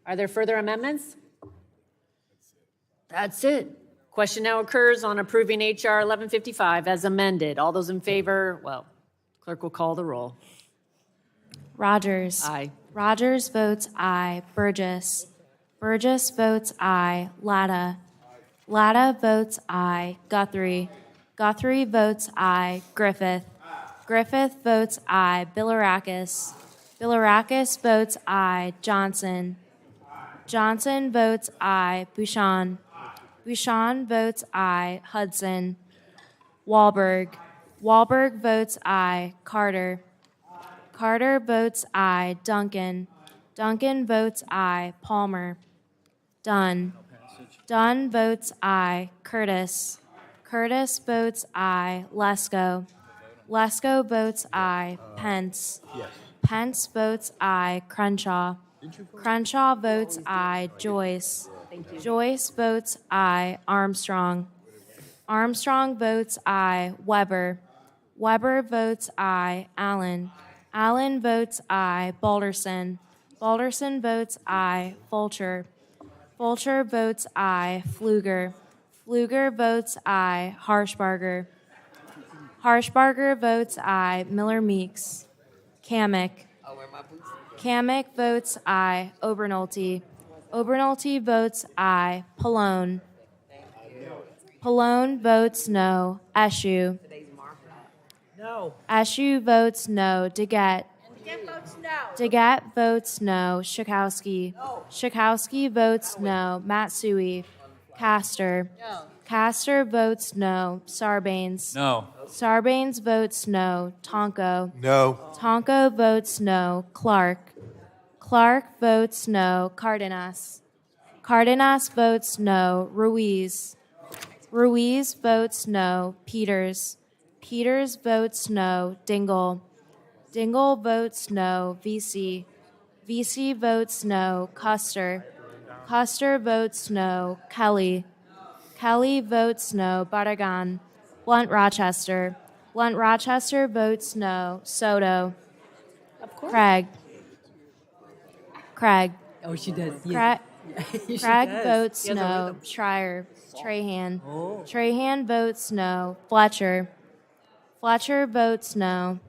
Are there further amendments? That's it. Question now occurs on approving H.R. 1155 as amended. All those in favor, well, clerk will call the roll. Rogers. Aye. Rogers votes aye. Burgess. Burgess votes aye. Latta. Latta votes aye. Guthrie. Guthrie votes aye. Griffith. Griffith votes aye. Bilirakis. Bilirakis votes aye. Johnson. Johnson votes aye. Bouchon. Bouchon votes aye. Hudson. Wahlberg. Wahlberg votes aye. Carter. Carter votes aye. Duncan. Duncan votes aye. Palmer. Dunn. Dunn votes aye. Curtis. Curtis votes aye. Lesko. Lesko votes aye. Pence. Yes. Pence votes aye. Crenshaw. Crenshaw votes aye. Joyce. Joyce votes aye. Armstrong. Armstrong votes aye. Weber. Weber votes aye. Allen. Allen votes aye. Balderson. Balderson votes aye. Fulcher. Fulcher votes aye. Pfluger. Pfluger votes aye. Harshbarger. Harshbarger votes aye. Miller Meeks. Kamick. Kamick votes aye. Obernolte. Obernolte votes aye. Pallone. Pallone votes no. Eschew. No. Eschew votes no. Deget. Deget votes no. Deget votes no. Schakowsky. Schakowsky votes no. Matsui. Castor. No. Castor votes no. Sarbanes. No. Sarbanes votes no. Tonko. No. Tonko votes no. Clark. Clark votes no. Cardenas. Cardenas votes no. Ruiz. Ruiz votes no. Peters. Peters votes no. Dingell. Dingell votes no. Vesey. Vesey votes no. Custer. Custer votes no. Kelly. Kelly votes no. Barragan. Blunt Rochester. Blunt Rochester votes no. Soto. Of course. Craig. Craig. Oh, she does. Craig. She Craig does. votes She has a no. rhythm. Schreier. Trahan. Oh. Trahan votes no. Fletcher. Fletcher votes no.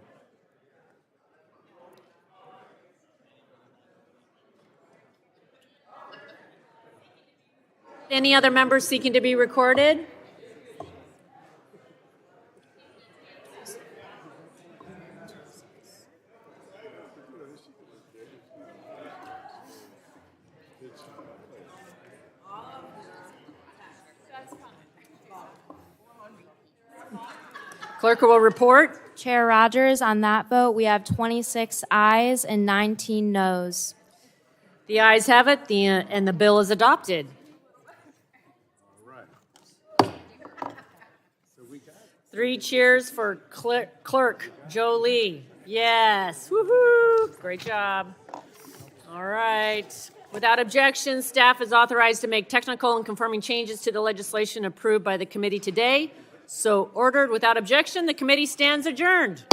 Any other members seeking to be recorded? Clerk will report. Chair Rogers, on that vote, we have 26 ayes and 19 noes. The ayes have it, and the bill is adopted. Three cheers for Clerk Jolie. Yes, woohoo, great job. All right. Without objection, staff is authorized to make technical and confirming changes to the legislation approved by the committee today. So ordered. Without objection, the committee stands adjourned.